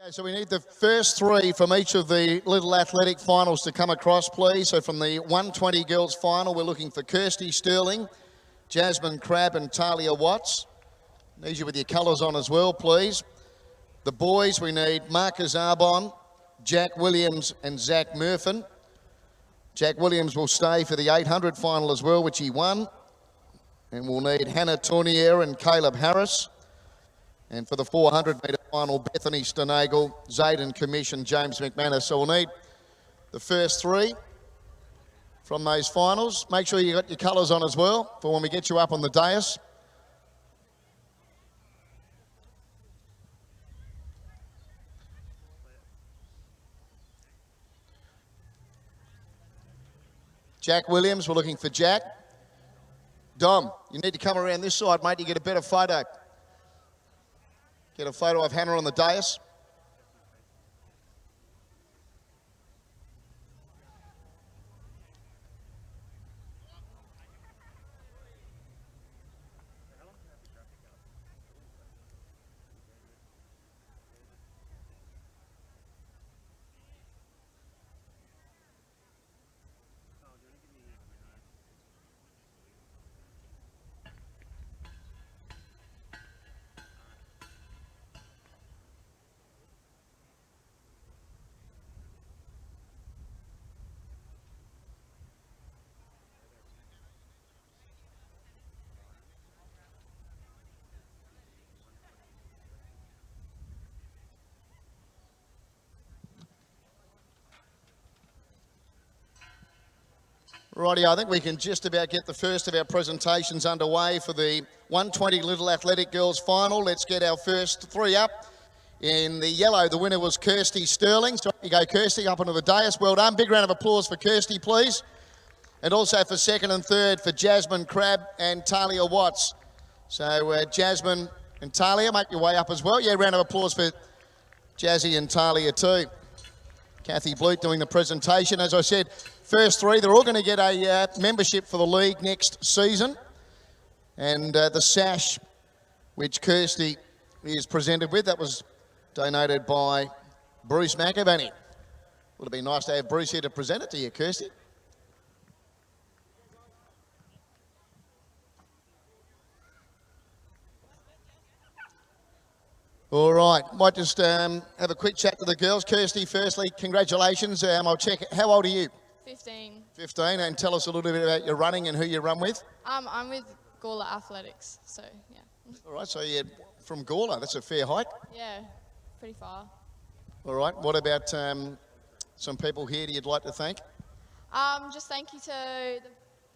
Okay, so we need the first three from each of the little athletic finals to come across, please. So from the 120 girls final, we're looking for Kirsty Sterling, Jasmine Crabb and Talia Watts. Need you with your colours on as well, please. The boys, we need Marcus Arbon, Jack Williams and Zach Murphin. Jack Williams will stay for the 800 final as well, which he won. And we'll need Hannah Tournier and Caleb Harris. And for the 400-metre final, Bethany Stonagle, Zayden Commission, James McManus. So we'll need the first three from those finals. Make sure you got your colours on as well for when we get you up on the dais. Jack Williams, we're looking for Jack. Dom, you need to come around this side, mate, to get a better photo. Get a photo of Hannah on the dais. Righty, I think we can just about get the first of our presentations underway for the 120 Little Athletic Girls Final. Let's get our first three up. In the yellow, the winner was Kirsty Sterling. So you go, Kirsty, up onto the dais. Well done. Big round of applause for Kirsty, please. And also for second and third for Jasmine Crabb and Talia Watts. So Jasmine and Talia, make your way up as well. Yeah, round of applause for Jazzy and Talia too. Kathy Blute doing the presentation. As I said, first three, they're all going to get a membership for the league next season. And the sash, which Kirsty is presented with, that was donated by Bruce McAvaney. Would have been nice to have Bruce here to present it to you, Kirsty. All right, might just have a quick chat to the girls. Kirsty, firstly, congratulations. I'll check. How old are you? 15. 15, and tell us a little bit about your running and who you run with. I'm with Gawler Athletics, so yeah. All right, so you're from Gawler. That's a fair hike. Yeah, pretty far. All right, what about some people here you'd like to thank? Just thank you to the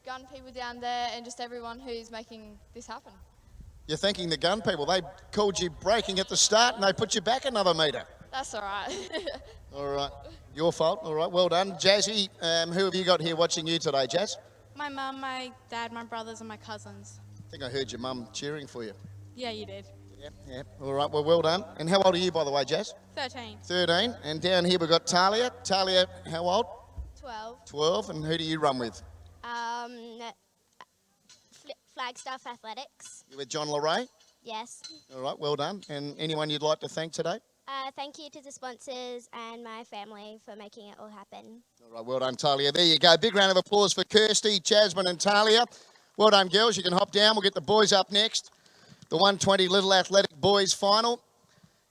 gun people down there and just everyone who's making this happen. You're thanking the gun people. They called you braking at the start and they put you back another metre. That's all right. All right, your fault. All right, well done. Jazzy, who have you got here watching you today, Jazz? My mum, my dad, my brothers and my cousins. I think I heard your mum cheering for you. Yeah, you did. Yeah. All right, well done. And how old are you, by the way, Jazz? 13. 13. And down here we've got Talia. Talia, how old? 12. 12. And who do you run with? Flagstaff Athletics. You with John LeRae? Yes. All right, well done. And anyone you'd like to thank today? Thank you to the sponsors and my family for making it all happen. All right, well done, Talia. There you go. Big round of applause for Kirsty, Jasmine and Talia. Well done, girls. You can hop down. We'll get the boys up next. The 120 Little Athletic Boys Final.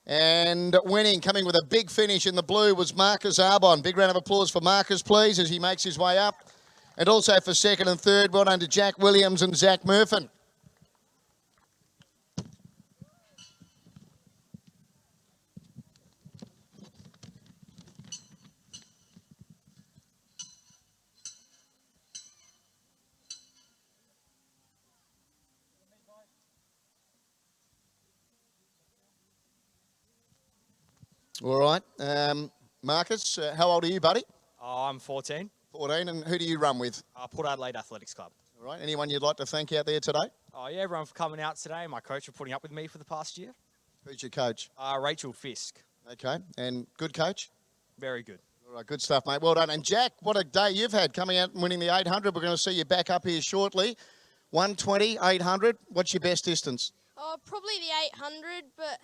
And winning, coming with a big finish in the blue, was Marcus Arbon. Big round of applause for Marcus, please, as he makes his way up. And also for second and third, well done to Jack Williams and Zach Murphin. All right. Marcus, how old are you, buddy? Oh, I'm 14. 14. And who do you run with? Port Adelaide Athletics Club. All right. Anyone you'd like to thank out there today? Oh, yeah, everyone for coming out today. My coach for putting up with me for the past year. Who's your coach? Rachel Fisk. Okay. And good coach? Very good. All right. Good stuff, mate. Well done. And Jack, what a day you've had coming out and winning the 800. We're going to see you back up here shortly. 120, 800. What's your best distance? Oh, probably the 800, but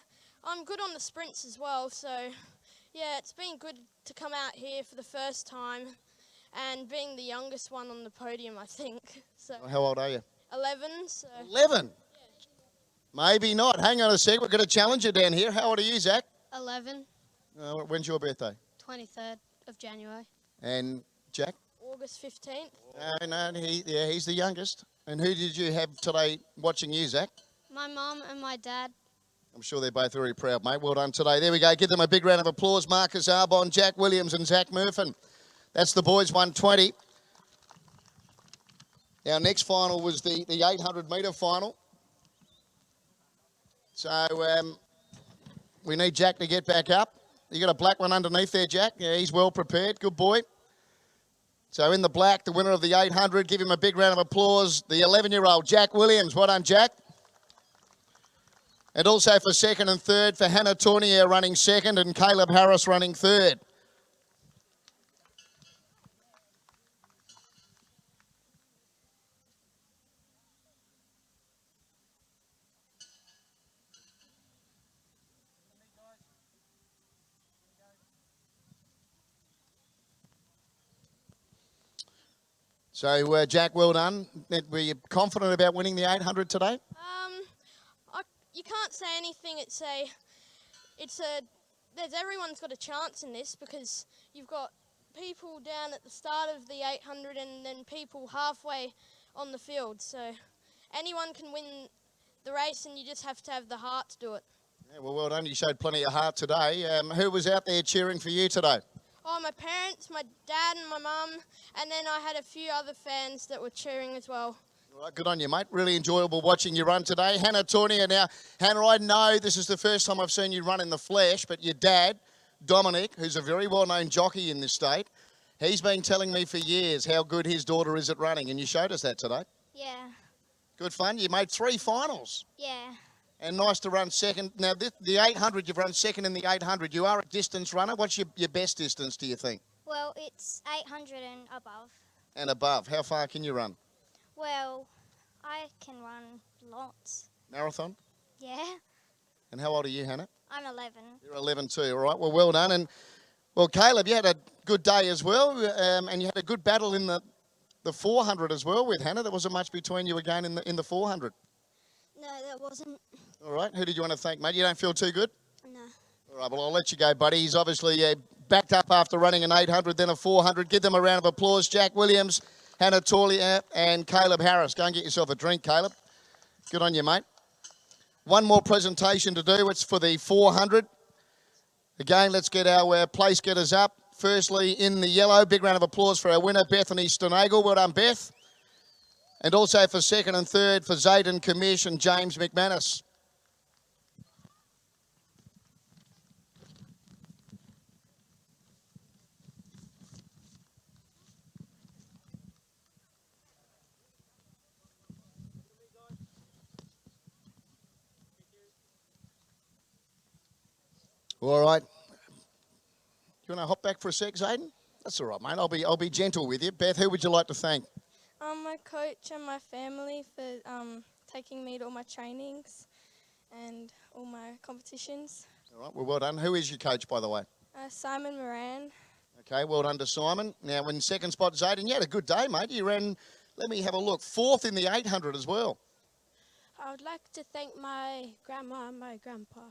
I'm good on the sprints as well, so yeah, it's been good to come out here for the first time and being the youngest one on the podium, I think. So How old are you? 11, so 11. Maybe not. Hang on a sec. We've got a challenger down here. How old are you, Zach? 11, When's your birthday? 23rd of January. And Jack? August 15th. No, he's the youngest. And who did you have today watching you, Zach? My mum and my dad. I'm sure they're both very proud, mate. Well done today. There we go. Give them a big round of applause. Marcus Arbon, Jack Williams and Zach Murphin. That's the boys 120. Our next final was the 800 metre final. So we need Jack to get back up. You got a black one underneath there, Jack. Yeah, he's well prepared. Good boy. So in the black, the winner of the 800. Give him a big round of applause. The 11-year-old Jack Williams. Well done, Jack. And also for second and third for Hannah Tournier running second and Caleb Harris running third. So, Jack, well done. Were you confident about winning the 800 today? You can't say anything. There's everyone's got a chance in this because you've got people down at the start of the 800 and then people halfway on the field. So anyone can win the race and you just have to have the heart to do it. Yeah, well done. You showed plenty of heart today. Who was out there cheering for you today? Oh, my parents, my dad and my mum, and then I had a few other fans that were cheering as well. All right, good on you, mate. Really enjoyable watching you run today. Hannah Tournier. Now, Hannah, I know this is the first time I've seen you run in the flesh, but your dad, Dominic, who's a very well-known jockey in this state, he's been telling me for years how good his daughter is at running, and you showed us that today. Yeah. Good fun. You made 3 finals. Yeah. And nice to run second. Now, the 800, you've run second in the 800. You are a distance runner. What's your best distance, do you think? Well, it's 800 and above. And above. How far can you run? Well, I can run lots. Marathon? Yeah. And how old are you, Hannah? I'm 11. You're 11 too. All right, well done. And, well, Caleb, you had a good day as well. And you had a good battle in the 400 as well with Hannah. There wasn't much between you again in the 400. No, that wasn't. All right. Who did you want to thank, mate? You don't feel too good? No. All right, well, I'll let you go, buddy. He's obviously backed up after running an 800, then a 400. Give them a round of applause. Jack Williams, Hannah Tournier, and Caleb Harris. Go and get yourself a drink, Caleb. Good on you, mate. One more presentation to do. It's for the 400. Again, let's get our place getters up. Firstly, in the yellow, big round of applause for our winner, Bethany Stonagle. Well done, Beth. And also for second and third for Zayden Commish and James McManus. All right. You want to hop back for a sec, Zayden? That's all right, mate. I'll be gentle with you. Beth, who would you like to thank? My coach and my family for taking me to all my trainings and all my competitions. All right, well done. Who is your coach, by the way? Simon Moran. Okay, well done to Simon. Now, in second spot, Zayden, you had a good day, mate. You ran, let me have a look, 4th in the 800 as well. I would like to thank my grandma and my grandpa.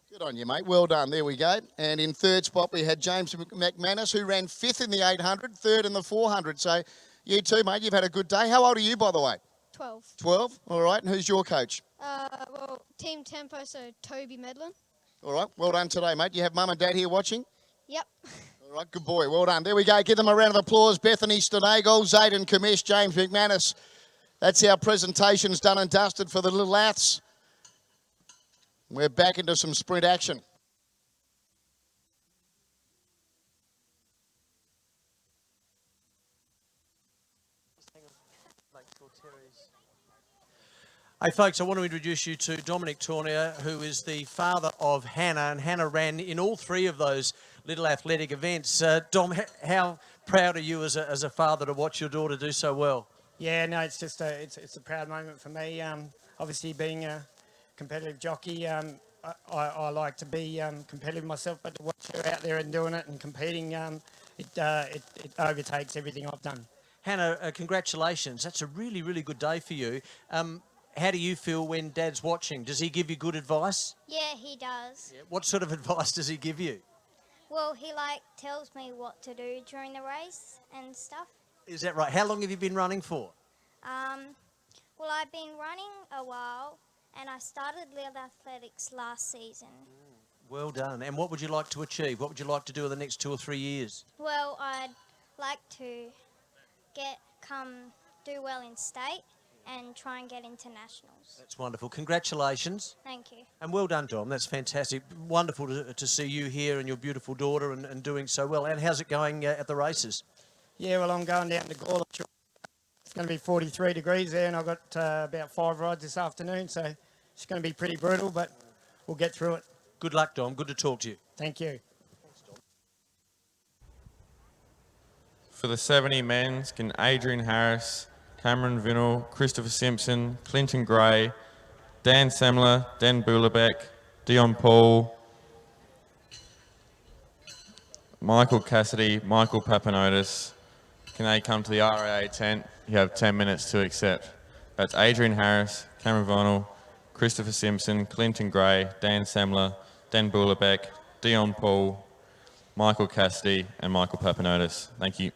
Good on you, mate. Well done. There we go. And in third spot, we had James McManus, who ran 5th in the 800, 3rd in the 400. So you too, mate. You've had a good day. How old are you, by the way? 12. 12. All right. And who's your coach? Well, Team Tempo, so Toby Medlin. All right. Well done today, mate. You have mum and dad here watching? Yep. All right. Good boy. Well done. There we go. Give them a round of applause. Bethany Stonagle, Zayden Commish, James McManus. That's our presentations done and dusted for the little aths. We're back into some sprint action. Hey folks, I want to introduce you to Dominic Toria, who is the father of Hannah, and Hannah ran in all 3 of those little athletic events. Dom, how proud are you as a father to watch your daughter do so well? Yeah, no, it's a proud moment for me. Obviously, being a competitive jockey, I like to be competitive myself, but to watch her out there and doing it and competing, it overtakes everything I've done. Hannah, congratulations. That's a really, really good day for you. How do you feel when Dad's watching? Does he give you good advice? Yeah, he does. Yeah. What sort of advice does he give you? Well, he tells me what to do during the race and stuff. Is that right? How long have you been running for? Well, I've been running a while, and I started Little Athletics last season. Well done. And what would you like to achieve? What would you like to do in the next 2 or 3 years? Well, I'd like to do well in state and try and get into nationals. That's wonderful. Congratulations. Thank you. And well done, Dom. That's fantastic. Wonderful to see you here and your beautiful daughter and doing so well. And how's it going at the races? Yeah, well, I'm going down to Colley. It's going to be 43 degrees there, and I've got about 5 rides this afternoon, so it's going to be pretty brutal, but we'll get through it. Good luck, Dom. Good to talk to you. Thank you. For the 70 men's, can Adrian Harris, Cameron Vinnell, Christopher Simpson, Clinton Gray, Dan Semler, Dan Bulebeck, Dion Paul, Michael Cassidy, Michael Papanotis, can they come to the RAA tent? You have 10 minutes to accept. That's Adrian Harris, Cameron Vinnell, Christopher Simpson, Clinton Gray, Dan Semler, Dan Bulebeck, Dion Paul, Michael Cassidy and Michael Papanotis. Thank you.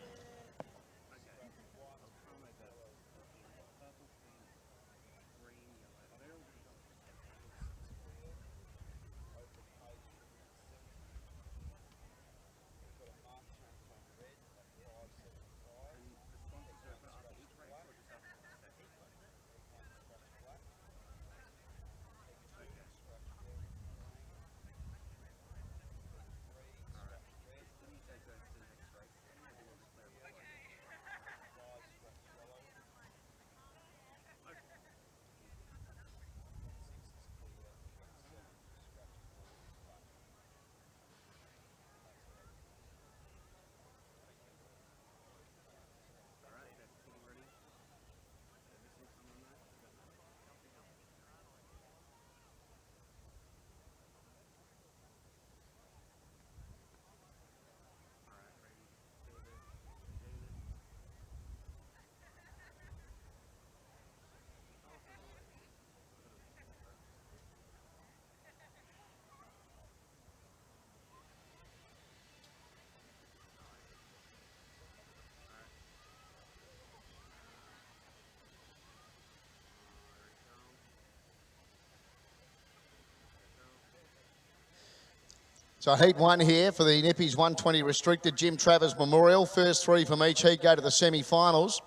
So heat 1 here for the Nippies 120 restricted Jim Travers Memorial. First 3 from each heat go to the semi-finals.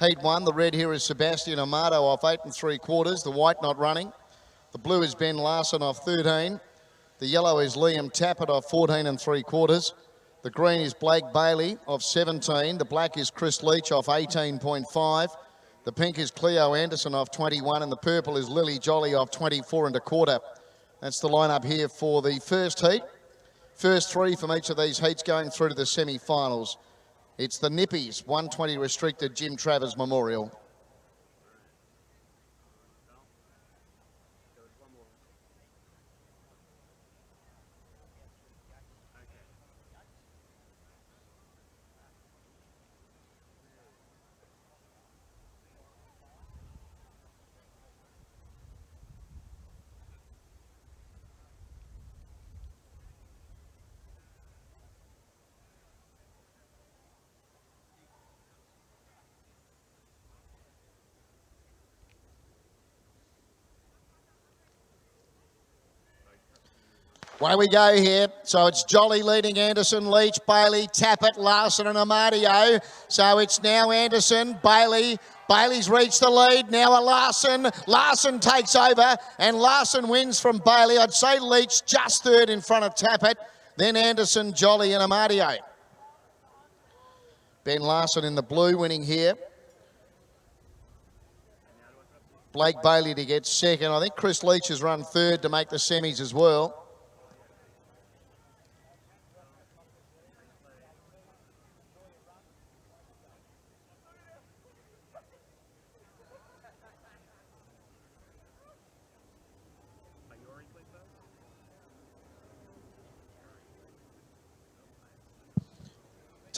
Heat 1, the red here is Sebastian Amato off 8 3/4. The white not running. The blue is Ben Larson off 13. The yellow is Liam Tappert off 14 3/4. The green is Blake Bailey off 17. The black is Chris Leach off 18.5. The pink is Cleo Anderson off 21. And the purple is Lily Jolly off 24 1/4. That's the lineup here for the first heat. First 3 from each of these heats going through to the semi-finals. It's the Nippies 120 restricted Jim Travers Memorial. Away we go here. So it's Jolly leading Anderson, Leach, Bailey, Tappert, Larson and Amadio. So it's now Anderson, Bailey. Bailey's reached the lead. Now a Larson. Larson takes over and Larson wins from Bailey. I'd say Leach just third in front of Tappert. Then Anderson, Jolly and Amadio. Ben Larson in the blue winning here. Blake Bailey to get second. I think Chris Leach has run third to make the semis as well.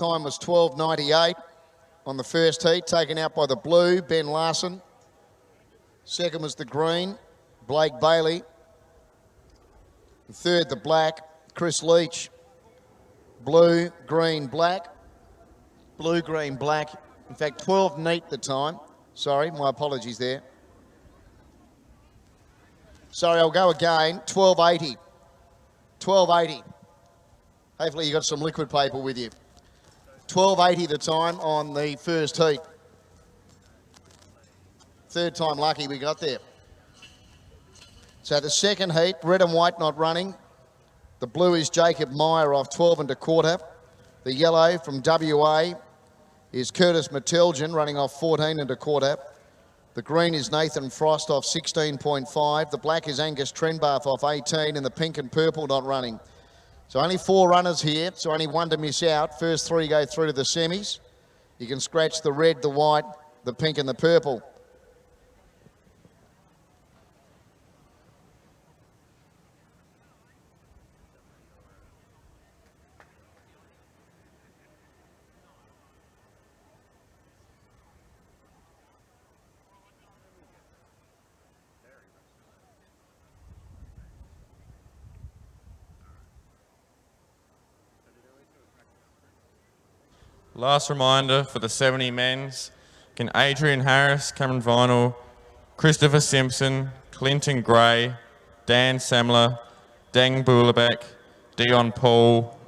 time was 12.98 on the first heat, taken out by the blue, Ben Larson. Second was the green, Blake Bailey. And third, the black, Chris Leach. Blue, green, black. Blue, green, black. In fact, 12 neat the time. Sorry, my apologies there. Sorry, I'll go again. 12.80. 12.80. Hopefully you got some liquid paper with you. 12.80 the time on the first heat. Third time lucky we got there. So the second heat, red and white not running. The blue is Jacob Meyer off 12 1/4. The yellow from WA is Curtis Metelgen running off 14 1/4. The green is Nathan Frost off 16.5. The black is Angus Trenbath off 18, and the pink and purple not running. So only 4 runners here, so only 1 to miss out. First 3 go through to the semis. You can scratch the red, the white, the pink and the purple. Last reminder for the 70 men's, can Adrian Harris, Cameron Vinyl, Christopher Simpson, Clinton Gray, Dan Semler, Deng Boulabeck, Dion Paul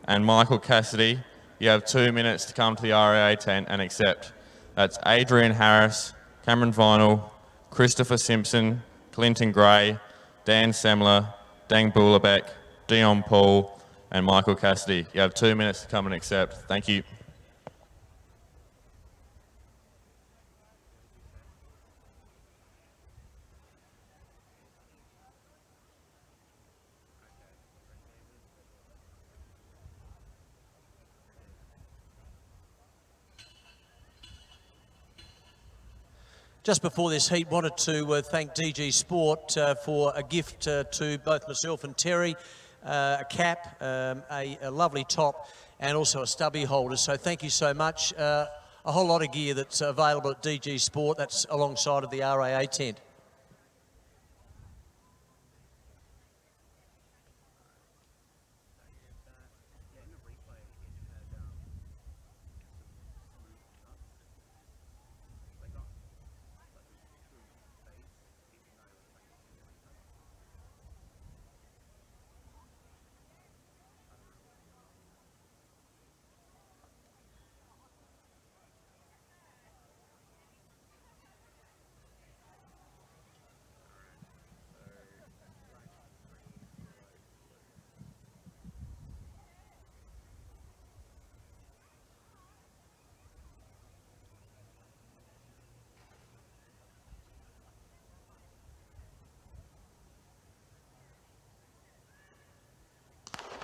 and Michael Cassidy, you have 2 minutes to come to the RAA tent and accept. That's Adrian Harris, Cameron Vinyl, Christopher Simpson, Clinton Gray, Dan Semler, Deng Boulabeck, Dion Paul and Michael Cassidy. You have 2 minutes to come and accept. Thank you. Just before this heat, wanted to thank DG Sport for a gift to both myself and Terry, a cap, a lovely top, and also a stubby holder. So thank you so much. A whole lot of gear that's available at DG Sport. That's alongside of the RAA tent.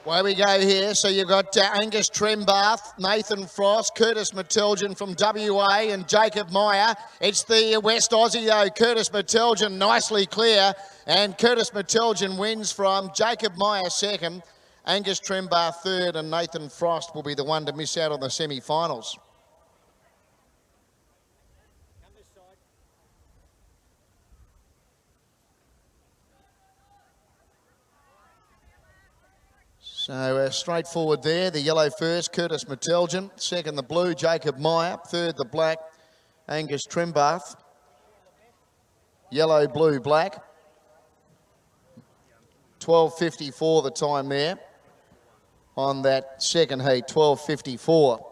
Away we go here. So you've got Angus Trenbath, Nathan Frost, Curtis Metelgen from WA and Jacob Meyer. It's the West Aussie though, Curtis Metelgen nicely clear, and Curtis Metelgen wins from Jacob Meyer second, Angus Trenbath third, and Nathan Frost will be the one to miss out on the semi-finals. So straightforward there. The yellow first, Curtis Metelgen. Second, the blue, Jacob Meyer. Third, the black, Angus Trenbath. Yellow, blue, black. 12.54 the time there on that second heat, 12.54.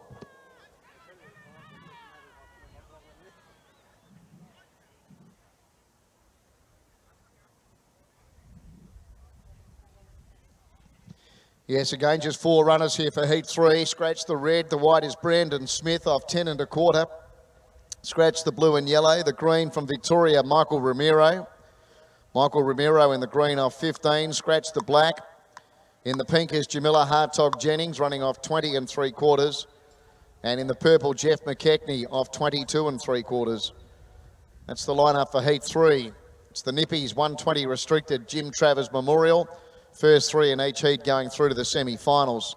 Yes, again, just 4 runners here for heat 3. Scratch the red. The white is Brandon Smith off 10 1/4. Scratch the blue and yellow. The green from Victoria, Michael Ramiro. Michael Ramiro in the green off 15. Scratch the black. In the pink is Jamila Hartog Jennings running off 20 3/4. And in the purple, Jeff McKechnie off 22 3/4. That's the lineup for heat 3. It's the Nippies 120 restricted Jim Travers Memorial. First 3 in each heat going through to the semi-finals.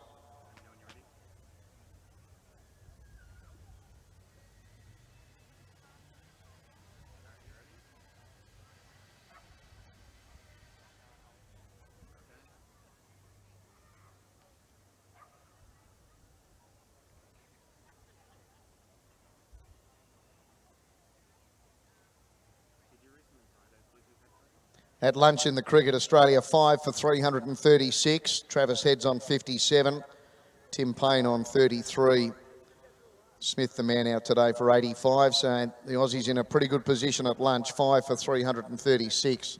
At lunch in the cricket, Australia 5 for 336. Travis Head's on 57. Tim Payne on 33. Smith, the man out today for 85. So the Aussies in a pretty good position at lunch, 5 for 336.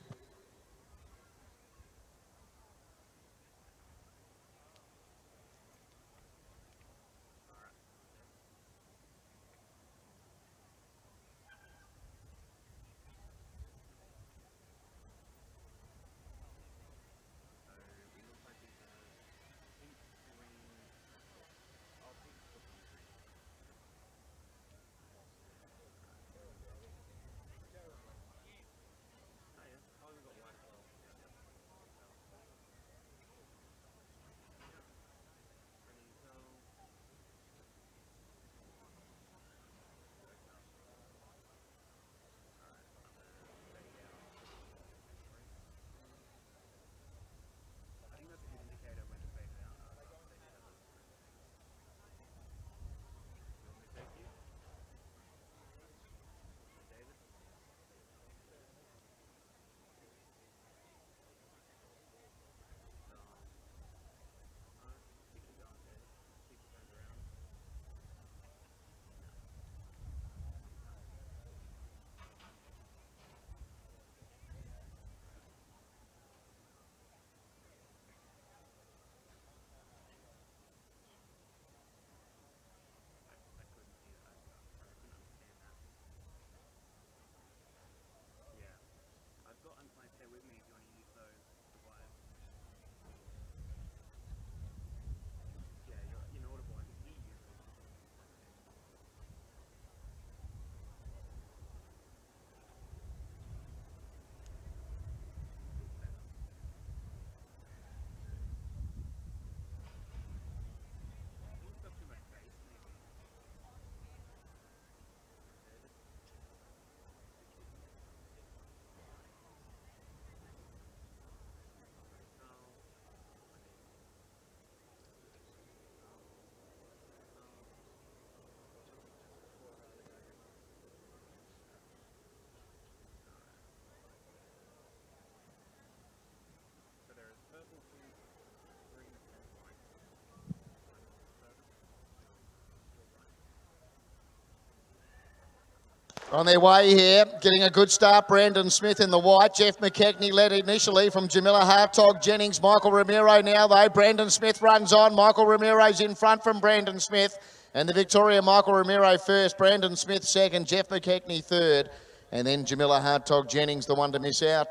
On their way here, getting a good start, Brandon Smith in the white. Jeff McKechnie led initially from Jamila Hartog, Jennings, Michael Ramiro now though. Brandon Smith runs on. Michael Ramiro's in front from Brandon Smith. And the Victoria, Michael Ramiro first, Brandon Smith second, Jeff McKechnie third. And then Jamila Hartog, Jennings the one to miss out.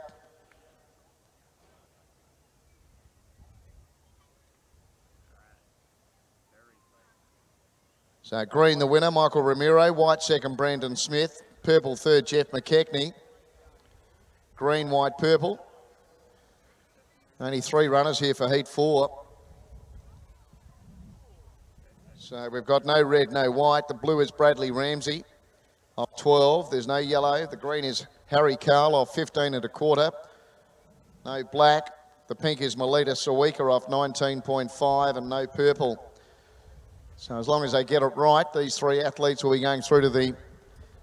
So green the winner, Michael Ramiro. White second, Brandon Smith. Purple third, Jeff McKechnie. Green, white, purple. Only 3 runners here for heat 4. So we've got no red, no white. The blue is Bradley Ramsey off 12. There's no yellow. The green is Harry Carl off 15 1/4. No black. The pink is Melita Sawika off 19.5 and no purple. So as long as they get it right, these 3 athletes will be going through to the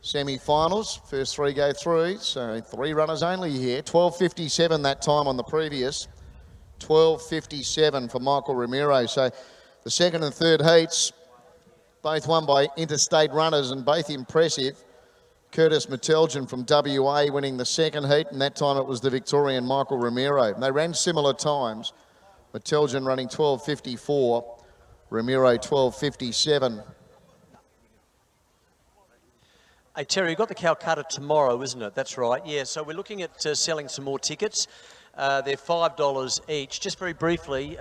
semi-finals. First 3 go through, so 3 runners only here. 12.57 that time on the previous. 12.57 for Michael Ramiro. So the second and third heats, both won by interstate runners and both impressive. Curtis Meteljan from WA winning the second heat, and that time it was the Victorian Michael Ramiro. They ran similar times. Meteljan running 12.54, Ramiro 12.57. Hey, Terry, you've got the Calcutta tomorrow, isn't it? That's right. Yeah, so we're looking at selling some more tickets. They're $5 each. Just very briefly,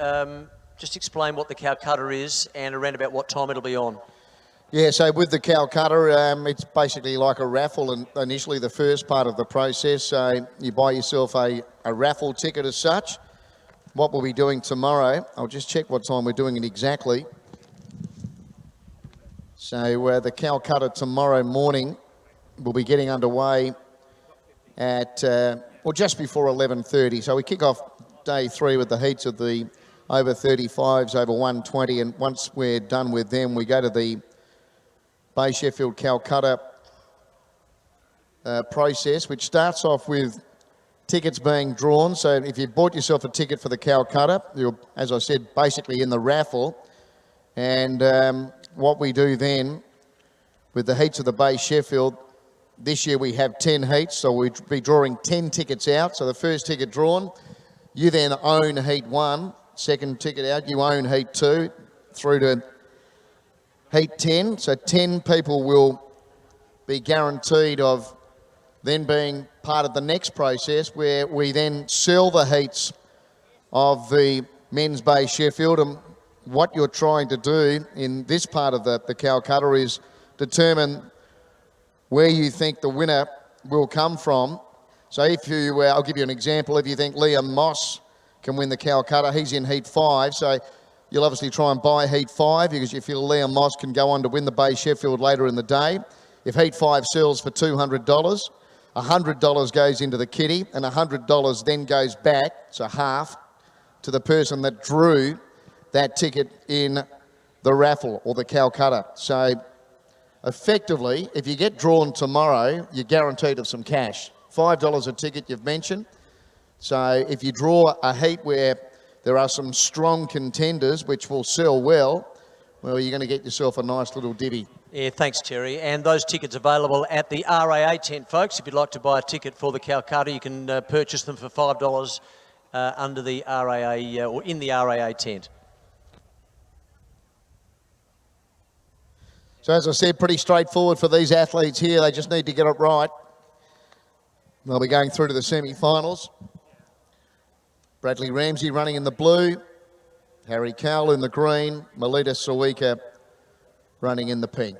just explain what the Calcutta is and around about what time it'll be on. Yeah, so with the Calcutta, it's basically like a raffle, and initially the first part of the process. So you buy yourself a raffle ticket as such. What we'll be doing tomorrow, I'll just check what time we're doing it exactly. So the Calcutta tomorrow morning will be getting underway at, just before 11:30. So we kick off day 3 with the heats of the over 35s, over 120, and once we're done with them, we go to the Bay Sheffield Calcutta process, which starts off with tickets being drawn. So if you bought yourself a ticket for the Calcutta, you're, as I said, basically in the raffle. And what we do then with the heats of the Bay Sheffield, this year we have 10 heats, so we'll be drawing 10 tickets out. So the first ticket drawn, you then own heat 1. Second ticket out, you own heat 2 through to heat 10. So 10 people will be guaranteed of then being part of the next process, where we then sell the heats of the men's Bay Sheffield. And what you're trying to do in this part of the Calcutta is determine where you think the winner will come from. So if you, I'll give you an example, if you think Liam Moss can win the Calcutta, he's in heat 5, so you'll obviously try and buy heat 5 because you feel Liam Moss can go on to win the Bay Sheffield later in the day. If heat 5 sells for $200, $100 goes into the kitty and $100 then goes back, so half, to the person that drew that ticket in the raffle or the Calcutta. So effectively, if you get drawn tomorrow, you're guaranteed of some cash. $5 a ticket you've mentioned. So if you draw a heat where there are some strong contenders which will sell well, you're going to get yourself a nice little divvy. Yeah, thanks, Terry. And those tickets available at the RAA tent, folks. If you'd like to buy a ticket for the Calcutta, you can purchase them for $5 under the RAA or in the RAA tent. So as I said, pretty straightforward for these athletes here. They just need to get it right. They'll be going through to the semi-finals. Bradley Ramsey running in the blue. Harry Cowell in the green. Melita Sawika running in the pink.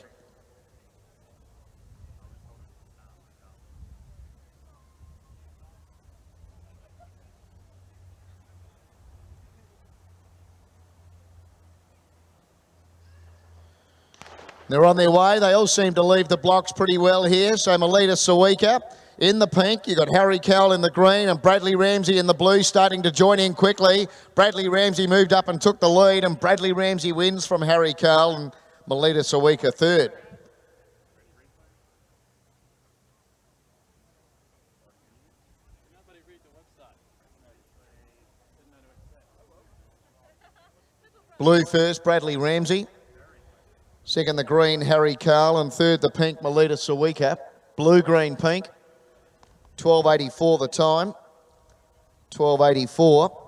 They're on their way. They all seem to leave the blocks pretty well here. So Melita Sawika in the pink. You've got Harry Cowell in the green and Bradley Ramsey in the blue starting to join in quickly. Bradley Ramsey moved up and took the lead, and Bradley Ramsey wins from Harry Cowell and Melita Sawika third. Blue first, Bradley Ramsey. Second, the green, Harry Cowell. And third, the pink, Melita Sawika. Blue, green, pink. 12.84 the time. 12.84.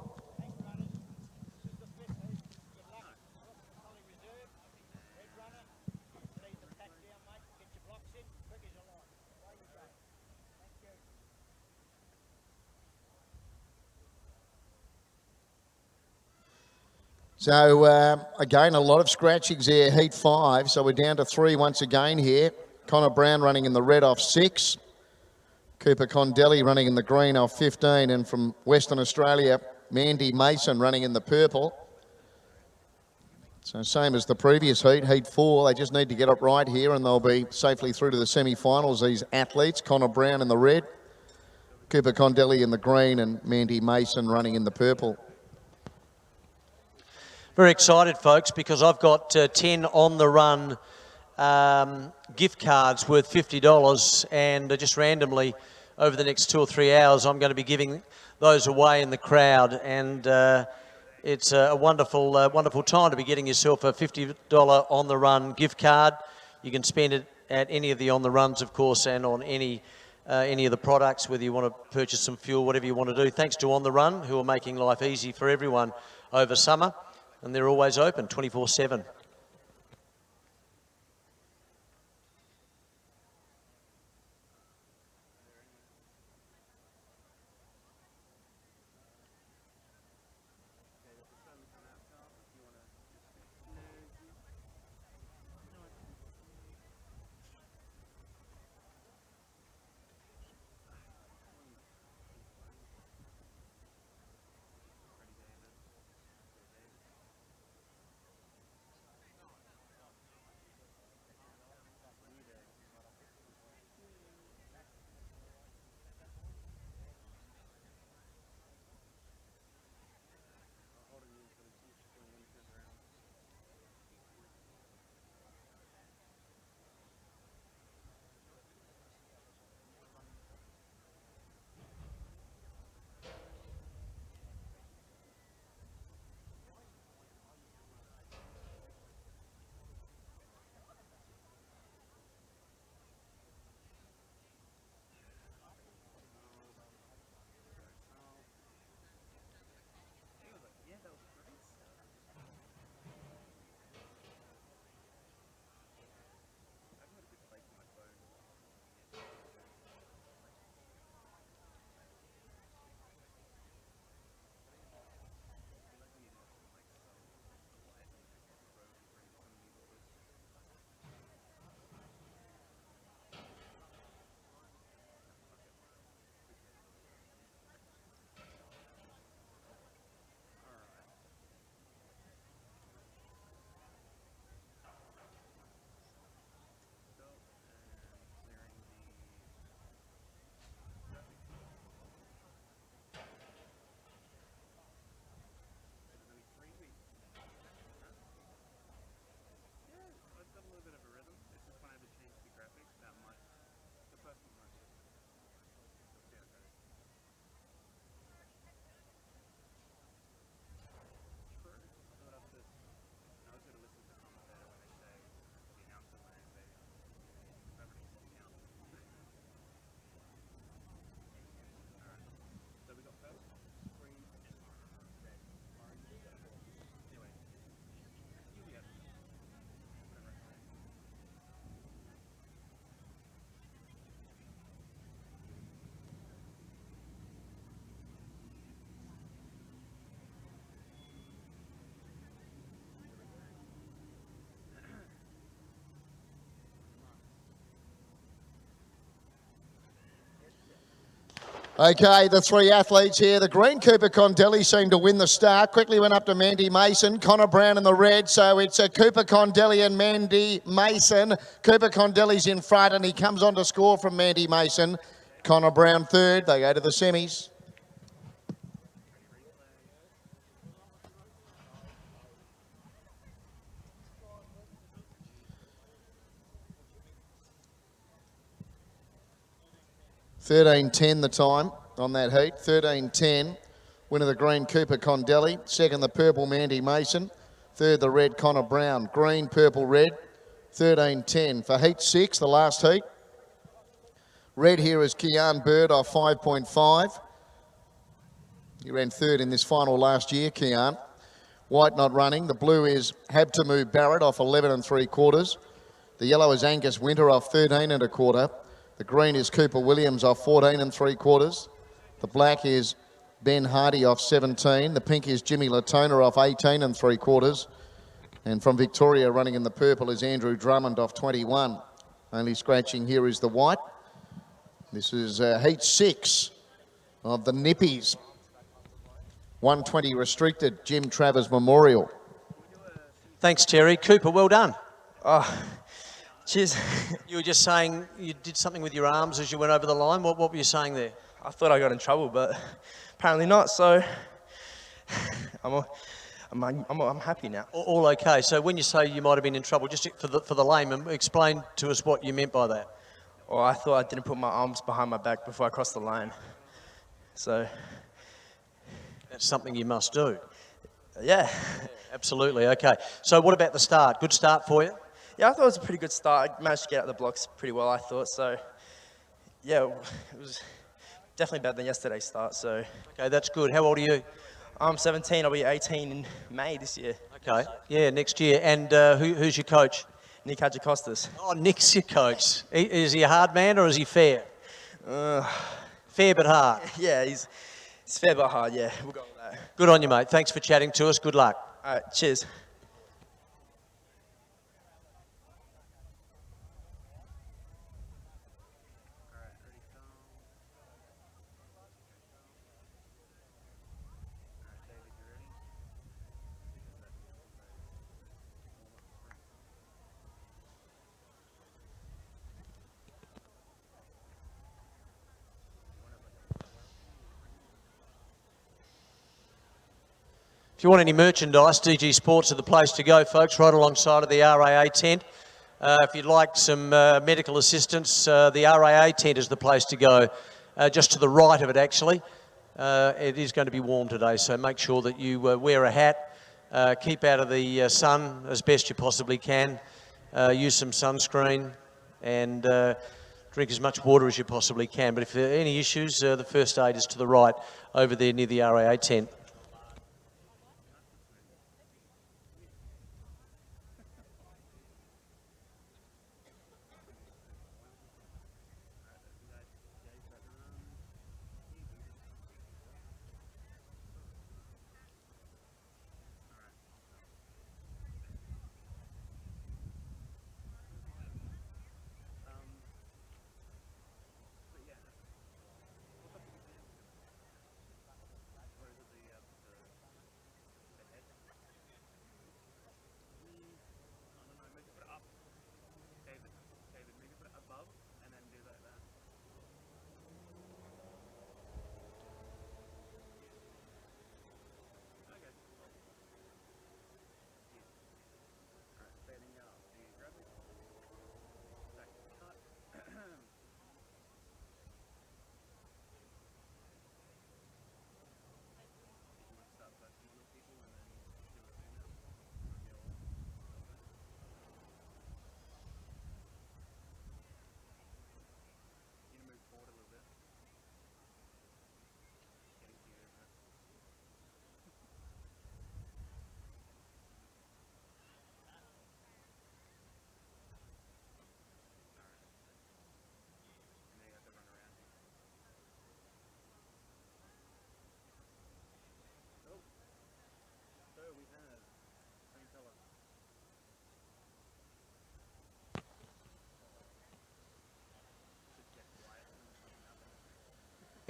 So, again, a lot of scratchings there, heat 5. So we're down to 3 once again here. Connor Brown running in the red off 6. Cooper Condelli running in the green off 15. And from Western Australia, Mandy Mason running in the purple. So same as the previous heat, heat 4. They just need to get it right here and they'll be safely through to the semi-finals, these athletes. Connor Brown in the red, Cooper Condelli in the green, and Mandy Mason running in the purple. Very excited, folks, because I've got 10 on the run gift cards worth $50, and just randomly over the next 2 or 3 hours I'm going to be giving those away in the crowd, and it's a wonderful wonderful time to be getting yourself a $50 on the run gift card. You can spend it at any of the on the runs, of course, and on any of the products, whether you want to purchase some fuel, whatever you want to do. Thanks to On The Run, who are making life easy for everyone over summer. And they're always open, 24/7. Okay, the three athletes here. The green Cooper Condelli seemed to win the start. Quickly went up to Mandy Mason. Connor Brown in the red. So it's a Cooper Condelli and Mandy Mason. Cooper Condelli's in front and he comes on to score from Mandy Mason. Connor Brown third. They go to the semis. $13.10 the time on that heat. 13.10. Winner the green Cooper Condelli. Second the purple Mandy Mason. Third the red Connor Brown. Green, purple, red. 13.10 for heat 6, the last heat. Red here is Kian Bird off 5.5. He ran third in this final last year, Kian. White not running. The blue is Habtamu Barrett off 11 3/4. The yellow is Angus Winter off 13 1/4. The green is Cooper Williams off 14 3/4. The black is Ben Hardy off 17. The pink is Jimmy Latona off 18 3/4. And from Victoria running in the purple is Andrew Drummond off 21. Only scratching here is the white. This is heat 6 of the Nippies. 120 restricted, Jim Travers Memorial. Thanks, Terry. Cooper, well done. Oh, cheers. You were just saying you did something with your arms as you went over the line. What were you saying there? I thought I got in trouble, but apparently not. So I'm happy now. All okay. So when you say you might have been in trouble, just for the layman, explain to us what you meant by that. Well, I thought I didn't put my arms behind my back before I crossed the line. So that's something you must do. Yeah. Absolutely. Okay. So what about the start? Good start for you? Yeah, I thought it was a pretty good start. I managed to get out the blocks pretty well, I thought. So yeah, it was definitely better than yesterday's start. So okay, that's good. How old are you? I'm 17. I'll be 18 in May this year. Okay. Yeah, next year. And who's your coach? Nick Hadjikostas. Oh, Nick's your coach. Is he a hard man or is he fair? Fair but hard. Yeah, he's fair but hard, yeah. We'll go with that. Good on you, mate. Thanks for chatting to us. Good luck. All right, cheers. If you want any merchandise, DG Sports are the place to go, folks, right alongside of the RAA tent. If you'd like some medical assistance, the RAA tent is the place to go, just to the right of it, actually. It is going to be warm today, so make sure that you wear a hat, keep out of the sun as best you possibly can, use some sunscreen, and drink as much water as you possibly can. But if there are any issues, the first aid is to the right over there near the RAA tent.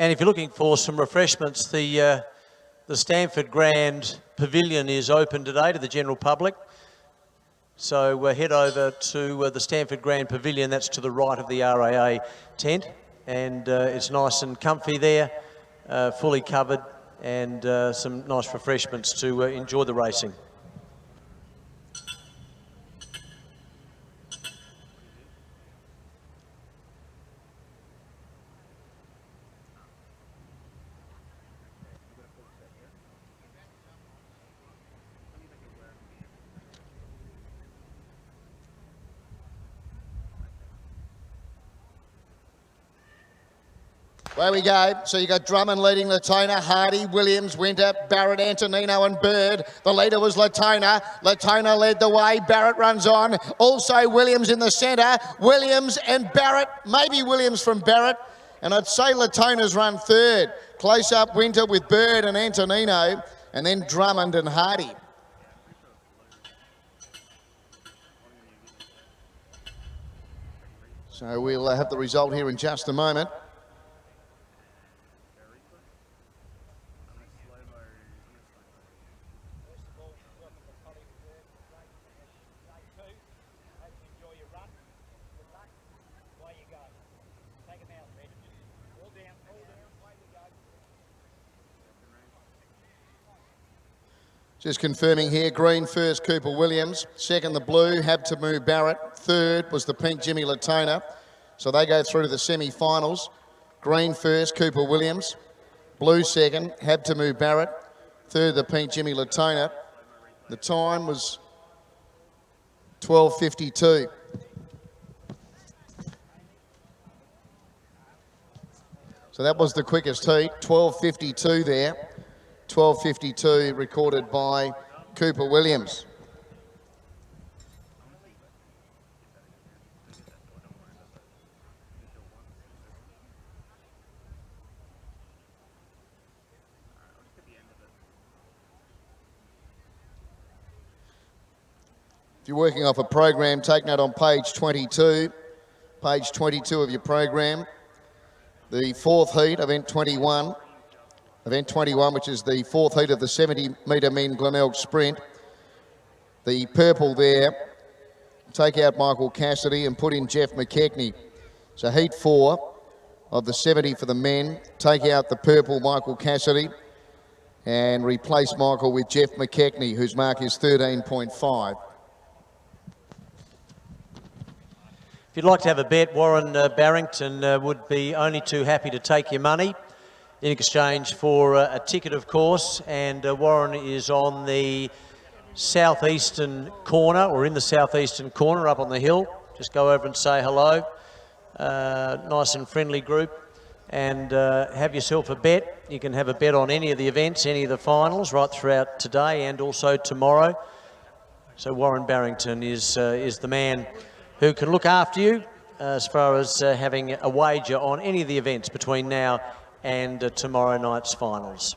And if you're looking for some refreshments, the Stanford Grand Pavilion is open today to the general public. So head over to the Stanford Grand Pavilion. That's to the right of the RAA tent. And it's nice and comfy there, fully covered, and some nice refreshments to enjoy the racing. There we go. So you got Drummond leading Latona, Hardy, Williams, Winter, Barrett, Antonino and Bird. The leader was Latona. Latona led the way. Barrett runs on. Also Williams in the centre. Williams and Barrett. Maybe Williams from Barrett. And I'd say Latona's run third. Close up Winter with Bird and Antonino. And then Drummond and Hardy. So we'll have the result here in just a moment. Just confirming here, green first, Cooper Williams. Second, the blue, Habtamu Barrett. Third was the pink, Jimmy Latona. So they go through to the semi-finals. Green first, Cooper Williams. Blue second, Habtamu Barrett. Third, the pink, Jimmy Latona. The time was 12:52. So that was the quickest heat, 12:52 there. 12:52 recorded by Cooper Williams. If you're working off a program, take note on page 22. Page 22 of your program. The fourth heat, event 21. Event 21, which is the fourth heat of the 70-metre men Glenelg sprint. The purple there, take out Michael Cassidy and put in Jeff McKechnie. So heat 4 of the 70 for the men, take out the purple Michael Cassidy and replace Michael with Jeff McKechnie, whose mark is 13.5. If you'd like to have a bet, Warren Barrington would be only too happy to take your money in exchange for a ticket, of course, and Warren is on the southeastern corner, or in the southeastern corner up on the hill. Just go over and say hello. Nice and friendly group, and have yourself a bet. You can have a bet on any of the events, any of the finals, right throughout today and also tomorrow. So Warren Barrington is the man who can look after you as far as having a wager on any of the events between now and tomorrow night's finals.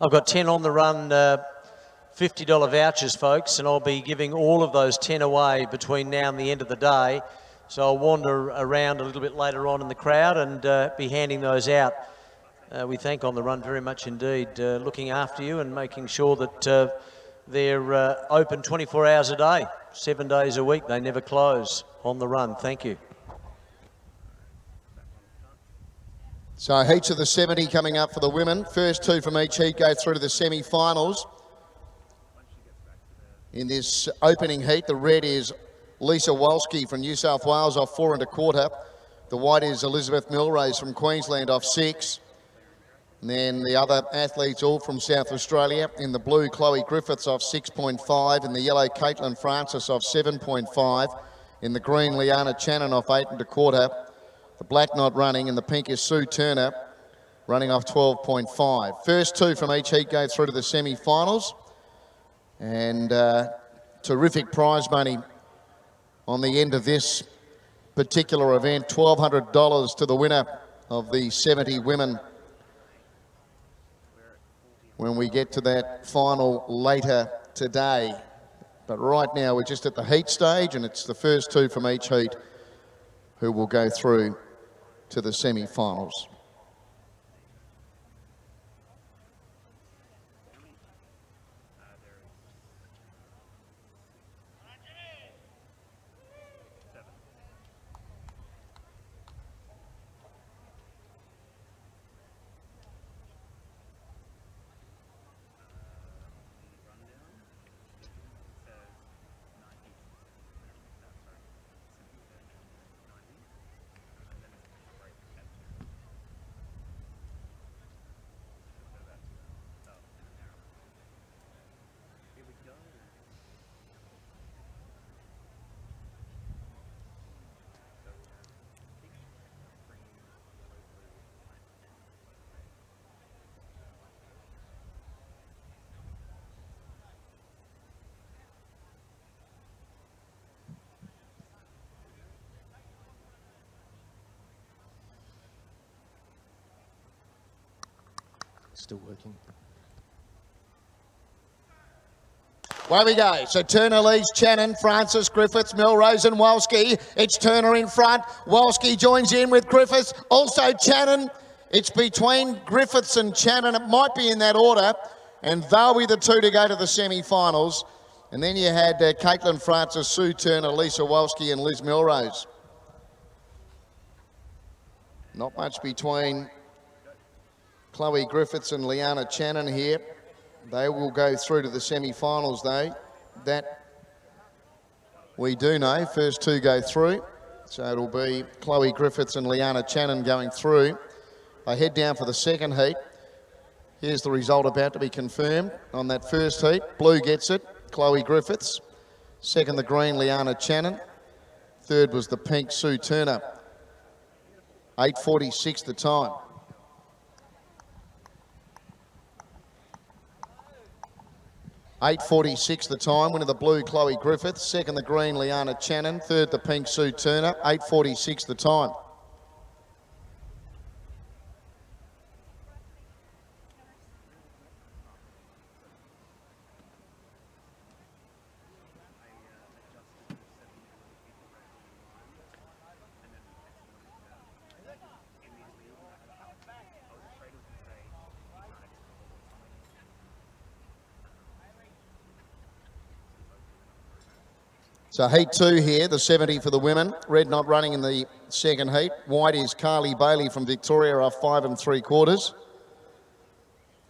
I've got 10 on the run, $50 vouchers, folks, and I'll be giving all of those 10 away between now and the end of the day. So I'll wander around a little bit later on in the crowd and be handing those out. We thank On The Run very much indeed, looking after you and making sure that they're open 24 hours a day, 7 days a week. They never close. On The Run. Thank you. So heats of the 70 coming up for the women. First two from each heat go through to the semi-finals. In this opening heat, the red is Lisa Wolski from New South Wales off 4 1/4. The white is Elizabeth Milrose from Queensland off 6. And then the other athletes all from South Australia. In the blue, Chloe Griffiths off 6.5. In the yellow, Caitlin Francis off 7.5. In the green, Liana Channon off 8 1/4. The black not running, and the pink is Sue Turner running off 12.5. First two from each heat go through to the semi-finals. And terrific prize money on the end of this particular event, $1,200 to the winner of the 70 women when we get to that final later today. But right now we're just at the heat stage, and it's the first two from each heat who will go through to the semi-finals. Still working. Away we go. So Turner leads Channon, Francis, Griffiths, Milrose and Walsky. It's Turner in front. Walsky joins in with Griffiths. Also Channon. It's between Griffiths and Channon. It might be in that order. And they'll be the two to go to the semi-finals. And then you had Caitlin Francis, Sue Turner, Lisa Walsky and Liz Milrose. Not much between Chloe Griffiths and Liana Channon here. They will go through to the semi-finals though. That we do know. First two go through. So it'll be Chloe Griffiths and Liana Channon going through. They head down for the second heat. Here's the result about to be confirmed on that first heat. Blue gets it, Chloe Griffiths. Second the green, Liana Channon. Third was the pink, Sue Turner. 8:46 the time. $8.46 the time, winner the blue, Chloe Griffiths. Second, the green, Liana Channon. Third, the pink, Sue Turner. 8.46 the time. So heat two here, the 70 for the women. Red not running in the second heat. White is Carly Bailey from Victoria off 5 3/4.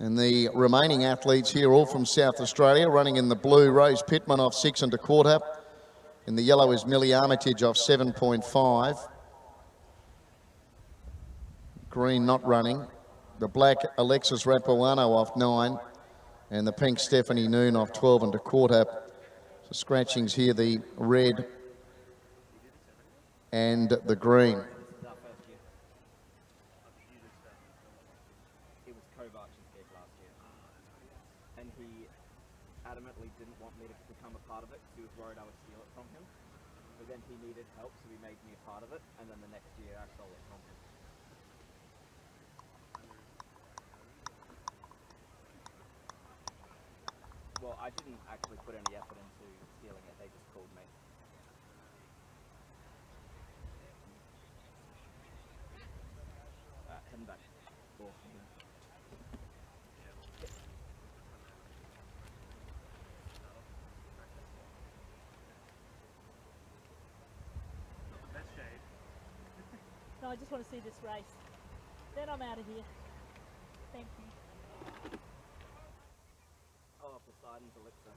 And the remaining athletes here all from South Australia. Running in the blue, Rose Pittman off 6 1/4. In the yellow is Millie Armitage off 7.5. Green not running. The black, Alexis Rapuano off 9. And the pink, Stephanie Noon off 12 1/4. So scratchings here, the red and the green. It was Kovacs' gig last year, and he adamantly didn't want me to become a part of it because he was worried I would steal it from him. But then he needed help, so he made me a part of it, and then the next year I stole it from him. Well, I didn't actually put any effort into stealing it, they just called me. Heading back. Awesome. No, I just want to see this race. Then I'm out of here. Thank you. Oh, Poseidon's elixir.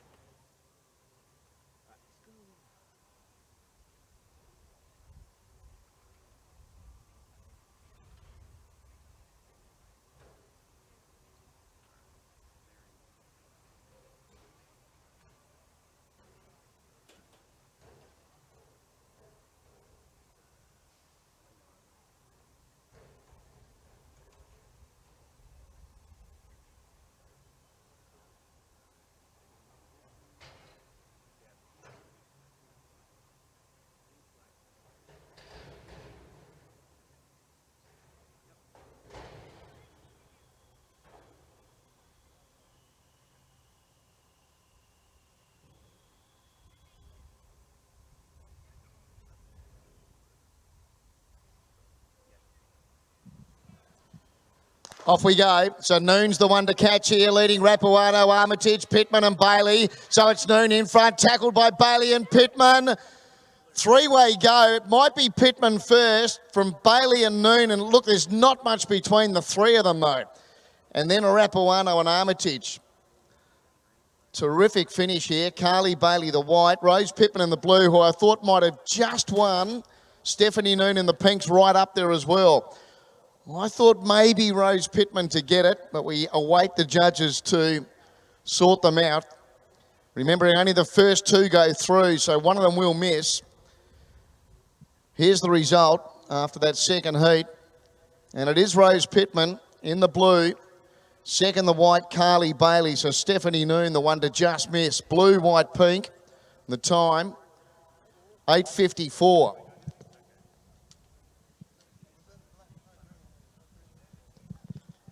Off we go. So Noon's the one to catch here, leading Rapuano, Armitage, Pittman and Bailey. So it's Noon in front, tackled by Bailey and Pittman. Three-way go. It might be Pittman first from Bailey and Noon. And look, there's not much between the three of them, though. And then Rapuano and Armitage. Terrific finish here. Carly, Bailey, the white. Rose Pittman in the blue, who I thought might have just won. Stephanie Noon in the pinks right up there as well. I thought maybe Rose Pittman to get it, but we await the judges to sort them out. Remembering only the first two go through, so one of them will miss. Here's the result after that second heat. And it is Rose Pittman in the blue. Second, the white, Carly Bailey. So Stephanie Noon, the one to just miss. Blue, white, pink. The time, 8:54.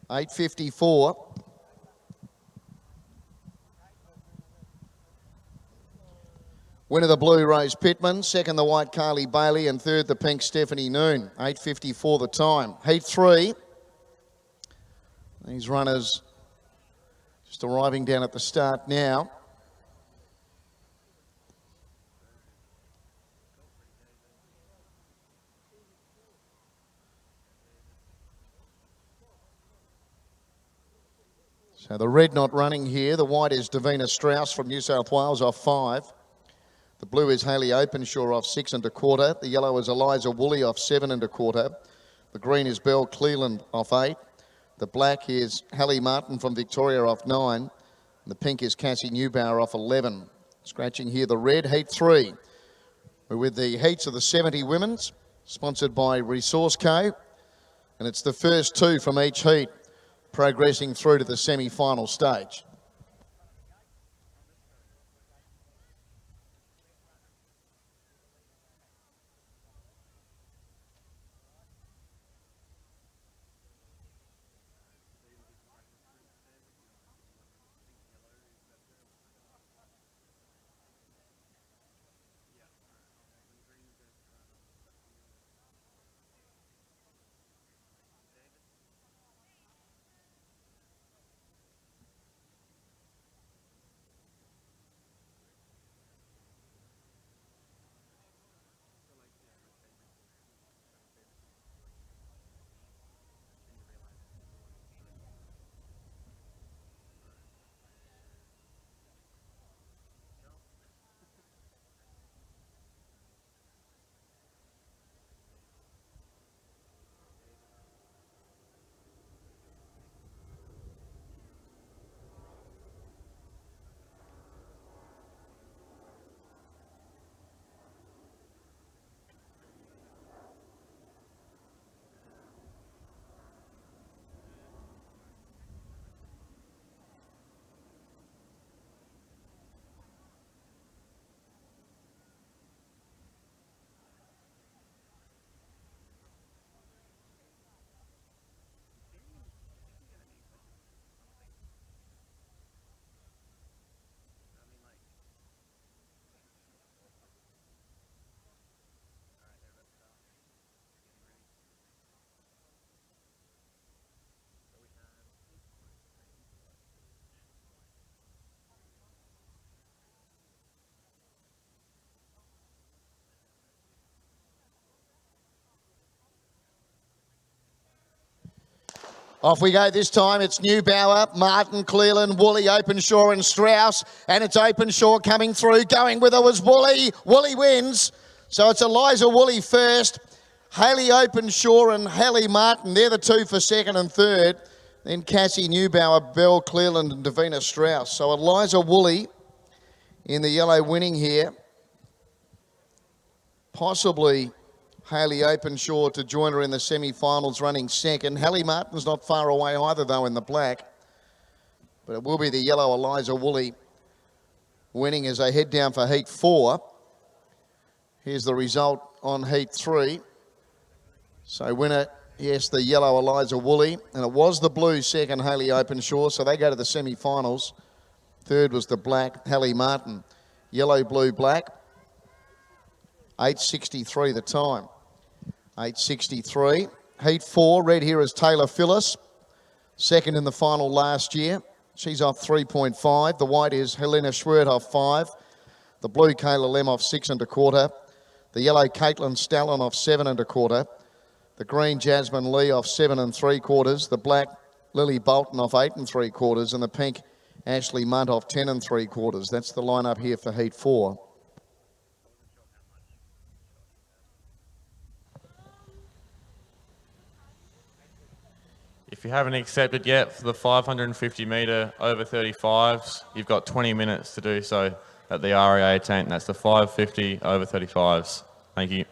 $8.54. Winner the blue, Rose Pittman. Second, the white, Carly Bailey. And third, the pink, Stephanie Noon. 8:54 the time. Heat 3. These runners just arriving down at the start now. So the red not running here. The white is Davina Strauss from New South Wales off 5. The blue is Hayley Openshaw off 6 1/4. The yellow is Eliza Woolley off 7 1/4. The green is Belle Cleland off 8. The black is Hallie Martin from Victoria off 9. And the pink is Cassie Neubauer off 11. Scratching here the red, Heat 3. We're with the heats of the 70 women's, sponsored by Resource Co. And it's the first two from each heat progressing through to the semi-final stage. Off we go this time. It's Neubauer, Martin, Cleland, Woolley, Openshaw and Strauss. And it's Openshaw coming through. Going with her was Woolley. Woolley wins. So it's Eliza Woolley first. Hayley Openshaw and Hallie Martin. They're the two for second and third. Then Cassie Neubauer, Belle Cleland and Davina Strauss. So Eliza Woolley in the yellow winning here. Possibly Hayley Openshaw to join her in the semi-finals running second. Hallie Martin's not far away either, though, in the black. But it will be the yellow Eliza Woolley winning as they head down for Heat 4. Here's the result on Heat 3. So winner, yes, the yellow Eliza Woolley. And it was the blue second, Hayley Openshaw. So they go to the semi-finals. Third was the black, Hallie Martin. Yellow, blue, black. 8:63 the time. 8:63. Heat 4, red here is Taylor Phyllis. second in the final last year. She's off 3.5. The white is Helena Schwert off 5. The blue Kayla Lem off 6 1/4. The yellow Caitlin Stallon off 7 1/4. The green Jasmine Lee off 7 3/4. The black Lily Bolton off 8 3/4. And the pink Ashley Munt off 10 3/4. That's the lineup here for Heat 4. If you haven't accepted yet for the 550 metre over 35s, you've got 20 minutes to do so at the RAA tent. That's the 550 over 35s. Thank you.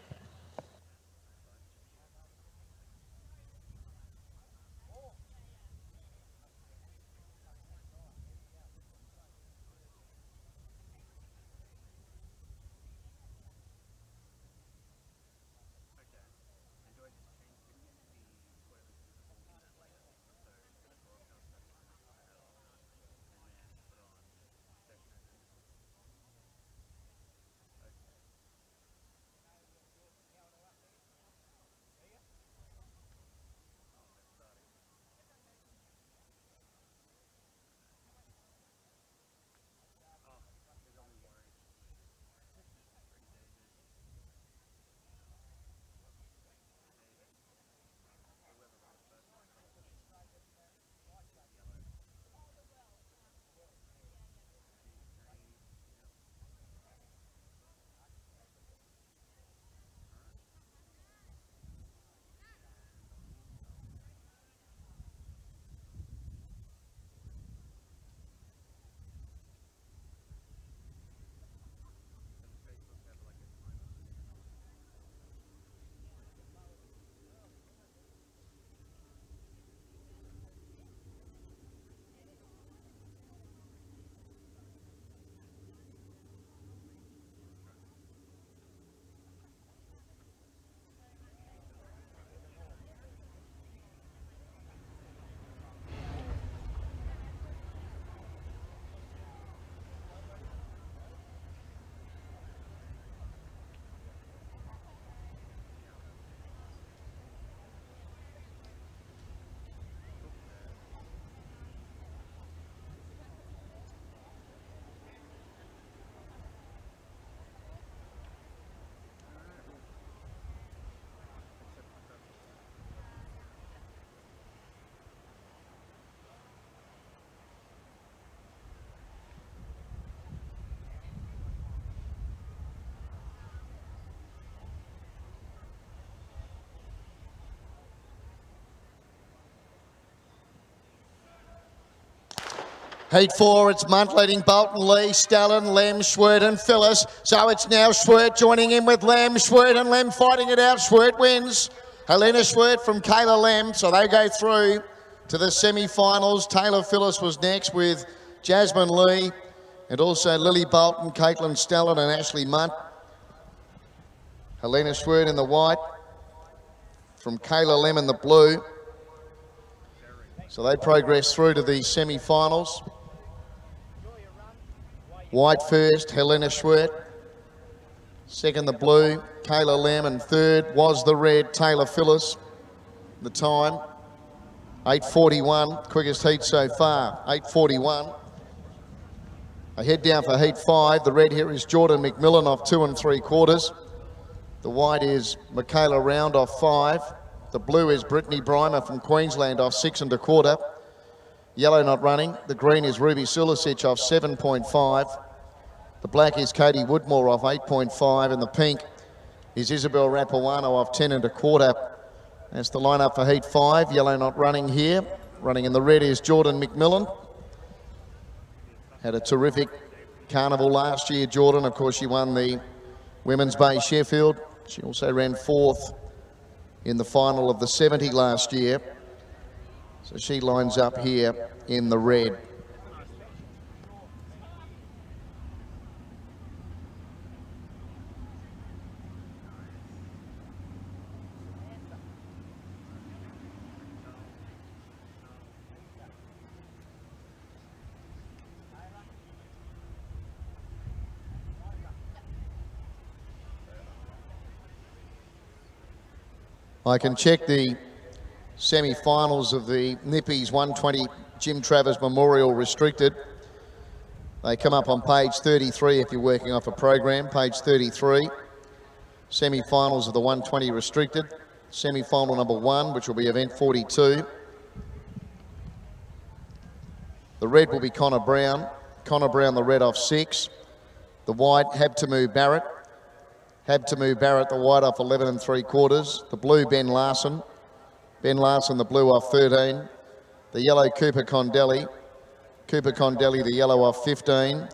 Heat 4, it's Munt leading Bolton, Lee, Stallon, Lem, Schwert and Phyllis. So it's now Schwert joining in with Lem, Schwert and Lem fighting it out. Schwert wins. Helena Schwert from Kayla Lem, so they go through to the semi-finals. Taylor Phyllis was next with Jasmine Lee and also Lily Bolton, Caitlin Stallon and Ashley Munt. Helena Schwert in the white from Kayla Lem in the blue. So they progress through to the semi-finals. White first, Helena Schwert. Second, the blue, Kayla Lem. And third was the red, Taylor Phyllis. The time, 8:41, quickest heat so far, 8:41. A head down for heat 5. The red here is Jordan McMillan off 2 3/4. The white is Michaela Round off 5. The blue is Brittany Brymer from Queensland off 6 1/4. Yellow not running. The green is Ruby Sulicic off 7.5. The black is Katie Woodmore off 8.5. And the pink is Isabel Rapuano off 10 1/4. That's the lineup for heat 5. Yellow not running here. Running in the red is Jordan McMillan. Had a terrific carnival last year, Jordan. Of course, she won the Women's Bay Sheffield. She also ran 4th in the final of the 70 last year. So she lines up here in the red. I can check the Semi-finals of the Nippies 120 Jim Travers Memorial Restricted. They come up on page 33 if you're working off a program, page 33. Semi-finals of the 120 Restricted. Semi-final number 1, which will be event 42. The red will be Connor Brown. Connor Brown, the red, off 6. The white, Habtamu Barrett. Habtamu Barrett, the white, off 11 3/4. The blue, Ben Larson. Ben Larson, the blue, off 13. The yellow, Cooper Condelli. Cooper Condelli, the yellow, off 15.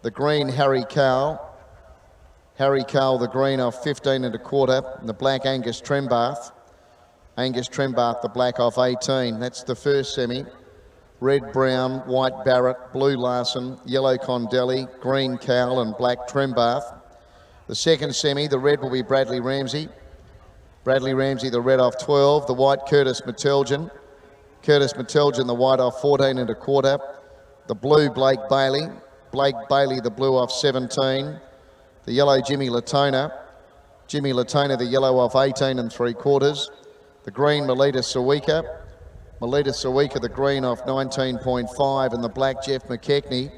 The green, Harry Cowell. Harry Cowell, the green, off 15 1/4. And the black, Angus Trembath. Angus Trembath, the black, off 18. That's the first semi. Red, Brown, white, Barrett, blue, Larson, yellow, Condelli, green, Cowell and black, Trembath. The second semi, the red will be Bradley Ramsey. Bradley Ramsey, the red, off 12. The white, Curtis Metelgen. Curtis Metelgen, the white, off 14 1/4. The blue, Blake Bailey. Blake Bailey, the blue, off 17. The yellow, Jimmy Latona. Jimmy Latona, the yellow, off 18 3/4. The green, Melita Sawika. Melita Sawika, the green, off 19.5. And the black, Jeff McKechnie.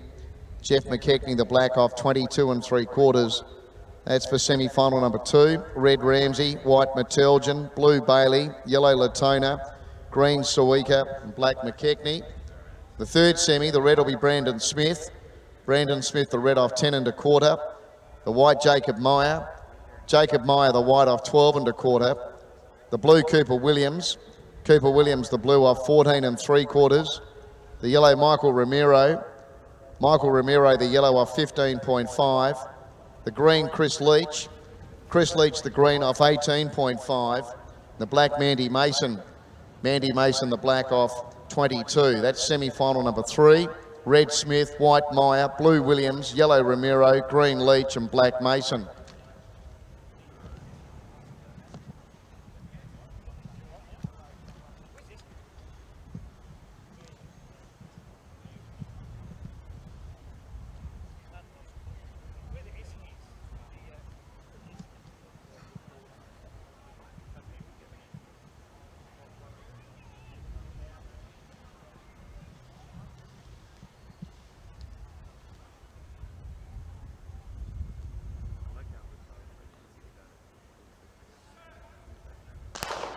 Jeff McKechnie, the black, off 22 3/4. That's for semi-final number 2. Red Ramsey, white Metelgen, blue Bailey, yellow Latona, green Sawika and black McKechnie. The third semi, the red will be Brandon Smith. Brandon Smith, the red, off 10 1/4. The white, Jacob Meyer. Jacob Meyer, the white, off 12 1/4. The blue, Cooper Williams. Cooper Williams, the blue, off 14 3/4. The yellow, Michael Ramiro. Michael Ramiro, the yellow, off 15.5. The green, Chris Leach. Chris Leach, the green, off 18.5. The black, Mandy Mason. Mandy Mason, the black, off 22. That's semi-final number 3. Red Smith, white Meyer, blue Williams, yellow Ramiro, green Leach and black Mason.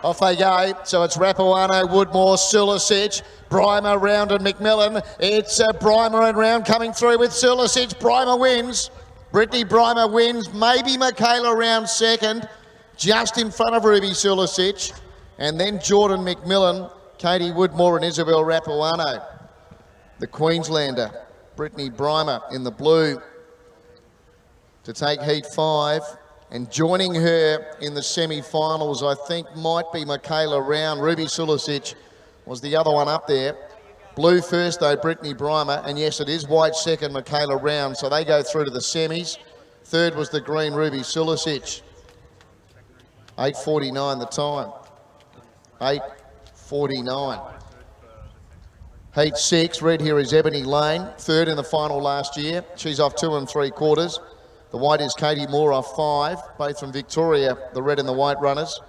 Off they go. So it's Rapawano, Woodmore, Sulicic, Brymer, Round and McMillan. It's Brymer and Round coming through with Sulicic. Brymer wins. Brittany Brymer wins. Maybe Michaela Round second, just in front of Ruby Sulicic. And then Jordan McMillan, Katie Woodmore and Isabel Rapawano. The Queenslander, Brittany Brymer in the blue to take heat 5. And joining her in the semi-finals, I think, might be Michaela Round. Ruby Sulicic was the other one up there. Blue first, though, Brittany Brymer. And yes, it is white second, Michaela Round. So they go through to the semis. Third was the green, Ruby Sulicic. 8:49 the time. 8:49. Heat 6, red here is Ebony Lane. Third in the final last year. She's off 2 3/4. The white is Katie Moore, off 5, both from Victoria, the red and the white runners.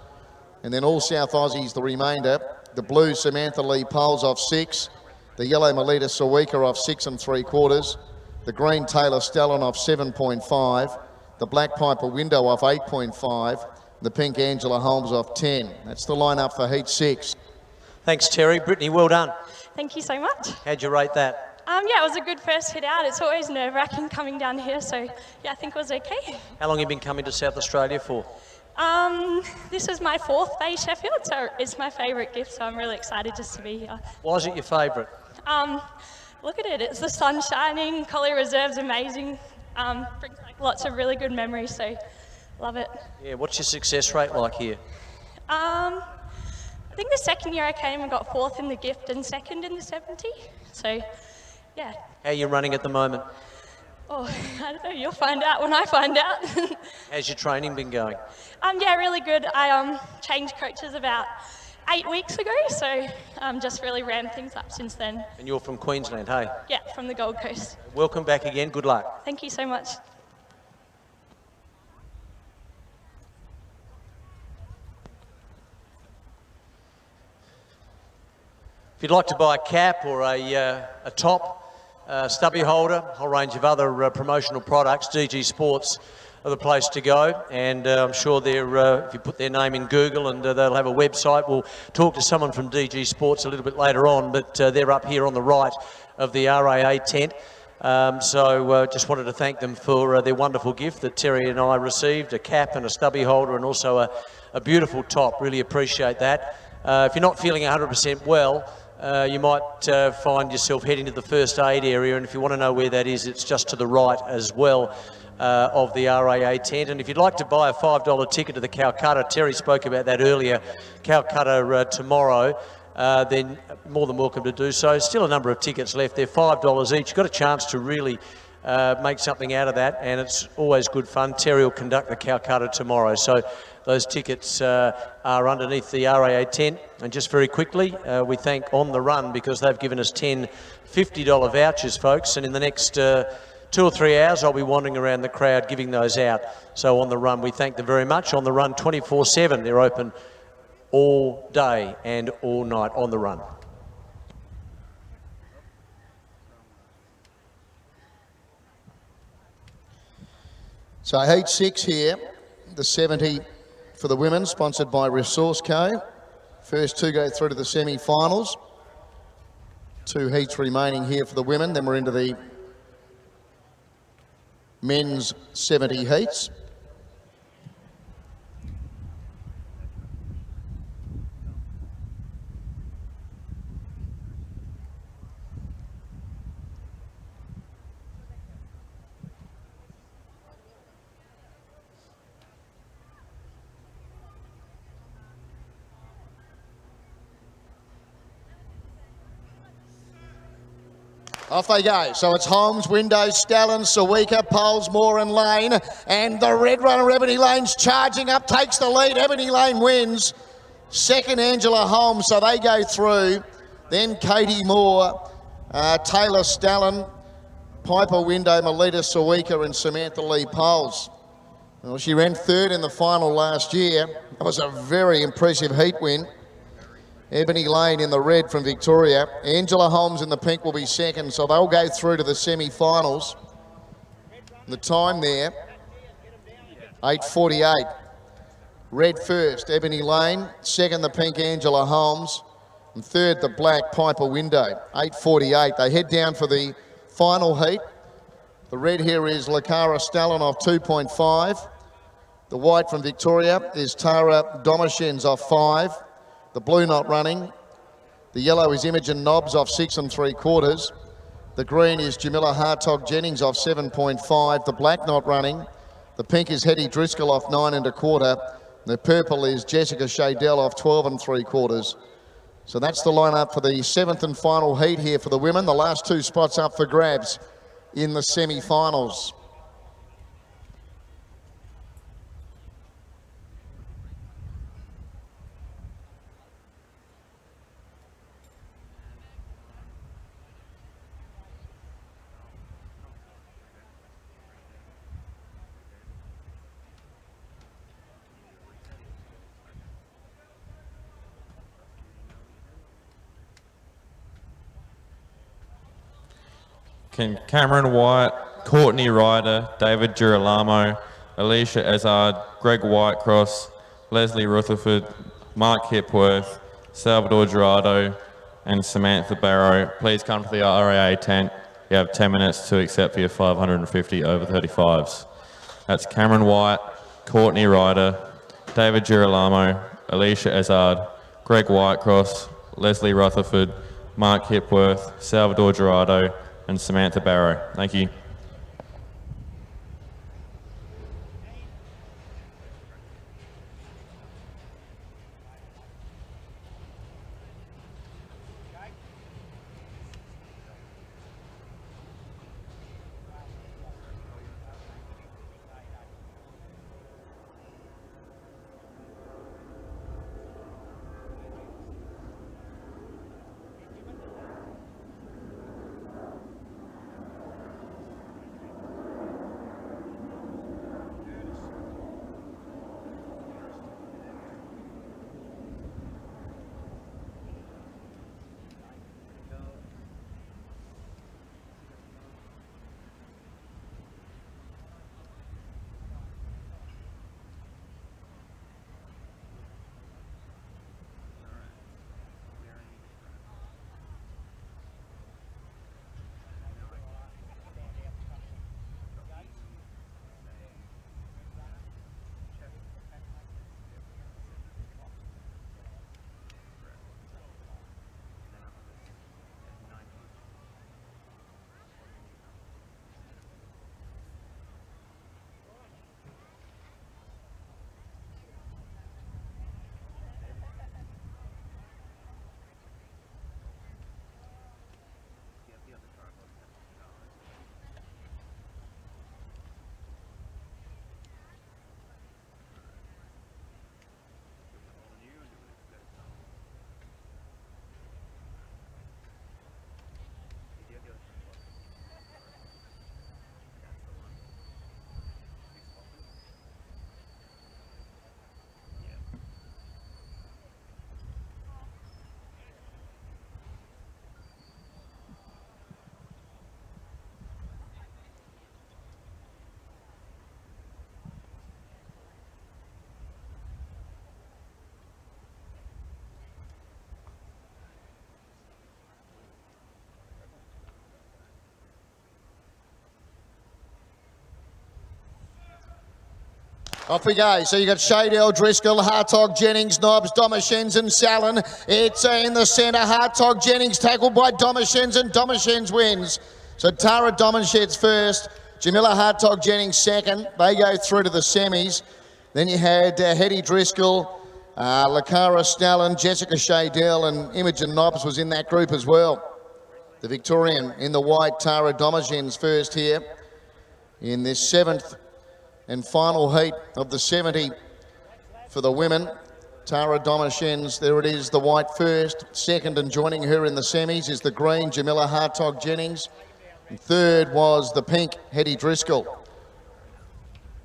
And then all South Aussies, the remainder. The blue, Samantha Lee Poles, off 6. The yellow, Melita Sawika, off 6 3/4. The green, Taylor Stellan, off 7.5. The black, Piper Window, off 8.5. The pink, Angela Holmes, off 10. That's the lineup for heat 6. Thanks, Terry. Brittany, well done. Thank you so much. How'd you rate that? Yeah, it was a good first hit out. It's always nerve-wracking coming down here, so yeah, I think it was okay. How long have you been coming to South Australia for? This is my 4th Bay Sheffield, so it's my favourite gift, so I'm really excited just to be here. Why is it your favourite? Look at it, it's the sun shining, Colley Reserve's amazing, brings like lots of really good memories, so love it. Yeah, what's your success rate like here? I think the second year I came and got 4th in the gift and 2nd in the 70, so yeah. How are you running at the moment? Oh, I don't know, you'll find out when I find out. How's your training been going? Yeah, really good. I changed coaches about 8 weeks ago, so just really ramped things up since then. And you're from Queensland, hey? Yeah, from the Gold Coast. Welcome back again, good luck. Thank you so much. If you'd like to buy a cap or a top, stubby holder, a whole range of other promotional products, DG Sports are the place to go. And I'm sure if you put their name in Google, and they'll have a website. We'll talk to someone from DG Sports a little bit later on, but they're up here on the right of the RAA tent. So just wanted to thank them for their wonderful gift that Terry and I received, a cap and a stubby holder, and also a beautiful top. Really appreciate that. If you're not feeling 100% well, you might find yourself heading to the first aid area, and if you want to know where that is, it's just to the right as well of the RAA tent. And if you'd like to buy a $5 ticket to the Calcutta, Terry spoke about that earlier, Calcutta tomorrow, then more than welcome to do so. Still a number of tickets left. They're $5 each. Got a chance to really make something out of that, and it's always good fun. Terry will conduct the Calcutta tomorrow. So those tickets are underneath the RAA tent. And just very quickly, we thank On The Run because they've given us 10 $50 vouchers, folks. And in the next 2 or 3 hours, I'll be wandering around the crowd giving those out. So On The Run, we thank them very much. On The Run 24/7. They're open all day and all night. On The Run. So heat 6 here, the 70 for the women, sponsored by Resource Co. First two go through to the semi-finals. 2 heats remaining here for the women. Then we're into the men's 70 heats. Off they go. So it's Holmes, Windows, Stalin, Sawika, Poles, Moore and Lane. And the red runner, Ebony Lane's charging up, takes the lead. Ebony Lane wins. Second, Angela Holmes. So they go through. Then Katie Moore, Taylor Stalin, Piper Window, Melita Sawika and Samantha Lee Poles. Well, she ran third in the final last year. That was a very impressive heat win. Ebony Lane in the red from Victoria. Angela Holmes in the pink will be second, so they'll go through to the semi-finals. The time there, 8:48. Red first, Ebony Lane. Second, the pink, Angela Holmes. And third, the black, Piper Window. 8:48. They head down for the final heat. The red here is Lakara Stalin off 2.5. The white from Victoria is Tara Domashens off 5. The blue not running. The yellow is Imogen Nobbs off 6 3/4. The green is Jamila Hartog Jennings off 7.5. The black not running. The pink is Hetty Driscoll off 9 1/4. The purple is Jessica Shadell off 12 3/4. So that's the lineup for the 7th and final heat here for the women. The last 2 spots up for grabs in the semi-finals. Cameron White, Courtney Ryder, David Girolamo, Alicia Ezard, Greg Whitecross, Leslie Rutherford, Mark Hipworth, Salvador Gerardo and Samantha Barrow. Please come to the RAA tent. You have 10 minutes to accept for your 550 over 35s. That's Cameron White, Courtney Ryder, David Girolamo, Alicia Ezard, Greg Whitecross, Leslie Rutherford, Mark Hipworth, Salvador Gerardo and Samantha Barrow. Thank you. Off we go. So you got Shadell, Driscoll, Hartog, Jennings, Nobbs, Domashens and Sallin. It's in the centre. Hartog, Jennings tackled by Domashens and Domashens wins. So Tara Domashens first. Jamila Hartog, Jennings second. They go through to the semis. Then you had Hetty Driscoll, Lakara Snellen, Jessica Shadell and Imogen Nobbs was in that group as well. The Victorian in the white, Tara Domashens first here in this 7th and final heat of the 70 for the women. Tara Domashens, there it is, the white first. Second and joining her in the semis is the green, Jamila Hartog Jennings. And third was the pink, Hetty Driscoll.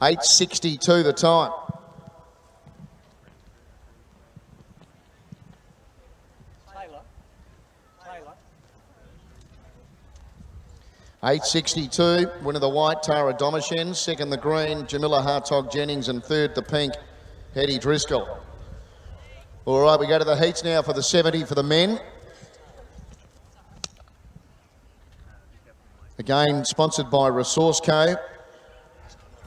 8:62 the time. Taylor. 8:62, winner the white, Tara Domashens. Second the green, Jamila Hartog Jennings. And third the pink, Hetty Driscoll. All right, we go to the heats now for the 70 for the men. Again, sponsored by Resource Co.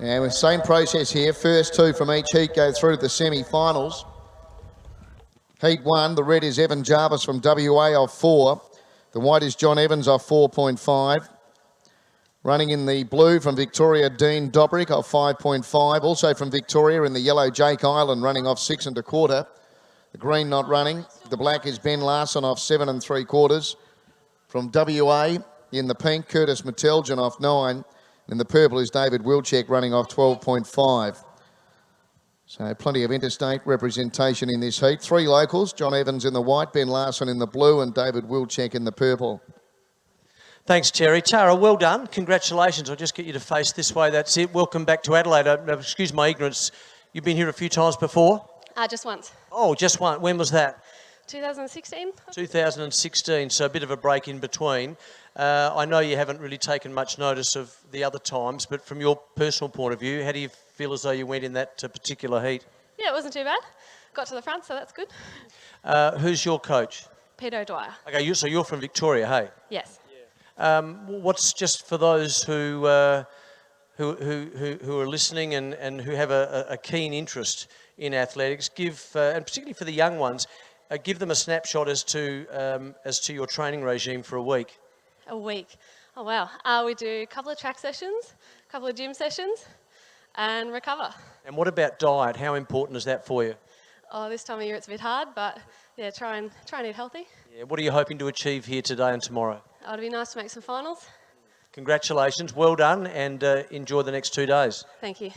And with the same process here, first two from each heat go through to the semi-finals. Heat 1, the red is Evan Jarvis from WA off 4. The white is John Evans off 4.5. Running in the blue from Victoria, Dean Dobrick off 5.5. Also from Victoria in the yellow, Jake Island running off 6 1/4. The green not running. The black is Ben Larson off 7 3/4. From WA in the pink, Curtis Meteljan off 9. And the purple is David Wilczek running off 12.5. So plenty of interstate representation in this heat. 3 locals, John Evans in the white, Ben Larson in the blue and David Wilczek in the purple. Thanks, Terry. Tara, well done. Congratulations. I'll just get you to face this way. That's it. Welcome back to Adelaide. Excuse my ignorance. You've been here a few times before? Just once. Oh, just one. When was that? 2016. 2016, so a bit of a break in between. I know you haven't really taken much notice of the other times, but from your personal point of view, how do you feel as though you went in that particular heat? Yeah, it wasn't too bad. Got to the front, so that's good. Who's your coach? Peter O'Dwyer. Okay, so you're from Victoria, hey? Yes. What's just for those who are listening and who have a keen interest in athletics, give and particularly for the young ones, give them a snapshot as to your training regime for a week. A week. Oh wow. We do a couple of track sessions, a couple of gym sessions, and recover. And what about diet? How important is that for you? Oh, this time of year it's a bit hard, but yeah, try and eat healthy. Yeah. What are you hoping to achieve here today and tomorrow? Oh, it'd be nice to make some finals. Congratulations, well done, and enjoy the next 2 days. Thank you.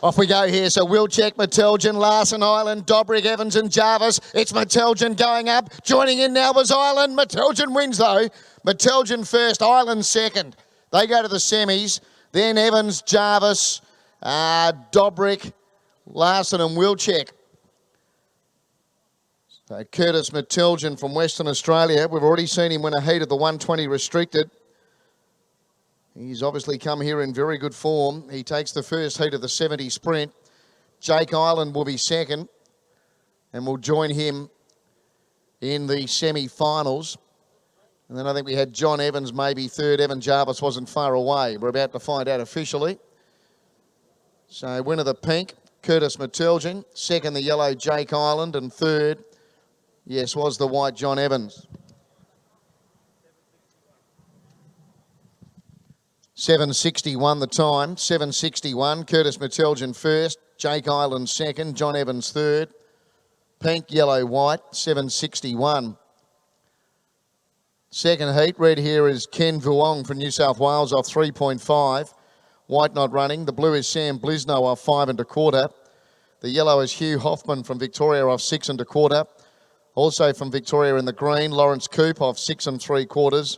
Off we go here. So Wilczek, Meteljan, Larson, Island, Dobrick, Evans and Jarvis. It's Meteljan going up. Joining in now was Island. Meteljan wins though. Meteljan first, Island second. They go to the semis. Then Evans, Jarvis, Dobrick, Larson and Wilczek. So Curtis Meteljan from Western Australia. We've already seen him win a heat of the 120 restricted. He's obviously come here in very good form. He takes the first heat of the 70 sprint. Jake Island will be second and will join him in the semi-finals. And then I think we had John Evans maybe third. Evan Jarvis wasn't far away. We're about to find out officially. So winner the pink, Curtis Meteljan. Second, the yellow, Jake Island. And third, yes, was the white, John Evans. 7:61 the time, 7:61. Curtis Meteljan first, Jake Island second, John Evans third. Pink, yellow, white, 7:61. Second heat, red here is Ken Vuong from New South Wales off 3.5. White not running. The blue is Sam Blisno off 5 1/4. The yellow is Hugh Hoffman from Victoria off 6 1/4. Also from Victoria in the green, Lawrence Coop off 6 3/4.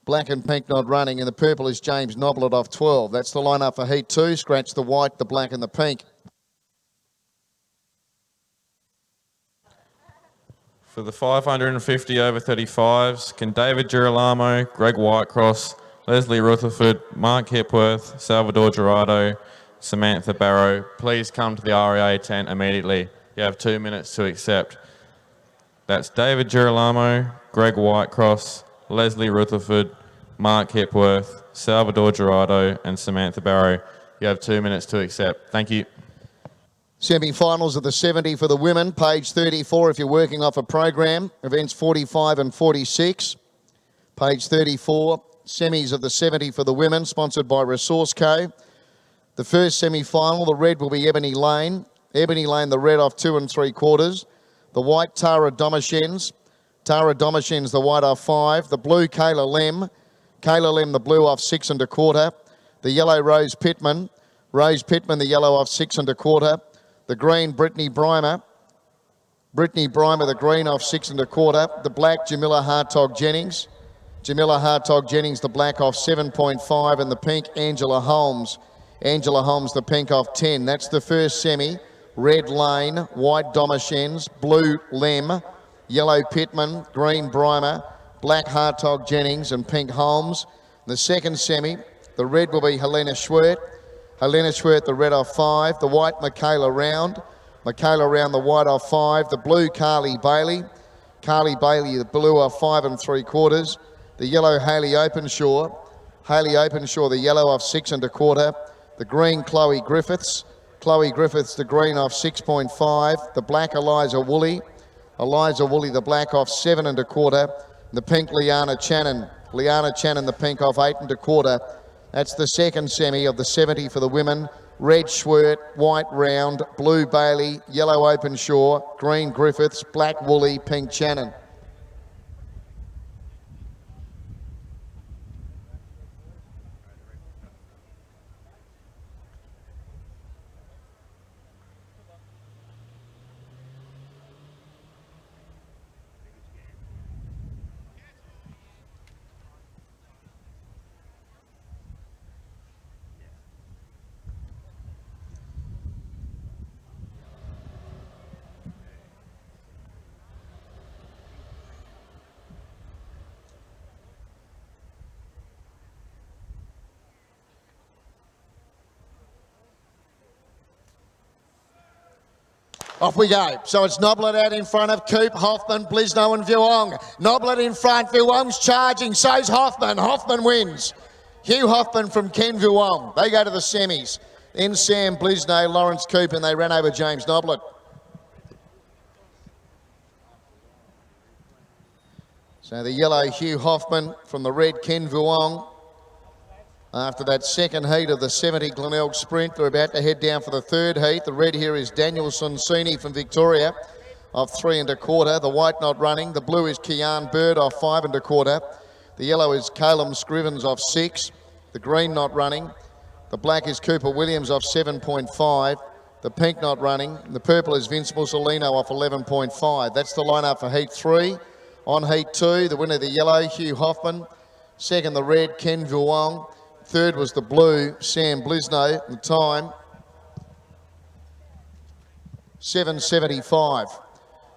Black and pink not running. And the purple is James Noblet off 12. That's the lineup for heat 2. Scratch the white, the black and the pink. For the 550 over 35s, can David Girolamo, Greg Whitecross, Leslie Rutherford, Mark Hepworth, Salvador Gerardo, Samantha Barrow please come to the REA tent immediately? You have 2 minutes to accept. That's David Girolamo, Greg Whitecross, Leslie Rutherford, Mark Hepworth, Salvador Gerardo and Samantha Barrow. You have 2 minutes to accept. Thank you. Semi-finals of the 70 for the women, page 34 if you're working off a program. Events 45 and 46. Page 34, semis of the 70 for the women, sponsored by Resource Co. The first semi-final, the red will be Ebony Lane. Ebony Lane, the red off 2 3/4. The white, Tara Domashens. Tara Domashens, the white off 5. The blue, Kayla Lem. Kayla Lem, the blue off 6 1/4. The yellow, Rose Pittman. Rose Pittman, the yellow off 6 1/4. The green, Brittany Brymer. Brittany Brymer, the green off 6 1/4. The black, Jamila Hartog Jennings. Jamila Hartog Jennings, the black off 7.5. And the pink, Angela Holmes. Angela Holmes, the pink off 10. That's the first semi. Red Lane, white Domashens, blue Lem, yellow Pittman, green Brymer, black Hartog Jennings and pink Holmes. The second semi, the red will be Helena Schwert. Helena Schwert, the red off 5. The white, Michaela Round. Michaela Round, the white off 5. The blue, Carly Bailey. Carly Bailey, the blue off 5 3/4. The yellow, Hayley Openshaw. Hayley Openshaw, the yellow off 6 1/4. The green, Chloe Griffiths. Chloe Griffiths, the green off 6.5. The black, Eliza Woolley. Eliza Woolley, the black off 7 1/4. The pink, Liana Channon. Liana Channon, the pink off 8 1/4. That's the second semi of the 70 for the women. Red Schwert, white Round, blue Bailey, yellow Openshaw, green Griffiths, black Woolley, pink Channon. Off we go. So it's Noblet out in front of Coop, Hoffman, Blisno and Vuong. Noblet in front, Vuong's charging, so's Hoffman. Hoffman wins. Hugh Hoffman from Ken Vuong. They go to the semis. Then Sam Blisno, Lawrence Coop, and they ran over James Noblet. So the yellow Hugh Hoffman from the red Ken Vuong. After that second heat of the 70 Glenelg sprint, they're about to head down for the third heat. The red here is Daniel Sonsini from Victoria off 3 1/4. The white not running. The blue is Kian Bird off 5 1/4. The yellow is Calum Scrivens off 6. The green not running. The black is Cooper Williams off 7.5. The pink not running. The purple is Vince Mussolino off 11.5. That's the lineup for heat 3. On heat 2, the winner, the yellow, Hugh Hoffman. Second, the red, Ken Vuong. Third was the blue, Sam Blisno. The time, 7:75.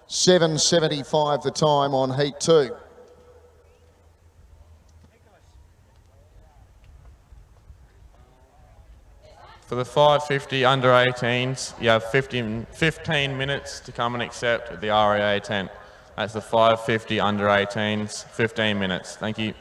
7:75 the time on heat 2. For the 550 under 18s, you have 15 minutes to come and accept at the REA tent. That's the 550 under 18s, 15 minutes. Thank you.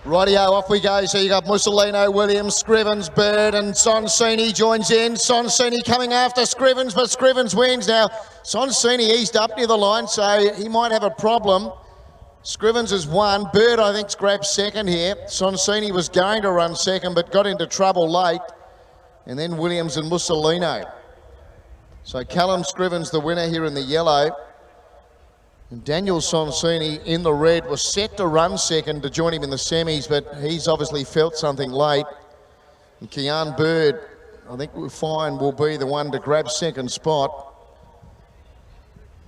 Rightio, off we go. So you got Mussolino, Williams, Scrivens, Bird and Sonsini joins in. Sonsini coming after Scrivens, but Scrivens wins now. Sonsini eased up near the line, so he might have a problem. Scrivens has won. Bird, I think, grabbed second here. Sonsini was going to run second, but got into trouble late. And then Williams and Mussolino. So Callum Scrivens, the winner here in the yellow. And Daniel Sonsini in the red was set to run second to join him in the semis, but he's obviously felt something late. And Kian Bird, I think we'll find, will be the one to grab second spot.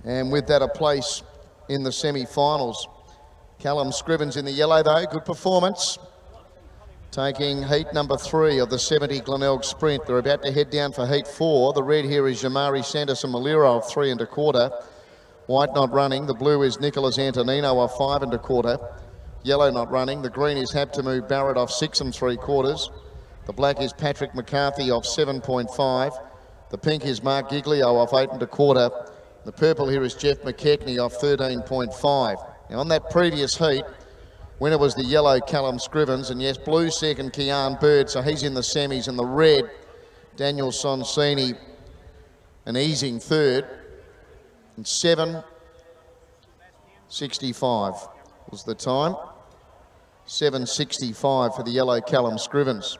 And with that, a place in the semi-finals. Callum Scrivens in the yellow though, good performance. Taking heat number 3 of the 70 Glenelg Sprint. They're about to head down for heat 4. The red here is Jamari Sanderson Maliro of 3 1/4. White not running. The blue is Nicholas Antonino of 5 1/4. Yellow not running. The green is Habtamu Barrett of 6 3/4. The black is Patrick McCarthy of 7.5. The pink is Mark Giglio of 8 1/4. The purple here is Jeff McKechnie of 13.5. Now on that previous heat, winner was the yellow Callum Scrivens, and yes, blue second Kian Bird, so he's in the semis, and the red Daniel Sonsini, an easing third. And 7.65. was the time. 7:65 for the yellow Callum Scrivens.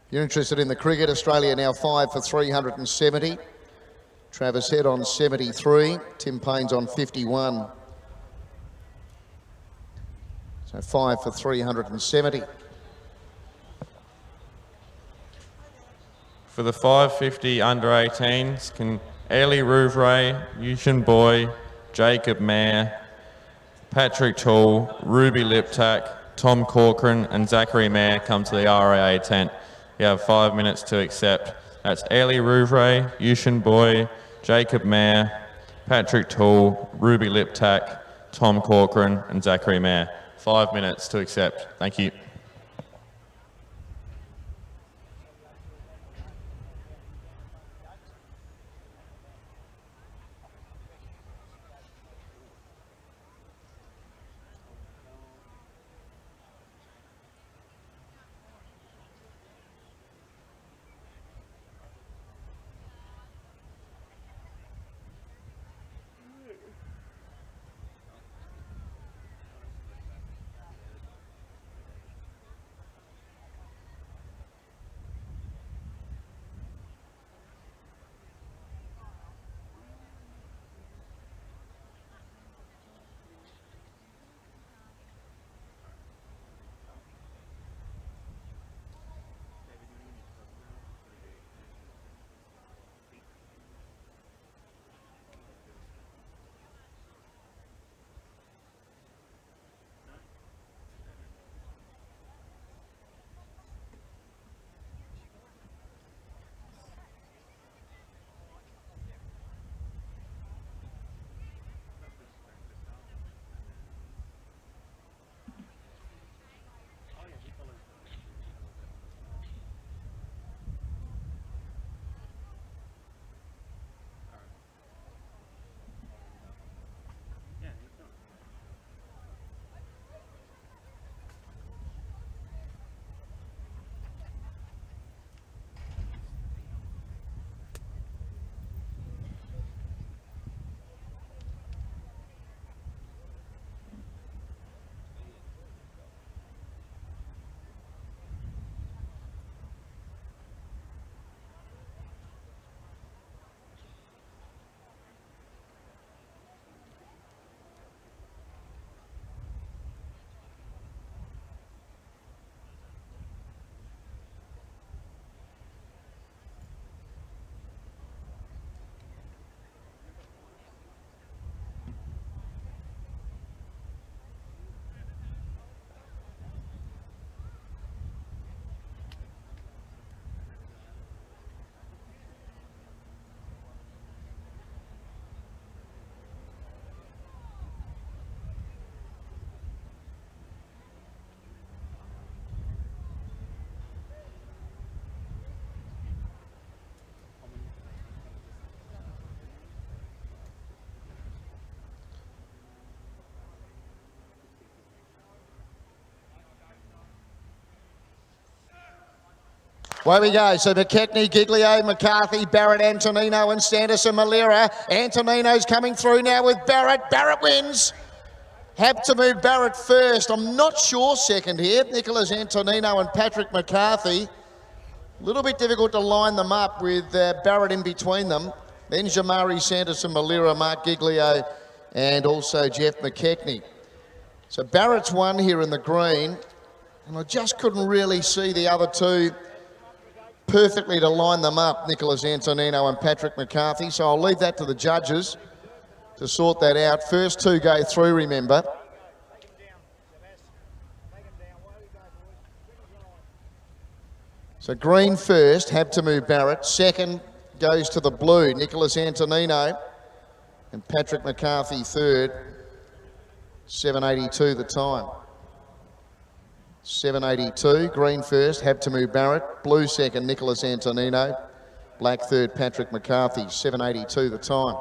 If you're interested in the cricket, Australia now 5 for 370. Travis Head on 73. Tim Payne's on 51. So 5 for 370. For the 550 under 18s, can Ellie Rouvray, Yushin Boy, Jacob Mayer, Patrick Toole, Ruby Liptak, Tom Corcoran and Zachary Mayer come to the RAA tent. You have 5 minutes to accept. That's Ellie Rouvray, Yushin Boy, Jacob Mayer, Patrick Toole, Ruby Liptak, Tom Corcoran and Zachary Mayer. 5 minutes to accept. Thank you. Away we go. So McKechnie, Giglio, McCarthy, Barrett, Antonino and Sanderson Malira. Antonino's coming through now with Barrett. Barrett wins. Have to move Barrett first. I'm not sure second here. Nicholas Antonino and Patrick McCarthy. A little bit difficult to line them up with Barrett in between them. Then Jamari, Sanderson Malira, Mark Giglio and also Jeff McKechnie. So Barrett's won here in the green. And I just couldn't really see the other two perfectly to line them up, Nicholas Antonino and Patrick McCarthy. So I'll leave that to the judges to sort that out. First two go through, remember. So green first, have to move Barrett. Second goes to the blue, Nicholas Antonino. And Patrick McCarthy third, 7.82 the time. 7.82, green first, Habtamu Barrett. Blue second, Nicholas Antonino. Black third, Patrick McCarthy, 7.82 the time.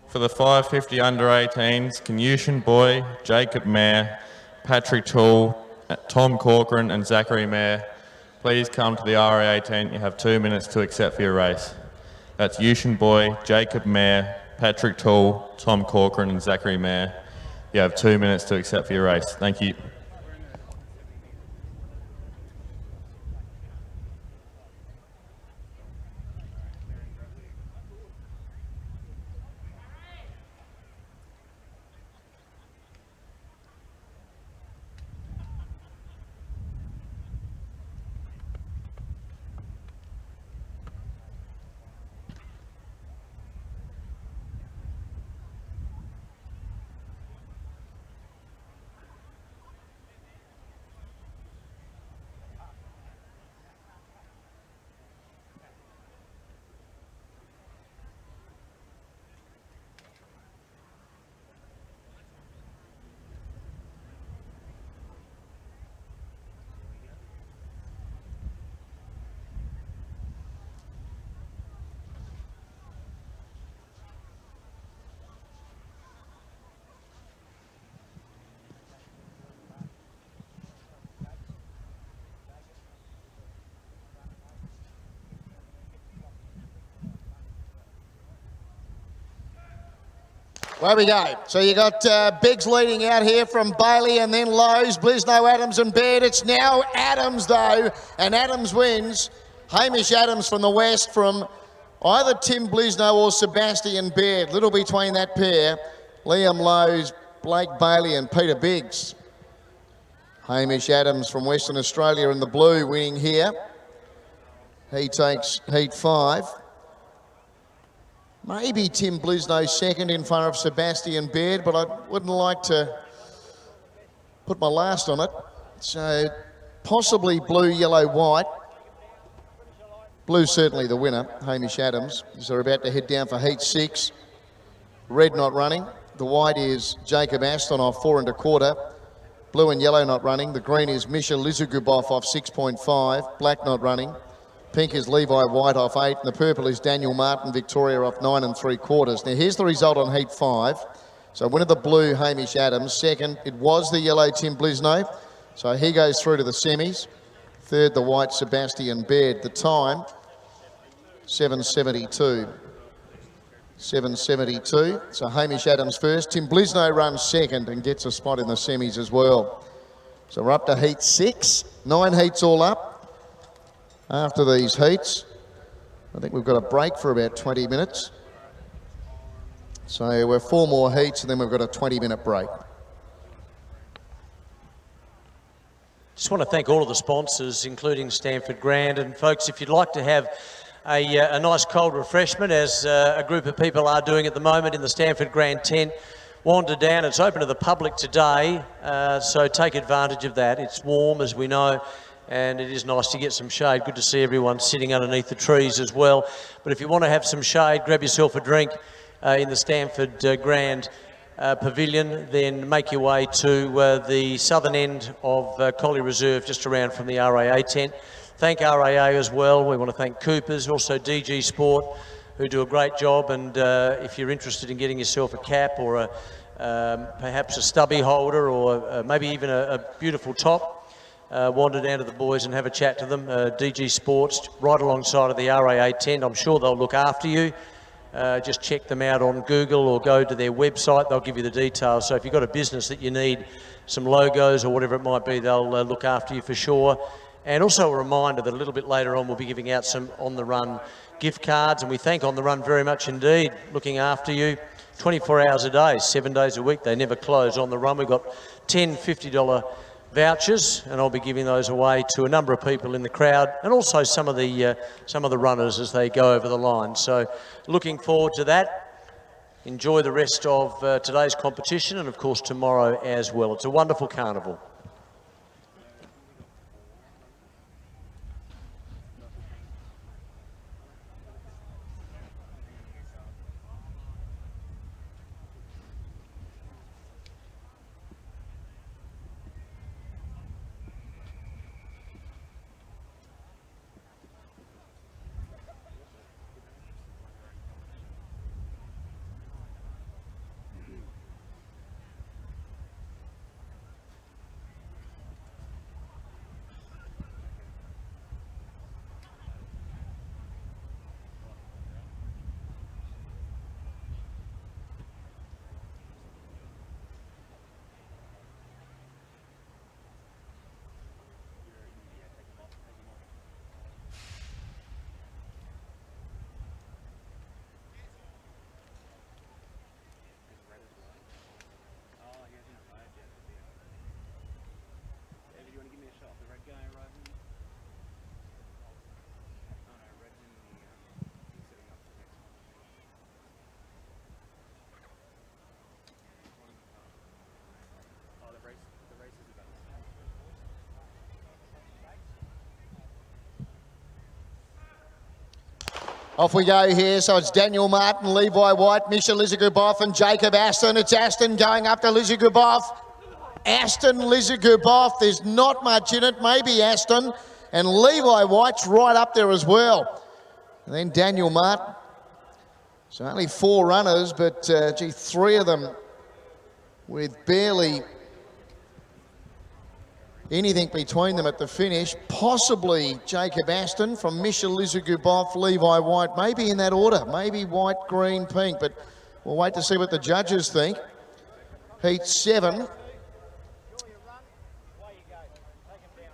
For the 550 under 18s, Canutian Boy, Jacob Mayer, Patrick Toole, Tom Corcoran and Zachary Mayer, please come to the RAA tent. You have 2 minutes to accept for your race. That's Yushin Boy, Jacob Mayer, Patrick Toole, Tom Corcoran and Zachary Mayer. You have 2 minutes to accept for your race. Thank you. Where we go. So you got Biggs leading out here from Bailey and then Lowe's, Blisno, Adams and Baird. It's now Adams though, and Adams wins. Hamish Adams from the west from either Tim Blisno or Sebastian Baird. Little between that pair. Liam Lowe's, Blake Bailey and Peter Biggs. Hamish Adams from Western Australia in the blue winning here. He takes heat 5. Maybe Tim Blisno second in front of Sebastian Baird, but I wouldn't like to put my last on it. So possibly blue, yellow, white. Blue certainly the winner, Hamish Adams. They're about to head down for heat 6. Red not running. The white is Jacob Aston off 4 1/4. Blue and yellow not running. The green is Misha Lizugubov off 6.5. Black not running. Pink is Levi White off 8, and the purple is Daniel Martin Victoria off 9 3/4. Now here's the result on heat 5. So winner the blue, Hamish Adams. Second, it was the yellow, Tim Blisno. So he goes through to the semis. Third, the white, Sebastian Baird. The time, 7:72. 7.72. So Hamish Adams first. Tim Blisno runs second and gets a spot in the semis as well. So we're up to heat 6. 9 heats all up after these heats. I think we've got a break for about 20 minutes. So we're 4 more heats and then we've got a 20-minute break. Just want to thank all of the sponsors, including Stanford Grand. And folks, if you'd like to have a nice cold refreshment, as a group of people are doing at the moment in the Stanford Grand tent, wander down. It's open to the public today, so take advantage of that. It's warm, as we know, and it is nice to get some shade. Good to see everyone sitting underneath the trees as well. But if you want to have some shade, grab yourself a drink in the Stanford Grand Pavilion, then make your way to the southern end of Colley Reserve, just around from the RAA tent. Thank RAA as well. We want to thank Coopers, also DG Sport, who do a great job. And if you're interested in getting yourself a cap or perhaps a stubby holder or maybe even a beautiful top, wander down to the boys and have a chat to them. DG Sports, right alongside of the RAA tent. I'm sure they'll look after you. Just check them out on Google or go to their website. They'll give you the details. So if you've got a business that you need some logos or whatever it might be, they'll look after you for sure. And also a reminder that a little bit later on we'll be giving out some On The Run gift cards, and we thank On The Run very much indeed, looking after you 24 hours a day, 7 days a week. They never close. On The Run, we've got 10 $50 vouchers, and I'll be giving those away to a number of people in the crowd, and also some of the runners as they go over the line. So looking forward to that. Enjoy the rest of today's competition, and of course tomorrow as well. It's a wonderful carnival. Off we go here. So it's Daniel Martin, Levi White, Misha Lizagubov and Jacob Aston. It's Aston going up to Lizagubov. Aston, Lizagubov. There's not much in it. Maybe Aston. And Levi White's right up there as well. And then Daniel Martin. So only 4 runners, but gee, 3 of them with barely anything between them at the finish. Possibly Jacob Aston from Misha Lizagubov, Levi White, maybe in that order, maybe white, green, pink, but we'll wait to see what the judges think. Heat 7.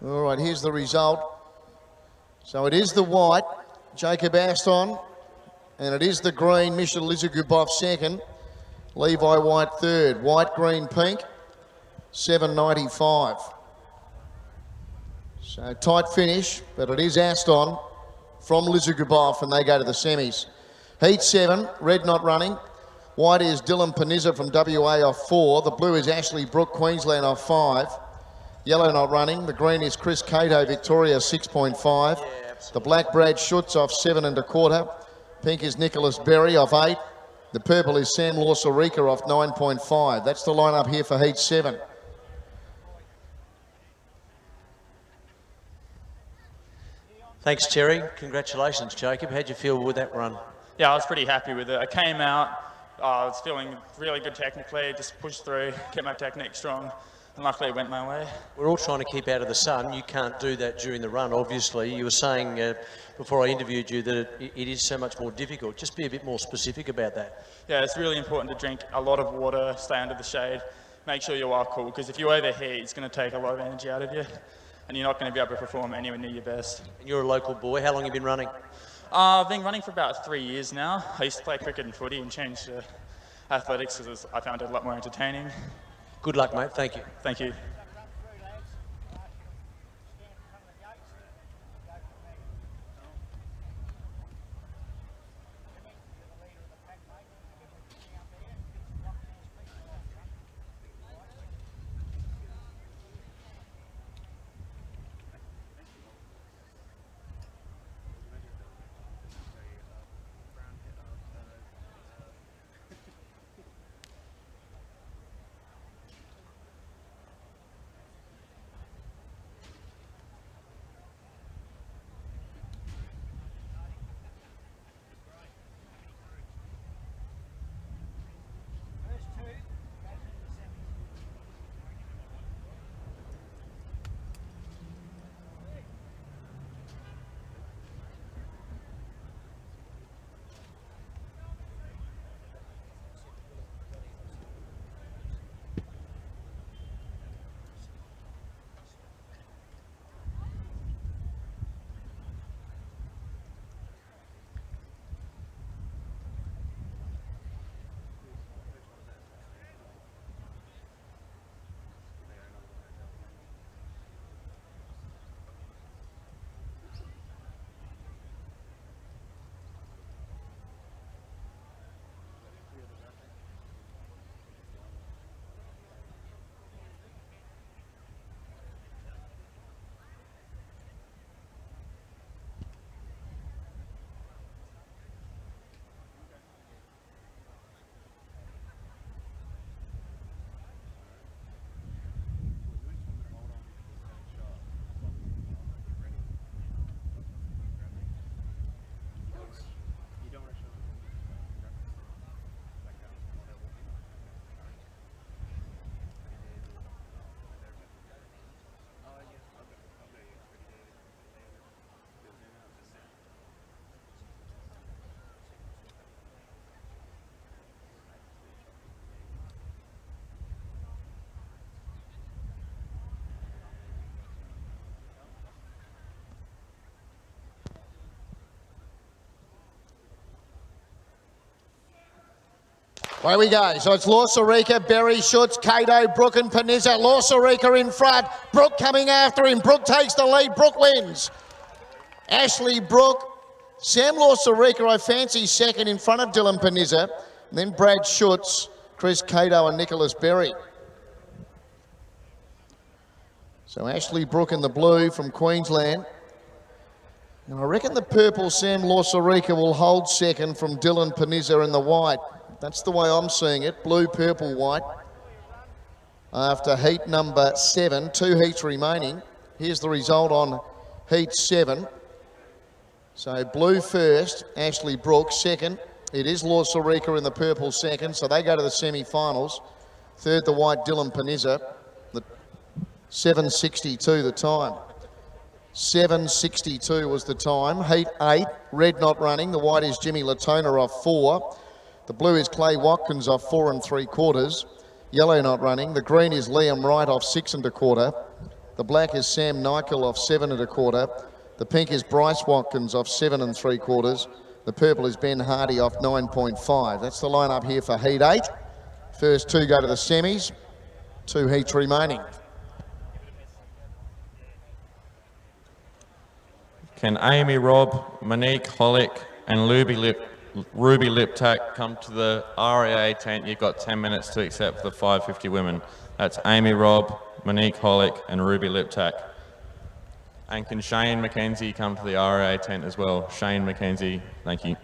All right, here's the result. So it is the white, Jacob Aston, and it is the green, Misha Lizagubov second, Levi White third. White, green, pink, 7.95. So tight finish, but it is Aston from Lizagubov, and they go to the semis. Heat 7, red not running. White is Dylan Panizza from WA off 4. The blue is Ashley Brook, Queensland off 5. Yellow not running. The green is Chris Cato, Victoria 6.5. The black Brad Schutz off 7 1/4. Pink is Nicholas Berry off 8. The purple is Sam Lorsarica off 9.5. That's the lineup here for Heat 7. Thanks, Terry. Congratulations, Jacob. How'd you feel with that run? Yeah, I was pretty happy with it. I came out I was feeling really good technically, just pushed through, kept my technique strong, and luckily it went my way. We're all trying to keep out of the sun. You can't do that during the run, obviously. You were saying before I interviewed you that it is so much more difficult. Just be a bit more specific about that. Yeah, it's really important to drink a lot of water, stay under the shade, make sure you are cool, because if you overheat, it's going to take a lot of energy out of you, and you're not going to be able to perform anywhere near your best. And you're a local boy. How long have you been running? I've been running for about 3 years now. I used to play cricket and footy and changed to athletics because I found it a lot more entertaining. Good luck, mate. Thank you. Thank you. Away we go. So it's Lawsarika, Berry, Schutz, Cato, Brook and Panizza. Lawsarika in front. Brook coming after him. Brook takes the lead. Brook wins. Ashley Brook. Sam Lawsarika, I fancy second in front of Dylan Panizza. And then Brad Schutz, Chris Cato and Nicholas Berry. So Ashley Brook in the blue from Queensland. And I reckon the purple Sam Lawsarika will hold second from Dylan Panizza in the white. That's the way I'm seeing it. Blue, purple, white. After heat number 7, 2 heats remaining. Here's the result on heat 7. So blue first, Ashley Brook second. It is Lawsarika in the purple second, so they go to the semi-finals. Third, the white, Dylan Panizza. The 7:62 the time. 7:62 was the time. Heat 8, red not running. The white is Jimmy Latona off 4. The blue is Clay Watkins off 4 3/4. Yellow not running. The green is Liam Wright off 6 1/4. The black is Sam Nichol off 7 1/4. The pink is Bryce Watkins off 7 3/4. The purple is Ben Hardy off 9.5. That's the lineup here for heat 8. First 2 go to the semis. 2 heats remaining. Can Amy Robb, Monique Hollick and Ruby Liptak come to the RAA tent? You've got 10 minutes to accept the 550 women. That's Amy Robb, Monique Hollick and Ruby Liptak. And can Shane McKenzie come to the RAA tent as well? Shane McKenzie, thank you.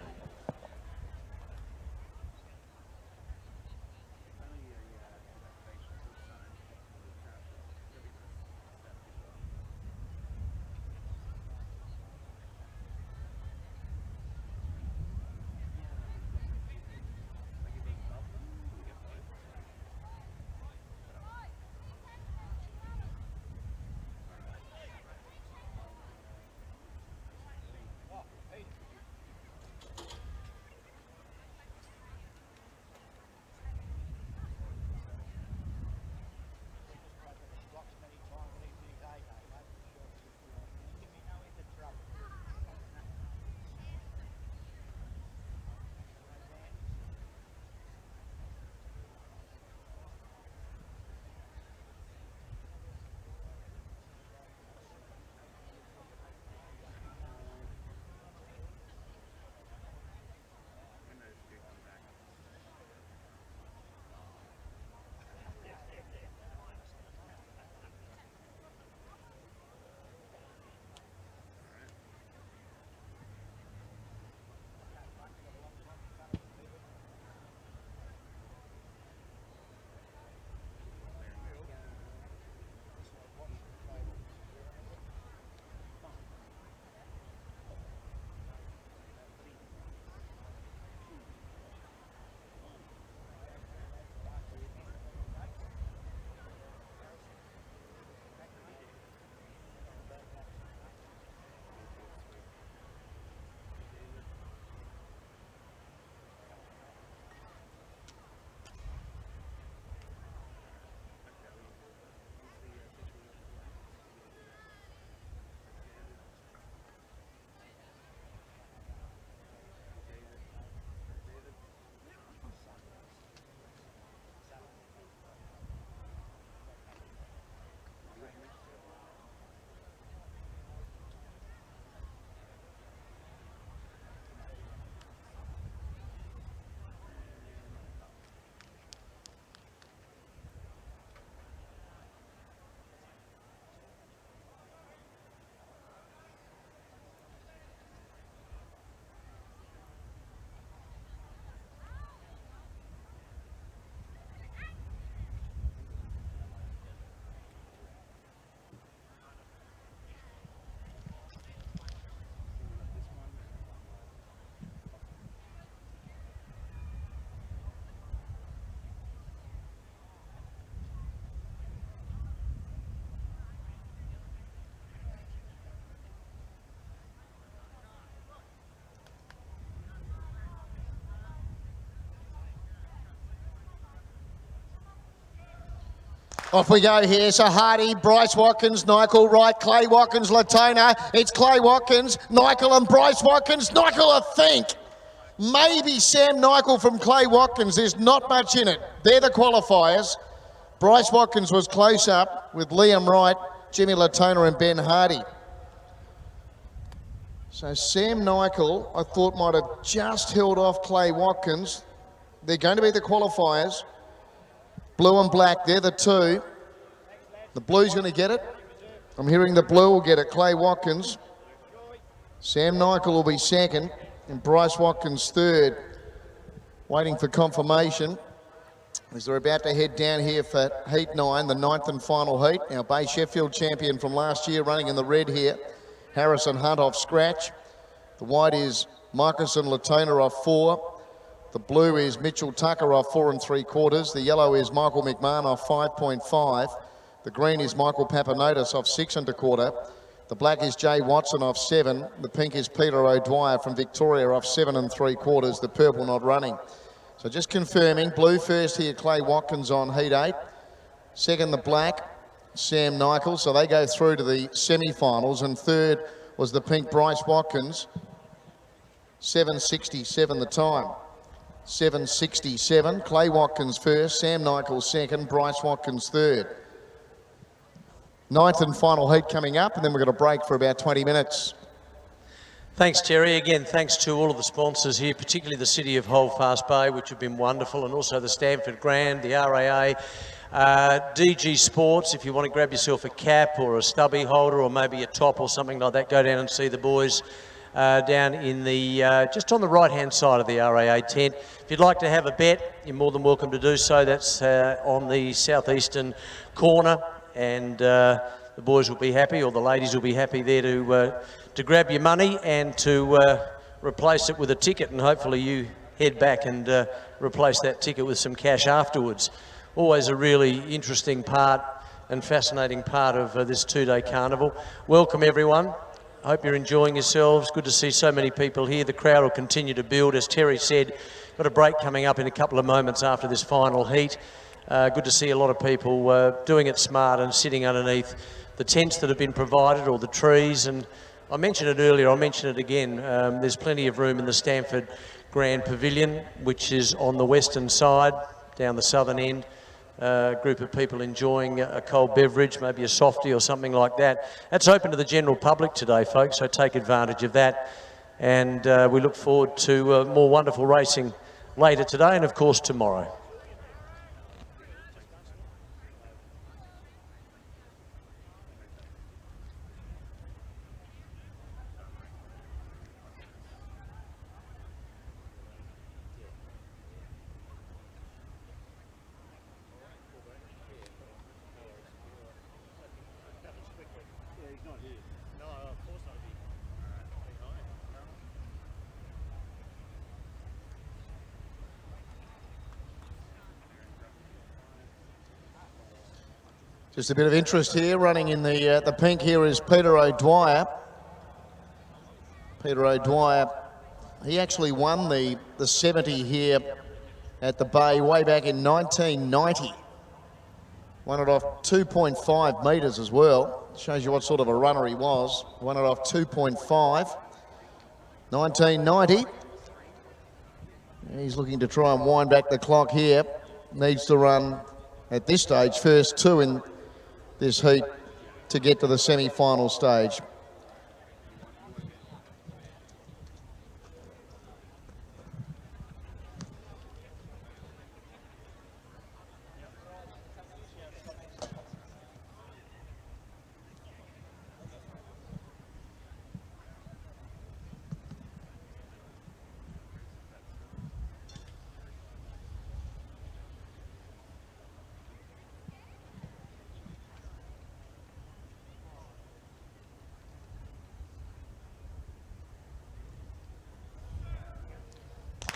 Off we go here. So Hardy, Bryce Watkins, Nichol right, Clay Watkins, Latona. It's Clay Watkins, Nichol and Bryce Watkins. Nichol, I think. Maybe Sam Nichol from Clay Watkins. There's not much in it. They're the qualifiers. Bryce Watkins was close up with Liam Wright, Jimmy Latona and Ben Hardy. So Sam Nichol, I thought, might have just held off Clay Watkins. They're going to be the qualifiers. Blue and black, they're the two. The blue's going to get it. I'm hearing the blue will get it, Clay Watkins. Sam Nichol will be second and Bryce Watkins third. Waiting for confirmation as they're about to head down here for Heat 9, the 9th and final heat. Now Bay Sheffield champion from last year running in the red here. Harrison Hunt off scratch. The white is Marcus and Latona off 4. The blue is Mitchell Tucker off 4 3/4. The yellow is Michael McMahon off 5.5. The green is Michael Papanotis off 6 1/4. The black is Jay Watson off 7. The pink is Peter O'Dwyer from Victoria off 7 3/4. The purple not running. So just confirming, blue first here, Clay Watkins on heat 8. Second, the black, Sam Nichol. So they go through to the semi-finals. And third was the pink Bryce Watkins. 7:67 the time. 7:67. Clay Watkins first, Sam Nichol second, Bryce Watkins third. 9th and final heat coming up, and then we're going to break for about 20 minutes. Thanks, Terry. Again, thanks to all of the sponsors here, particularly the City of Holdfast Bay, which have been wonderful, and also the Stanford Grand, the RAA, DG Sports. If you want to grab yourself a cap or a stubby holder or maybe a top or something like that, go down and see the boys down in the, just on the right-hand side of the RAA tent. If you'd like to have a bet, you're more than welcome to do so. That's on the southeastern corner, and the boys will be happy, or the ladies will be happy there to grab your money and to replace it with a ticket, and hopefully you head back and replace that ticket with some cash afterwards. Always a really interesting part and fascinating part of this two-day carnival. Welcome everyone. I hope you're enjoying yourselves. Good to see so many people here. The crowd will continue to build. As Terry said, got a break coming up in a couple of moments after this final heat. Good to see a lot of people doing it smart and sitting underneath the tents that have been provided, or the trees. And I mentioned it earlier, I'll mention it again. There's plenty of room in the Stanford Grand Pavilion, which is on the western side, down the southern end. Group of people enjoying a cold beverage, maybe a softie or something like that. That's open to the general public today, folks, so take advantage of that. And we look forward to more wonderful racing later today and, of course, tomorrow. Just a bit of interest here. Running in the pink here is Peter O'Dwyer. Peter O'Dwyer, he actually won the 70 here at the Bay way back in 1990. Won it off 2.5 metres as well. Shows you what sort of a runner he was. Won it off 2.5. 1990. He's looking to try and wind back the clock here. Needs to run, at this stage, first 2 in this heat to get to the semi-final stage.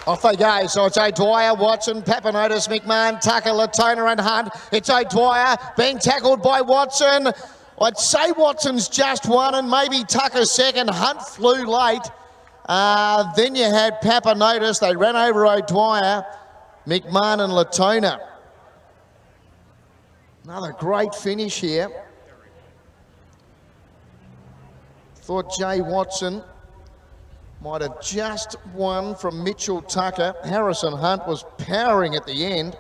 Off they go. So it's O'Dwyer, Watson, Papanotis, McMahon, Tucker, Latona and Hunt. It's O'Dwyer being tackled by Watson. I'd say Watson's just won and maybe Tucker's second. Hunt flew late. Then you had Papanotis. They ran over O'Dwyer, McMahon and Latona. Another great finish here. Thought Jay Watson might have just won from Mitchell Tucker. Harrison Hunt was powering at the end,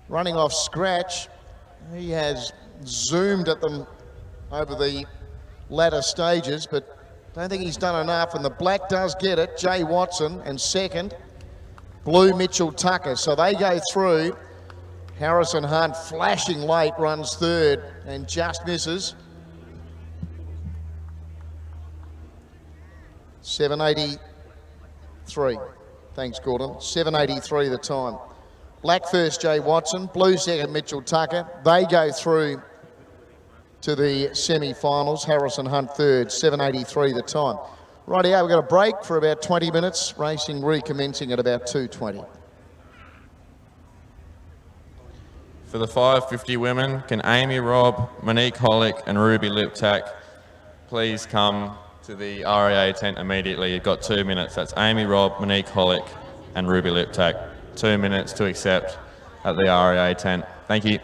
running off scratch. He has zoomed at them over the latter stages, but don't think he's done enough, and the black does get it. Jay Watson, and second, blue Mitchell Tucker. So they go through. Harrison Hunt, flashing late, runs third and just misses. 783. Thanks, Gordon. 783 the time. Black first, Jay Watson. Blue second, Mitchell Tucker. They go through to the semi-finals. Harrison Hunt third, 783 the time. Rightio, we've got a break for about 20 minutes. Racing recommencing at about 2:20. For the 550 women, can Amy Robb, Monique Holick and Ruby Liptak please come to the RAA tent immediately? You've got 2 minutes. That's Amy Robb, Monique Holick and Ruby Liptak. 2 minutes to accept at the RAA tent. Thank you.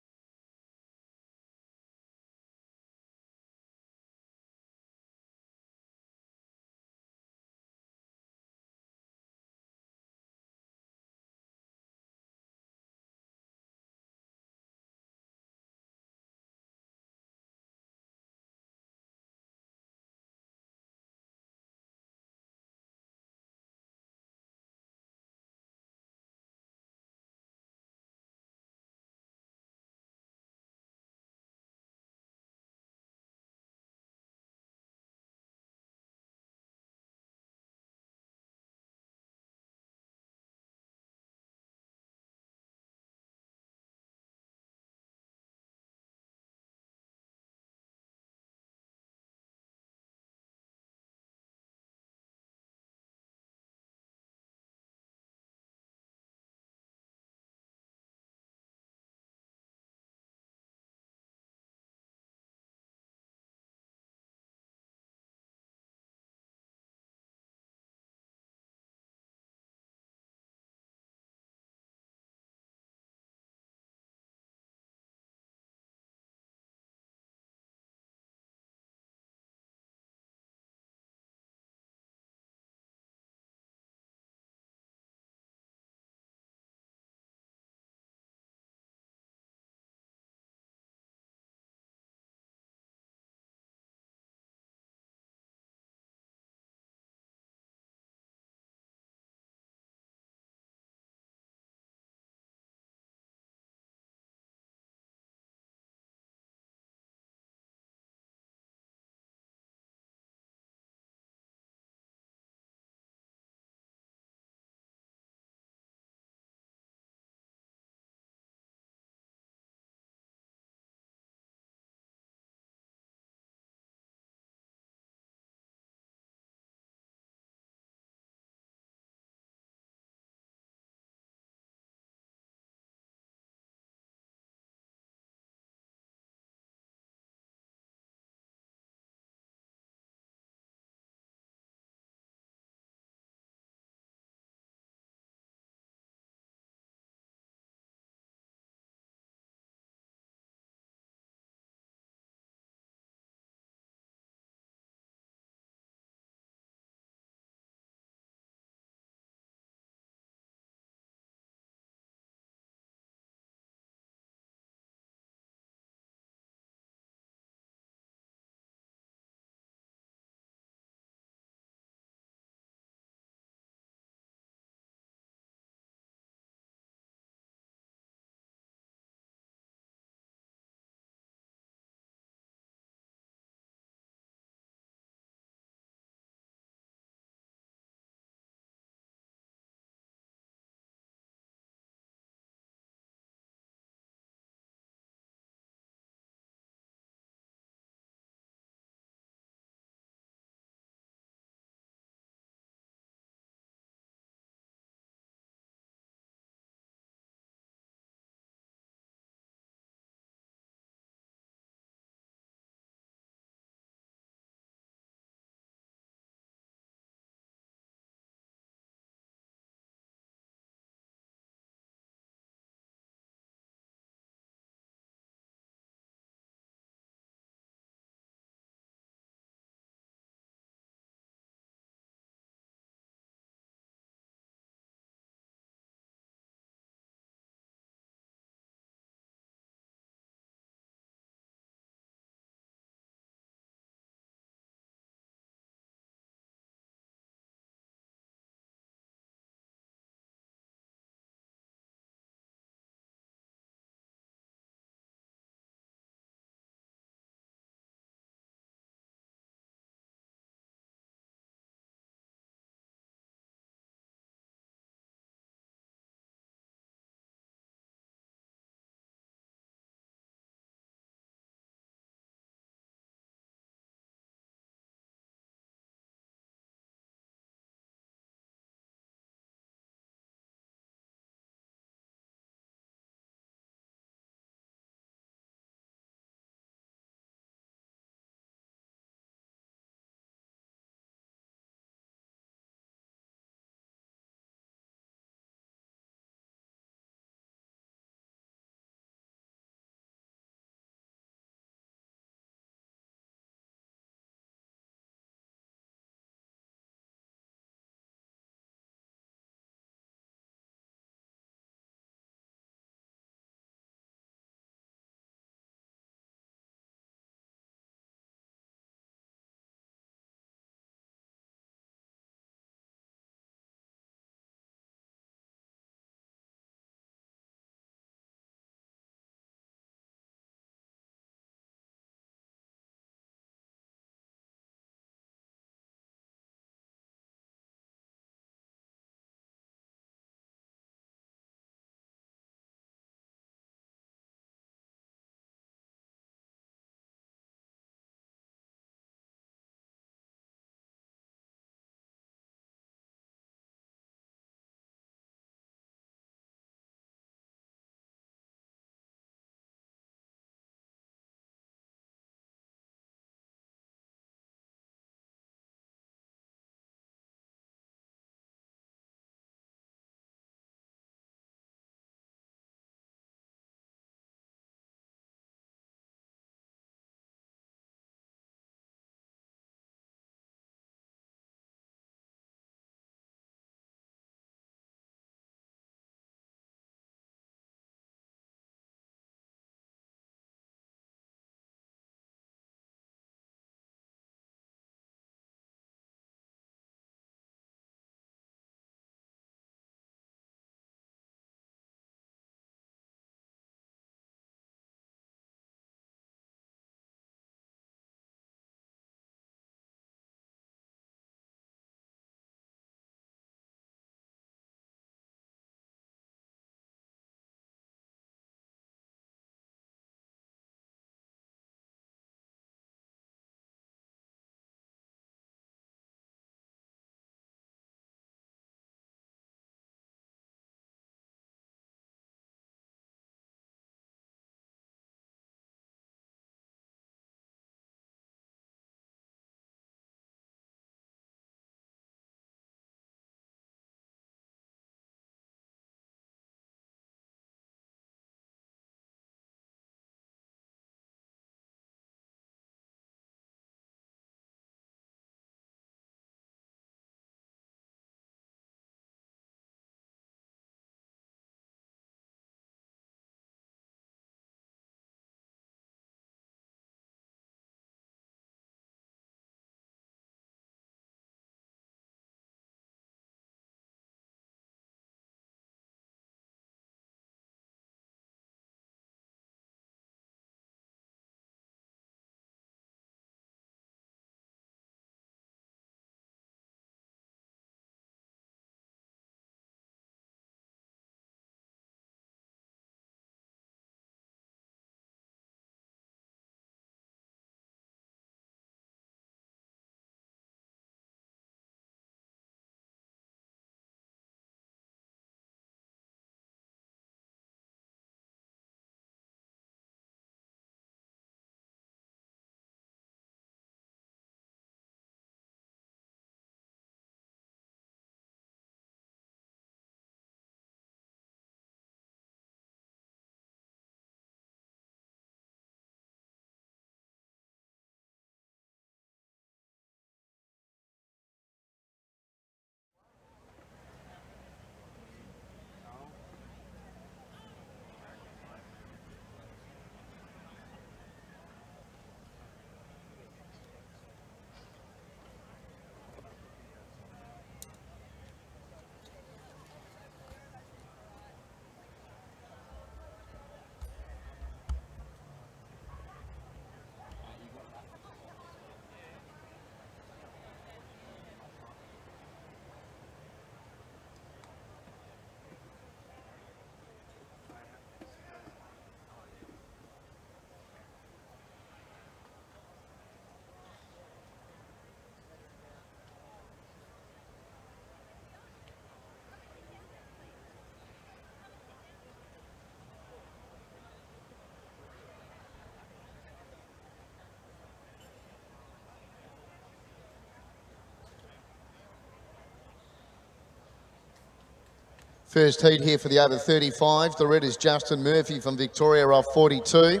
First heat here for the over 35s. The red is Justin Murphy from Victoria off 42.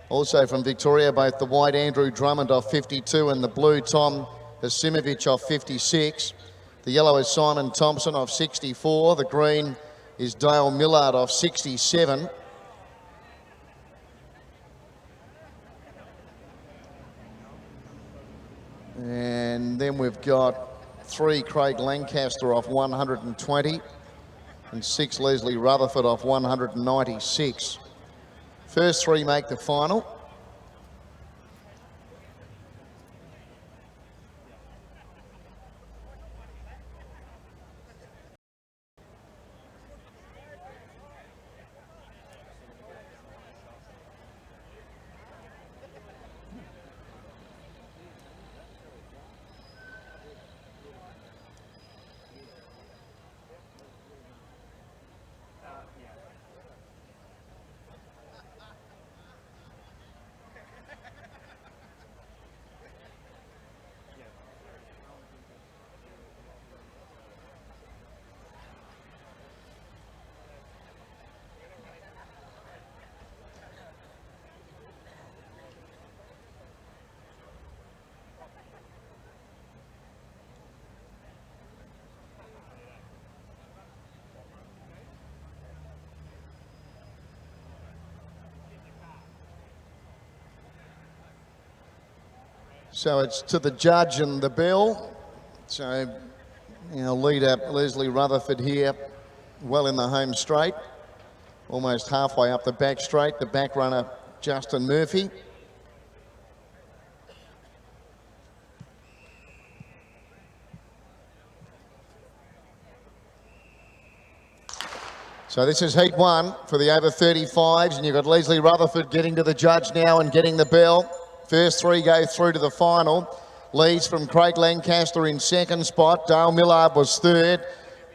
Also from Victoria, both the white Andrew Drummond off 52 and the blue Tom Hasimovic off 56. The yellow is Simon Thompson off 64. The green is Dale Millard off 67. And then we've got 3 Craig Lancaster off 120 and 6 Leslie Rutherford off 196. First 3 make the final. So it's to the judge and the bell. So, leader Leslie Rutherford here, well in the home straight. Almost halfway up the back straight, the back runner Justin Murphy. So this is heat 1 for the over 35s, and you've got Leslie Rutherford getting to the judge now and getting the bell. First 3 go through to the final. Leads from Craig Lancaster in second spot. Dale Millard was third.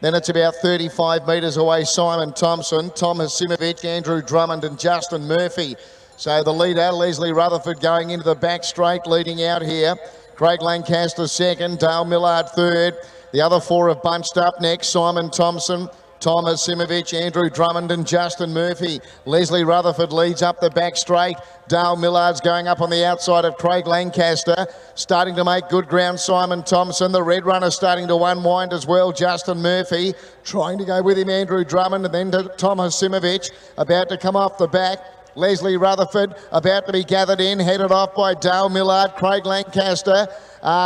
Then it's about 35 metres away, Simon Thompson, Tom Hasimovic, Andrew Drummond and Justin Murphy. So the leader, Leslie Rutherford, going into the back straight, leading out here. Craig Lancaster second, Dale Millard third. The other 4 have bunched up next, Simon Thompson, Tom Hasimovic, Andrew Drummond and Justin Murphy. Leslie Rutherford leads up the back straight. Dale Millard's going up on the outside of Craig Lancaster. Starting to make good ground, Simon Thompson. The red runner starting to unwind as well, Justin Murphy. Trying to go with him, Andrew Drummond, and then to Tom Hasimovic. About to come off the back. Leslie Rutherford about to be gathered in, headed off by Dale Millard, Craig Lancaster.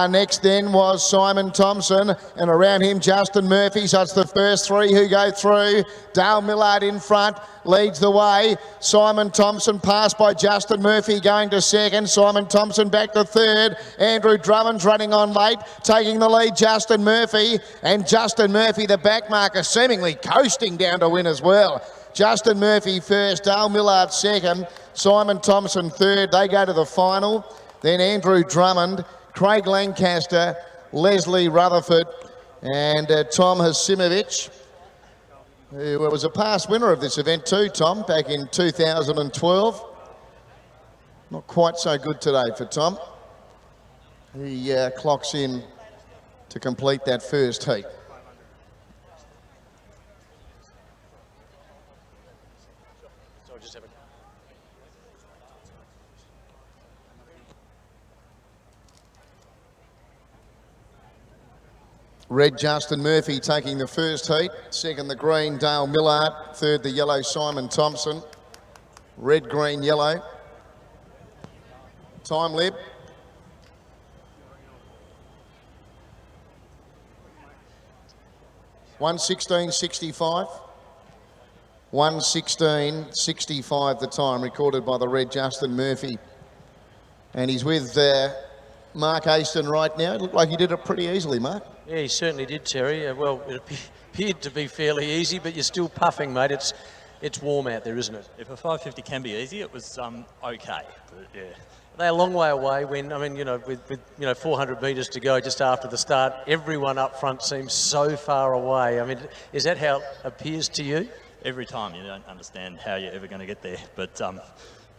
Next then was Simon Thompson, and around him Justin Murphy. So it's the first 3 who go through. Dale Millard in front, leads the way. Simon Thompson passed by Justin Murphy going to second. Simon Thompson back to third. Andrew Drummond's running on late, taking the lead, Justin Murphy. And Justin Murphy, the back marker, seemingly coasting down to win as well. Justin Murphy first, Dale Millard second, Simon Thompson third. They go to the final. Then Andrew Drummond, Craig Lancaster, Leslie Rutherford and Tom Hasimovic, who was a past winner of this event too, Tom, back in 2012. Not quite so good today for Tom. He clocks in to complete that first heat. Red Justin Murphy taking the first heat. Second the green Dale Millard. Third the yellow Simon Thompson. Red, green, yellow. Time lib. (1:16.65). 1:16.65 the time, recorded by the red Justin Murphy. And he's with Mark Aston right now. It looked like he did it pretty easily, Mark. Yeah, he certainly did, Terry. Well, it appeared to be fairly easy, but you're still puffing, mate. It's warm out there, isn't it? If a 550 can be easy, it was okay. But yeah. They're a long way away when, with 400 metres to go just after the start, everyone up front seems so far away. I mean, is that how it appears to you? Every time you don't understand how you're ever going to get there, but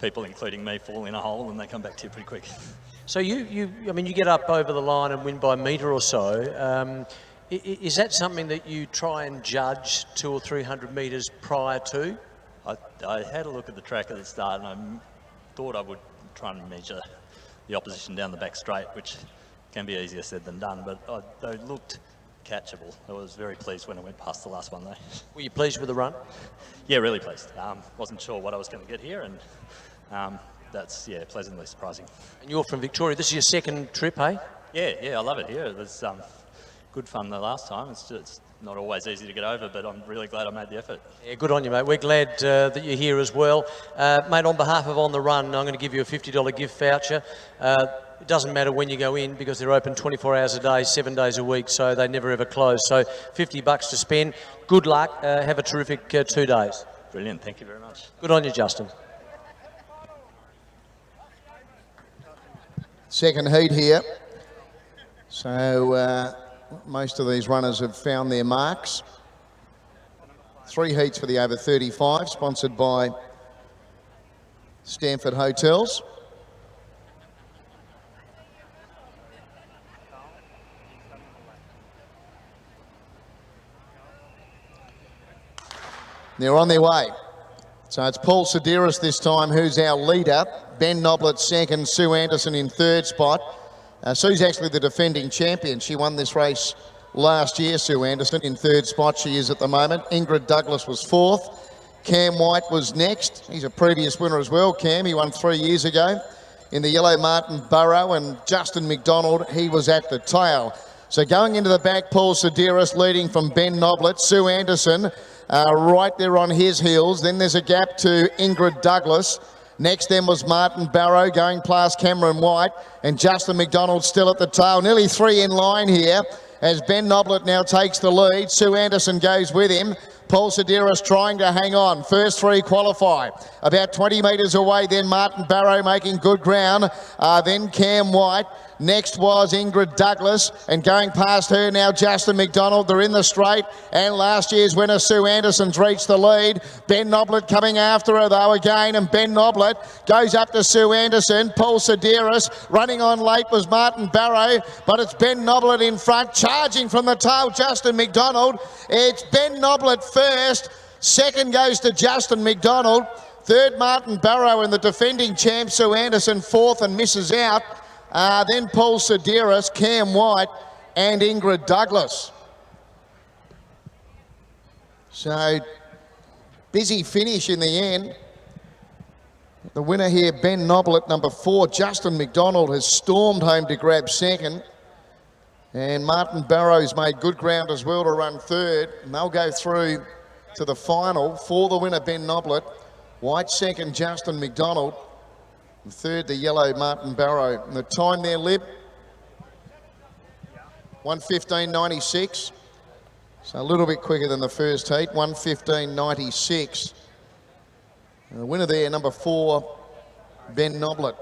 people, including me, fall in a hole and they come back to you pretty quick. So you get up over the line and win by a metre or so. Is that something that you try and judge 200 or 300 metres prior to? I had a look at the track at the start, and I thought I would try and measure the opposition down the back straight, which can be easier said than done, but they looked catchable. I was very pleased when I went past the last one, though. Were you pleased with the run? Yeah, really pleased. Wasn't sure what I was going to get here, and that's, yeah, pleasantly surprising. And you're from Victoria. This is your second trip, hey? Yeah, I love it here. It was good fun the last time. It's not always easy to get over, but I'm really glad I made the effort. Yeah, good on you, mate. We're glad that you're here as well. Mate, on behalf of On The Run, I'm going to give you a $50 gift voucher. It doesn't matter when you go in because they're open 24 hours a day, 7 days a week, so they never ever close. So $50 to spend. Good luck. Have a terrific 2 days. Brilliant. Thank you very much. Good on you, Justin. Second heat here. So most of these runners have found their marks. 3 heats for the over 35, sponsored by Stanford Hotels. They're on their way. So it's Paul Sedaris this time, who's our leader. Ben Noblet second, Sue Anderson in third spot. Sue's actually the defending champion. She won this race last year, Sue Anderson. In third spot she is at the moment. Ingrid Douglas was fourth. Cam White was next. He's a previous winner as well, Cam. He won 3 years ago. In the yellow, Martin Burrow, and Justin McDonald, he was at the tail. So going into the back, Paul Sedaris leading from Ben Noblet. Sue Anderson right there on his heels. Then there's a gap to Ingrid Douglas. Next then was Martin Barrow going past Cameron White, and Justin McDonald still at the tail. Nearly 3 in line here as Ben Noblet now takes the lead. Sue Anderson goes with him. Paul Sedaris trying to hang on. First 3 qualify. About 20 metres away, then Martin Barrow making good ground. Then Cam White. Next was Ingrid Douglas, and going past her now Justin McDonald. They're in the straight, and last year's winner Sue Anderson's reached the lead. Ben Noblet coming after her though again, and Ben Noblet goes up to Sue Anderson. Paul Sedaris running on late was Martin Barrow, but it's Ben Noblet in front, charging from the tail Justin McDonald. It's Ben Noblet first, second goes to Justin McDonald, third Martin Barrow, and the defending champ Sue Anderson fourth and misses out. Then Paul Sedaris, Cam White and Ingrid Douglas. So, busy finish in the end. The winner here, Ben Noblet, number 4. Justin McDonald has stormed home to grab second. And Martin Barrow's made good ground as well to run third. And they'll go through to the final. For the winner, Ben Noblet. White second, Justin McDonald. And third, the yellow Martin Barrow. And the time there, Lib, 1:15.96. So a little bit quicker than the first heat, 1:15.96. And the winner there, number 4, Ben Noblet.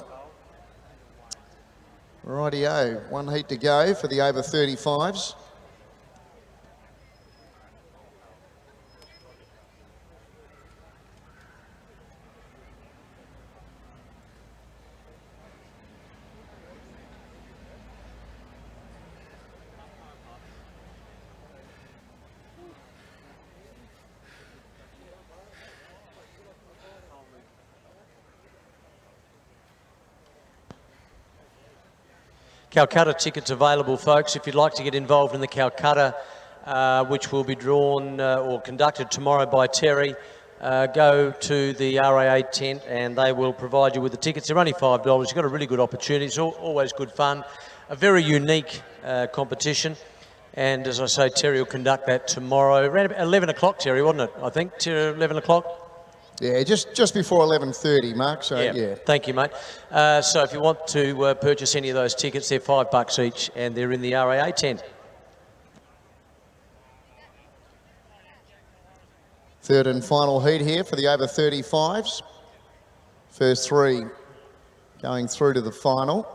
Rightio, 1 heat to go for the over 35s. Calcutta tickets available, folks. If you'd like to get involved in the Calcutta, which will be drawn or conducted tomorrow by Terry, go to the RAA tent and they will provide you with the tickets. They're only $5. You've got a really good opportunity. It's always good fun. A very unique competition. And as I say, Terry will conduct that tomorrow. Around about 11 o'clock, Terry, wasn't it? I think, 11 o'clock? Yeah, just before 11:30, Mark, so yeah. Thank you, mate. So if you want to purchase any of those tickets, they're $5 each and they're in the RAA tent. Third and final heat here for the over 35s. First 3 going through to the final.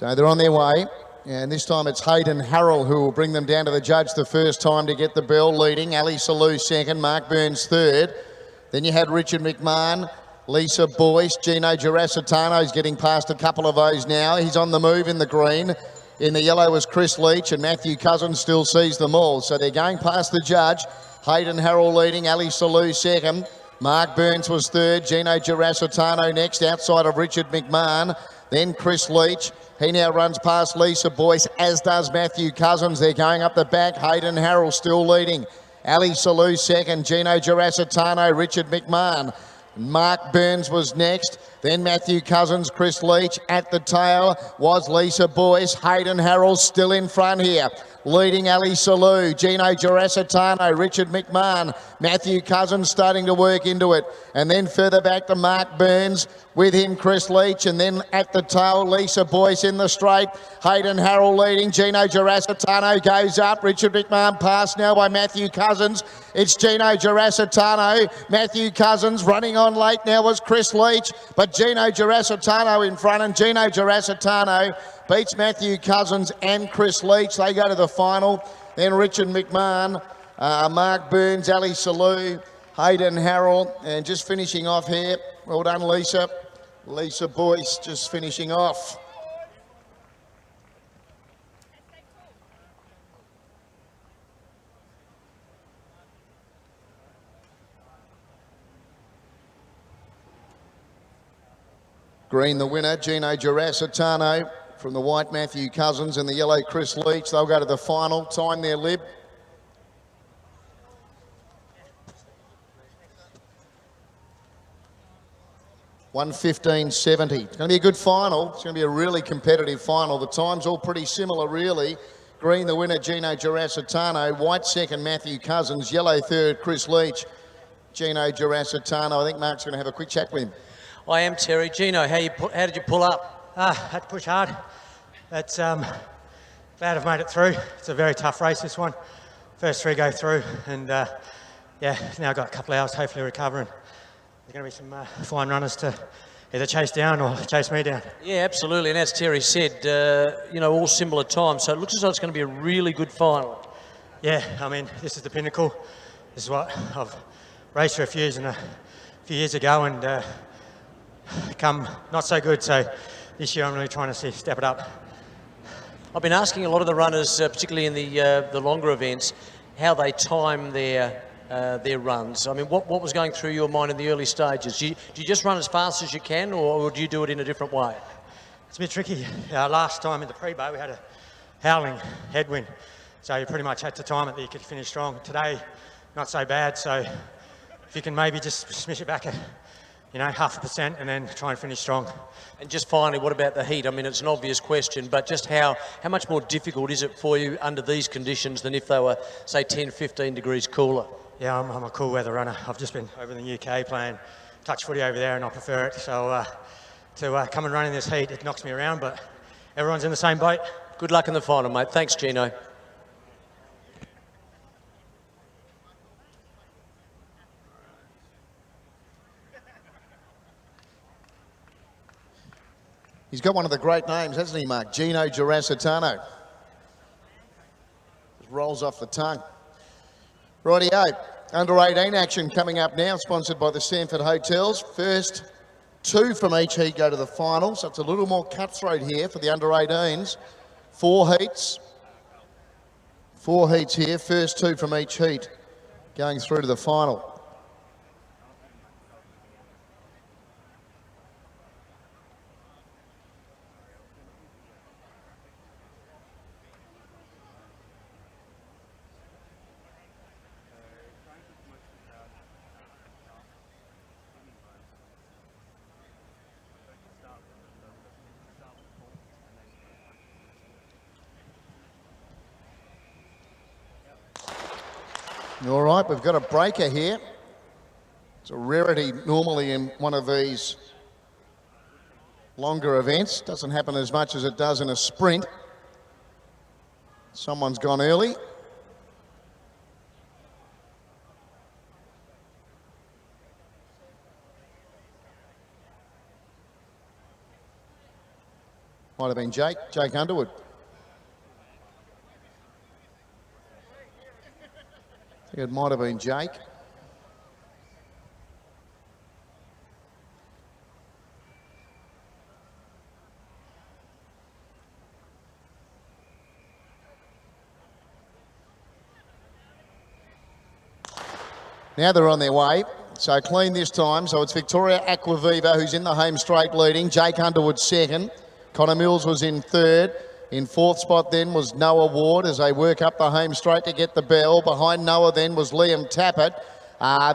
So they're on their way. And this time it's Hayden Harrell who will bring them down to the judge the first time to get the bell, leading. Ali Salou second, Mark Burns third. Then you had Richard McMahon, Lisa Boyce, Gino Girasitano's getting past a couple of those now. He's on the move in the green. In the yellow was Chris Leach, and Matthew Cousins still sees them all. So they're going past the judge. Hayden Harrell leading, Ali Salou second. Mark Burns was third, Gino Girasitano next, outside of Richard McMahon. Then Chris Leach. He now runs past Lisa Boyce, as does Matthew Cousins. They're going up the back. Hayden Harrell still leading. Ali Salou second, Gino Girasitano, Richard McMahon. Mark Burns was next. Then Matthew Cousins, Chris Leach. At the tail was Lisa Boyce. Hayden Harrell still in front here. Leading Ali Salou, Gino Girasitano, Richard McMahon, Matthew Cousins starting to work into it. And then further back to Mark Burns, with him Chris Leach, and then at the tail Lisa Boyce in the straight. Hayden Harrell leading, Gino Girasitano goes up, Richard McMahon passed now by Matthew Cousins. It's Gino Girasitano, Matthew Cousins running on late now was Chris Leach, but Gino Girasitano in front, and Gino Girasitano beats Matthew Cousins and Chris Leach. They go to the final. Then Richard McMahon, Mark Burns, Ali Salou, Hayden Harrell, and just finishing off here. Well done, Lisa. Lisa Boyce just finishing off. Green the winner, Gino Girasitano. From the white, Matthew Cousins, and the yellow, Chris Leach. They'll go to the final. Time there, Lib. $1:15.70. It's going to be a good final. It's going to be a really competitive final. The time's all pretty similar, really. Green the winner, Gino Girasitano. White second, Matthew Cousins. Yellow third, Chris Leach. Gino Girasitano. I think Mark's going to have a quick chat with him. I am, Terry. Gino, how did you pull up? Had to push hard. That's glad I've made it through. It's a very tough race, this one. First three go through, and yeah, now got a couple of hours hopefully recovering. There's going to be some fine runners to either chase down or chase me down. Yeah, absolutely. And as Terry said, you know, all similar times. So it looks as though it's going to be a really good final. Yeah, I mean, this is the pinnacle. This is what I've raced for a few years ago, and come not so good. So this year I'm really trying to step it up. I've been asking a lot of the runners, particularly in the longer events, how they time their runs. I mean, what was going through your mind in the early stages? Do you just run as fast as you can, or do you do it in a different way? It's a bit tricky. Last time in the pre-bay we had a howling headwind, so you pretty much had to time it that you could finish strong. Today, not so bad, so if you can maybe just smish it back a 0.5% and then try and finish strong. And just finally, what about the heat? I mean, it's an obvious question, but just how much more difficult is it for you under these conditions than if they were, say, 10, 15 degrees cooler? Yeah, I'm a cool weather runner. I've just been over in the UK playing touch footy over there, and I prefer it. So to come and run in this heat, it knocks me around, but everyone's in the same boat. Good luck in the final, mate. Thanks, Gino. He's got one of the great names, hasn't he, Mark? Gino Girasitano. Just rolls off the tongue. Rightio. Under 18 action coming up now, sponsored by the Sanford Hotels. First two from each heat go to the final, so it's a little more cutthroat here for the under 18s. Four heats here. First two from each heat going through to the final. All right, we've got a breaker here. It's a rarity normally in one of these longer events. Doesn't happen as much as it does in a sprint. Someone's gone early. Might have been Jake Underwood. I think it might have been Jake. Now they're on their way. So clean this time. So it's Victoria Aquaviva who's in the home straight leading. Jake Underwood second. Connor Mills was in third. In fourth spot then was Noah Ward as they work up the home straight to get the bell. Behind Noah then was Liam Tappert.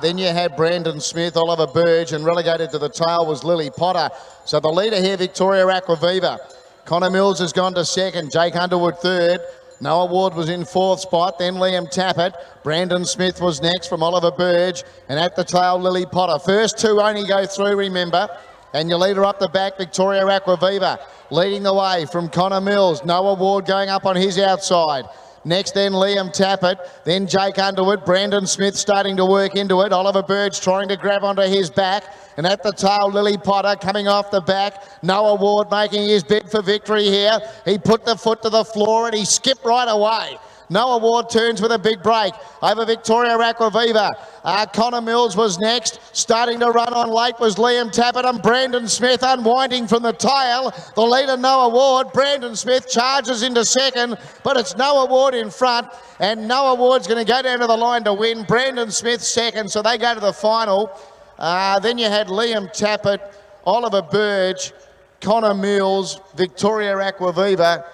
Then you had Brandon Smith, Oliver Burge, and relegated to the tail was Lily Potter. So the leader here, Victoria Aquaviva. Connor Mills has gone to second. Jake Underwood third. Noah Ward was in fourth spot, then Liam Tappert. Brandon Smith was next from Oliver Burge, and at the tail, Lily Potter. First two only go through, remember, and your leader up the back, Victoria Aquaviva, leading the way from Connor Mills. Noah Ward going up on his outside. Next then Liam Tappert, then Jake Underwood, Brandon Smith starting to work into it, Oliver Burge trying to grab onto his back, and at the tail Lily Potter coming off the back, Noah Ward making his bid for victory here. He put the foot to the floor and he skipped right away. Noah Ward turns with a big break over Victoria Aquaviva. Connor Mills was next. Starting to run on late was Liam Tappert and Brandon Smith unwinding from the tail. The leader Noah Ward. Brandon Smith charges into second, but it's Noah Ward in front, and Noah Ward's going to go down to the line to win. Brandon Smith second, so they go to the final. Then you had Liam Tappert, Oliver Burge, Connor Mills, Victoria Aquaviva.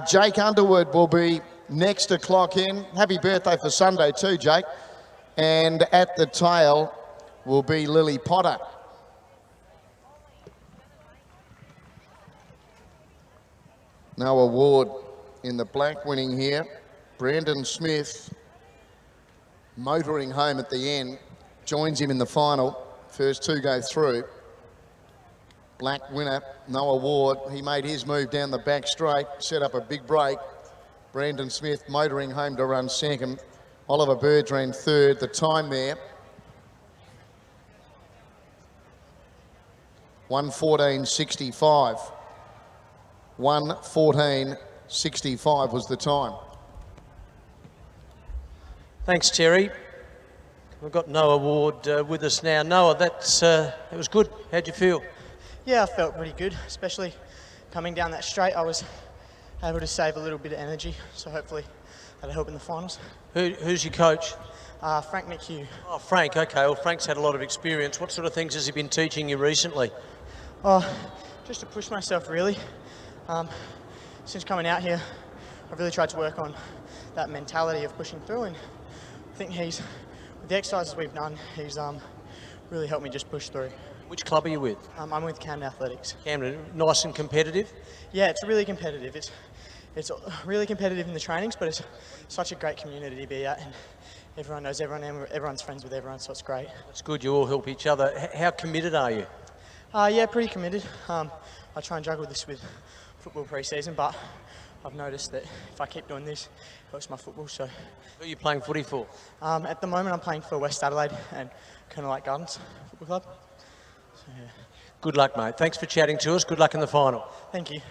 Jake Underwood will be next to clock in. Happy birthday for Sunday too, Jake. And at the tail will be Lily Potter. Noah Ward in the black winning here. Brandon Smith motoring home at the end. Joins him in the final. First two go through. Black winner, Noah Ward. He made his move down the back straight, set up a big break. Brandon Smith motoring home to run second. Oliver Burge ran third. The time there, 1:14.65. 1:14.65 was the time. Thanks, Terry. We've got Noah Ward with us now. Noah, that was good. How'd you feel? Yeah, I felt pretty good, especially coming down that straight. I was able to save a little bit of energy, so hopefully that'll help in the finals. Who's your coach? Frank McHugh. Oh, Frank, okay. Well, Frank's had a lot of experience. What sort of things has he been teaching you recently? Oh, just to push myself, really. Since coming out here, I've really tried to work on that mentality of pushing through, and I think with the exercises we've done, he's really helped me just push through. Which club are you with? I'm with Camden Athletics. Camden, nice and competitive? Yeah, it's really competitive. It's really competitive in the trainings, but it's such a great community to be at, and everyone knows everyone, and everyone's friends with everyone, so it's great. It's good, you all help each other. How committed are you? Yeah, pretty committed. I try and juggle this with football pre-season, but I've noticed that if I keep doing this, it helps my football. So, who are you playing footy for? At the moment, I'm playing for West Adelaide and Glenelg Gardens Football Club. So, yeah. Good luck, mate. Thanks for chatting to us. Good luck in the final. Thank you.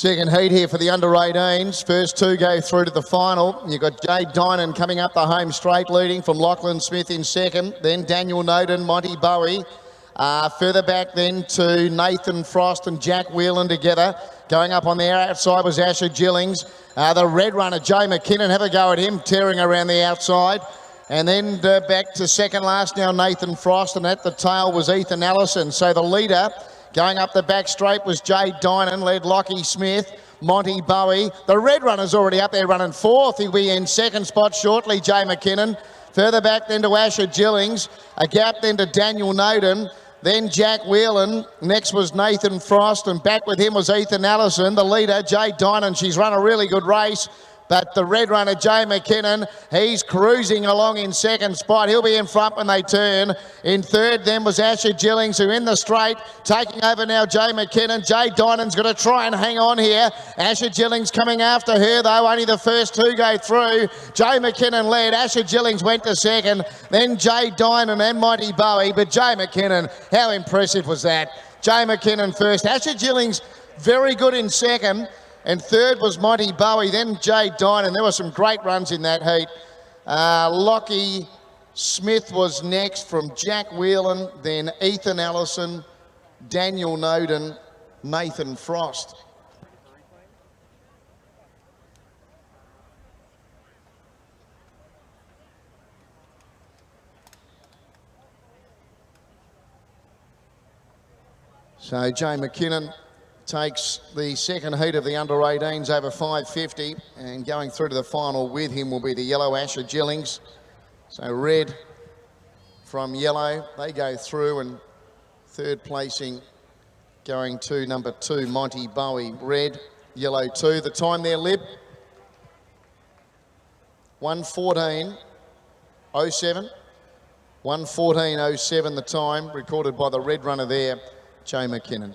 Second heat here for the under-18s. First two go through to the final. You've got Jade Dynan coming up the home straight, leading from Lachlan Smith in second. Then Daniel Noden, Monty Bowie. Further back then to Nathan Frost and Jack Whelan together. Going up on the outside was Asher Gillings. The red runner, Jay McKinnon, have a go at him, tearing around the outside. And then back to second last now, Nathan Frost, and at the tail was Ethan Allison. So the leader going up the back straight was Jade Dynan, led Lockie Smith, Monty Bowie. The red runner's already up there running fourth. He'll be in second spot shortly, Jay McKinnon. Further back then to Asher Gillings. A gap then to Daniel Noden. Then Jack Whelan. Next was Nathan Frost, and back with him was Ethan Allison. The leader, Jade Dynan. She's run a really good race. But the red runner, Jay McKinnon, he's cruising along in second spot. He'll be in front when they turn. In third then was Asher Gillings, who in the straight, taking over now Jay McKinnon. Jay Dynan's going to try and hang on here. Asher Gillings coming after her, though. Only the first two go through. Jay McKinnon led. Asher Gillings went to second. Then Jay Dynan and Monty Bowie. But Jay McKinnon, how impressive was that? Jay McKinnon first. Asher Gillings, very good in second. And third was Monty Bowie, then Jade Dynan. There were some great runs in that heat. Lockie Smith was next from Jack Whelan, then Ethan Allison, Daniel Noden, Nathan Frost. So Jay McKinnon takes the second heat of the under-18s over 550, and going through to the final with him will be the yellow Asher Gillings. So red from yellow, they go through, and third placing going to number 2, Monty Bowie. Red, yellow 2. The time there, Lib? 1:14.07. 1:14.07 the time, recorded by the red runner there, Jay McKinnon.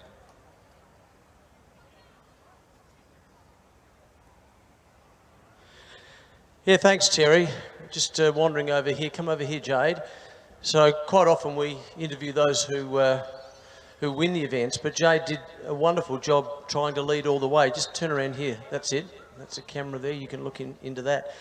Yeah, thanks, Terry. Just wandering over here. Come over here, Jade. So quite often we interview those who win the events, but Jade did a wonderful job trying to lead all the way. Just turn around here. That's it. That's a camera there. You can look into that.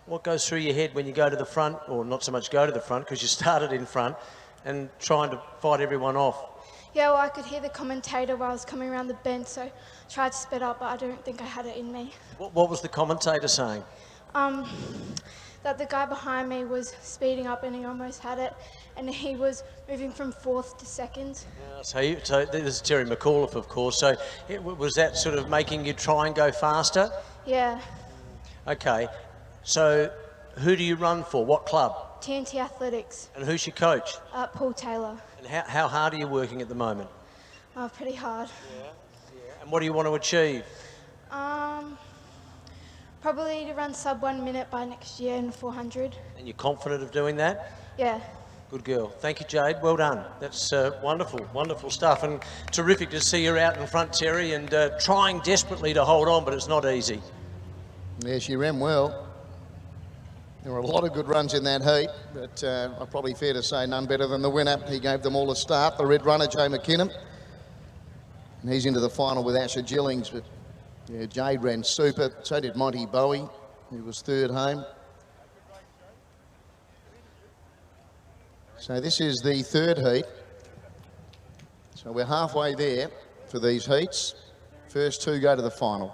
What goes through your head when you go to the front, or not so much go to the front because you started in front, and trying to fight everyone off? Yeah, well, I could hear the commentator while I was coming around the bend, so I tried to speed up, but I don't think I had it in me. What was the commentator saying? That the guy behind me was speeding up and he almost had it, and he was moving from fourth to second. Yeah, so this is Terry McAuliffe, of course. So was that sort of making you try and go faster? Yeah. Okay. So who do you run for? What club? TNT Athletics. And who's your coach? Paul Taylor. And how hard are you working at the moment? Pretty hard. Yeah. And what do you want to achieve? Probably to run sub 1 minute by next year in 400. And you're confident of doing that? Yeah. Good girl. Thank you, Jade. Well done. That's wonderful, wonderful stuff. And terrific to see you out in front, Terry, and trying desperately to hold on, but it's not easy. Yeah, she ran well. There were a lot of good runs in that heat, but probably fair to say none better than the winner. He gave them all a start, the red runner, Jay McKinnon. And he's into the final with Asher Gillings, but yeah, Jade ran super. So did Monty Bowie, who was third home. So this is the third heat. So we're halfway there for these heats. First two go to the final.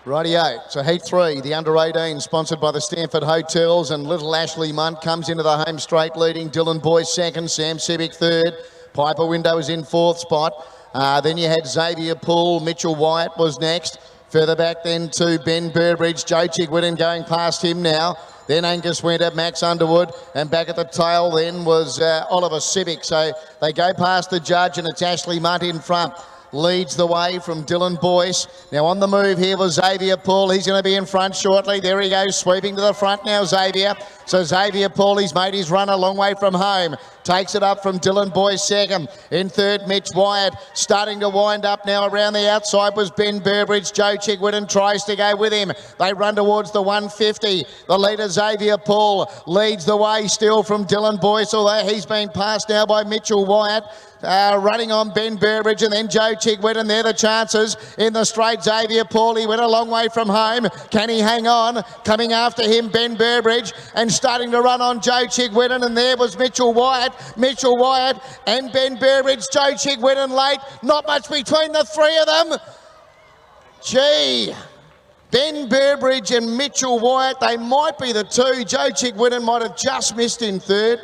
Rightio, so heat 3, the under-18, sponsored by the Stanford Hotels, and little Ashley Munt comes into the home straight leading. Dylan Boyce second, Sam Civic third. Piper Window is in fourth spot. Then you had Xavier Poole, Mitchell Wyatt was next. Further back then to Ben Burbridge, Joe Chigwitten going past him now. Then Angus Winter, Max Underwood, and back at the tail then was Oliver Civic. So they go past the judge and it's Ashley Munt in front. leads the way from Dylan Boyce. Now on the move here was Xavier Paul. He's going to be in front shortly. There he goes, sweeping to the front now, Xavier. So Xavier Paul, he's made his run a long way from home. Takes it up from Dylan Boyce second. In third, Mitch Wyatt. Starting to wind up now around the outside was Ben Burbridge. Joe Chigwidden tries to go with him. They run towards the 150. The leader, Xavier Paul, leads the way still from Dylan Boyce, although he's been passed now by Mitchell Wyatt. Running on Ben Burbridge and then Joe Chigwidden. They're the chances in the straight. Xavier Paul, he went a long way from home. Can he hang on? Coming after him, Ben Burbridge, and starting to run on Joe Chigwidden, and there was Mitchell Wyatt. Mitchell Wyatt and Ben Burbridge. Joe Chigwidden late. Not much between the three of them. Gee. Ben Burbridge and Mitchell Wyatt, they might be the two. Joe Chigwidden might have just missed in third.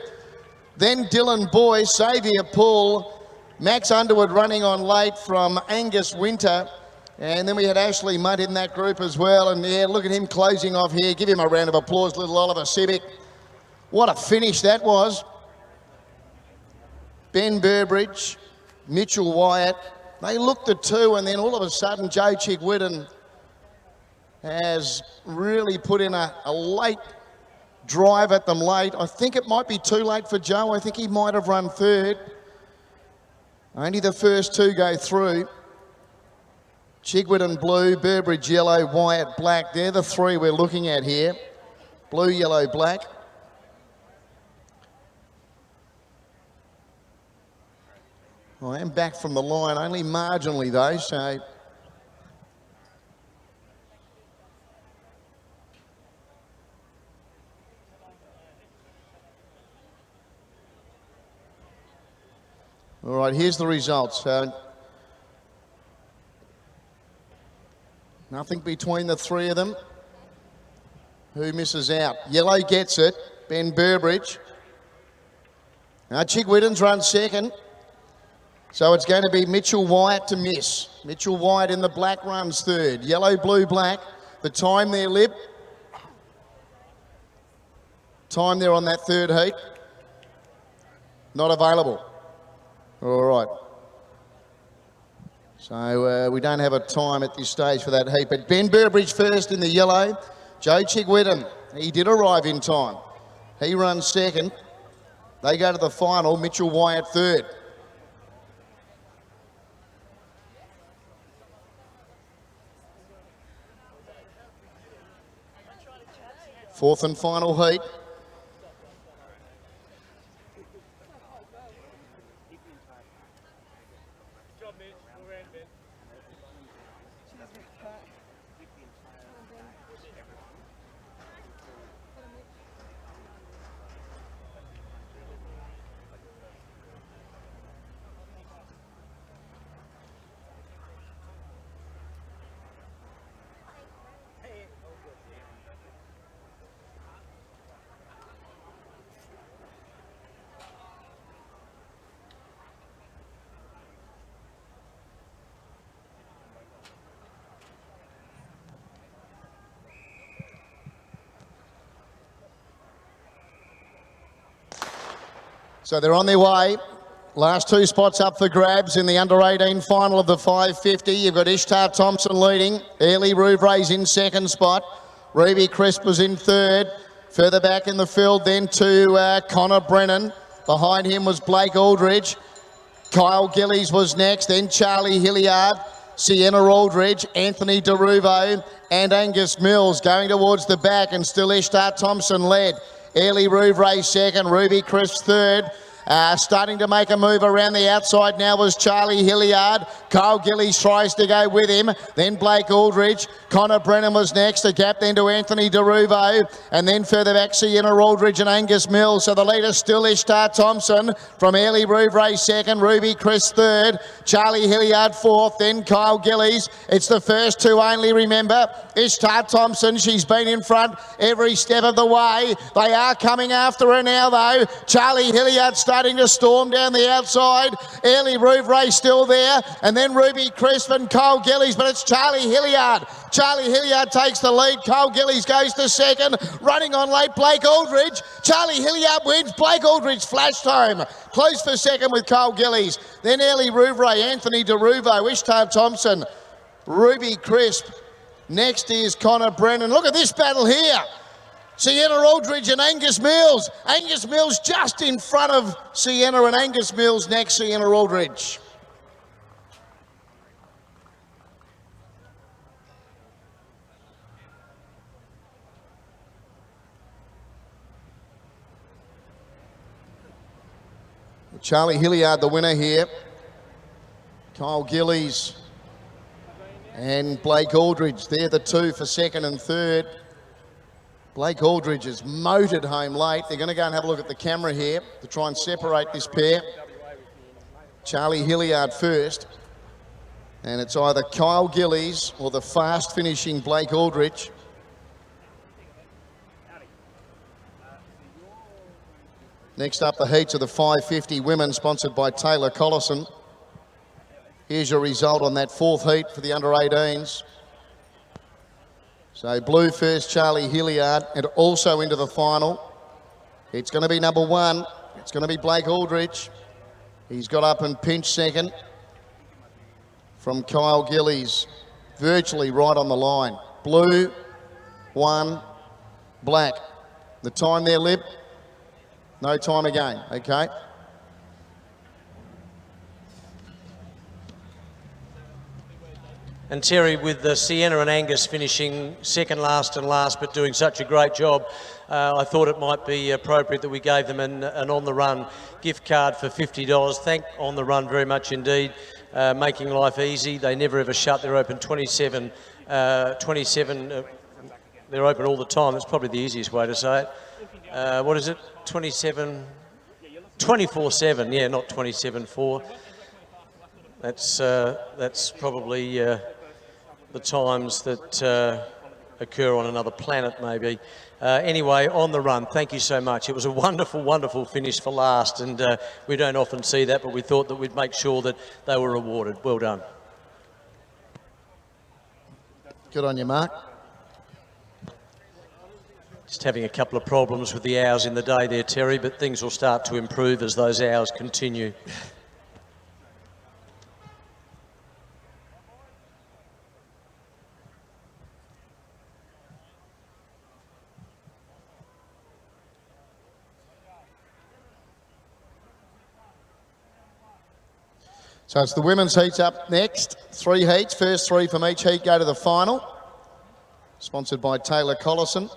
Then Dylan Boyce, Xavier Paul, Max Underwood running on late from Angus Winter. And then we had Ashley Mudd in that group as well. And yeah, look at him closing off here. Give him a round of applause, little Oliver Sibic. What a finish that was. Ben Burbridge, Mitchell Wyatt. They looked at two, and then all of a sudden Joe Chigwidden has really put in a late drive at them late. I think it might be too late for Joe. I think he might have run third. Only the first two go through. Chigwidden blue, Burbridge yellow, Wyatt black. They're the three we're looking at here. Blue, yellow, black. I am back from the line, only marginally though, so... All right, here's the results. Nothing between the three of them. Who misses out? Yellow gets it, Ben Burbridge. Now Chigwidden's run second. So it's going to be Mitchell Wyatt to miss. Mitchell Wyatt in the black runs third. Yellow, blue, black. The time there, Lib. Time there on that third heat. Not available. All right. So we don't have a time at this stage for that heat. But Ben Burbridge first in the yellow. Joe Chigwidden, he did arrive in time. He runs second. They go to the final. Mitchell Wyatt third. Fourth and final heat. So they're on their way. Last two spots up for grabs in the under-18 final of the 550. You've got Ishtar Thompson leading. Airlie Rouvray's in second spot. Ruby Crisp was in third. Further back in the field then to Connor Brennan. Behind him was Blake Aldridge. Kyle Gillies was next. Then Charlie Hilliard, Sienna Aldridge, Anthony DeRuvo and Angus Mills going towards the back, and still Ishtar Thompson led. Airlie Rouvray second, Ruby Crisp third. Starting to make a move around the outside now was Charlie Hilliard. Kyle Gillies tries to go with him. Then Blake Aldridge. Connor Brennan was next. A gap then to Anthony DeRuvo. And then further back, Sienna Aldridge and Angus Mills. So the leader still Ishtar Thompson from Airlie Rouvray second. Ruby Crisp third. Charlie Hilliard fourth. Then Kyle Gillies. It's the first two only, remember. Ishtar Thompson, she's been in front every step of the way. They are coming after her now though. Charlie Hilliard starting starting to storm down the outside. Early Rouvray still there, and then Ruby Crisp and Cole Gillies, but it's Charlie Hilliard. Charlie Hilliard takes the lead. Cole Gillies goes to second. Running on late, Blake Aldridge. Charlie Hilliard wins. Blake Aldridge flashed home. Close for second with Cole Gillies. Then Early Rouvray, Anthony DeRuvo, Ishtar Thompson, Ruby Crisp. Next is Connor Brennan. Look at this battle here. Sienna Aldridge and Angus Mills. Angus Mills just in front of Sienna, and Angus Mills next, Sienna Aldridge. Charlie Hilliard, the winner here. Kyle Gillies and Blake Aldridge, they're the two for second and third. Blake Aldridge is motored home late. They're going to go and have a look at the camera here to try and separate this pair. Charlie Hilliard first. And it's either Kyle Gillies or the fast finishing Blake Aldridge. Next up, the heats of the 550 women, sponsored by Taylor Collison. Here's your result on that fourth heat for the under-18s. So blue first, Charlie Hilliard, and also into the final. It's going to be number one. It's going to be Blake Aldridge. He's got up and pinched second from Kyle Gillies, virtually right on the line. Blue, one, black. The time there, Lib? No time again, okay. And Terry, with the Sienna and Angus finishing second last and last, but doing such a great job, I thought it might be appropriate that we gave them an on-the-run gift card for $50. Thank On The Run very much indeed, making life easy. They never ever shut. They're open 27, they're open all the time. That's probably the easiest way to say it. What is it? 24/7, yeah, not 27/4. That's probably the times that occur on another planet, maybe. Anyway, On The Run, thank you so much. It was a wonderful, wonderful finish for last, and we don't often see that, but we thought that we'd make sure that they were rewarded. Well done. Good on you, Mark. Just having a couple of problems with the hours in the day there, Terry, but things will start to improve as those hours continue. So it's the women's heats up next. 3 heats, first 3 from each heat go to the final. Sponsored by Taylor Collison.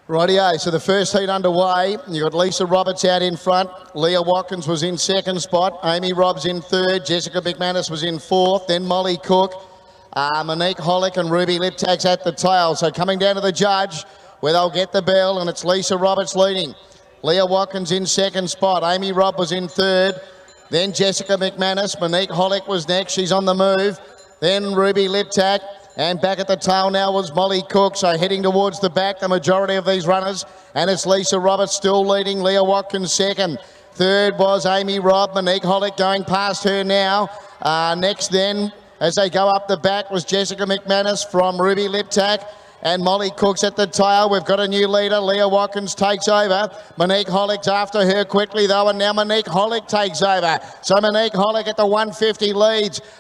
Rightio, so the first heat underway. You've got Lisa Roberts out in front. Leah Watkins was in second spot. Amy Robbs in third. Jessica McManus was in fourth. Then Molly Cook. Monique Hollick and Ruby Liptax at the tail. So coming down to the judge where they'll get the bell, and it's Lisa Roberts leading. Leah Watkins in second spot. Amy Robb was in third. Then Jessica McManus. Monique Hollick was next. She's on the move. Then Ruby Liptax. And back at the tail now was Molly Cook, so heading towards the back, the majority of these runners. And it's Lisa Roberts still leading, Leah Watkins second. Third was Amy Robb, Monique Hollick going past her now. Next then, as they go up the back, was Jessica McManus from Ruby Liptax. And Molly Cook's at the tail. We've got a new leader. Leah Watkins takes over. Monique Hollick's after her quickly though, and now Monique Hollick takes over. So Monique Hollick at the 150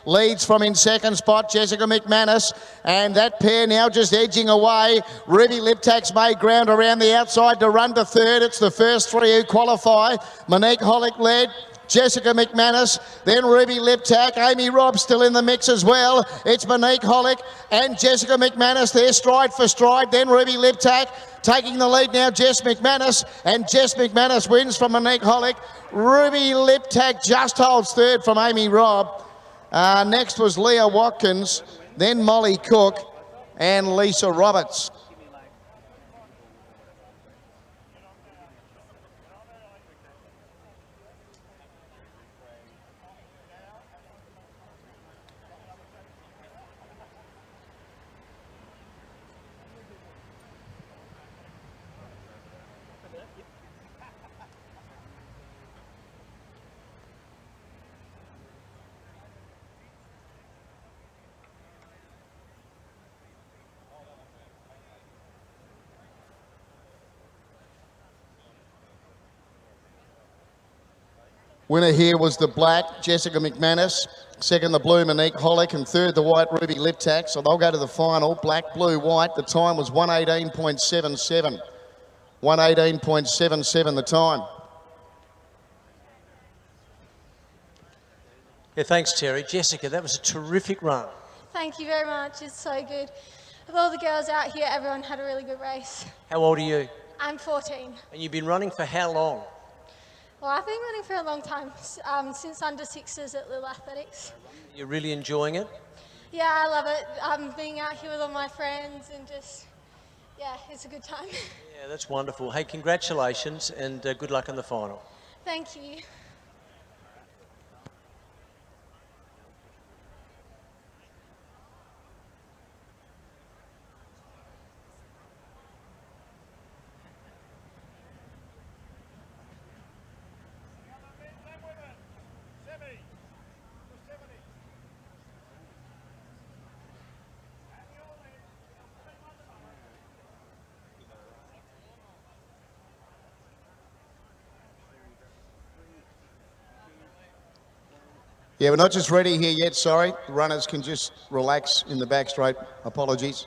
leads from in second spot, Jessica McManus. And that pair now just edging away. Ruby Liptax made ground around the outside to run to third. It's the first 3 who qualify. Monique Hollick led. Jessica McManus, then Ruby Liptax, Amy Robb still in the mix as well. It's Monique Hollick and Jessica McManus there, stride for stride. Then Ruby Liptax taking the lead now, Jess McManus, and Jess McManus wins from Monique Hollick. Ruby Liptax just holds third from Amy Robb. Next was Leah Watkins. then Molly Cook and Lisa Roberts. Winner here was the black, Jessica McManus. Second, the blue, Monique Hollick. And third, the white, Ruby Liptak. So they'll go to the final. Black, blue, white. The time was 1:18.77. 1:18.77 the time. Yeah, thanks, Terry. Jessica, that was a terrific run. Thank you very much. It's so good. With all the girls out here, everyone had a really good race. How old are you? I'm 14. And you've been running for how long? Well, I've been running for a long time, since under sixes at Little Athletics. You're really enjoying it? Yeah, I love it. Being out here with all my friends and just, yeah, it's a good time. Yeah, that's wonderful. Hey, congratulations and good luck in the final. Thank you. Yeah, we're not just ready here yet, sorry. The runners can just relax in the back straight. Apologies.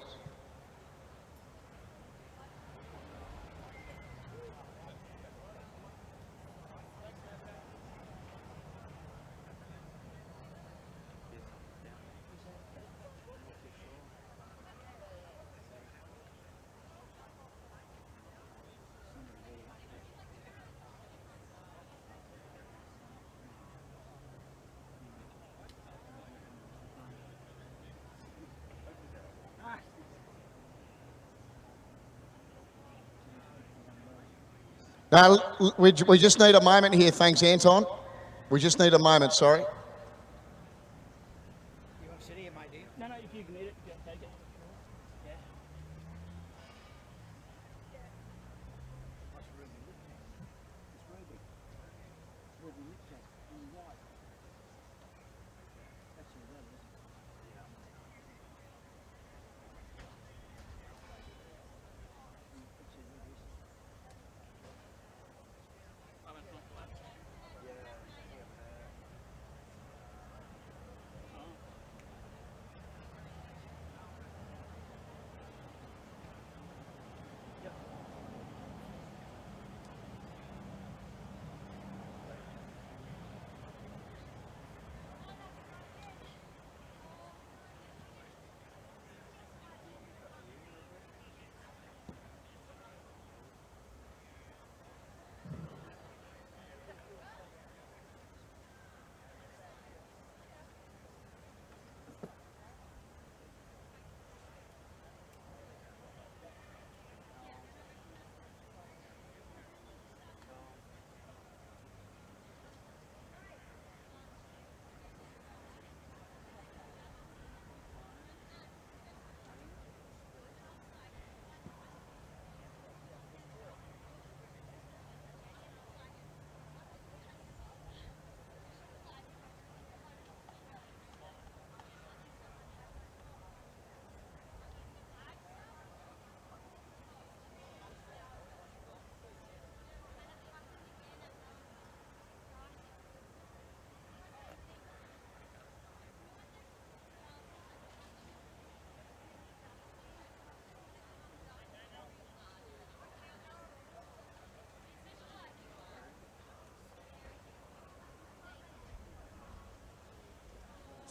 Now, we just need a moment here. Thanks, Anton. We just need a moment, sorry. You want to sit here, mate, do you? No, no, if you can eat it, you can take it. Yeah. That's Ruby Liptak. It's Ruby. Ruby Liptak in white. That's your brother, isn't it? Yeah.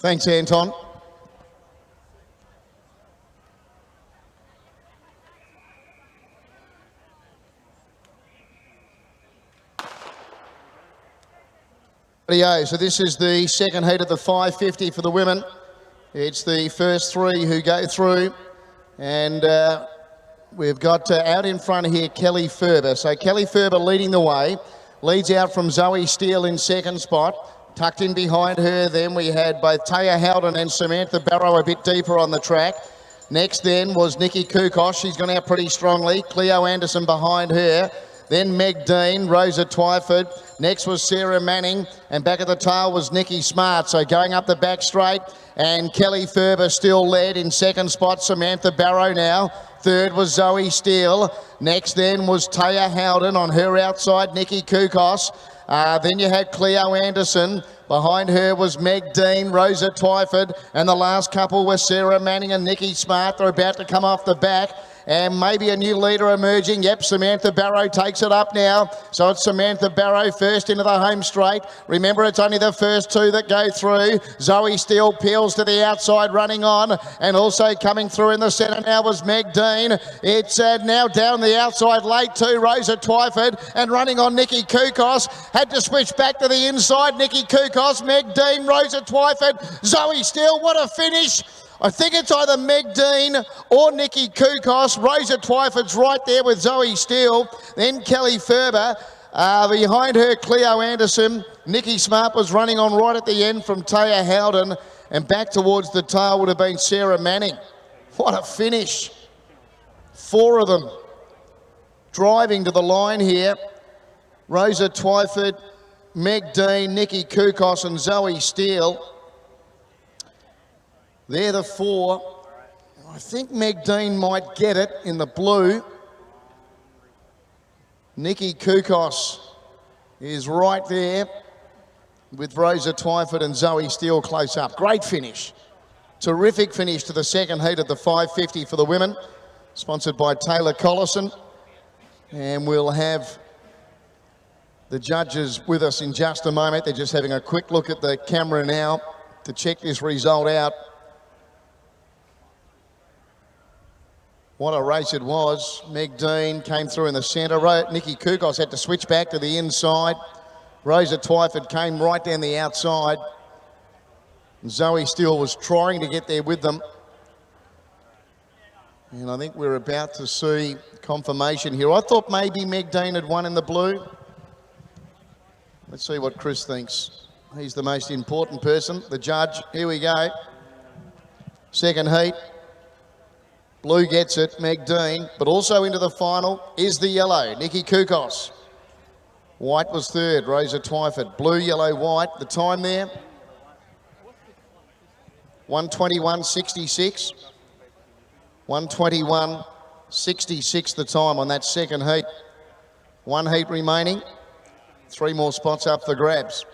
Thanks, Anton. So this is the second heat of the 550 for the women. It's the first three who go through, and we've got out in front here Kelly Ferber. So Kelly Ferber leading the way, leads out from Zoe Steele in second spot. Tucked in behind her then we had both Taya Howden and Samantha Barrow a bit deeper on the track. Next then was Nikki Kukos. She's gone out pretty strongly. Cleo Anderson behind her. Then Meg Dean, Rosa Twyford. Next was Sarah Manning, and back at the tail was Nikki Smart. So going up the back straight, and Kelly Ferber still led in second spot. Samantha Barrow now. Third was Zoe Steele. Next then was Taya Howden on her outside, Nikki Kukos. Then you had Cleo Anderson. Behind her was Meg Dean, Rosa Twyford, and the last couple were Sarah Manning and Nikki Smart. They're about to come off the back. And maybe a new leader emerging. Yep, Samantha Barrow takes it up now. So it's Samantha Barrow first into the home straight. Remember, it's only the first two that go through. Zoe Steele peels to the outside, running on. And also coming through in the centre now was Meg Dean. It's now down the outside late too, Rosa Twyford. And running on Nikki Kukos. Had to switch back to the inside. Nikki Kukos, Meg Dean, Rosa Twyford, Zoe Steele. What a finish. I think it's either Meg Dean or Nikki Kukos. Rosa Twyford's right there with Zoe Steele. Then Kelly Ferber. Behind her, Cleo Anderson. Nikki Smart was running on right at the end from Taya Howden. And back towards the tail would have been Sarah Manning. What a finish. Four of them driving to the line here. Rosa Twyford, Meg Dean, Nikki Kukos and Zoe Steele. They're the four. I think Meg Dean might get it in the blue. Nikki Kukos is right there with Rosa Twyford and Zoe Steele close up. Great finish. Terrific finish to the second heat of the 550 for the women. Sponsored by Taylor Collison. And we'll have the judges with us in just a moment. They're just having a quick look at the camera now to check this result out. What a race it was. Meg Dean came through in the centre. Nikki Kukos had to switch back to the inside. Rosa Twyford came right down the outside. Zoe Steele was trying to get there with them. And I think we're about to see confirmation here. I thought maybe Meg Dean had won in the blue. Let's see what Chris thinks. He's the most important person, the judge. Here we go. Second heat. Blue gets it, Meg Dean, but also into the final is the yellow, Nikki Kukos. White was third, Rosa Twyford. Blue, yellow, white. The time there, 1:21.66. 1:21.66 the time on that second heat. One heat remaining. Three more spots up for grabs.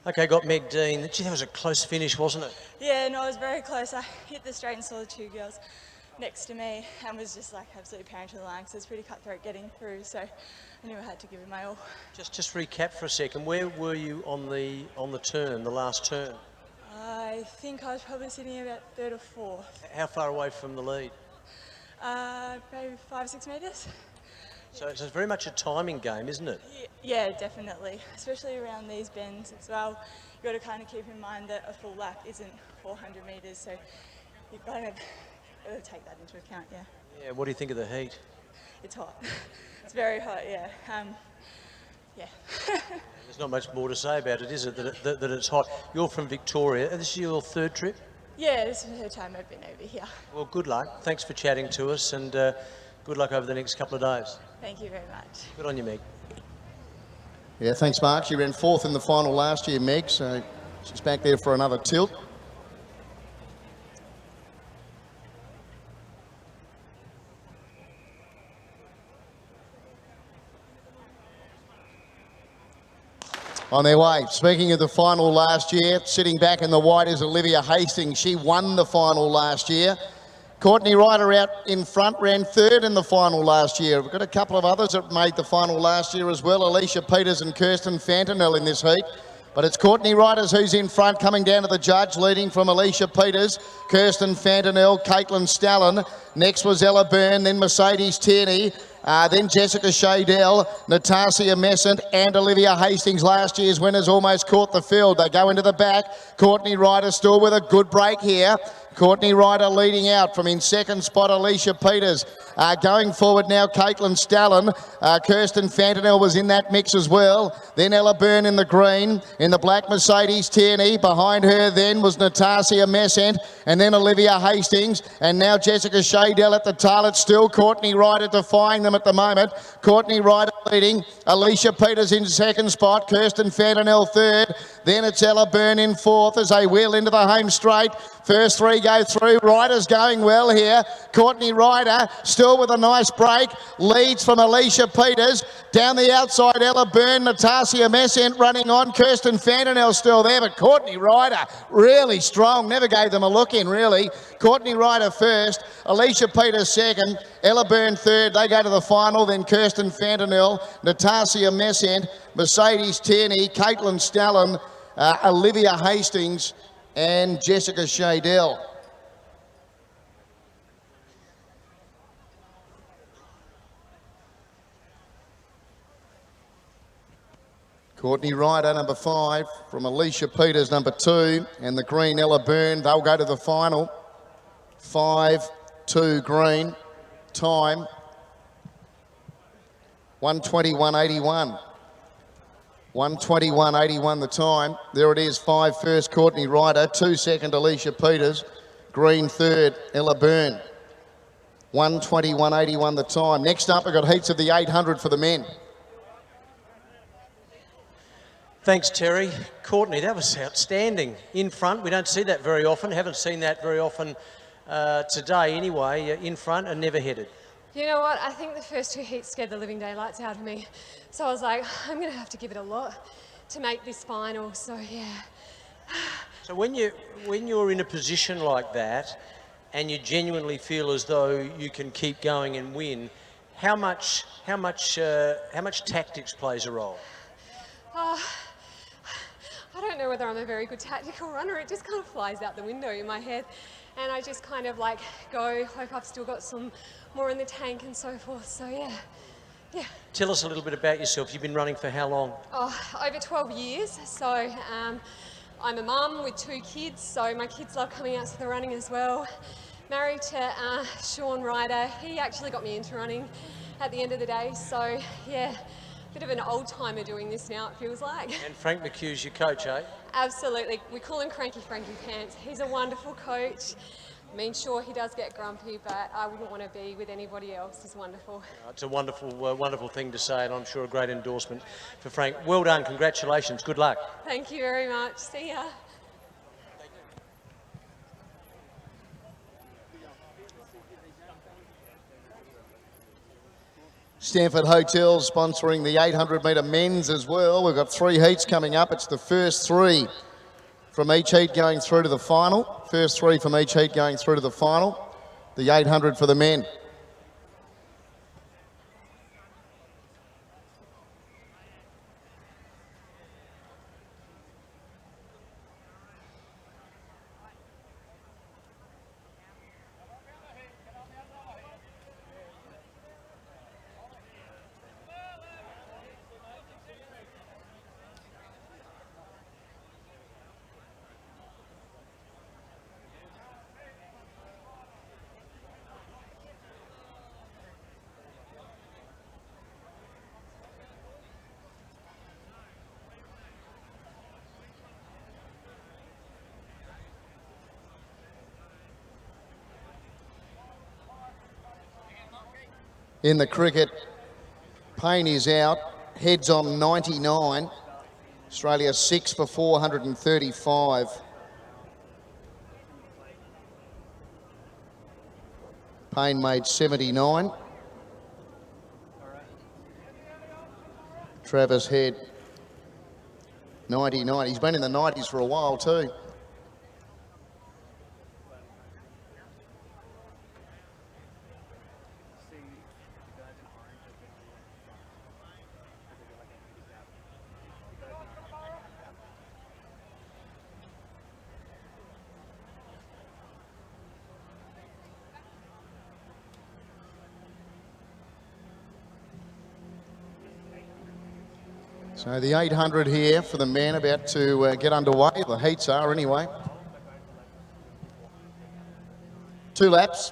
Okay, got Meg Dean. Gee, that was a close finish, wasn't it? Yeah, no, it was very close. I hit the straight and saw the two girls next to me and was just like absolutely powering to the line because it was pretty cutthroat getting through, so I knew I had to give it my all. Just recap for a second. Where were you on the turn, the last turn? I think I was probably sitting about third or fourth. How far away from the lead? Maybe 5 or 6 metres. So it's very much a timing game, isn't it? Yeah, definitely, especially around these bends as well. You've got to kind of keep in mind that a full lap isn't 400 metres, so you've got to take that into account, yeah. Yeah, what do you think of the heat? It's hot. It's very hot, yeah. Yeah. There's not much more to say about it, is it, that it's hot? You're from Victoria. This is your third trip? Yeah, this is the third time I've been over here. Well, good luck. Thanks for chatting to us, and good luck over the next couple of days. Thank you very much. Good on you, Meg. Yeah, thanks, Mark. She ran fourth in the final last year, Meg, so she's back there for another tilt. On their way. Speaking of the final last year, sitting back in the white is Olivia Hastings. She won the final last year. Courtney Ryder out in front, ran third in the final last year. We've got a couple of others that made the final last year as well. Alicia Peters and Kirsten Fantanel in this heat. But it's Courtney Riders who's in front, coming down to the judge, leading from Alicia Peters, Kirsten Fantanell, Caitlin Stallen. Next was Ella Byrne, then Mercedes Tierney, then Jessica Shadell, Natasha Messent and Olivia Hastings, last year's winners, almost caught the field. They go into the back. Courtney Ryder still with a good break here. Courtney Ryder leading out from in second spot, Alicia Peters. Going forward now, Caitlin Stallen. Kirsten Fantanell was in that mix as well. Then Ella Byrne in the green. In the black, Mercedes Tierney. Behind her then was Natasha Messent and then Olivia Hastings. And now Jessica Shadell at the tail. It's still Courtney Ryder defying them at the moment. Courtney Ryder leading. Alicia Peters in second spot. Kirsten Fantanell third. Then it's Ella Byrne in fourth as they wheel into the home straight. First three go through. Ryder's going well here. Courtney Ryder still with a nice break. Leads from Alicia Peters. Down the outside, Ella Byrne, Natasha Messent running on. Kirsten Fantanell still there, but Courtney Ryder really strong. Never gave them a look in, really. Courtney Ryder first. Alicia Peters second. Ella Byrne third. They go to the final. Then Kirsten Fantanell, Natasha Messent, Mercedes Tierney, Caitlin Stallen, Olivia Hastings and Jessica Shadell. Courtney Ryder, number 5, from Alicia Peters, number 2, and the green Ella Byrne. They'll go to the final. 5-2 green. Time 1:21.81. 1:21.81 the time. There it is, 5 first, Courtney Ryder, 2 second, Alicia Peters, green third, Ella Byrne. 1:21.81 the time. Next up, we've got heats of the 800 for the men. Thanks, Terry. Courtney, that was outstanding. In front, we don't see that very often. Haven't seen that very often today anyway, in front and never headed. You know what? I think the first 2 heats scared the living daylights out of me. So I was like, I'm going to have to give it a lot to make this final. So, yeah. So when you're in a position like that and you genuinely feel as though you can keep going and win, how much tactics plays a role? I don't know whether I'm a very good tactical runner. It just kind of flies out the window in my head. And I just kind of like go, hope I've still got some more in the tank and so forth. So yeah. Tell us a little bit about yourself. You've been running for how long? Oh, over 12 years. So I'm a mum with 2 kids. So my kids love coming out to the running as well. Married to Sean Ryder. He actually got me into running at the end of the day. So yeah. Bit of an old timer doing this now, it feels like. And Frank McHugh's your coach, eh? Absolutely. We call him Cranky Frankie Pants. He's a wonderful coach. I mean, sure, he does get grumpy, but I wouldn't want to be with anybody else. He's wonderful. It's a wonderful thing to say, and I'm sure a great endorsement for Frank. Well done. Congratulations. Good luck. Thank you very much. See ya. Stanford Hotels sponsoring the 800 metre men's as well. We've got 3 heats coming up. It's the first 3 from each heat going through to the final. First 3 from each heat going through to the final. The 800 for the men. In the cricket, Payne is out, heads on 99. Australia 6 for 435. Payne made 79. Travis Head, 99. He's been in the 90s for a while too. So the 800 here for the men about to get underway. The heats are anyway. 2 laps.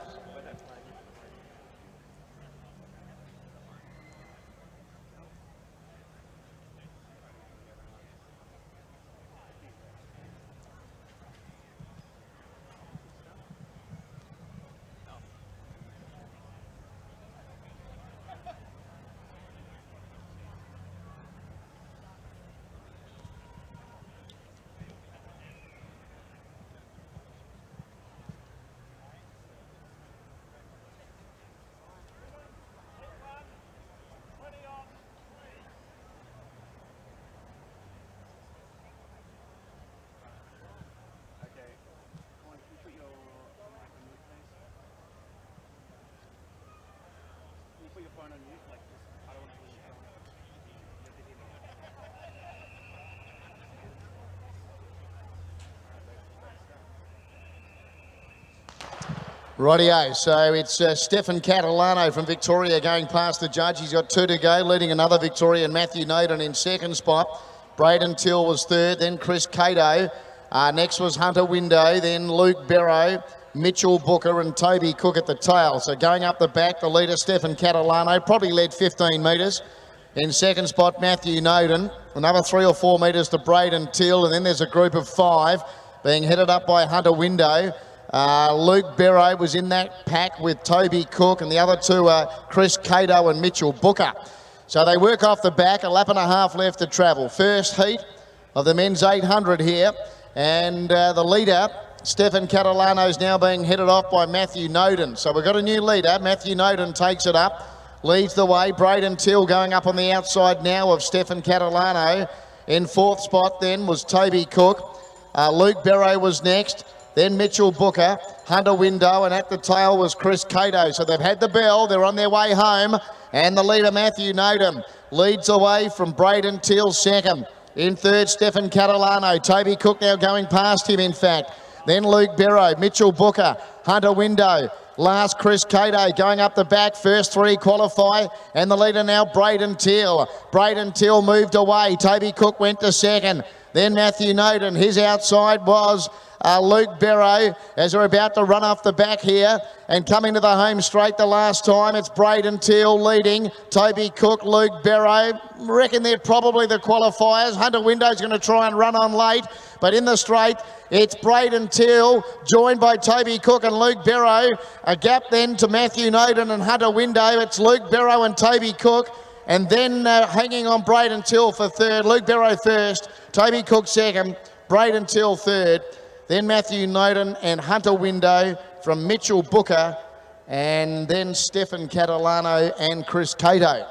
Rightio, so it's Stefan Catalano from Victoria going past the judge. He's got 2 to go, leading another Victorian, Matthew Noden, in second spot. Braden Till was third, then Chris Cato. Next was Hunter Window, then Luke Barrow, Mitchell Booker and Toby Cook at the tail. So going up the back, the leader, Stefan Catalano, probably led 15 metres. In second spot, Matthew Noden. Another 3 or 4 metres to Braden Till, and then there's a group of 5 being headed up by Hunter Window. Luke Barrow was in that pack with Toby Cook, and the other 2 are Chris Cato and Mitchell Booker. So they work off the back, a lap and a half left to travel. First heat of the men's 800 here, and the leader, Stefan Catalano, is now being headed off by Matthew Noden. So we've got a new leader. Matthew Noden takes it up, leads the way. Braden Till going up on the outside now of Stefan Catalano. In fourth spot then was Toby Cook. Luke Barrow was next. Then Mitchell Booker, Hunter Window, and at the tail was Chris Cato. So they've had the bell, they're on their way home, and the leader, Matthew Noden, leads away from Braden Till second. In third, Stefan Catalano. Toby Cook now going past him, in fact. Then Luke Barrow, Mitchell Booker, Hunter Window. Last, Chris Cato going up the back. First 3 qualify, and the leader now, Braden Till. Braden Till moved away. Toby Cook went to second. Then Matthew Noden. His outside was Luke Barrow, as they're about to run off the back here and coming to the home straight the last time. It's Braden Till leading, Toby Cook, Luke Barrow. Reckon they're probably the qualifiers. Hunter Window's going to try and run on late, but in the straight, it's Braden Till joined by Toby Cook and Luke Barrow. A gap then to Matthew Noden and Hunter Window. It's Luke Barrow and Toby Cook. And then hanging on Braden Till for third. Luke Barrow first, Toby Cook second, Braden Till third. Then Matthew Noden and Hunter Window from Mitchell Booker, and then Stefan Catalano and Chris Cato.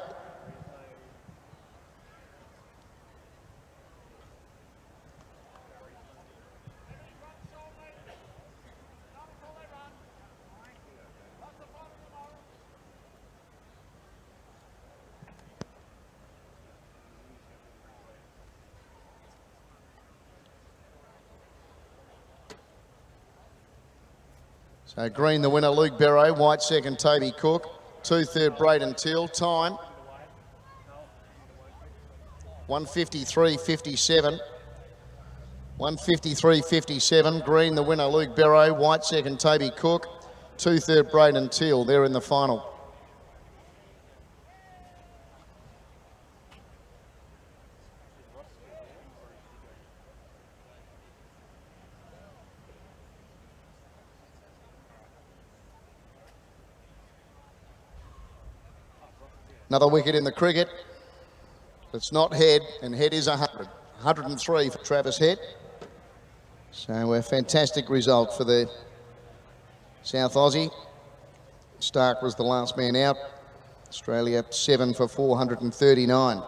So green the winner, Luke Barrow. White second, Toby Cook. 2 third, Braden Till. Time 1:53.57. 1:53.57. Green the winner, Luke Barrow. White second, Toby Cook. 2 third, Braden Till. They're in the final. Another wicket in the cricket. It's not Head, and Head is 100. 103 for Travis Head. So a fantastic result for the South Aussie. Stark was the last man out. Australia 7 for 439.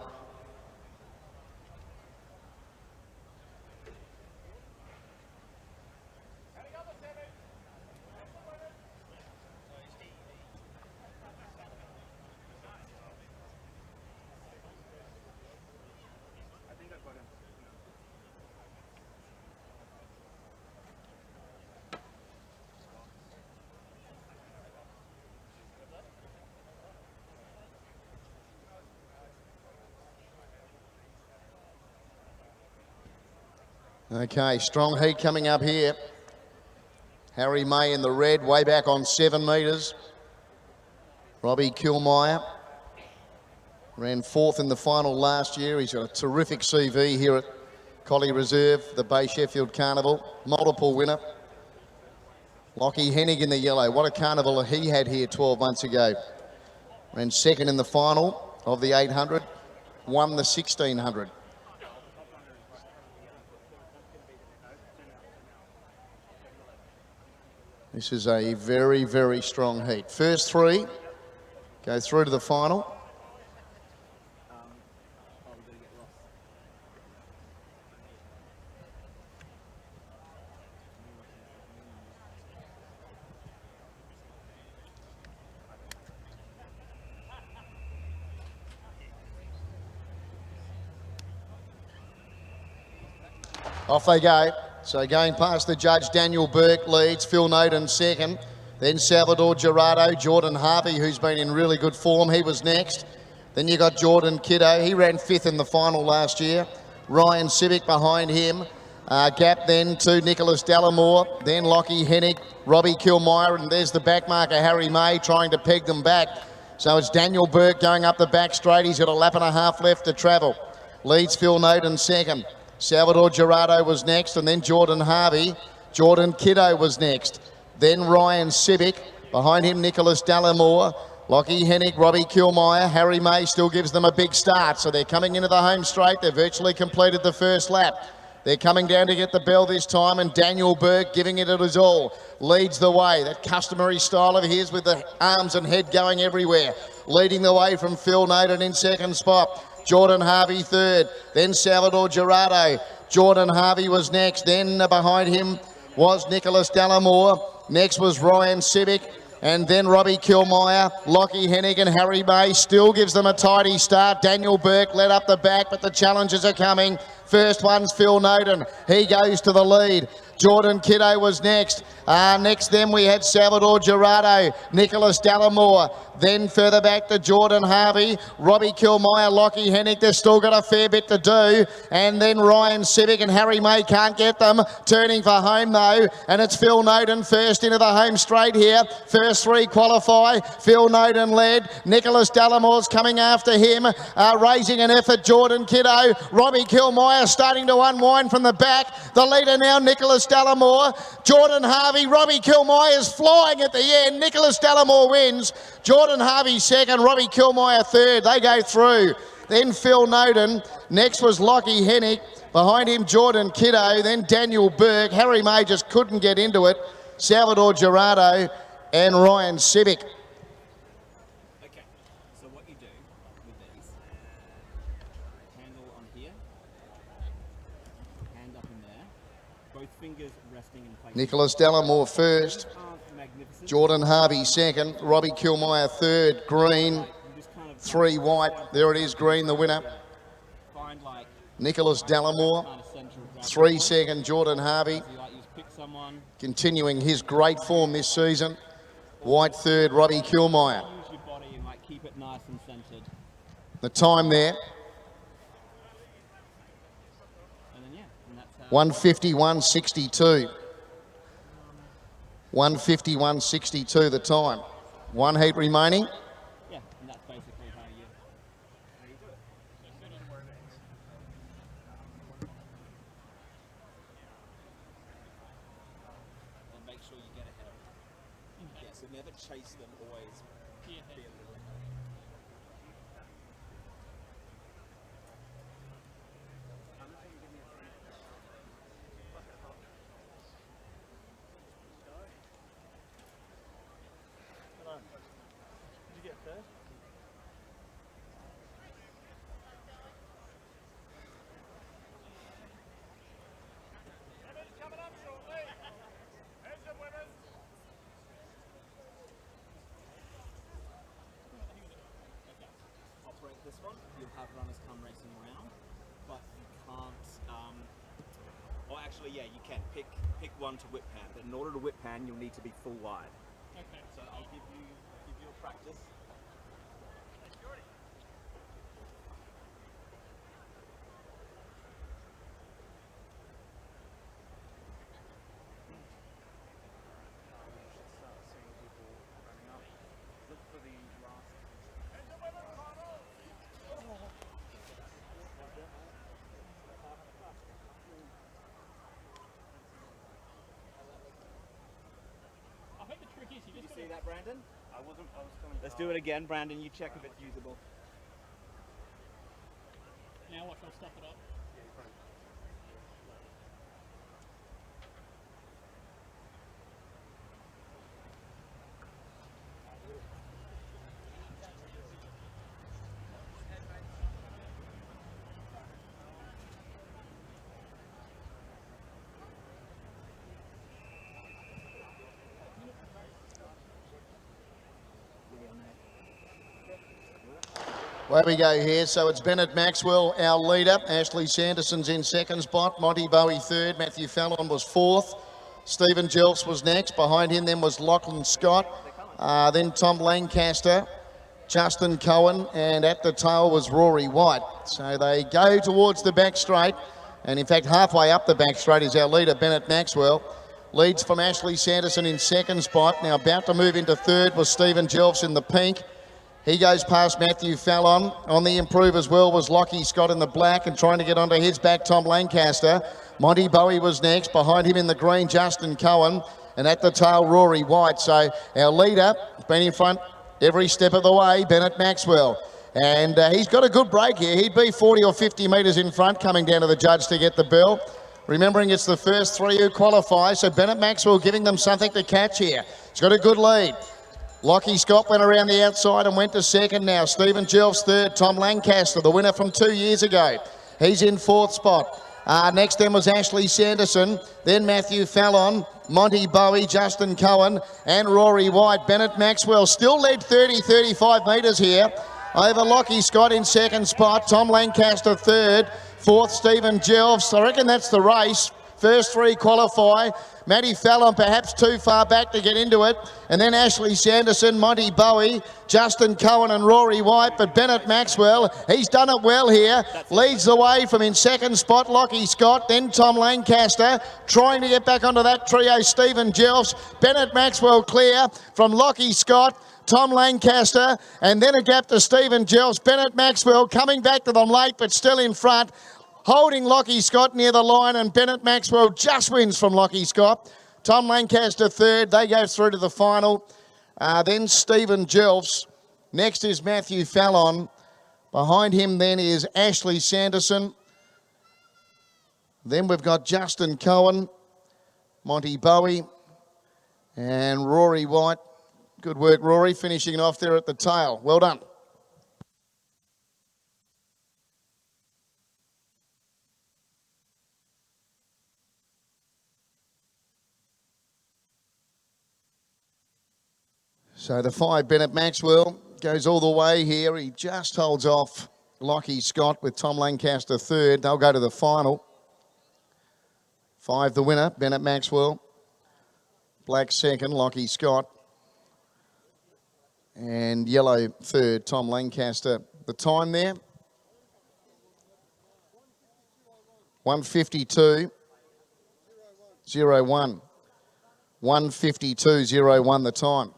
Okay, strong heat coming up here. Harry May in the red, way back on 7 metres. Robbie Kilmeyer ran 4th in the final last year. He's got a terrific CV here at Colley Reserve, the Bay Sheffield Carnival. Multiple winner. Lockie Hennig in the yellow. What a carnival he had here 12 months ago. Ran 2nd in the final of the 800. Won the 1600. This is a very, very strong heat. First 3 go through to the final. Off they go. So going past the judge, Daniel Burke leads, Phil Noden second, then Salvador Gerardo, Jordan Harvey, who's been in really good form, he was next. Then you got Jordan Kiddo, he ran 5th in the final last year. Ryan Civic behind him. Gap then to Nicholas Dallimore, then Lockie Hennig, Robbie Kilmeyer, and there's the back marker, Harry May, trying to peg them back. So it's Daniel Burke going up the back straight. He's got a lap and a half left to travel. Leads Phil Noden second. Salvador Gerardo was next, and then Jordan Harvey. Jordan Kiddo was next. Then Ryan Civic. Behind him, Nicholas Dallimore. Lockie Hennig, Robbie Kilmeyer. Harry May still gives them a big start. So they're coming into the home straight. They've virtually completed the first lap. They're coming down to get the bell this time, and Daniel Burke giving it his all. Leads the way. That customary style of his with the arms and head going everywhere. Leading the way from Phil Noden in second spot. Jordan Harvey third, then Salvador Gerardo. Jordan Harvey was next, then behind him was Nicholas Dallimore. Next was Ryan Civic, and then Robbie Kilmeyer. Lockie Hennig and Harry May still gives them a tidy start. Daniel Burke led up the back, but the challenges are coming. First one's Phil Noden. He goes to the lead. Jordan Kiddo was next. Next then we had Salvador Gerardo, Nicholas Dallimore, then further back to Jordan Harvey, Robbie Kilmeyer, Lockie Hennig. They've still got a fair bit to do, and then Ryan Civic and Harry May can't get them. Turning for home though, and it's Phil Noden first into the home straight here. First 3 qualify. Phil Noden led. Nicholas Dallimore's coming after him, raising an effort. Jordan Kiddo, Robbie Kilmeyer starting to unwind from the back. The leader now, Nicholas Dallimore. Jordan Harvey, Robbie Kilmeyer is flying at the end. Nicholas Dallimore wins. Jordan Harvey second, Robbie Kilmeyer third. They go through. Then Phil Noden. Next was Lockie Hennig. Behind him, Jordan Kiddo. Then Daniel Burke. Harry May just couldn't get into it. Salvador Gerardo and Ryan Civic. Okay, so what you do with these, handle on here, hand up in there, both fingers resting in place. Nicholas Dallimore first. Jordan Harvey second. Robbie Kilmeyer third. Green. 3 white. There it is, green, the winner. Nicholas Dallimore. 3 second, Jordan Harvey. Continuing his great form this season. White third, Robbie Kilmeyer. Keep it nice and centered. The time there. 1:51.62. 1:51.62 the time. 1 heat remaining. Yeah, and that's basically how you do it. And make sure you get ahead of them. Yeah, so never chase them, always be a little. Did you get first? Operate this one, you'll have runners come racing around, but you can't, or actually, yeah, you can. Pick one to whip pan, but in order to whip pan, you'll need to be full wide. Okay. So I'll give you a practice. Let's do it again, Brandon. You check if it's usable. Now watch, I'll stuff it up. Where we go here, so it's Bennett Maxwell, our leader. Ashley Sanderson's in second spot. Monty Bowie third. Matthew Fallon was fourth. Stephen Jelfs was next. Behind him then was Lachlan Scott. Then Tom Lancaster, Justin Cohen, and at the tail was Rory White. So they go towards the back straight. And in fact, halfway up the back straight is our leader, Bennett Maxwell. Leads from Ashley Sanderson in second spot. Now about to move into third was Stephen Jelfs in the pink. He goes past Matthew Fallon. On the improve as well was Lockie Scott in the black, and trying to get onto his back, Tom Lancaster. Monty Bowie was next. Behind him in the green, Justin Cohen. And at the tail, Rory White. So our leader has been in front every step of the way, Bennett Maxwell. And he's got a good break here. He'd be 40 or 50 metres in front coming down to the judge to get the bell. Remembering it's the first three who qualify, so Bennett Maxwell giving them something to catch here. He's got a good lead. Lockie Scott went around the outside and went to second now. Stephen Jelfs third. Tom Lancaster, the winner from 2 years ago. He's in fourth spot. Next then was Ashley Sanderson, then Matthew Fallon, Monty Bowie, Justin Cohen and Rory White. Bennett Maxwell still led 30, 35 metres here over Lockie Scott in second spot. Tom Lancaster third. Fourth, Stephen Jelfs. I reckon that's the race. First three qualify. Matty Fallon perhaps too far back to get into it. And then Ashley Sanderson, Monty Bowie, Justin Cohen and Rory White. But Bennett Maxwell, he's done it well here. Leads the way from in second spot, Lockie Scott. Then Tom Lancaster trying to get back onto that trio, Stephen Jelfs. Bennett Maxwell clear from Lockie Scott, Tom Lancaster, and then a gap to Stephen Jelfs. Bennett Maxwell coming back to them late but still in front. Holding Lockie Scott near the line, and Bennett Maxwell just wins from Lockie Scott. Tom Lancaster third. They go through to the final. Then Stephen Jelfs. Next is Matthew Fallon. Behind him then is Ashley Sanderson. Then we've got Justin Cohen, Monty Bowie and Rory White. Good work, Rory, finishing off there at the tail. Well done. So the five, Bennett Maxwell, goes all the way here. He just holds off Lockie Scott with Tom Lancaster third. They'll go to the final. Five, the winner, Bennett Maxwell. Black second, Lockie Scott. And yellow third, Tom Lancaster. The time there, 1:52.01. 1:52.01 the time.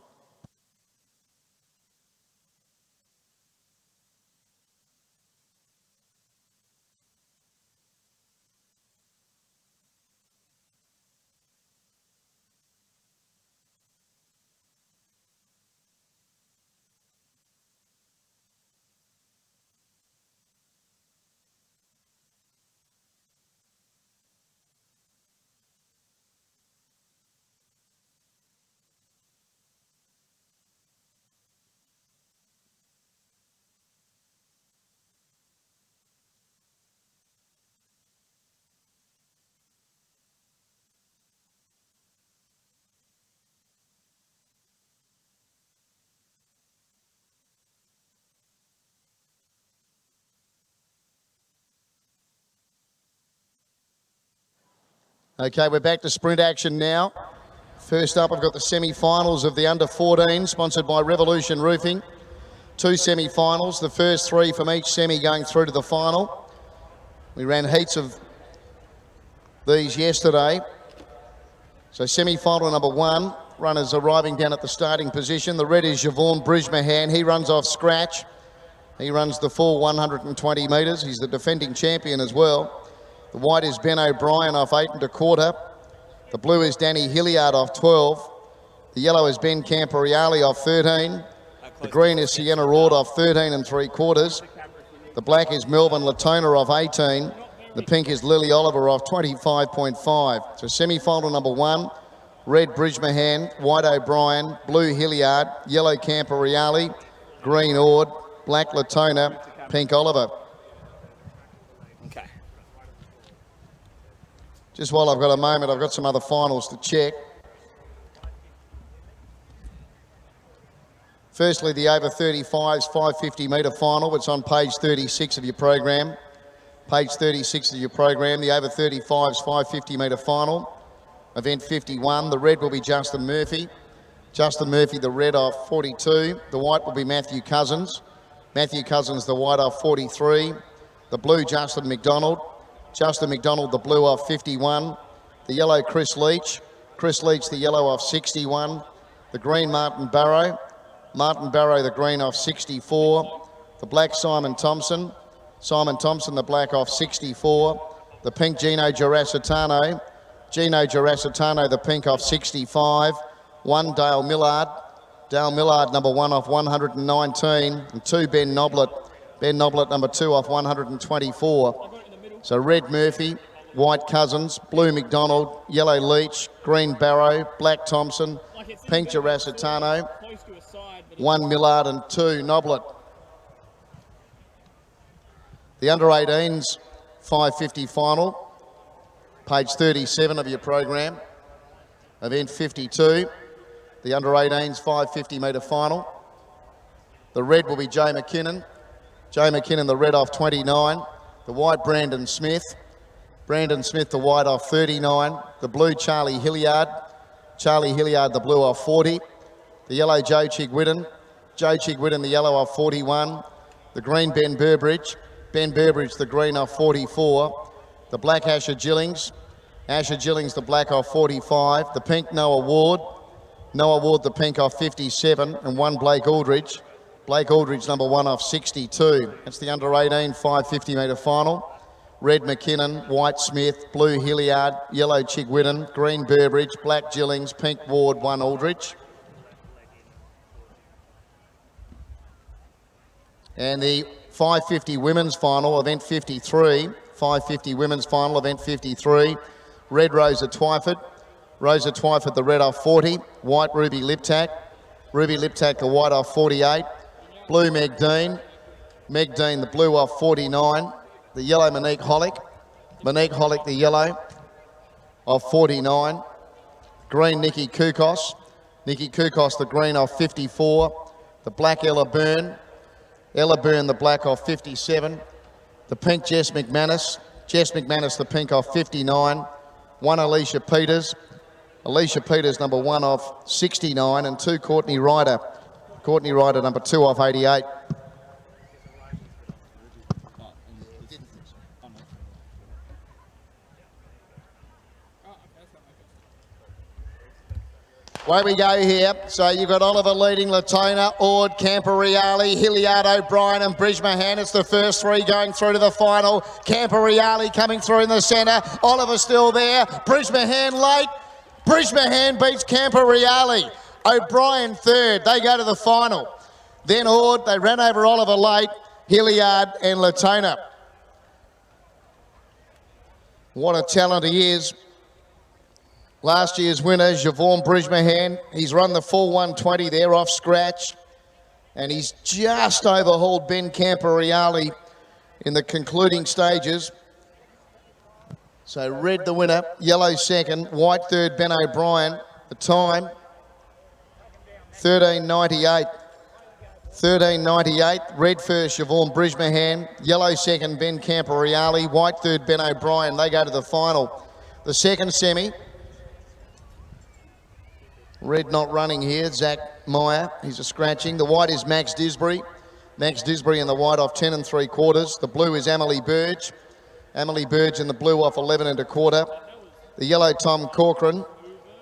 Okay, we're back to sprint action now. First up, I've got the semi-finals of the under-14, sponsored by Revolution Roofing. Two semi-finals, the first three from each semi going through to the final. We ran heats of these yesterday. So semi-final number one, runners arriving down at the starting position. The red is Javon Brismahan. He runs off scratch. He runs the full 120 metres. He's the defending champion as well. The white is Ben O'Brien off 8 1/4. The blue is Danny Hilliard off 12. The yellow is Ben Camporeale off 13. The green is Sienna Rord off 13 3/4. The black is Melbourne Latona off 18. The pink is Lily Oliver off 25.5. So semi-final number 1, red Bridgemahan, white O'Brien, blue Hilliard, yellow Camporeale, green Ord, black Latona, pink Oliver. Okay. Just while I've got a moment, I've got some other finals to check. Firstly, the over 35s 550 metre final. It's on page 36 of your program. Page 36 of your program, the over 35s 550 metre final. Event 51, the red will be Justin Murphy. Justin Murphy, the red off 42. The white will be Matthew Cousins. Matthew Cousins, the white off 43. The blue, Justin McDonald. Justin McDonald, the blue off 51. The yellow, Chris Leach. Chris Leach, the yellow off 61. The green, Martin Barrow. Martin Barrow, the green off 64. The black, Simon Thompson. Simon Thompson, the black off 64. The pink, Gino Girasitano. Gino Girasitano, the pink off 65. 1, Dale Millard. Dale Millard, number 1 off 119. And 2, Ben Noblet. Ben Noblet, number 2 off 124. So red Murphy, white Cousins, blue McDonald, yellow Leach, green Barrow, black Thompson, pink Girasitano, 1 Millard and 2 Noblet. The under-18s 550 final, page 37 of your program, event 52. The under-18s 550 metre final. The red will be Jay McKinnon. Jay McKinnon, the red off 29. The white, Brandon Smith. Brandon Smith, the white off 39. The blue, Charlie Hilliard. Charlie Hilliard, the blue off 40. The yellow, Joe Chigwidden. Joe Chigwidden, the yellow off 41. The green, Ben Burbridge. Ben Burbridge, the green off 44. The black, Asher Gillings. Asher Gillings, the black off 45. The pink, Noah Ward. Noah Ward, the pink off 57. And 1, Blake Aldridge. Blake Aldridge, number 1 off 62. That's the under-18 550 metre final. Red McKinnon, white Smith, blue Hilliard, yellow Chigwidden, green Burbridge, black Gillings, pink Ward, 1 Aldridge. And the 550 women's final, event 53. 550 women's final, event 53. Red Rosa Twyford. Rosa Twyford, the red off 40. White Ruby Liptak. Ruby Liptak, the white off 48. Blue Meg Dean. Meg Dean, the blue off 49. The yellow Monique Hollick. Monique Hollick, the yellow off 49. Green Nikki Kukos. Nikki Kukos, the green off 54. The black Ella Byrne. Ella Byrne, the black off 57. The pink Jess McManus. Jess McManus, the pink off 59. 1 Alicia Peters. Alicia Peters, number 1 off 69. And 2 Courtney Ryder. Courtney Ryder, number 2 off 88. Way we go here. So you've got Oliver leading, Latona, Ord, Camporeale, Hilliard, O'Brien and Bridgemahan. It's the first 3 going through to the final. Camporeale coming through in the centre. Oliver still there. Bridgemahan late. Bridgemahan beats Camporeale. O'Brien third. They go to the final. Then Ord, they ran over Oliver late. Hilliard and Latona. What a talent he is. Last year's winner, Javon Bridgemahan. He's run the full 120 there off scratch. And he's just overhauled Ben Camporeale in the concluding stages. So red the winner, yellow second, white third, Ben O'Brien. The time, 13.98. 13.98, red first, Javon Bridgemahan. Yellow second, Ben Camporeale. White third, Ben O'Brien. They go to the final. The second semi. Red not running here, Zach Meyer, he's a scratching. The white is Max Disbury. Max Disbury in the white off 10 3/4. The blue is Emily Burge. Emily Burge in the blue off 11 1/4. The yellow Tom Corcoran.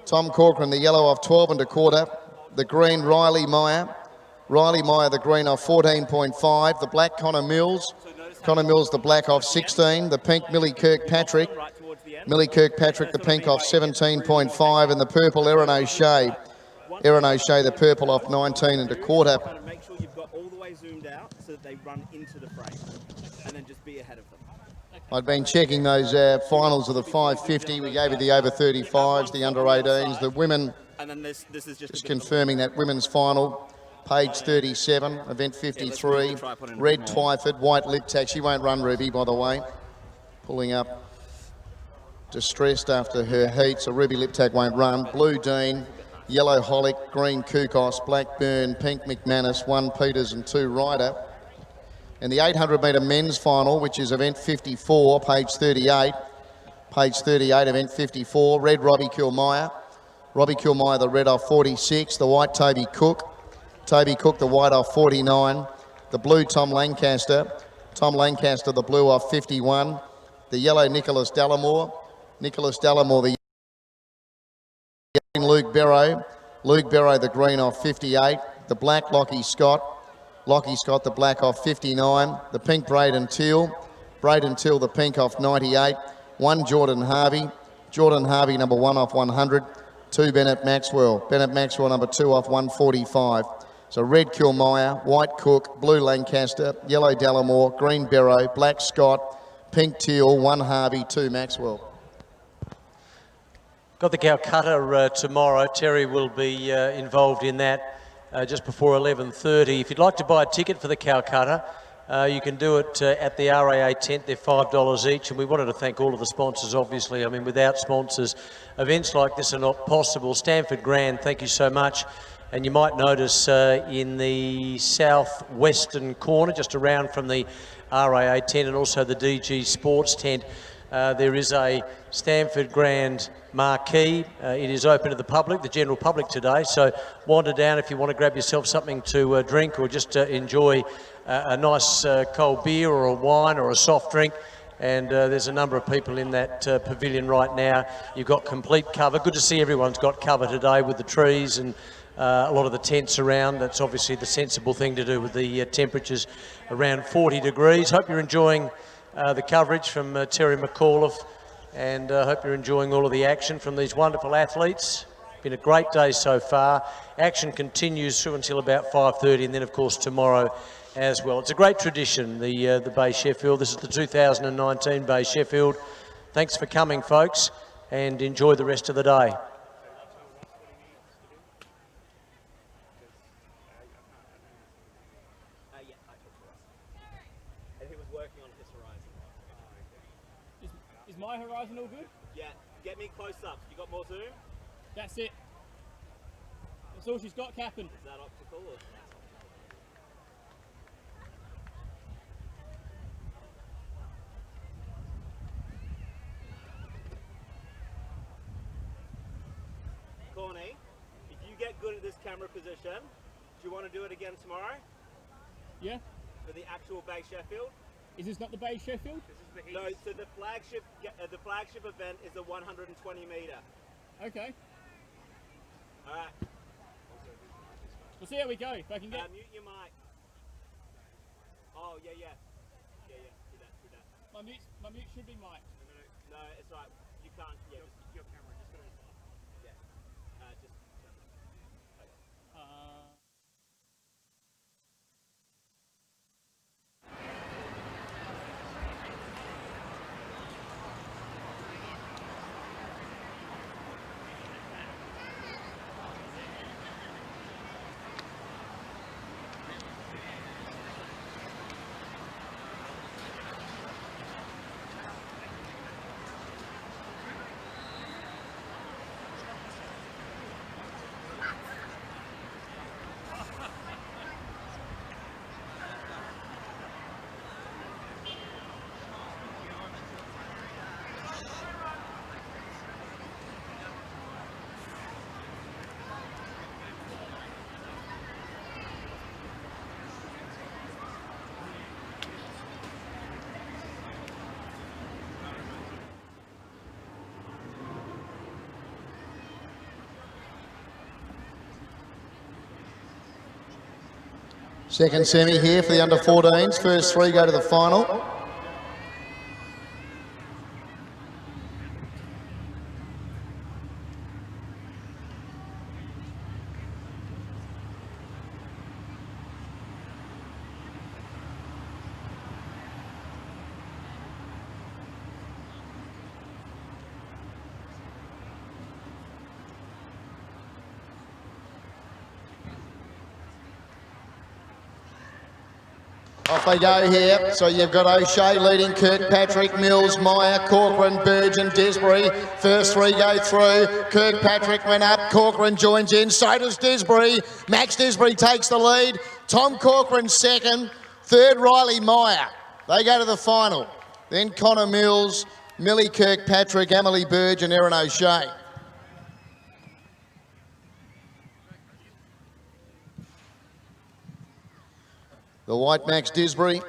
Tom Corcoran, the yellow off 12 1/4. The green Riley Meyer. Riley Meyer, the green off 14.5. The black Connor Mills. Connor Mills, the black off 16. The pink Millie Kirkpatrick. Millie Kirkpatrick, the pink off 17.5, and the purple Erin O'Shea. Erin O'Shea, the purple, off 19 and a quarter. Kind of make sure you've got all the way zoomed out so that they run into the frame, and then just be ahead of them. I'd been checking those finals of the 550. We gave you the over 35s, the under 18s, the women. And then this is just confirming that women's final. Page 37, event 53. Red Twyford, white lip tack. She won't run, Ruby, by the way. Pulling up. Distressed after her heat, so Ruby Liptak won't run. Blue Dean, yellow Holic, green Kukos, black Pink McManus, 1 Peters and 2 Ryder. And the 800 metre men's final, which is event 54, page 38. Page 38, event 54, red Robbie Kilmeyer. Robbie Kilmeyer, the red off 46, the white Toby Cook. Toby Cook, the white off 49. The blue Tom Lancaster. Tom Lancaster, the blue off 51. The yellow Nicholas Dallimore. Nicholas Dallimore, the green Luke Barrow. Luke Barrow, the green off 58. The black Lockie Scott. Lockie Scott, the black off 59. The pink Braden Teal. Braden Teal, the pink off 98. 1 Jordan Harvey. Jordan Harvey, number 1 off 100. 2 Bennett Maxwell. Bennett Maxwell, number 2 off 145. So red Kilmeyer, white Cook, blue Lancaster, yellow Dallimore, green Barrow, black Scott, pink Teal, 1 Harvey, 2 Maxwell. Got the Calcutta tomorrow. Terry will be involved in that just before 11:30. If you'd like to buy a ticket for the Calcutta, you can do it at the RAA tent. They're $5 each, and we wanted to thank all of the sponsors, obviously. I mean, without sponsors, events like this are not possible. Stanford Grand, thank you so much. And you might notice in the southwestern corner, just around from the RAA tent and also the DG Sports tent, there is a Stanford Grand marquee. It is open to the public, the general public today, so wander down if you want to grab yourself something to drink or just enjoy a nice cold beer or a wine or a soft drink. And there's a number of people in that pavilion right now. You've got complete cover. Good to see everyone's got cover today with the trees and a lot of the tents around. That's obviously the sensible thing to do with the temperatures around 40 degrees. Hope you're enjoying the coverage from Terry McAuliffe, and hope you're enjoying all of the action from these wonderful athletes. Been a great day so far. Action continues through until about 5:30, and then of course tomorrow as well. It's a great tradition, the Bay Sheffield. This is the 2019 Bay Sheffield. Thanks for coming, folks, and enjoy the rest of the day. Is my horizon all good? Yeah, get me close up. You got more zoom? That's it. That's all she's got, Captain. Is that optical or? Corny, if you get good at this camera position, do you want to do it again tomorrow? Yeah. For the actual Bay Sheffield? Is this not the Bay Sheffield? No, so the flagship event is a 120 metre. Okay. All right. We'll see how we go. If I can get. Mute your mic. Oh yeah. Do that. My mute should be mic'd. No, it's right. You can't. Yeah, just your camera. Just go inside. Yeah. Just. Second semi here for the under 14s. First 3 go to the final. Off they go here. So you've got O'Shea leading Kirkpatrick, Mills, Meyer, Corcoran, Burge and Disbury. First three go through. Kirkpatrick went up. Corcoran joins in. So does Disbury. Max Disbury takes the lead. Tom Corcoran second. Third, Riley Meyer. They go to the final. Then Connor Mills, Millie Kirkpatrick, Emily Burge and Erin O'Shea. The white Max Disbury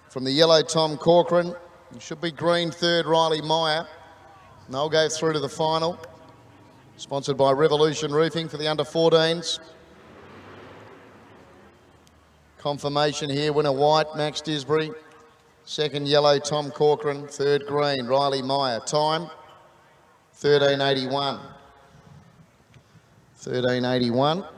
from the yellow Tom Corcoran. It should be green third Riley Meyer. And they'll go through to the final. Sponsored by Revolution Roofing for the under-14s. Confirmation here, winner white Max Disbury. Second yellow Tom Corcoran. Third green Riley Meyer. Time 13:81. 13:81.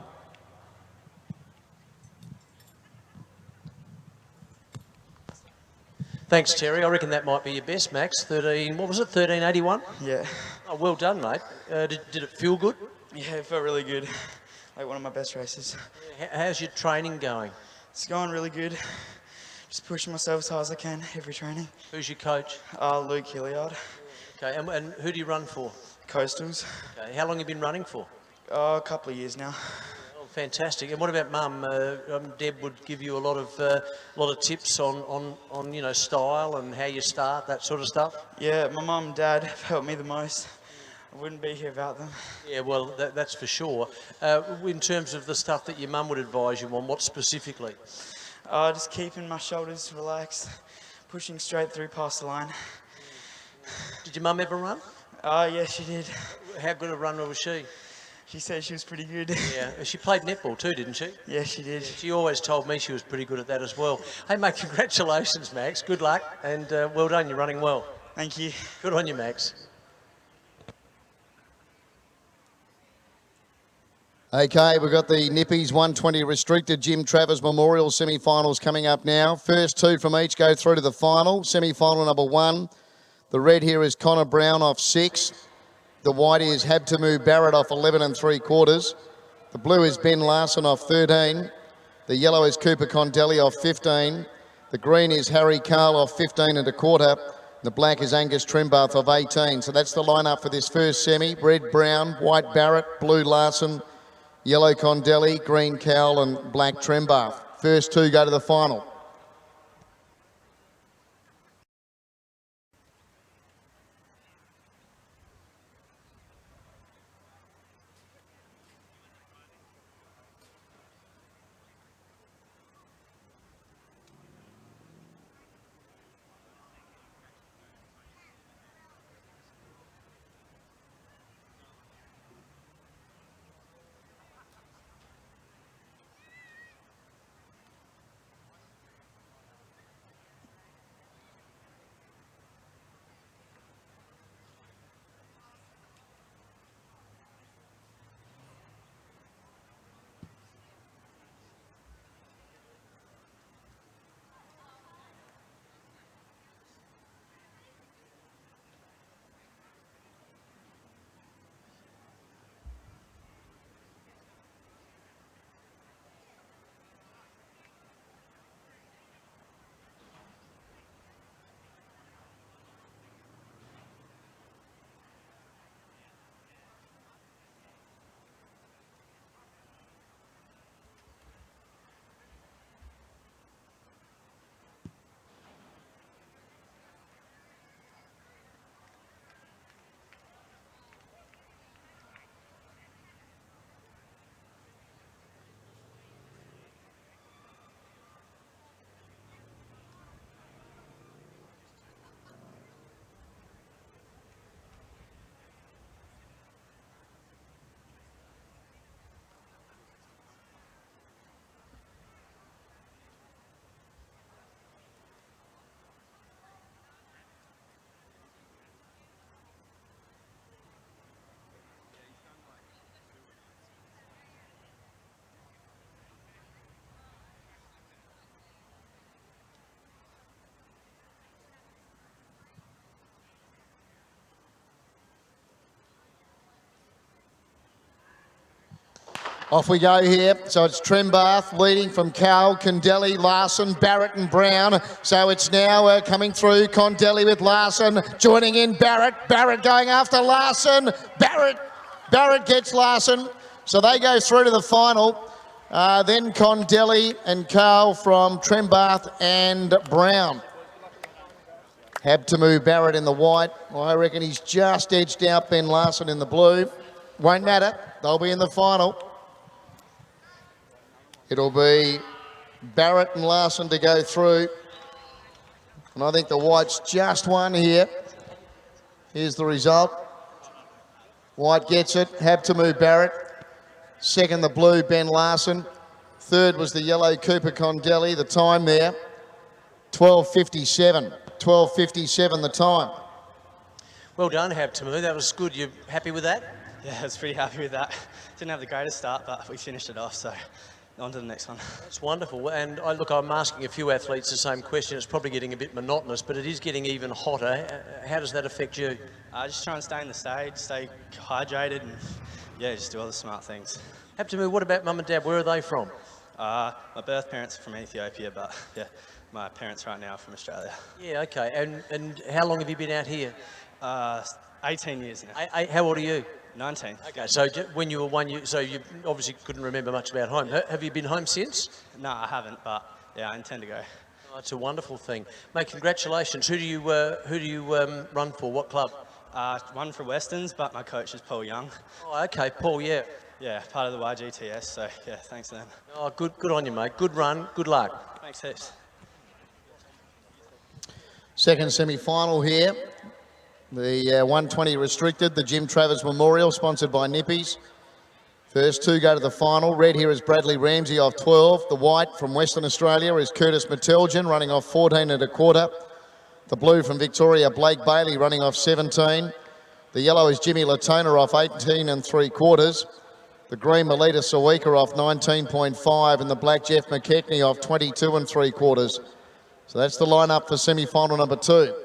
Thanks, Terry. I reckon that might be your best, Max. 13, what was it, 13:81? Yeah. Oh, well done, mate. Did it feel good? Yeah, it felt really good. Like one of my best races. How's your training going? It's going really good. Just pushing myself as hard as I can every training. Who's your coach? Luke Hilliard. Okay, and who do you run for? Coastals. Okay, how long have you been running for? A couple of years now. Oh, fantastic. And what about Mum? Deb would give you a lot of tips on you know, style and how you start, that sort of stuff. Yeah, my mum and dad have helped me the most. I wouldn't be here without them. Yeah, well, that's for sure. In terms of the stuff that your mum would advise you on, what specifically? Just keeping my shoulders relaxed, pushing straight through past the line. Did your mum ever run? Yeah, she did. How good a runner was she? She said she was pretty good. Yeah, she played netball too, didn't she? Yeah, she did. Yeah, she always told me she was pretty good at that as well. Hey, mate, congratulations, Max. Good luck, and well done. You're running well. Thank you. Good on you, Max. Okay, we've got the Nippies 120 restricted Jim Travers Memorial semi-finals coming up now. First two from each go through to the final. Semi-final number 1. The red here is Connor Brown off 6. The white is Habtamu Barrett off 11 3/4. The blue is Ben Larson off 13. The yellow is Cooper Condelli off 15. The green is Harry Carl off 15 1/4. The black is Angus Trimbath off 18. So that's the lineup for this first semi. Red Brown, white Barrett, blue Larson, yellow Condelli, green Cowell and black Trimbath. First two go to the final. Off we go here. So it's Trembath leading from Cowell, Condelli, Larson, Barrett and Brown. So it's now coming through. Condelli with Larson. Joining in Barrett. Barrett going after Larson. Barrett gets Larson. So they go through to the final. Then Condelli and Cowell from Trembath and Brown. Habtamu Barrett in the white. Well, I reckon he's just edged out Ben Larson in the blue. Won't matter. They'll be in the final. It'll be Barrett and Larson to go through. And I think the white's just won here. Here's the result. White gets it. Habtamu Barrett. Second, the blue, Ben Larson. Third was the yellow, Cooper Condelli. The time there, 12:57. 12:57 the time. Well done, Habtamu. That was good. You happy with that? Yeah, I was pretty happy with that. Didn't have the greatest start, but we finished it off, so on to the next one. That's wonderful. And I'm asking a few athletes the same question. It's probably getting a bit monotonous, but it is getting even hotter. How does that affect you? Just try and stay in the stage, stay hydrated, and yeah, just do all the smart things. Habtamu, what about mum and dad? Where are they from? My birth parents are from Ethiopia, but yeah, my parents right now are from Australia. Yeah, okay. And how long have you been out here? 18 years now. How old are you? 19. Okay, so when you were 1 year, so you obviously couldn't remember much about home. Have you been home since? No, I haven't, but yeah, I intend to go. Oh, it's a wonderful thing. Mate, congratulations. Who do you run for? What club? One for Westerns, but my coach is Paul Young. Oh, okay, Paul, yeah. Yeah, part of the YGTS, so yeah, thanks then. Oh, good on you, mate. Good run, good luck. Thanks heaps. Second semi-final here. The 120 restricted, the Jim Travers Memorial, sponsored by Nippies. First two go to the final. Red here is Bradley Ramsey off 12. The white from Western Australia is Curtis Meteljan, running off 14 1/4. The blue from Victoria, Blake Bailey, running off 17. The yellow is Jimmy Latona off 18 3/4. The green, Melita Sawika off 19.5. And the black, Jeff McKechnie off 22 3/4. So that's the lineup for semi-final number 2.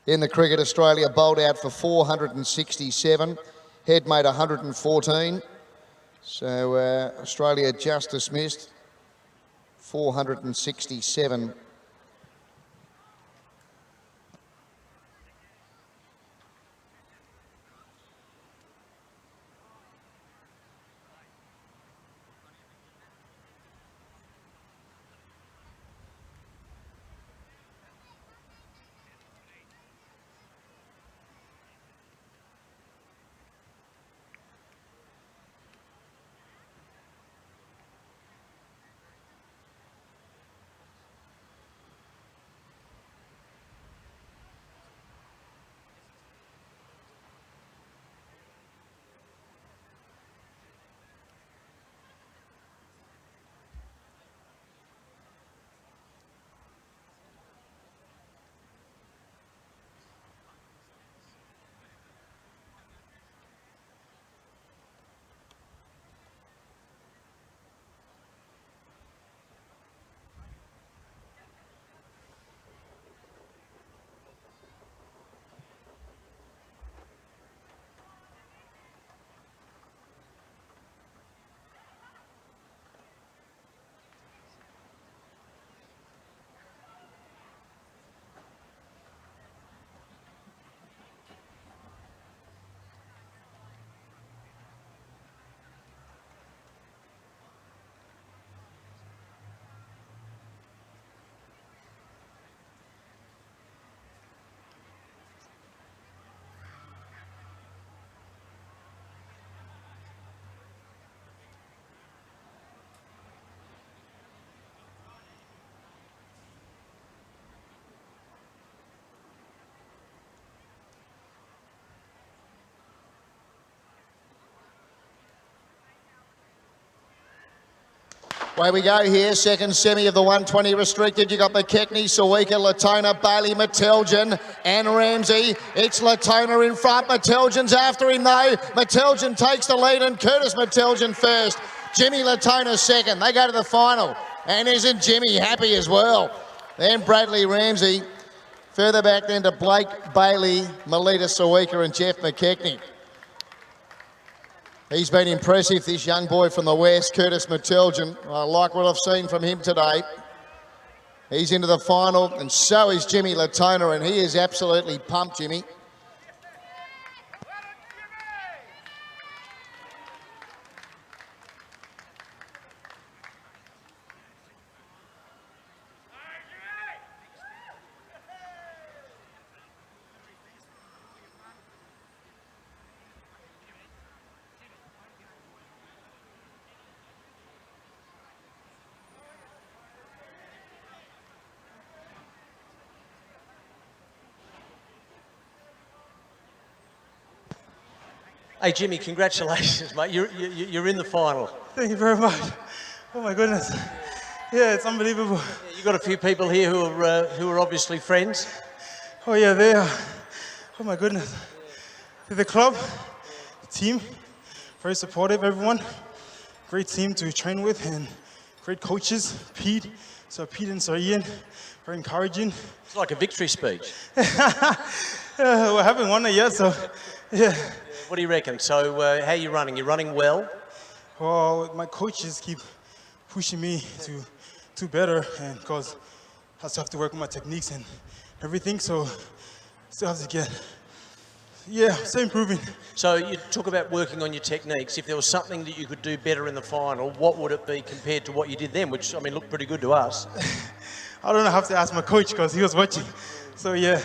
In the cricket, Australia bowled out for 467. Head made 114. So Australia just dismissed 467. Away we go here, second semi of the 120 restricted. You got McKechnie, Sawika, Latona, Bailey, Meteljan and Ramsey. It's Latona in front. Meteljan's after him though. Meteljan takes the lead and Curtis Meteljan first. Jimmy Latona second. They go to the final. And isn't Jimmy happy as well? Then Bradley Ramsey. Further back then to Blake, Bailey, Melita Sawika and Jeff McKechnie. He's been impressive, this young boy from the west, Curtis Meteljan. I like what I've seen from him today. He's into the final, and so is Jimmy Latona, and he is absolutely pumped, Jimmy. Hey, Jimmy, congratulations, mate. You're in the final. Thank you very much. Oh my goodness. Yeah, it's unbelievable. You've got a few people here who are obviously friends. Oh yeah, they are. Oh my goodness. The club, the team, very supportive, everyone. Great team to train with and great coaches. Pete, and Sir Ian, very encouraging. It's like a victory speech. We haven't won it yet, so yeah. What do you reckon? So how are you running? You're running well? Well, my coaches keep pushing me to do better, and because I still have to work on my techniques and everything, so still have to get, still improving. So you talk about working on your techniques. If there was something that you could do better in the final, what would it be compared to what you did then, which, I mean, looked pretty good to us? I don't know, I have to ask my coach because he was watching. So yeah,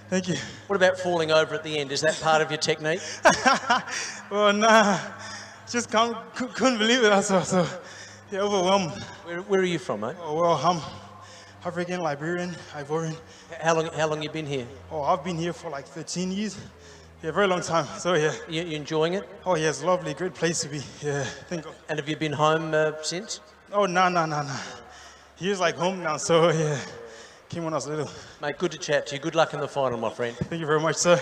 thank you. What about falling over at the end? Is that part of your technique? Well, nah, just couldn't believe it. So yeah, overwhelmed. Where are you from, mate? Oh, well, I'm African, Liberian, Ivorian. How long you been here? Oh, I've been here for like 13 years. Yeah, very long time. So yeah. You enjoying it? Oh yeah, it's lovely, great place to be. Yeah, And have you been home since? Oh no. Here's like home now. So yeah, came when I was little. Mate, good to chat to you. Good luck in the final, my friend. Thank you very much, sir.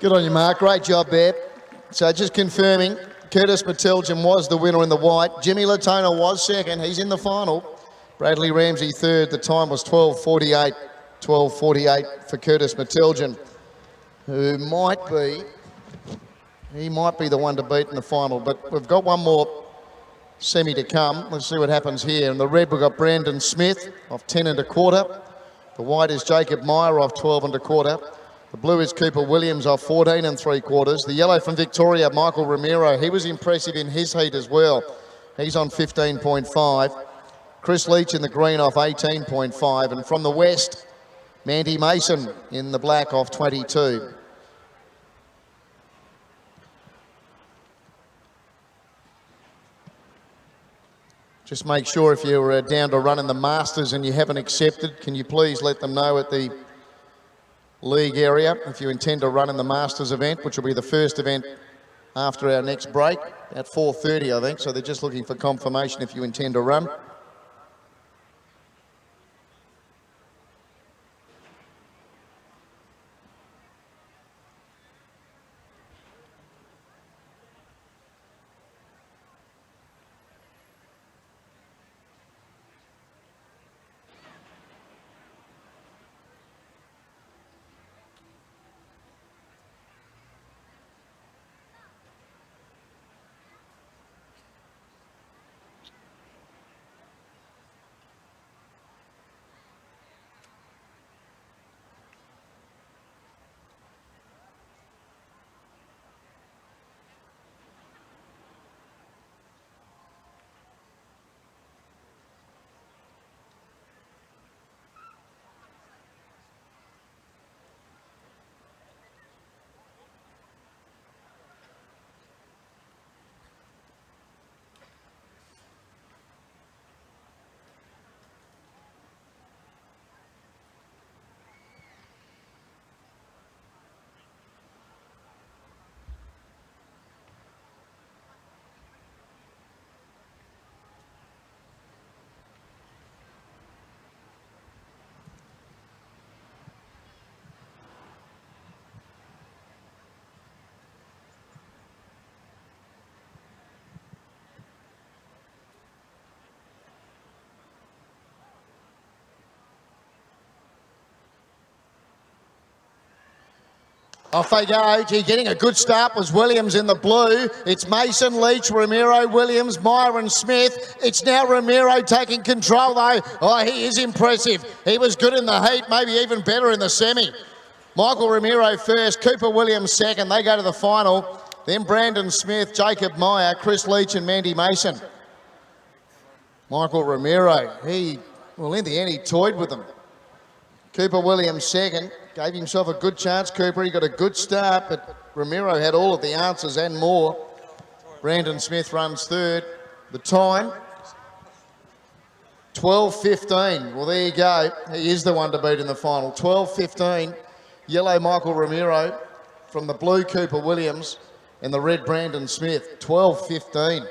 Good on you, Mark. Great job there. So just confirming, Curtis Meteljan was the winner in the white. Jimmy Latona was second. He's in the final. Bradley Ramsey third. The time was 12:48. 12:48 for Curtis Meteljan, who might be the one to beat in the final. But we've got one more semi to come. Let's see what happens here. In the red, we've got Brandon Smith of 10 1/4. The white is Jacob Meyer of 12 1/4. The blue is Cooper Williams of 14 3/4. The yellow from Victoria, Michael Ramiro. He was impressive in his heat as well. He's on 15.5. Chris Leach in the green off 18.5. And from the west, Mandy Mason in the black off 22. Just make sure if you're down to run in the Masters and you haven't accepted, can you please let them know at the league area if you intend to run in the Masters event, which will be the first event after our next break at 4:30, I think. So they're just looking for confirmation if you intend to run. Off they go. Gee, getting a good start was Williams in the blue. It's Mason, Leach, Ramiro, Williams, Myron Smith. It's now Ramiro taking control though. Oh, he is impressive. He was good in the heat, maybe even better in the semi. Michael Ramiro first, Cooper Williams second. They go to the final. Then Brandon Smith, Jacob Meyer, Chris Leach and Mandy Mason. Michael Ramiro, well, in the end, he toyed with them. Cooper Williams second, gave himself a good chance. Cooper, he got a good start, but Ramiro had all of the answers and more. Brandon Smith runs third. The time, 12:15. Well, there you go. He is the one to beat in the final. 12:15. Yellow Michael Ramiro from the blue Cooper Williams and the red Brandon Smith. 12:15.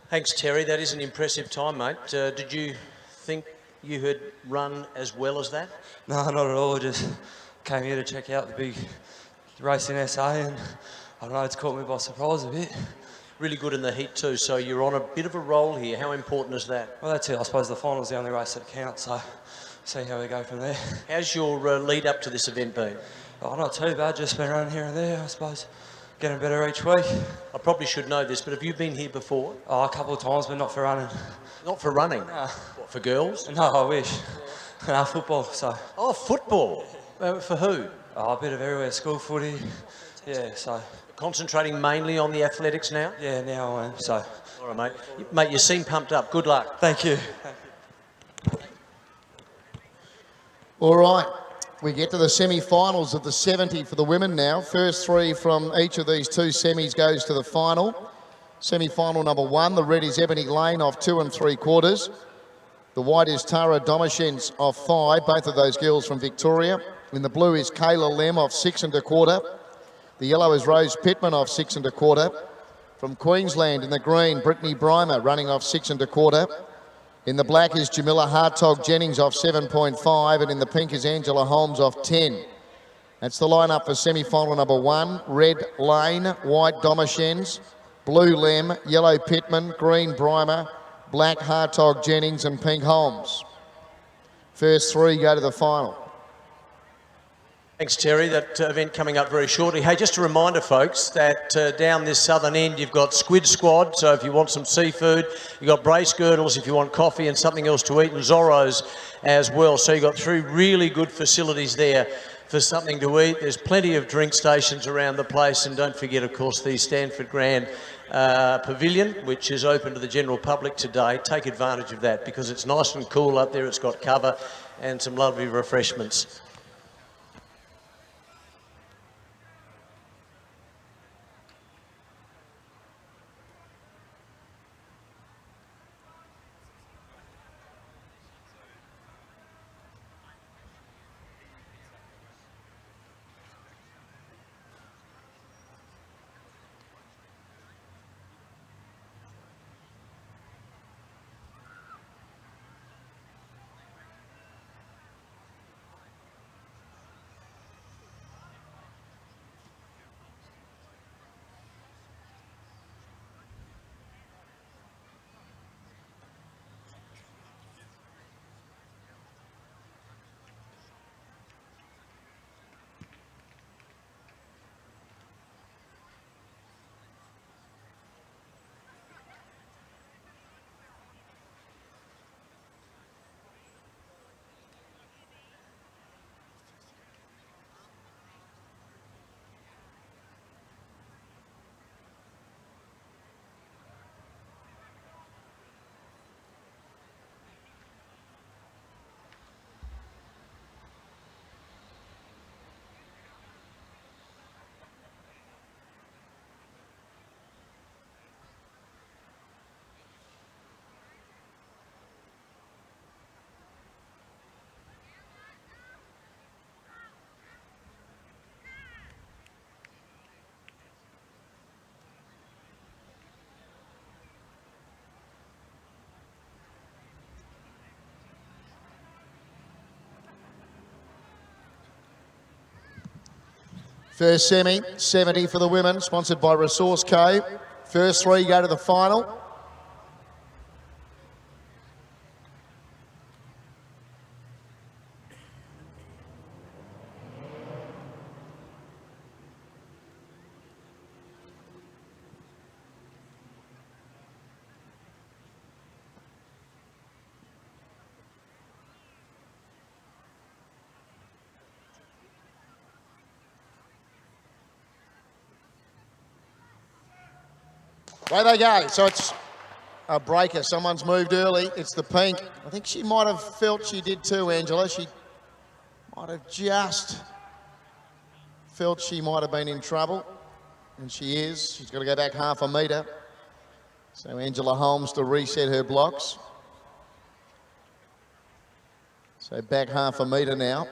Thanks, Terry. That is an impressive time, mate. Did you think you had run as well as that? No, not at all. I just came here to check out the big race in SA, and I don't know, it's caught me by surprise a bit. Really good in the heat too, so you're on a bit of a roll here. How important is that? Well, that's it. I suppose the final's the only race that counts, so see how we go from there. How's your lead up to this event been? Oh, not too bad. Just been running here and there, I suppose. Getting better each week. I probably should know this, but have you been here before? Oh, a couple of times, but not for running. Not for running? No. What, for girls? No, I wish. Football, so. Oh, football? For who? Oh, a bit of everywhere. School footy. Yeah, so. Concentrating mainly on the athletics now? Yeah, now I am, so. All right, mate. Mate, you seem pumped up. Good luck. Thank you. All right, we get to the semi-finals of the 70 for the women now. First three from each of these two semis goes to the final. Semi-final number one, the red is Ebony Lane off 2 3/4. The white is Tara Domashens off 5, both of those girls from Victoria. In the blue is Kayla Lem off 6 1/4. The yellow is Rose Pittman off 6 1/4. From Queensland in the green, Brittany Brymer running off 6 1/4. In the black is Jamila Hartog Jennings off 7.5, and in the pink is Angela Holmes off 10. That's the lineup for semi-final number one. Red Lane, white Domashens, blue Lem, yellow Pittman, green Brymer, black Hartog Jennings and pink Holmes. First three go to the final. Thanks, Terry. That event coming up very shortly. Hey, just a reminder, folks, that down this southern end, you've got Squid Squad. So if you want some seafood, you've got brace girdles if you want coffee and something else to eat, and Zorro's as well. So you've got 3 really good facilities there for something to eat. There's plenty of drink stations around the place. And don't forget, of course, the Stanford Grand Pavilion, which is open to the general public today. Take advantage of that because it's nice and cool up there. It's got cover and some lovely refreshments. First semi, 70 for the women, sponsored by Resource Co. First three go to the final. Away they go. So it's a breaker. Someone's moved early. It's the pink. I think she might have felt she did too, Angela. She might have just felt she might have been in trouble. And she is. She's got to go back half a metre. So Angela Holmes to reset her blocks. So back half a metre now.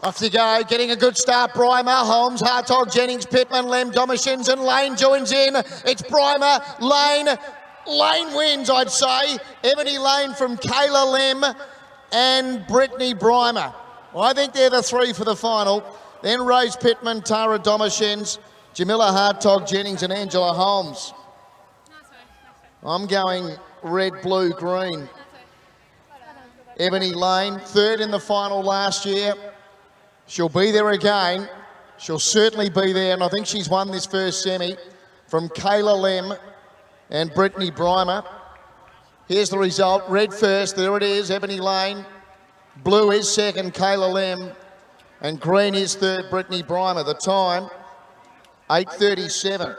Off you go, getting a good start, Brymer, Holmes, Hartog, Jennings, Pittman, Lem, Domishins and Lane joins in. It's Brymer, Lane, Lane wins, I'd say. Ebony Lane from Kayla Lem and Brittany Brymer. Well, I think they're the three for the final. Then Rose Pittman, Tara Domishins, Jamila Hartog, Jennings and Angela Holmes. I'm going red, blue, green. Ebony Lane, third in the final last year. She'll be there again. She'll certainly be there, and I think she's won this first semi from Kayla Lem and Brittany Brymer. Here's the result. Red first, there it is, Ebony Lane. Blue is second, Kayla Lem. And green is third, Brittany Brymer. The time, 8:37.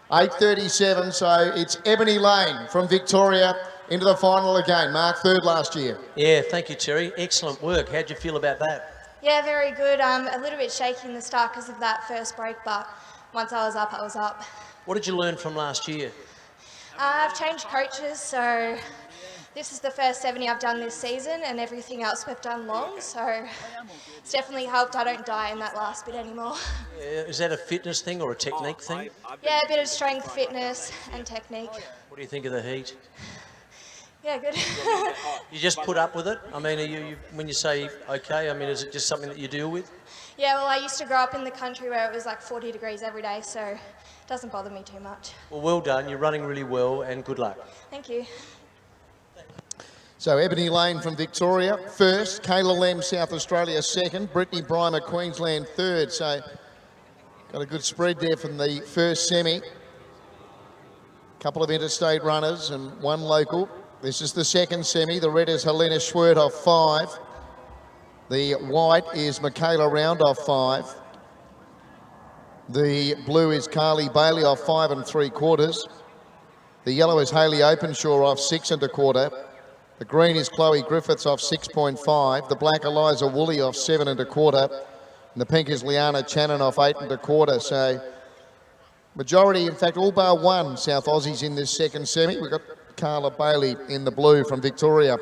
8:37, so it's Ebony Lane from Victoria into the final again. Mark third last year. Yeah, thank you, Terry. Excellent work. How'd you feel about that? Yeah, very good. A little bit shaky in the start because of that first break, but once I was up, I was up. What did you learn from last year? I've changed coaches, so this is the first 70 I've done this season and everything else we've done long, so it's definitely helped. I don't die in that last bit anymore. Is that a fitness thing or a technique thing? Yeah, a bit of strength, fitness and technique. What do you think of the heat? Yeah, good. You just put up with it? I mean, are you when you say okay, I mean, is it just something that you deal with? Yeah, well, I used to grow up in the country where it was like 40 degrees every day, so it doesn't bother me too much. Well done. You're running really well, and good luck. Thank you. So Ebony Lane from Victoria first, Kayla Lem, South Australia second, Brittany Brymer, Queensland third. So got a good spread there from the first semi. Couple of interstate runners and one local. This is the second semi. The red is Helena Schwert off 5. The white is Michaela Round off 5. The blue is Carly Bailey off 5 3/4. The yellow is Hayley Openshaw off 6 1/4. The green is Chloe Griffiths off 6.5. The black Eliza Woolley off 7 1/4. And the pink is Liana Channon off 8 1/4. So majority, in fact, all bar one South Aussies in this second semi. We've got Carla Bailey in the blue from Victoria.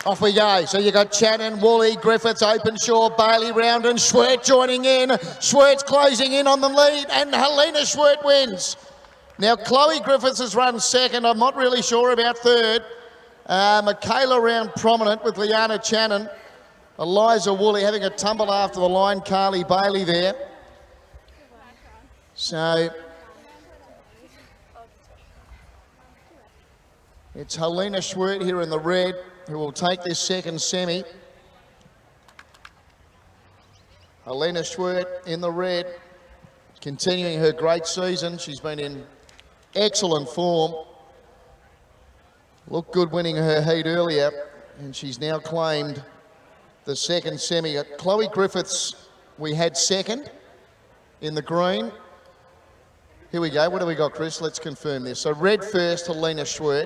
Off we go. So you got Channon, Woolley, Griffiths, Openshaw, Bailey, Round and Schwert joining in. Schwert's closing in on the lead and Helena Schwert wins. Now Chloe Griffiths has run second. I'm not really sure about third. Michaela Round prominent with Liana Channon. Eliza Woolley having a tumble after the line. Carly Bailey there. So it's Helena Schwert here in the red who will take this second semi. Helena Schwert in the red, continuing her great season. She's been in excellent form. Looked good winning her heat earlier, and she's now claimed the second semi. Chloe Griffiths, we had second in the green. Here we go. What do we got, Chris? Let's confirm this. So red first, Helena Schwert.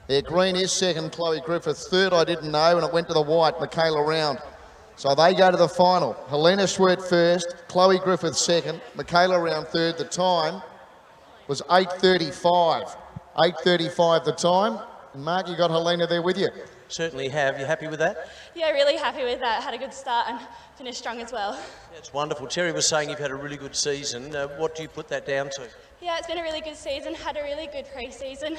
Yeah, green is second, Chloe Griffiths. Third, I didn't know, and it went to the white, Michaela Round. So they go to the final. Helena Schwert first, Chloe Griffiths second, Michaela Round third. The time was 8:35. 8:35 the time. And Mark, you got Helena there with you. Certainly have. You happy with that? Yeah, really happy with that. Had a good start and finished strong as well. Yeah, it's wonderful. Terry was saying you've had a really good season. What do you put that down to? Yeah, it's been a really good season. Had a really good pre-season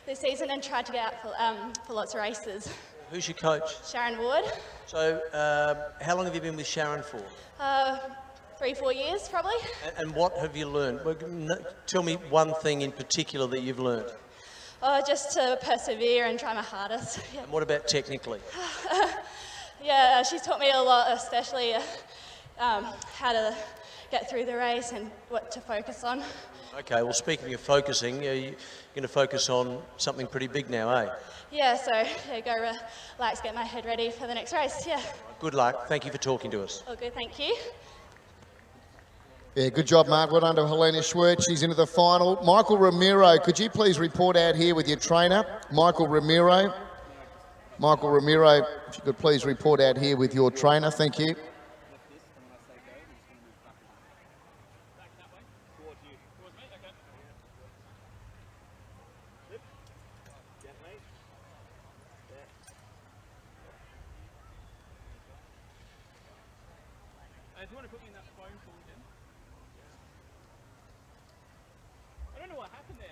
this season and tried to get out for lots of races. Who's your coach? Sharon Ward. So, how long have you been with Sharon for? 3-4 years, probably. And what have you learned? Tell me one thing in particular that you've learned. Just to persevere and try my hardest. Yeah. And what about technically? Yeah, she's taught me a lot, especially how to get through the race and what to focus on. Okay, well, speaking of focusing, you're going to focus on something pretty big now, eh? Yeah, so go relax, get my head ready for the next race, yeah. Good luck. Thank you for talking to us. All good, thank you. Yeah, good job, Mark. Well done to Helena Schwert. She's into the final. Michael Ramiro, could you please report out here with your trainer, Michael Ramiro? Michael Ramiro, if you could please report out here with your trainer. Thank you. Do you want to put me in that phone call again? I don't know what happened there.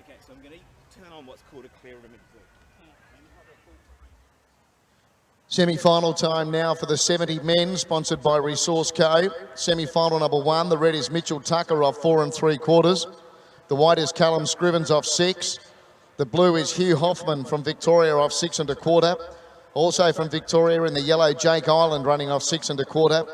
Okay, so I'm going to turn on what's called a clear image zoom. Semi-final time now for the 70 men, sponsored by Resource Co. Semi-final number 1, the red is Mitchell Tucker off 4 3/4. The white is Callum Scrivens off 6. The blue is Hugh Hoffman from Victoria off 6 1/4. Also from Victoria in the yellow, Jake Island running off 6 1/4.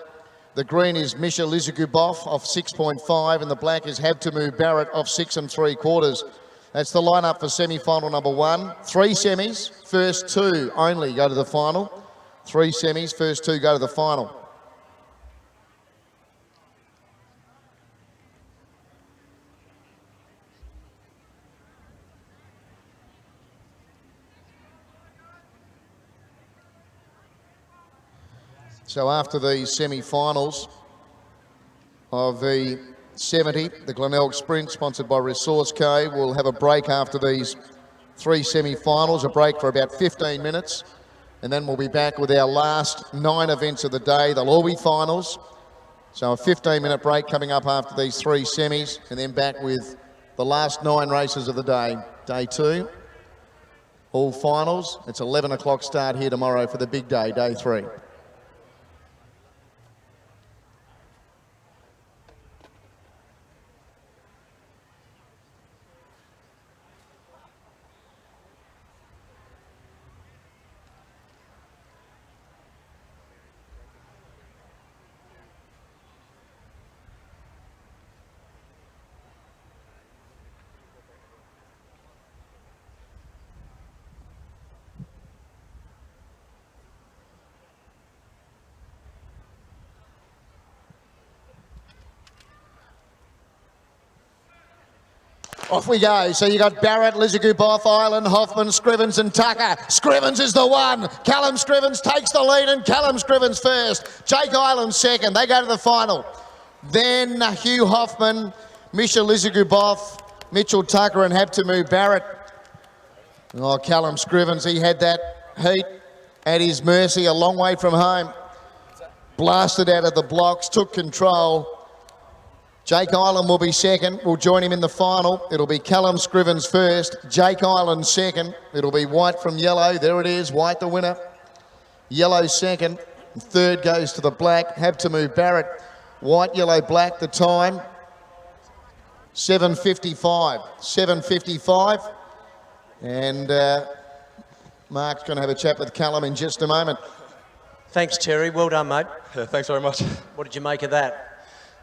The green is Misha Lizagubov off 6.5, and the black is Habtamu Barrett off 6 3/4. That's the lineup for semi-final number 1. 3 semis, first 2 only go to the final. 3 semis, first 2 go to the final. So after these semi-finals of the 70, the Glenelg Sprint, sponsored by Resource Co. We'll have a break after these 3 semi-finals, a break for about 15 minutes, and then we'll be back with our last 9 events of the day. They'll all be finals. So a 15-minute break coming up after these 3 semis, and then back with the last 9 races of the day. Day 2, all finals. It's 11 o'clock start here tomorrow for the big day, day 3. Off we go. So you got Barrett, Lizaguboff, Island, Hoffman, Scrivens and Tucker. Scrivens is the one. Callum Scrivens takes the lead and Callum Scrivens first. Jake Island second. They go to the final. Then Hugh Hoffman, Misha Lizaguboff, Mitchell Tucker and Habtamu Barrett. Oh, Callum Scrivens, he had that heat at his mercy a long way from home. Blasted out of the blocks, took control. Jake Island will be second. We'll join him in the final. It'll be Callum Scrivens first. Jake Island second. It'll be White from Yellow. There it is. White the winner. Yellow second. Third goes to the black. Habtamu Barrett. White, yellow, black. The time 7:55. 7:55. And Mark's going to have a chat with Callum in just a moment. Thanks, Terry. Well done, mate. Yeah, thanks very much. What did you make of that?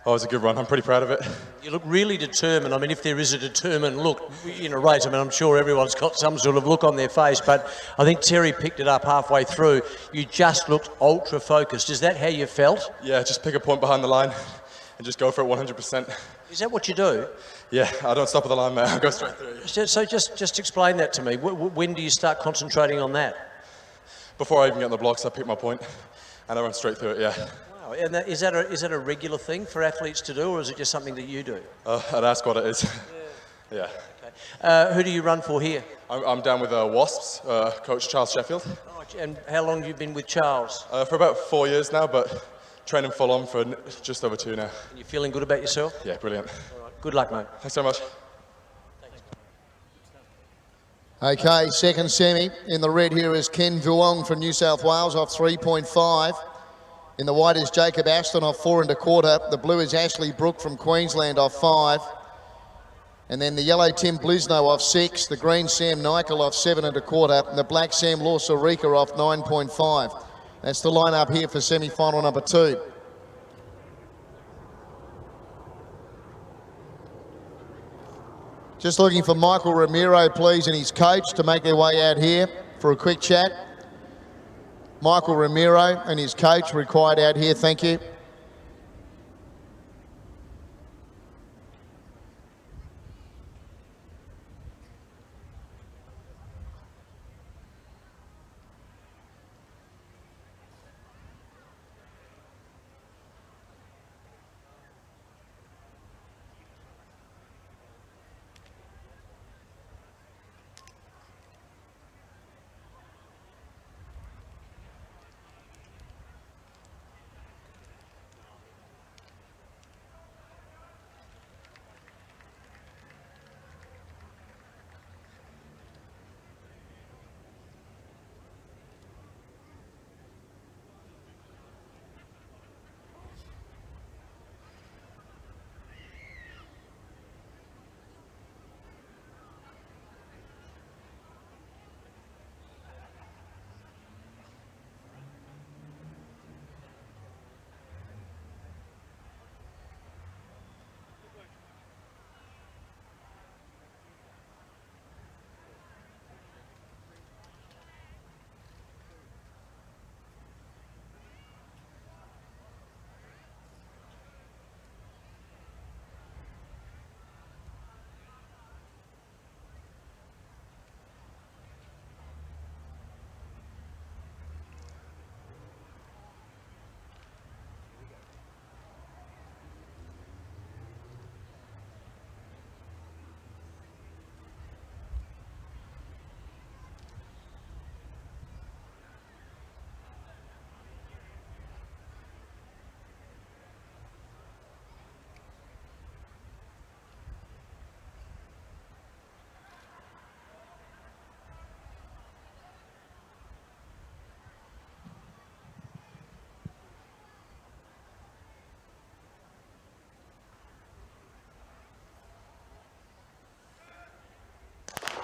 Oh, it was a good run. I'm pretty proud of it. You look really determined. I mean, if there is a determined look in a race, I mean, I'm sure everyone's got some sort of look on their face, but I think Terry picked it up halfway through. You just looked ultra focused. Is that how you felt? Yeah, just pick a point behind the line and just go for it 100%. Is that what you do? Yeah, I don't stop at the line, mate. I go straight through. So just explain that to me. When do you start concentrating on that? Before I even get on the blocks, I pick my point and I run straight through it, yeah. Wow. And is that a regular thing for athletes to do, or is it just something that you do? I'd ask what it is. Yeah. Okay. Who do you run for here? I'm down with Wasps, Coach Charles Sheffield. Oh, and how long have you been with Charles? For about 4 years now, but training full on for just over 2 now. And you feeling good about yourself? Yeah, brilliant. All right. Good luck, mate. Thanks so much. Okay, second semi. In the red here is Ken Vuong from New South Wales off 3.5. In the white is Jacob Aston off 4 1/4. The blue is Ashley Brook from Queensland off 5. And then the yellow Tim Blisno off 6. The green Sam Nichol off 7 1/4. And the black Sam Law-Sarika off 9.5. That's the lineup here for semi-final number 2. Just looking for Michael Ramiro, please, and his coach to make their way out here for a quick chat. Michael Ramiro and his coach required out here, thank you.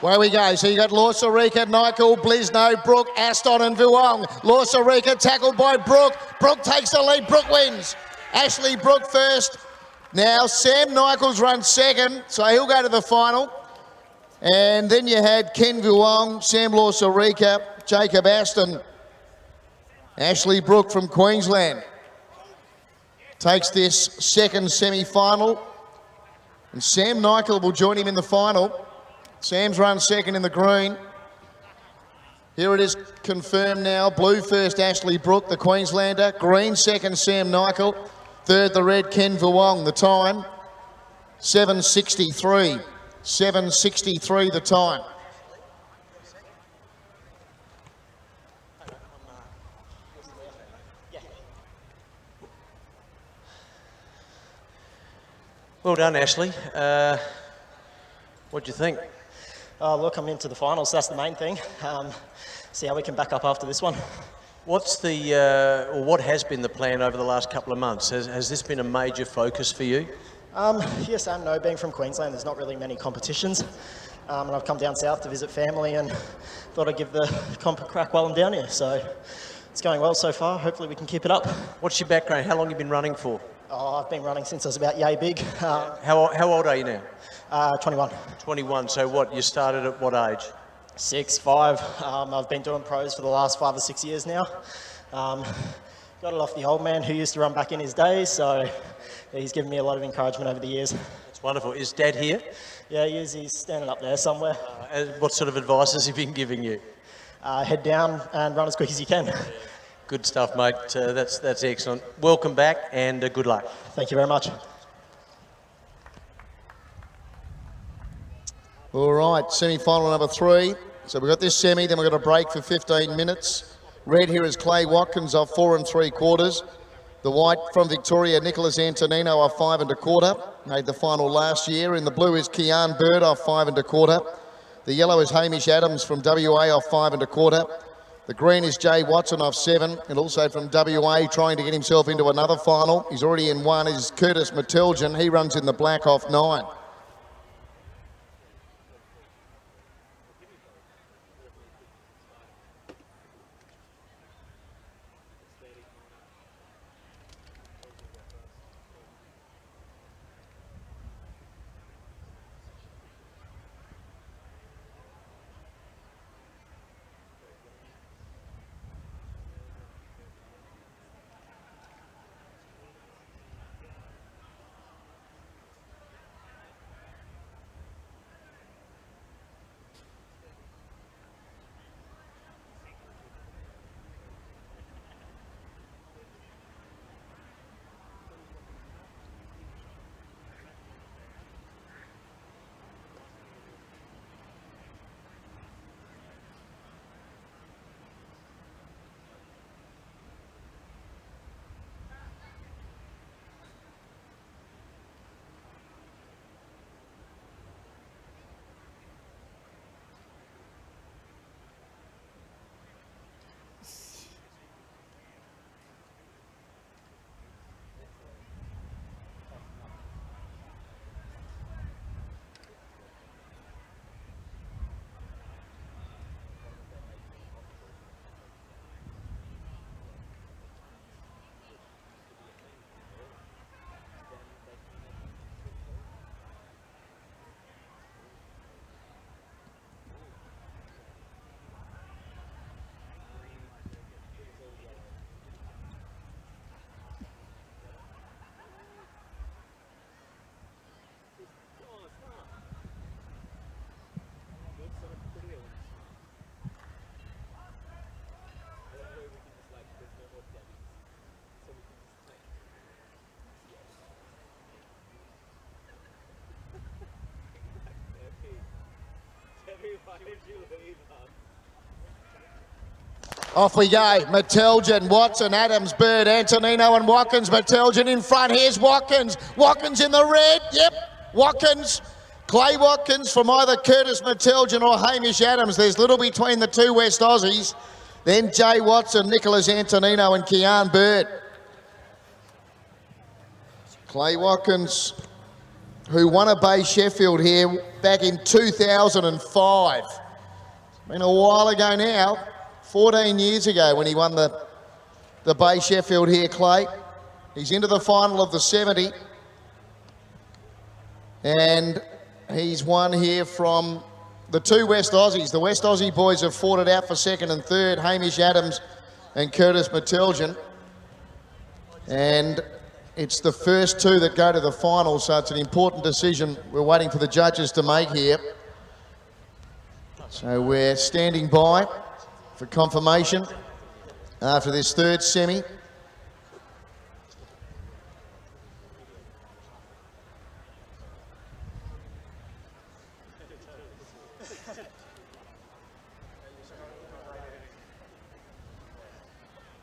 Where we go, so you got Law-Sarika, Nichol, Blisno, Brook, Aston and Vuong. Law-Sarika tackled by Brook. Brook takes the lead, Brook wins. Ashley Brook first. Now Sam Nichol's run second, so he'll go to the final. And then you had Ken Vuong, Sam Law-Sarika, Jacob Aston. Ashley Brook from Queensland takes this second semi-final. And Sam Nichol will join him in the final. Sam's run second in the green. Here it is confirmed now. Blue first, Ashley Brook, the Queenslander. Green second, Sam Nichol. Third, the red, Ken Vuong. The time, 7:63. 7:63 the time. Well done, Ashley. What do you think? Look, I'm into the finals, so that's the main thing. See how we can back up after this one. What's the, or what has been the plan over the last couple of months? Has this been a major focus for you? Yes and no. Being from Queensland, there's not really many competitions. And I've come down south to visit family and thought I'd give the comp a crack while I'm down here. So it's going well so far. Hopefully we can keep it up. What's your background? How long have you been running for? Oh, I've been running since I was about yay big. How old are you now? 21. 21. So what, you started at what age? 6, 5. I've been doing pros for the last 5 or 6 years now. Got it off the old man who used to run back in his day, so he's given me a lot of encouragement over the years. That's wonderful. Is Dad here? Yeah, he is. He's standing up there somewhere. What sort of advice has he been giving you? Head down and run as quick as you can. Good stuff, mate. That's excellent. Welcome back and good luck. Thank you very much. All right, semi-final number 3. So we've got this semi, then we've got a break for 15 minutes. Red here is Clay Watkins off 4 3/4. The white from Victoria, Nicholas Antonino off 5 1/4. Made the final last year. In the blue is Kian Bird off 5 1/4. The yellow is Hamish Adams from WA off 5 1/4. The green is Jay Watson off 7, and also from WA trying to get himself into another final. He's already in one, is Curtis Matiljan. He runs in the black off 9. Off we go. Matiljan, Watson, Adams, Bird, Antonino and Watkins. Matiljan in front. Here's Watkins. Watkins in the red. Yep. Watkins. Clay Watkins from either Curtis Matiljan or Hamish Adams. There's little between the two West Aussies. Then Jay Watson, Nicholas Antonino and Kian Bird. Clay Watkins, who won a Bay Sheffield here back in 2005. Been a while ago now. 14 years ago when he won the Bay Sheffield here, Clay. He's into the final of the 70. And he's won here from the two West Aussies. The West Aussie boys have fought it out for second and third, Hamish Adams and Curtis Matiljan. And It's the first two that go to the final, so it's an important decision we're waiting for the judges to make here. So we're standing by for confirmation after this third semi.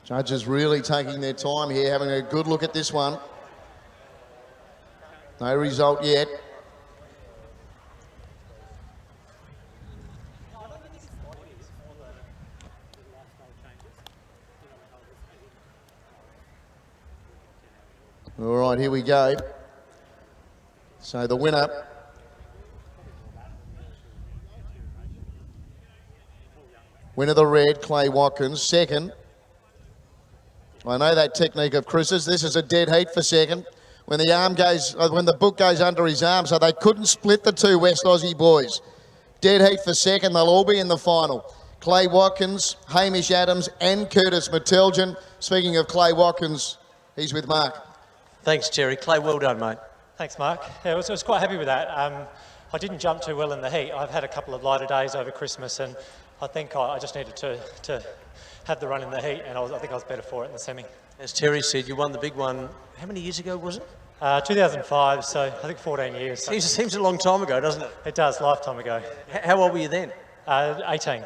Judges really taking their time here, having a good look at this one. No result yet. All right, here we go. So the winner the red, Clay Watkins. Second, I know that technique of Chris's. This is a dead heat for second. When the arm goes, when the book goes under his arm, so they couldn't split the two West Aussie boys. Dead heat for second. They'll all be in the final. Clay Watkins, Hamish Adams, and Curtis Meteljan. Speaking of Clay Watkins, he's with Mark. Thanks, Terry. Clay, well done, mate. Thanks, Mark. Yeah, I was quite happy with that. I didn't jump too well in the heat. I've had a couple of lighter days over Christmas, and I think I just needed to have the run in the heat, and I think I was better for it in the semi. As Terry said, you won the big one. How many years ago was it? 2005, so I think 14 years. Seems a long time ago, doesn't it? It does, lifetime ago. How old were you then? 18.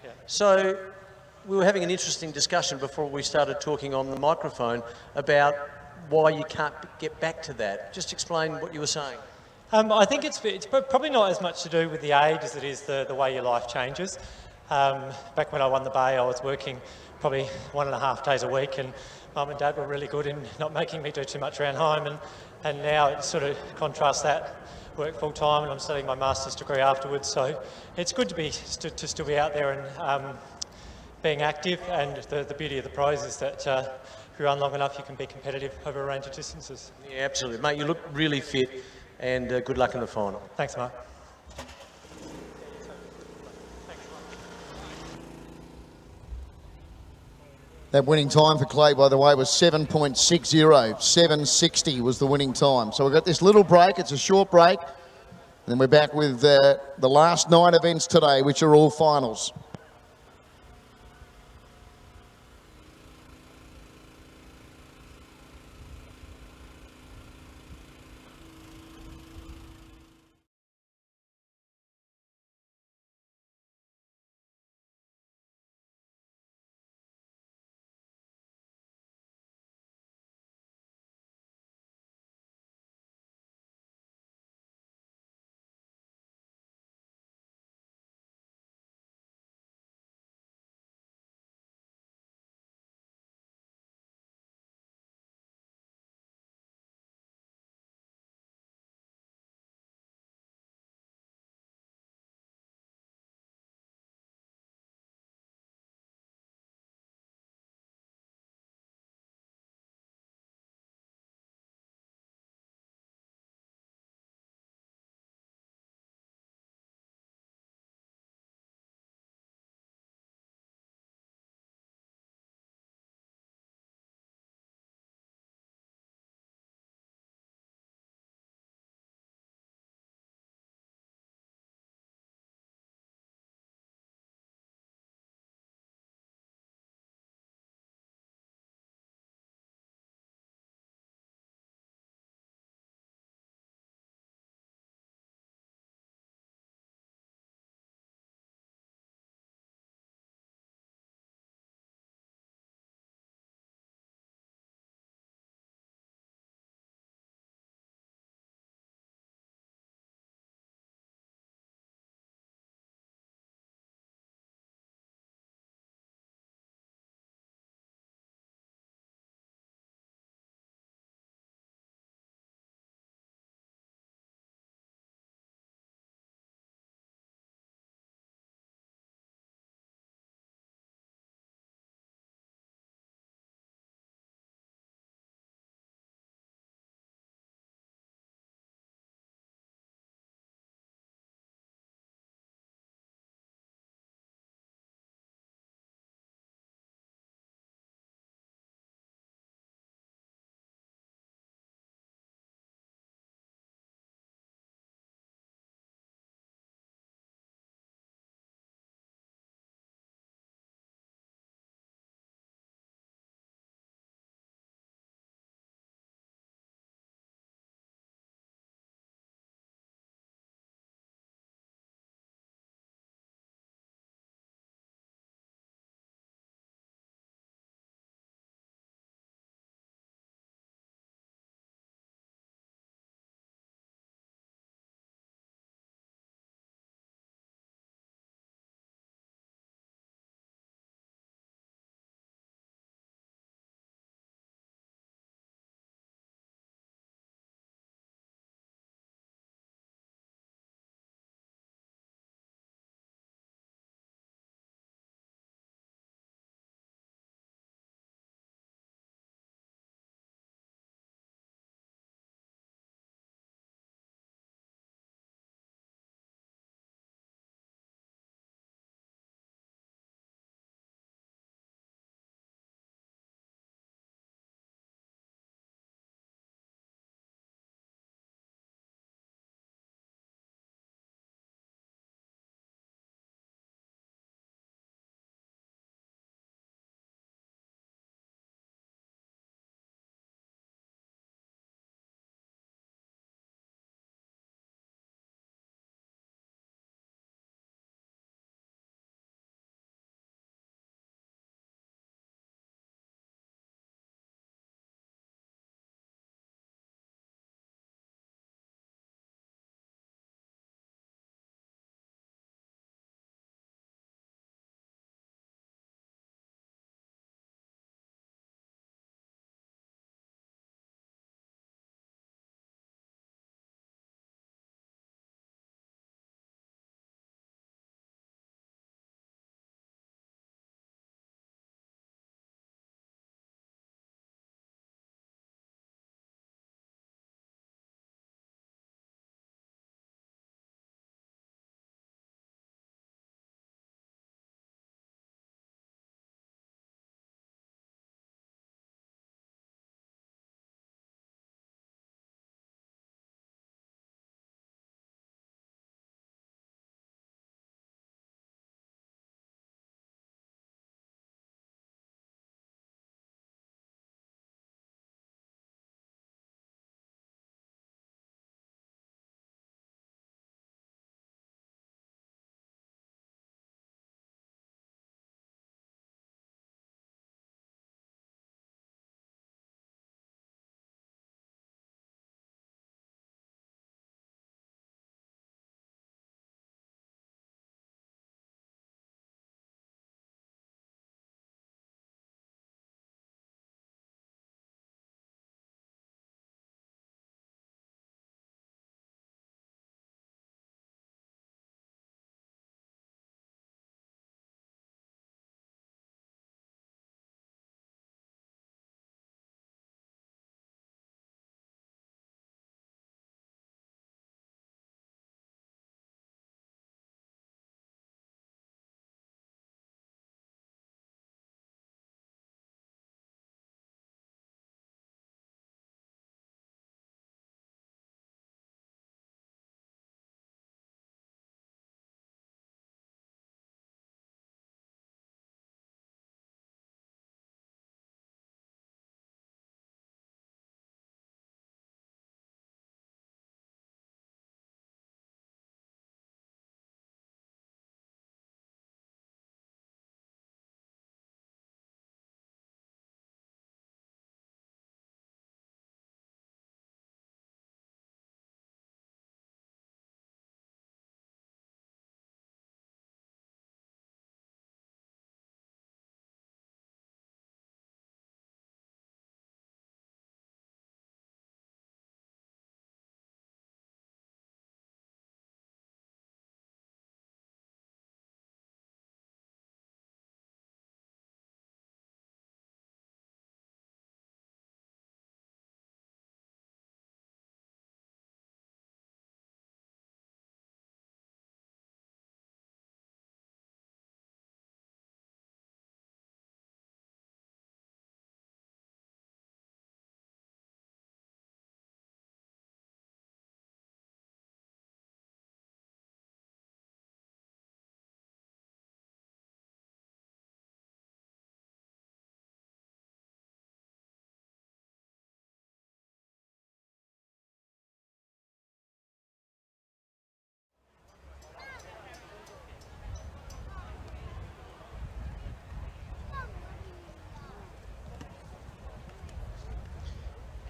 Yeah. So we were having an interesting discussion before we started talking on the microphone about why you can't get back to that. Just explain what you were saying. I think it's probably not as much to do with the age as it is the way your life changes. Back when I won the Bay, I was working probably 1.5 days a week, and Mum and Dad were really good in not making me do too much around home, and now it sort of contrasts that. Work full time, and I'm studying my master's degree afterwards, so it's good to still be out there and being active, and the beauty of the pros is that if you run long enough, you can be competitive over a range of distances. Yeah, absolutely. Mate, you look really fit, and good luck in the final. Thanks, Mark. That winning time for Clay, by the way, was 7.60. 7.60 was the winning time. So we've got this little break. It's a short break. Then we're back with the last 9 events today, which are all finals.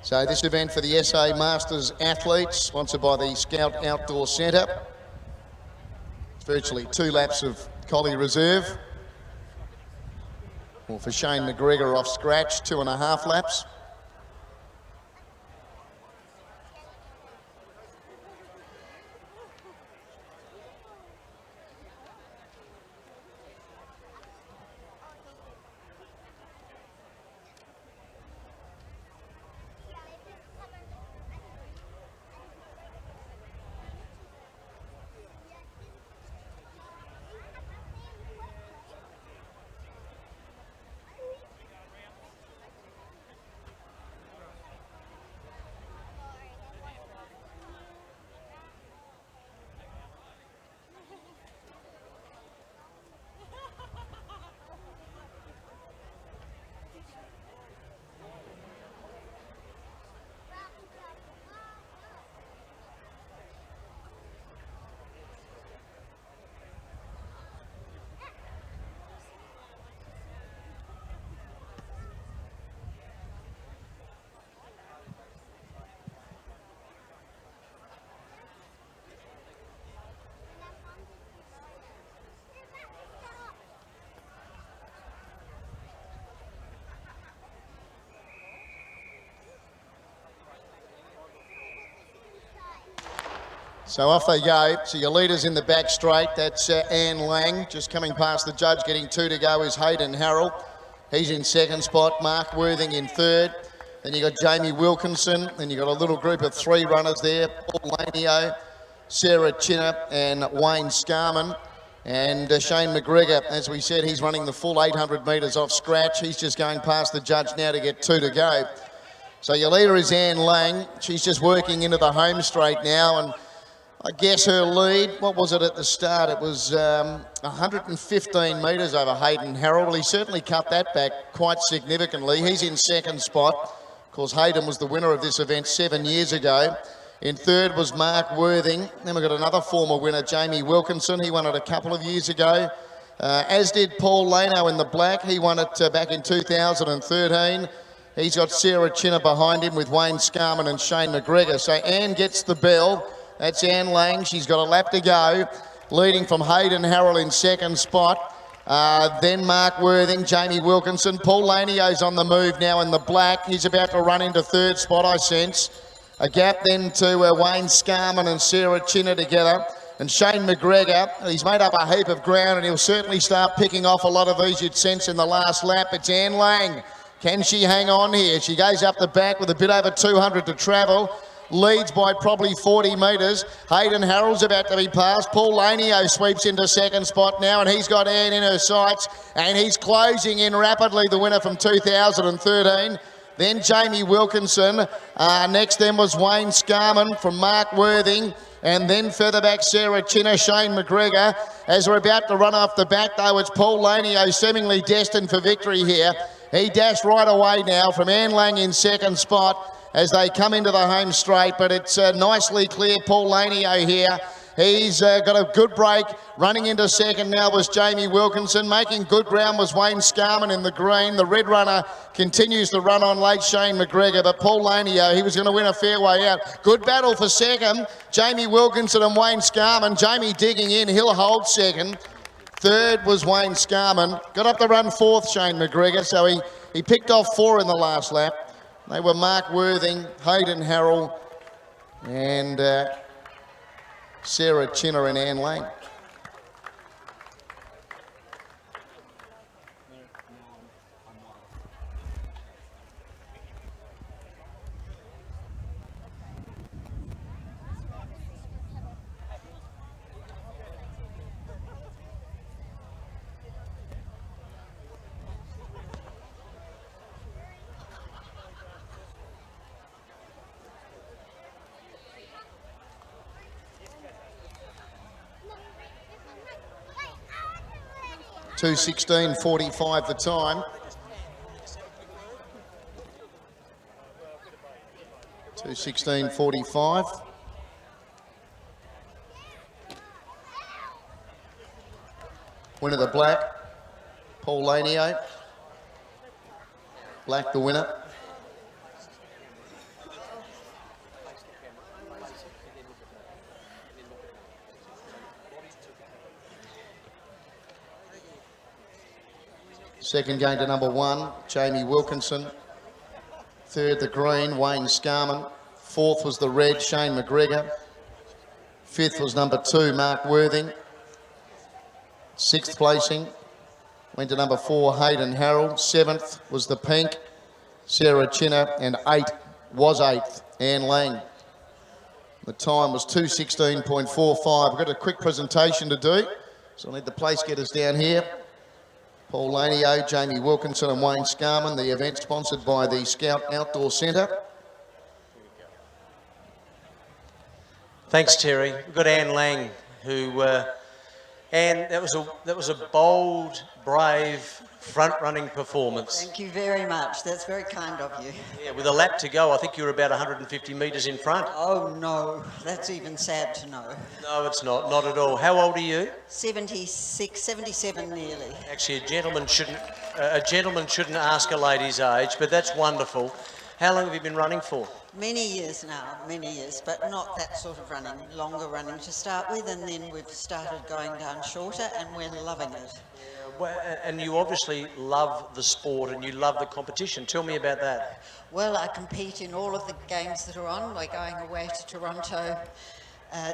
So this event for the SA Masters athletes, sponsored by the Scout Outdoor Centre. It's virtually 2 laps of Colley Reserve. Well, for Shane McGregor off scratch, 2.5 laps. So off they go. So your leaders in the back straight, that's Anne Lang, just coming past the judge, getting 2 to go is Hayden Harrell. He's in 2nd spot, Mark Worthing in 3rd. Then you got Jamie Wilkinson, then you got a little group of 3 runners there, Paul Lanio, Sarah Chinner and Wayne Scarman. And Shane McGregor, as we said, he's running the full 800 metres off scratch. He's just going past the judge now to get 2 to go. So your leader is Anne Lang. She's just working into the home straight now, and I guess her lead, what was it at the start? It was 115 metres over Hayden Harrell. Well, he certainly cut that back quite significantly. He's in 2nd spot. Of course, Hayden was the winner of this event 7 years ago. In 3rd was Mark Worthing. Then we've got another former winner, Jamie Wilkinson. He won it a couple of years ago. As did Paul Lano in the black. He won it back in 2013. He's got Sarah Chinner behind him with Wayne Scarman and Shane McGregor. So Anne gets the bell. That's Anne Lang. She's got a lap to go, leading from Hayden Harrell in 2nd spot. Then Mark Worthing, Jamie Wilkinson. Paul Lanio's on the move now in the black. He's about to run into 3rd spot, I sense. A gap then to Wayne Scarman and Sarah Chinner together. And Shane McGregor, he's made up a heap of ground, and he'll certainly start picking off a lot of these, you'd sense, in the last lap. It's Anne Lang. Can she hang on here? She goes up the back with a bit over 200 to travel. Leads by probably 40 metres. Hayden Harrell's about to be passed. Paul Lanio sweeps into 2nd spot now, and he's got Anne in her sights, and he's closing in rapidly, the winner from 2013. Then Jamie Wilkinson. Next then was Wayne Scarman from Mark Worthing, and then further back Sarah Chinner, Shane McGregor. As we're about to run off the back though, it's Paul Lanio seemingly destined for victory here. He dashed right away now from Anne Lang in 2nd spot as they come into the home straight, but it's nicely clear. Paul Lanio here. He's got a good break. Running into 2nd now was Jamie Wilkinson. Making good ground was Wayne Scarman in the green. The red runner continues to run on late, Shane McGregor, but Paul Lanio, he was going to win a fair way out. Good battle for 2nd. Jamie Wilkinson and Wayne Scarman. Jamie digging in. He'll hold 2nd. 3rd was Wayne Scarman. Got up to run 4th, Shane McGregor, so he picked off 4 in the last lap. They were Mark Worthing, Hayden Harrell, and Sarah Chinner and Anne Lang. 2:16.45 the time. 2:16.45. Winner the black, Paul Lanio. Black the winner. Second going to number 1, Jamie Wilkinson. Third, the green, Wayne Scarman. Fourth was the red, Shane McGregor. Fifth was number 2, Mark Worthing. Sixth placing went to number 4, Hayden Harrell. Seventh was the pink, Sarah Chinner. And 8 was 8th, Anne Lang. The time was 2:16.45. We've got a quick presentation to do, so I need the place getters down here. Paul Lanio, Jamie Wilkinson and Wayne Scarman. The event sponsored by the Scout Outdoor Centre. Thanks, Terry. We've got Anne Lang, who, Anne, that was a bold, brave, front-running performance. Thank you very much. That's very kind of you. Yeah, with a lap to go, I think you were about 150 metres in front. Oh no, that's even sad to know. No, it's not at all. How old are you? 76, 77 nearly. Actually, a gentleman shouldn't ask a lady's age, but that's wonderful. How long have you been running for? Many years now, many years, but not that sort of running, longer running to start with, and then we've started going down shorter, and we're loving it. Well, and you obviously love the sport and you love the competition. Tell me about that. Well, I compete in all of the games that are on. We're going away to Toronto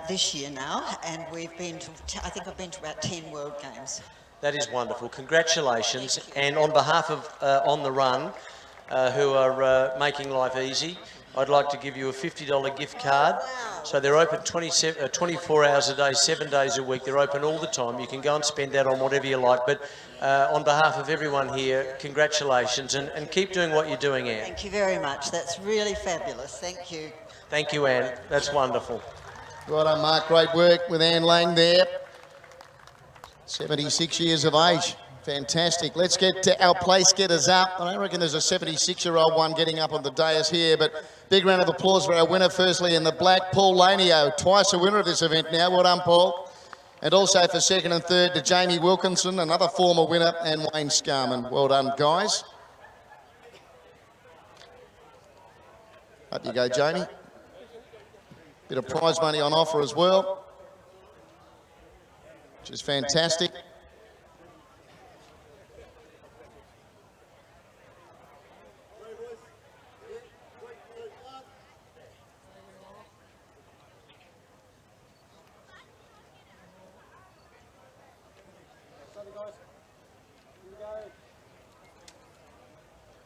this year now, and we've been to, I think I've been to about 10 World Games. That is wonderful. Congratulations. And on behalf of On The Run, who are making life easy, I'd like to give you a $50 gift card. So they're open 24 hours a day, 7 days a week. They're open all the time. You can go and spend that on whatever you like. But on behalf of everyone here, congratulations and keep doing what you're doing, Anne. Thank you very much. That's really fabulous. Thank you. Thank you, Anne. That's wonderful. Well done, Mark. Great work with Anne Lang there. 76 years of age. Fantastic. Let's get our place getters up. I don't reckon there's a 76-year-old one getting up on the dais here, but big round of applause for our winner, firstly in the black, Paul Lanio, twice a winner of this event now. Well done, Paul. And also for second and third to Jamie Wilkinson, another former winner, and Wayne Scarman. Well done, guys. Up you go, Jamie. Bit of prize money on offer as well, which is fantastic.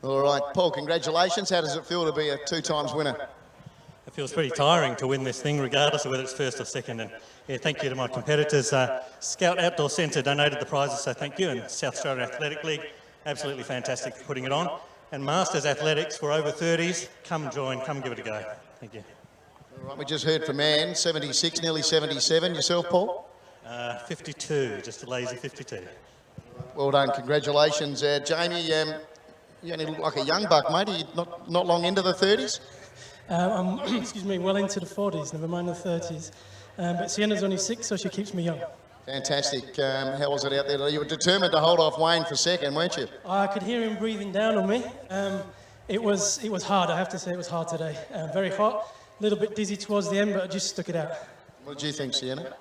All right, Paul, congratulations. How does it feel to be a 2-times winner? It feels pretty tiring to win this thing, regardless of whether it's first or second. And yeah, thank you to my competitors. Scout Outdoor Centre donated the prizes, so thank you. And South Australian Athletic League, absolutely fantastic for putting it on. And Masters Athletics for over 30s, come join, come give it a go. Thank you. All right, we just heard from Anne, 76, nearly 77. Yourself, Paul? 52, just a lazy 52. Well done, congratulations. Jamie, you only look like a young buck, mate. Are you not long into the 30s? I'm, excuse me, well into the 40s, never mind the 30s. But Sienna's only 6, so she keeps me young. Fantastic. How was it out there? You were determined to hold off Wayne for second, weren't you? I could hear him breathing down on me. It was hard, I have to say it was hard today. Very hot, a little bit dizzy towards the end, but I just stuck it out. What did you think, Sienna?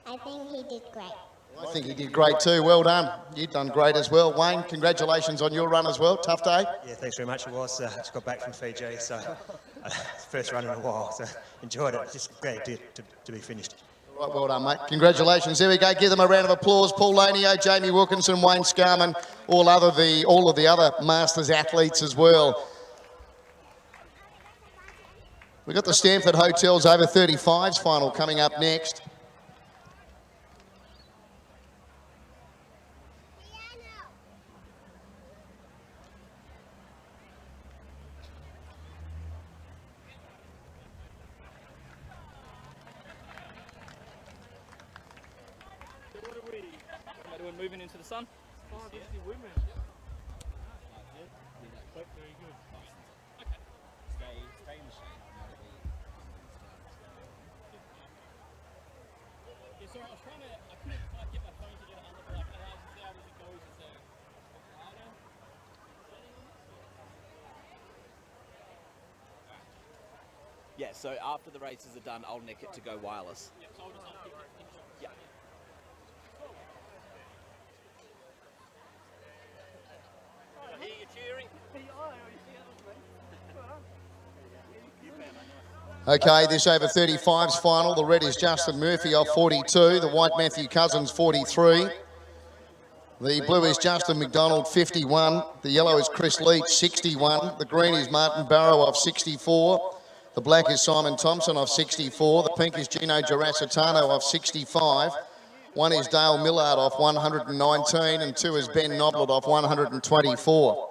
I think he did great. I think he did great too. Well done. You've done great as well. Wayne, congratulations on your run as well. Tough day. Yeah, thanks very much. It was. Just got back from Fiji, so first run in a while. So enjoyed it. Just great to be finished. Right, well done, mate. Congratulations. There we go. Give them a round of applause. Paul Lanio, Jamie Wilkinson, Wayne Scarman, all of the other Masters athletes as well. We've got the Stanford Hotels over 35s final coming up next. Moving into the sun. 550 women. Very good. Okay. Stay in the shade. Yeah, sorry, I was trying to, I couldn't get my phone to get it under like, how does it go? Is it harder? Yeah, so after the races are done, I'll nick it to go wireless. Yeah, so I'll just unpick it. Yeah. Okay, this over 35's final. The red is Justin Murphy off 42. The white Matthew Cousins 43. The blue is Justin McDonald 51. The yellow is Chris Leach 61. The green is Martin Barrow off 64. The black is Simon Thompson off 64. The pink is Gino Girasitano off 65. One is Dale Millard off 119 and two is Ben Noblet off 124.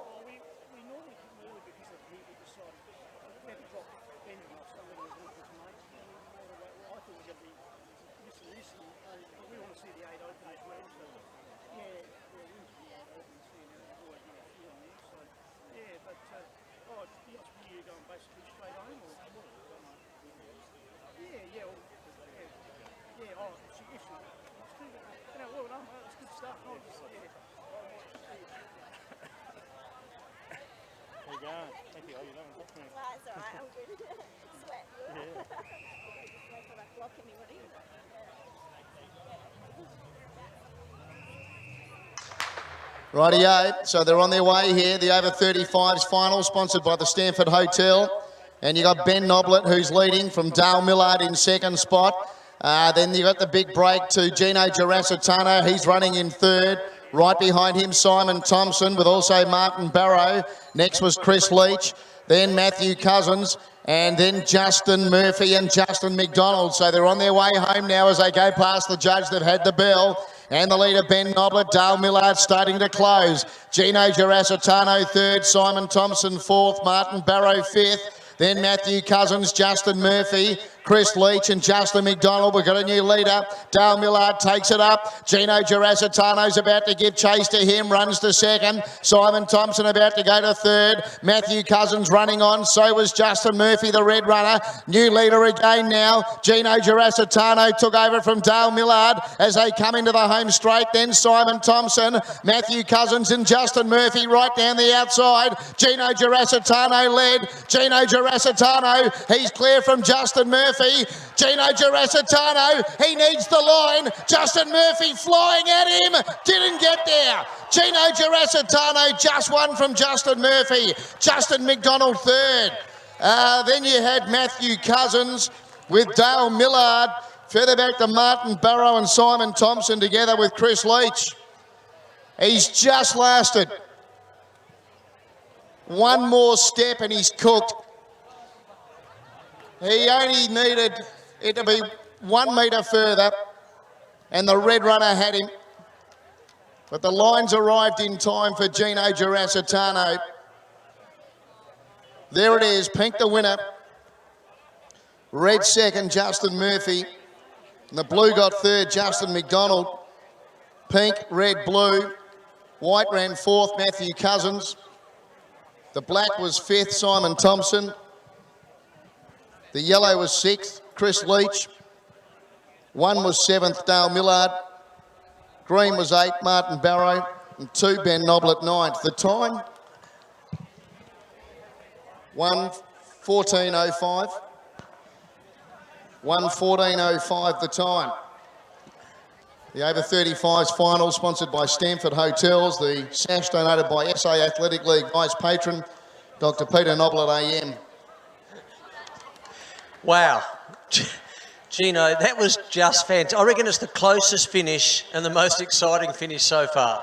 Rightio, so they're on their way here. The over 35s final, sponsored by the Stanford Hotel. And you got Ben Noblet, who's leading, from Dale Millard in second spot. Then you got the big break to Gino Girasitano. He's running in third. Right behind him, Simon Thompson, with also Martin Barrow. Next was Chris Leach. Then Matthew Cousins. And then Justin Murphy and Justin McDonald. So they're on their way home now as they go past the judge. They've had the bell. And the leader, Ben Noblet, Dale Millard starting to close. Gino Girasitano third, Simon Thompson fourth, Martin Barrow fifth. Then Matthew Cousins, Justin Murphy, Chris Leach and Justin McDonald. We've got a new leader. Dale Millard takes it up. Gino Girasitano's about to give chase to him, runs to second. Simon Thompson about to go to third. Matthew Cousins running on. So was Justin Murphy, the red runner. New leader again now. Gino Girasitano took over from Dale Millard as they come into the home straight. Then Simon Thompson, Matthew Cousins and Justin Murphy right down the outside. Gino Girasitano led. Gino Girasitano, he's clear from Justin Murphy. Gino Girasitano, he needs the line. Justin Murphy flying at him, didn't get there. Gino Girasitano just won from Justin Murphy. Justin McDonald third. Then you had Matthew Cousins with Dale Millard. Further back to Martin Barrow and Simon Thompson together with Chris Leach. He's just lasted one more step and he's cooked. He only needed it to be 1 metre further and the red runner had him. But the lines arrived in time for Gino Girasitano. There it is, pink the winner. Red second, Justin Murphy. And the blue got third, Justin McDonald. Pink, red, blue. White ran fourth, Matthew Cousins. The black was fifth, Simon Thompson. The yellow was sixth, Chris Leach. One was seventh, Dale Millard. Green was eight, Martin Barrow. And two, Ben Noblet, ninth. The time, 1:14.05. 1:14.05 the time. The over 35s final, sponsored by Stanford Hotels. The sash donated by SA Athletic League Vice Patron, Dr. Peter Noblet AM. Wow. Gino, that was just fantastic. I reckon it's the closest finish and the most exciting finish so far.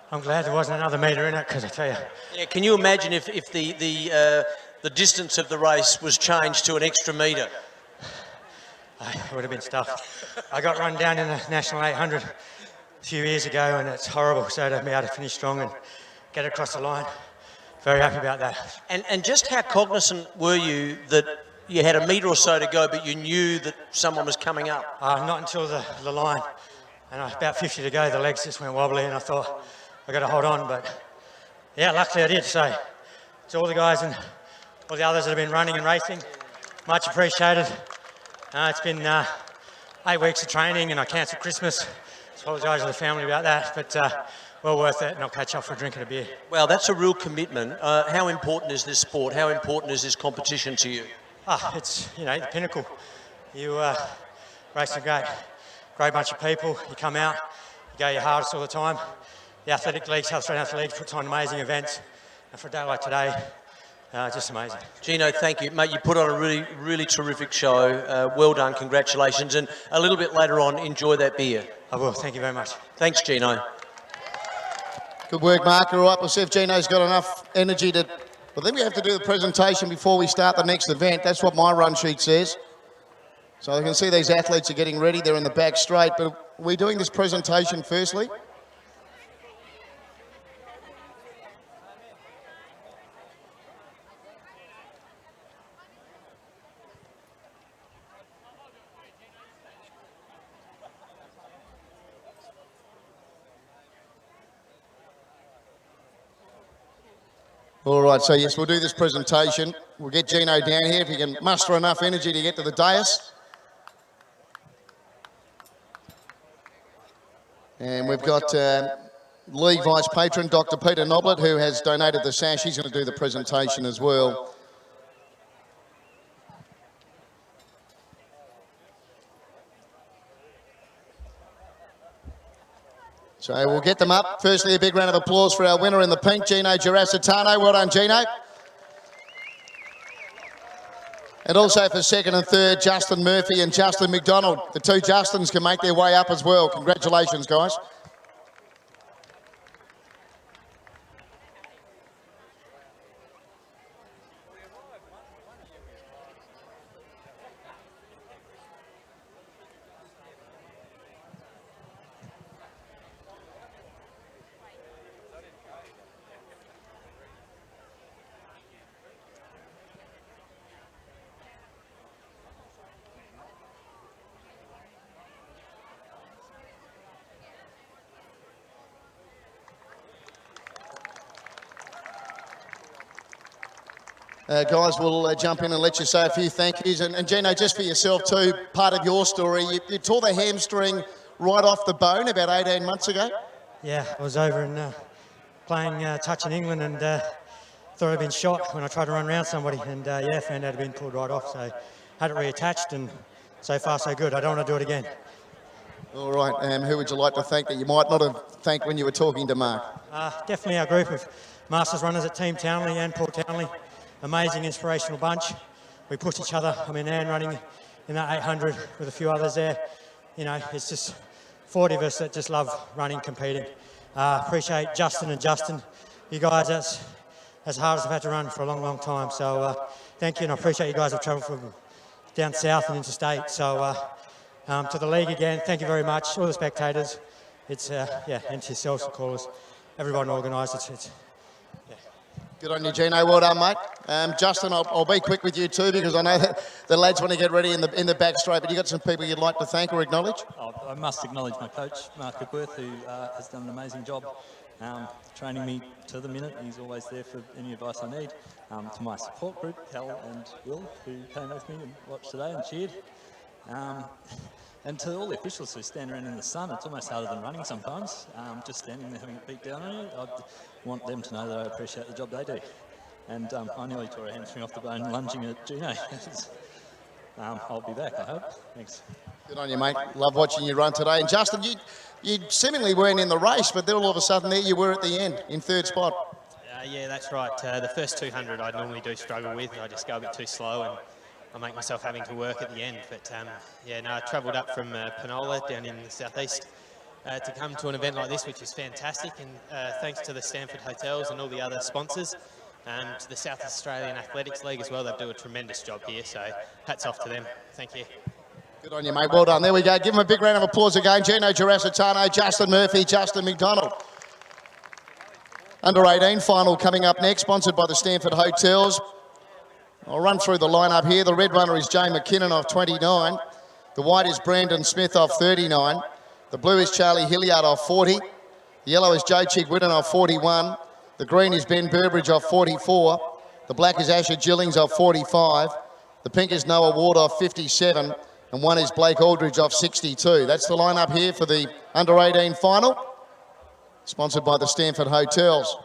I'm glad there wasn't another metre in it, because I tell you. Yeah, can you imagine if the distance of the race was changed to an extra metre? It would have been stuffed. I got run down in the National 800 a few years ago, and it's horrible. So to be able to finish strong and get across the line, very happy about that. And just how cognizant were you that you had a metre or so to go, but you knew that someone was coming up? Not until the line. And about 50 to go, the legs just went wobbly, and I thought, I've got to hold on. But yeah, luckily I did. So to all the guys and all the others that have been running and racing, much appreciated. It's been 8 weeks of training, and I cancelled Christmas. Apologise to the family about that, but well worth it, and I'll catch up for a drink and a beer. Well, that's a real commitment. How important is this sport? How important is this competition to you? It's, the pinnacle. You race a great bunch of people. You come out, you go your hardest all the time. The athletic leagues, South Australian Athletic League, puts on amazing events. And for a day like today, Just amazing. Gino, thank you. Mate, you put on a really, really terrific show. Well done, congratulations. And a little bit later on, enjoy that beer. I will, thank you very much. Thanks, Gino. Good work, Mark. All right, we'll see if Gino's got enough energy to... Well, then we have to do the presentation before we start the next event. That's what my run sheet says. So you can see these athletes are getting ready. They're in the back straight. But we're doing this presentation firstly. All right, so yes, we'll do this presentation. We'll get Gino down here if he can muster enough energy to get to the dais. And we've got League Vice Patron, Dr. Peter Noblet, who has donated the sash. He's going to do the presentation as well. So we'll get them up. Firstly, a big round of applause for our winner in the pink, Gino Girasitano. Well done, Gino. And also for second and third, Justin Murphy and Justin McDonald. The two Justins can make their way up as well. Congratulations, guys. Guys, we'll jump in and let you say a few thank yous. And Gino, just for yourself too, part of your story, you tore the hamstring right off the bone about 18 months ago. Yeah, I was over and playing touch in England and thought I'd been shot when I tried to run around somebody, and yeah, found out I'd been pulled right off, so had it reattached, and so far so good. I don't want to do it again. All right, who would you like to thank that you might not have thanked when you were talking to Mark? Definitely our group of Masters runners at Team Townley and Paul Townley. Amazing, inspirational bunch. We push each other. I mean, Anne running in that 800 with a few others there. You know, it's just 40 of us that just love running, competing. Appreciate Justin and Justin. You guys, that's as hard as I've had to run for a long, long time. So thank you, and I appreciate you guys have travelled from down south and interstate. So to the league again, thank you very much. All the spectators. It's, yeah, and to yourselves, the callers, everyone organised. It's Good on you, Gino. Well done, mate. Justin, I'll be quick with you too, because I know that the lads want to get ready in the back straight, but you got some people you'd like to thank or acknowledge? I must acknowledge my coach, Mark Cookworth, who has done an amazing job training me to the minute. He's always there for any advice I need. To my support group, Cal and Will, who came with me and watched today and cheered. And to all the officials who stand around in the sun, it's almost harder than running sometimes. Just standing there having a beat down on you, I want them to know that I appreciate the job they do. And I nearly tore a hamstring off the bone lunging at Gino. I'll be back, I hope. Thanks. Good on you, mate. Love watching you run today. And Justin, you seemingly weren't in the race, but then all of a sudden there you were at the end, in third spot. Yeah, that's right. The first 200 I normally do struggle with. I just go a bit too slow and I make myself having to work at the end. But yeah, no, I travelled up from Penola down in the southeast to come to an event like this, which is fantastic. And thanks to the Stanford Hotels and all the other sponsors, to the South Australian Athletics League as well, they do a tremendous job here. So hats off to them. Thank you. Good on you, mate. Well done. There we go. Give them a big round of applause again. Gino Girasitano, Justin Murphy, Justin McDonald. Under 18 final coming up next, sponsored by the Stanford Hotels. I'll run through the lineup here. The red runner is Jay McKinnon off 29. The white is Brandon Smith off 39. The blue is Charlie Hilliard off 40. The yellow is Joe Chigwidden off 41. The green is Ben Burbridge off 44. The black is Asher Gillings off 45. The pink is Noah Ward off 57. And one is Blake Aldridge off 62. That's the lineup here for the under 18 final, sponsored by the Stanford Hotels.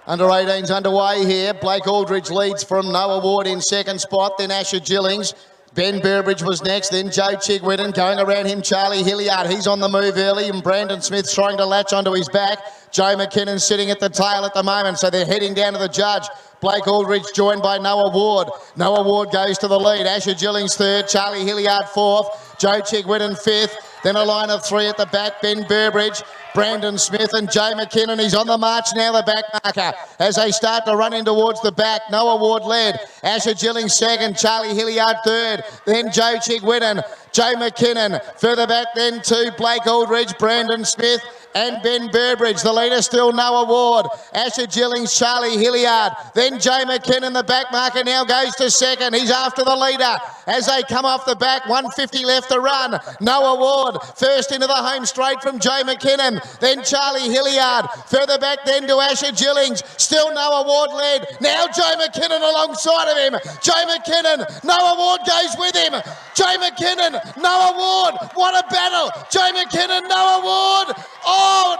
Under 18's underway here. Blake Aldridge leads from Noah Ward in second spot, then Asher Gillings. Ben Burbridge was next, then Joe Chigwidden. Going around him, Charlie Hilliard. He's on the move early, and Brandon Smith's trying to latch onto his back. Joe McKinnon sitting at the tail at the moment, so they're heading down to the judge. Blake Aldridge joined by Noah Ward. Noah Ward goes to the lead. Asher Gillings third, Charlie Hilliard fourth, Joe Chigwidden fifth. Then a line of three at the back, Ben Burbridge, Brandon Smith and Joe McKinnon. He's on the march now, the back marker. As they start to run in towards the back, Noah Ward led. Asher Gillings second, Charlie Hilliard third. Then Joe Chigwidden, Joe McKinnon. Further back then to Blake Aldridge, Brandon Smith and Ben Burbridge. The leader still Noah Ward. Asher Gillings, Charlie Hilliard. Then Joe McKinnon, the back marker now goes to second. He's after the leader. As they come off the back, 150 left to run. Noah Ward first into the home straight from Joe McKinnon. Then Charlie Hilliard. Further back then to Asher Gillings. Still Noah Ward led. Now Joe McKinnon alongside of him. Joe McKinnon, Noah Ward goes with him. Joe McKinnon, Noah Ward. What a battle. Joe McKinnon, Noah Ward. Oh,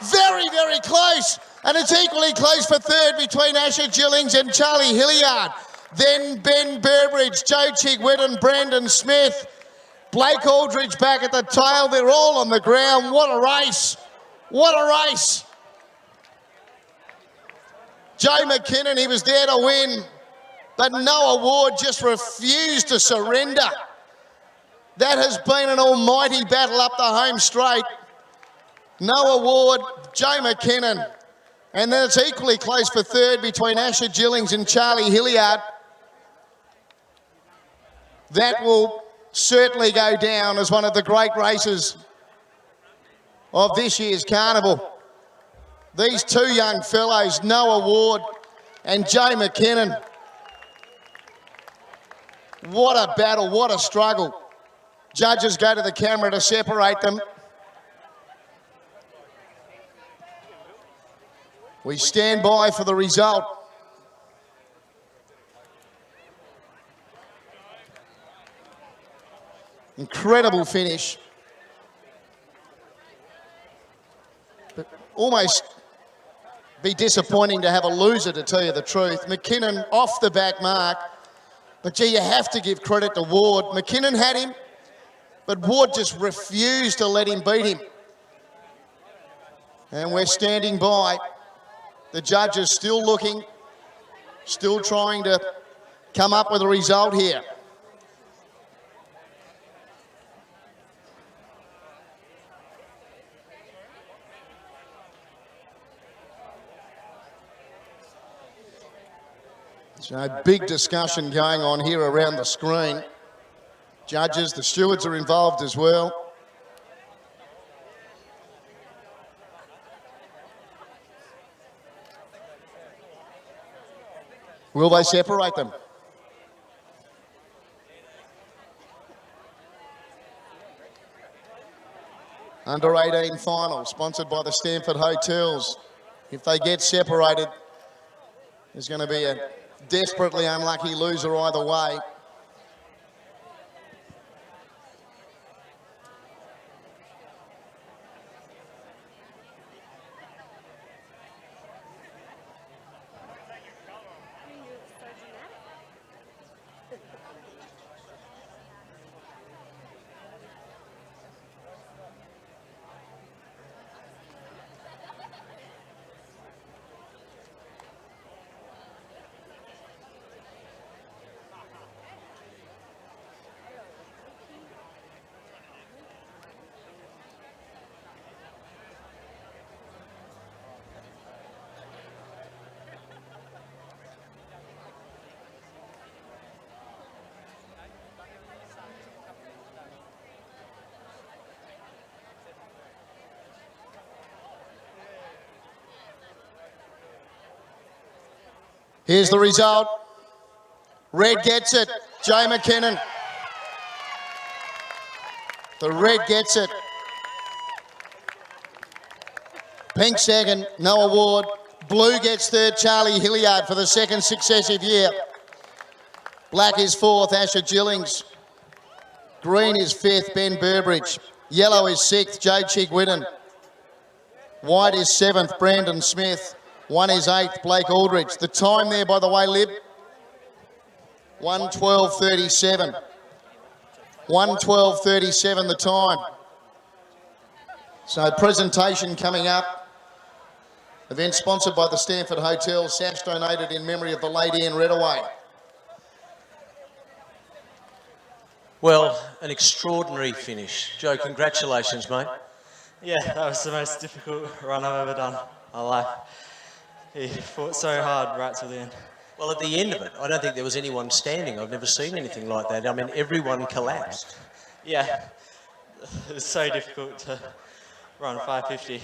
very, very close. And it's equally close for third between Asher Gillings and Charlie Hilliard. Then Ben Burbridge, Joe Chigwidden, Brandon Smith, Blake Aldridge back at the tail. They're all on the ground. What a race. What a race. Joe McKinnon, he was there to win, but Noah Ward just refused to surrender. That has been an almighty battle up the home straight. Noah Ward, Joe McKinnon, and then it's equally close for third between Asher Gillings and Charlie Hilliard. That will certainly go down as one of the great races of this year's carnival. These two young fellows, Noah Ward and Joe McKinnon. What a battle, what a struggle. Judges go to the camera to separate them. We stand by for the result. Incredible finish. But almost be disappointing to have a loser, to tell you the truth. McKinnon off the back mark. But gee, you have to give credit to Ward. McKinnon had him, but Ward just refused to let him beat him. And we're standing by. The judge is still looking, still trying to come up with a result here. So a big discussion going on here around the screen. Judges, the stewards are involved as well. Will they separate them? Under 18 final, sponsored by the Stanford Hotels. If they get separated, there's going to be a desperately unlucky loser either way. Here's the result. Red gets it, Joe McKinnon. The red gets it. Pink second, Noah Ward. Blue gets third, Charlie Hilliard for the second successive year. Black is fourth, Asher Gillings. Green is fifth, Ben Burbridge. Yellow is sixth, Joe Chigwidden. White is seventh, Brandon Smith. 1 is 8th, Blake Aldridge. The time there, by the way, Lib, 1:12:37. 1:12:37 the time. So presentation coming up. Event sponsored by the Stanford Hotel. Sash donated in memory of the late Ian Redaway. Well, an extraordinary finish. Joe, congratulations, mate. Yeah, that was the most difficult run I've ever done in my life. He fought so hard right to the end. Well, at the end of it, I don't think there was anyone standing. I've never seen anything like that. I mean, everyone collapsed. Yeah, it was so difficult to run 5:50,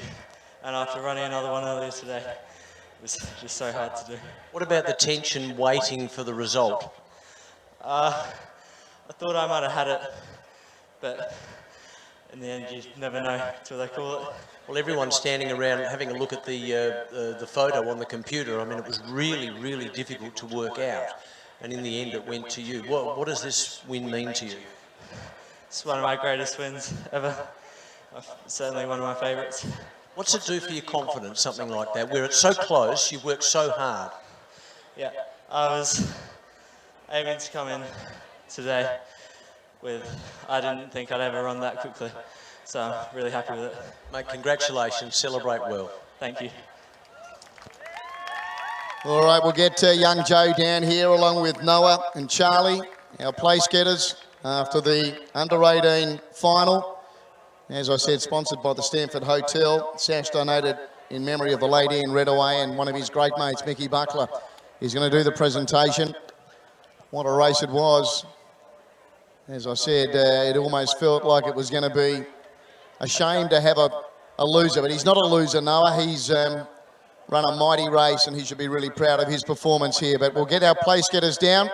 and after running another one earlier today, it was just so hard to do. What about the tension waiting for the result? I thought I might have had it, but in the end you never know till they call it. Well, everyone's standing around having a look at the photo on the computer. I mean, it was really, really difficult to work out, and in the end it went to you. What does this win mean to you? It's one of my greatest wins ever. Certainly one of my favourites. What's it do for your confidence, something like that, where it's so close, you've worked so hard? Yeah, I was aiming to come in today I didn't think I'd ever run that quickly, so I'm really happy with it. Mate, congratulations, celebrate well. Thank you. All right, we'll get young Joe down here along with Noah and Charlie, our place getters, after the under-18 final. As I said, sponsored by the Stanford Hotel. Sash donated in memory of the late Ian Redaway and one of his great mates, Mickey Buckler. He's going to do the presentation. What a race it was. As I said, it almost felt like it was going to be a shame to have a loser, but he's not a loser, Noah. He's run a mighty race and he should be really proud of his performance here. But we'll get our place getters down.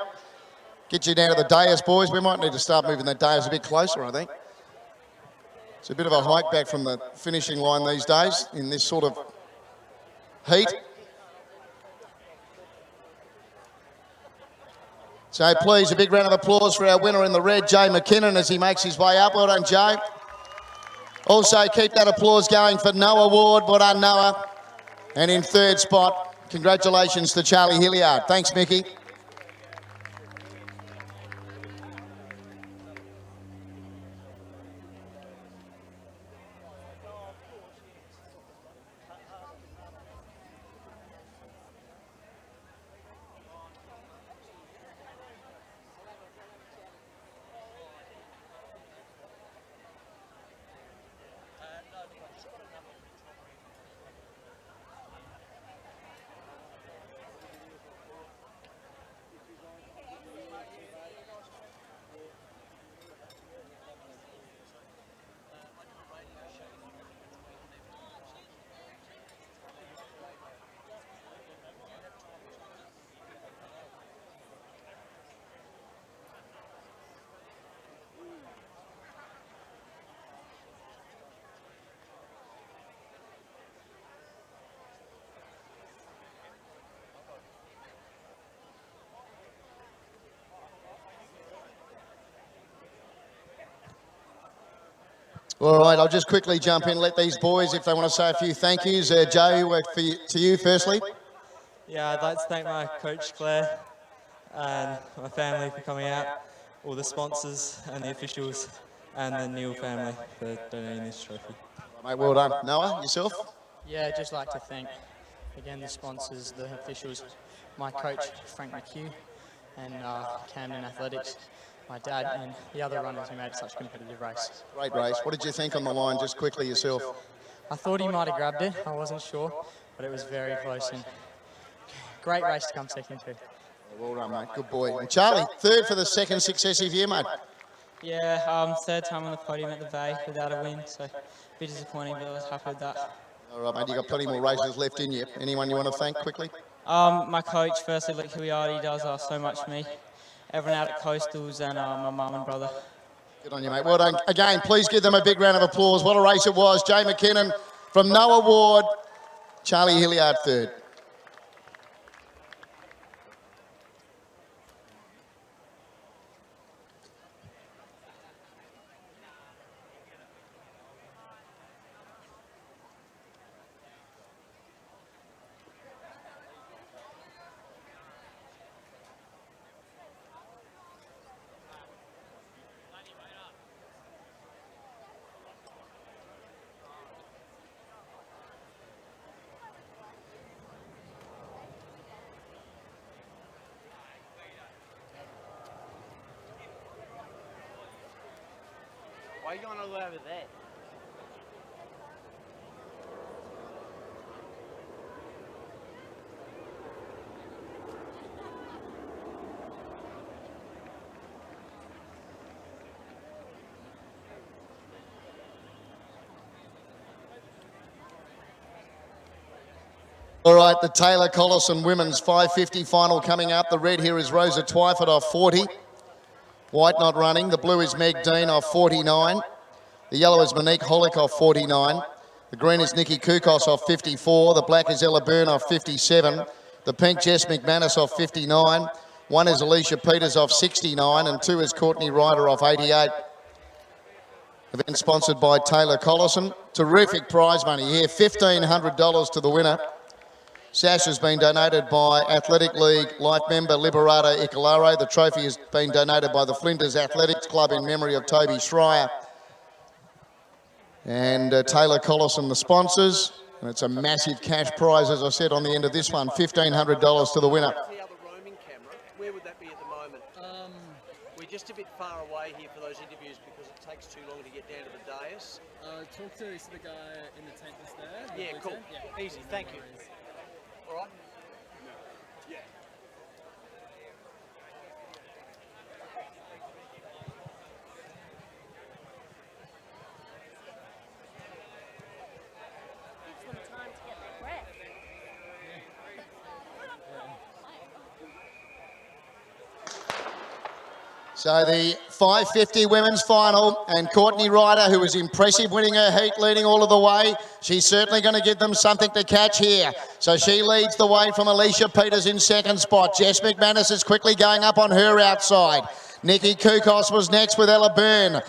Get you down to the dais, boys. We might need to start moving that dais a bit closer, I think. It's a bit of a hike back from the finishing line these days in this sort of heat. So please, a big round of applause for our winner in the red, Jay McKinnon, as he makes his way up. Well done, Jay. Also, keep that applause going for Noah Ward. Well done, Noah. And in third spot, congratulations to Charlie Hilliard. Thanks, Mickey. All right, I'll just quickly jump in, let these boys, if they want to say a few thank yous. Joe, to you firstly. Yeah, I'd like to thank my coach Claire and my family for coming out, all the sponsors and the officials, and the Neil family for donating this trophy. Mate, well done. Noah, yourself? Yeah, I'd just like to thank, again, the sponsors, the officials, my coach, Frank McHugh, and Camden Athletics, my dad, and the other runners who made such a competitive race. Great race. What did you think on the line, just quickly yourself? I thought he might have grabbed it. I wasn't sure, but it was very close. And great race to come second to. Well done, mate. Good boy. And Charlie, third for the second successive year, mate. Yeah, third time on the podium at the Bay without a win, so a bit disappointing, but I was happy with that. All right, mate, you've got plenty more races left in you. Anyone you want to thank quickly? My coach, firstly, Luke Hilliard, he does so much for me. Everyone out at Coastals and my mum and brother. Good on you, mate. Well done. Again, please give them a big round of applause. What a race it was. Jay McKinnon from Noah Ward, Charlie Hilliard third. Why are you going all over there? All right, the Taylor Collison women's 550 final coming up. The red here is Rosa Twyford off 40. White not running. The blue is Meg Dean off 49. The yellow is Monique Holick off 49. The green is Nikki Kukos off 54. The black is Ella Byrne off 57. The pink Jess McManus off 59. One is Alicia Peters off 69 and two is Courtney Ryder off 88. Event sponsored by Taylor Collison. Terrific prize money here, $1,500 to the winner. Sash has been donated by Athletic League life member Liberata Ikalare. The trophy has been donated by the Flinders Athletics Club in memory of Toby Schreier. And Taylor Collison, the sponsors. And it's a massive cash prize, as I said, on the end of this one, $1,500 to the winner. Where would that be at the moment? We're just a bit far away here for those interviews because it takes too long to get down to the dais. Talk to the guy in the tent just there. Yeah, cool. Yeah. Easy, thank you. All right. Yeah. Gives them time to get their breath. So the 550 women's final, and Courtney Ryder, who was impressive winning her heat, leading all of the way. She's certainly going to give them something to catch here. So she leads the way from Alicia Peters in second spot. Jess McManus is quickly going up on her outside. Nikki Kukos was next with Ella Byrne.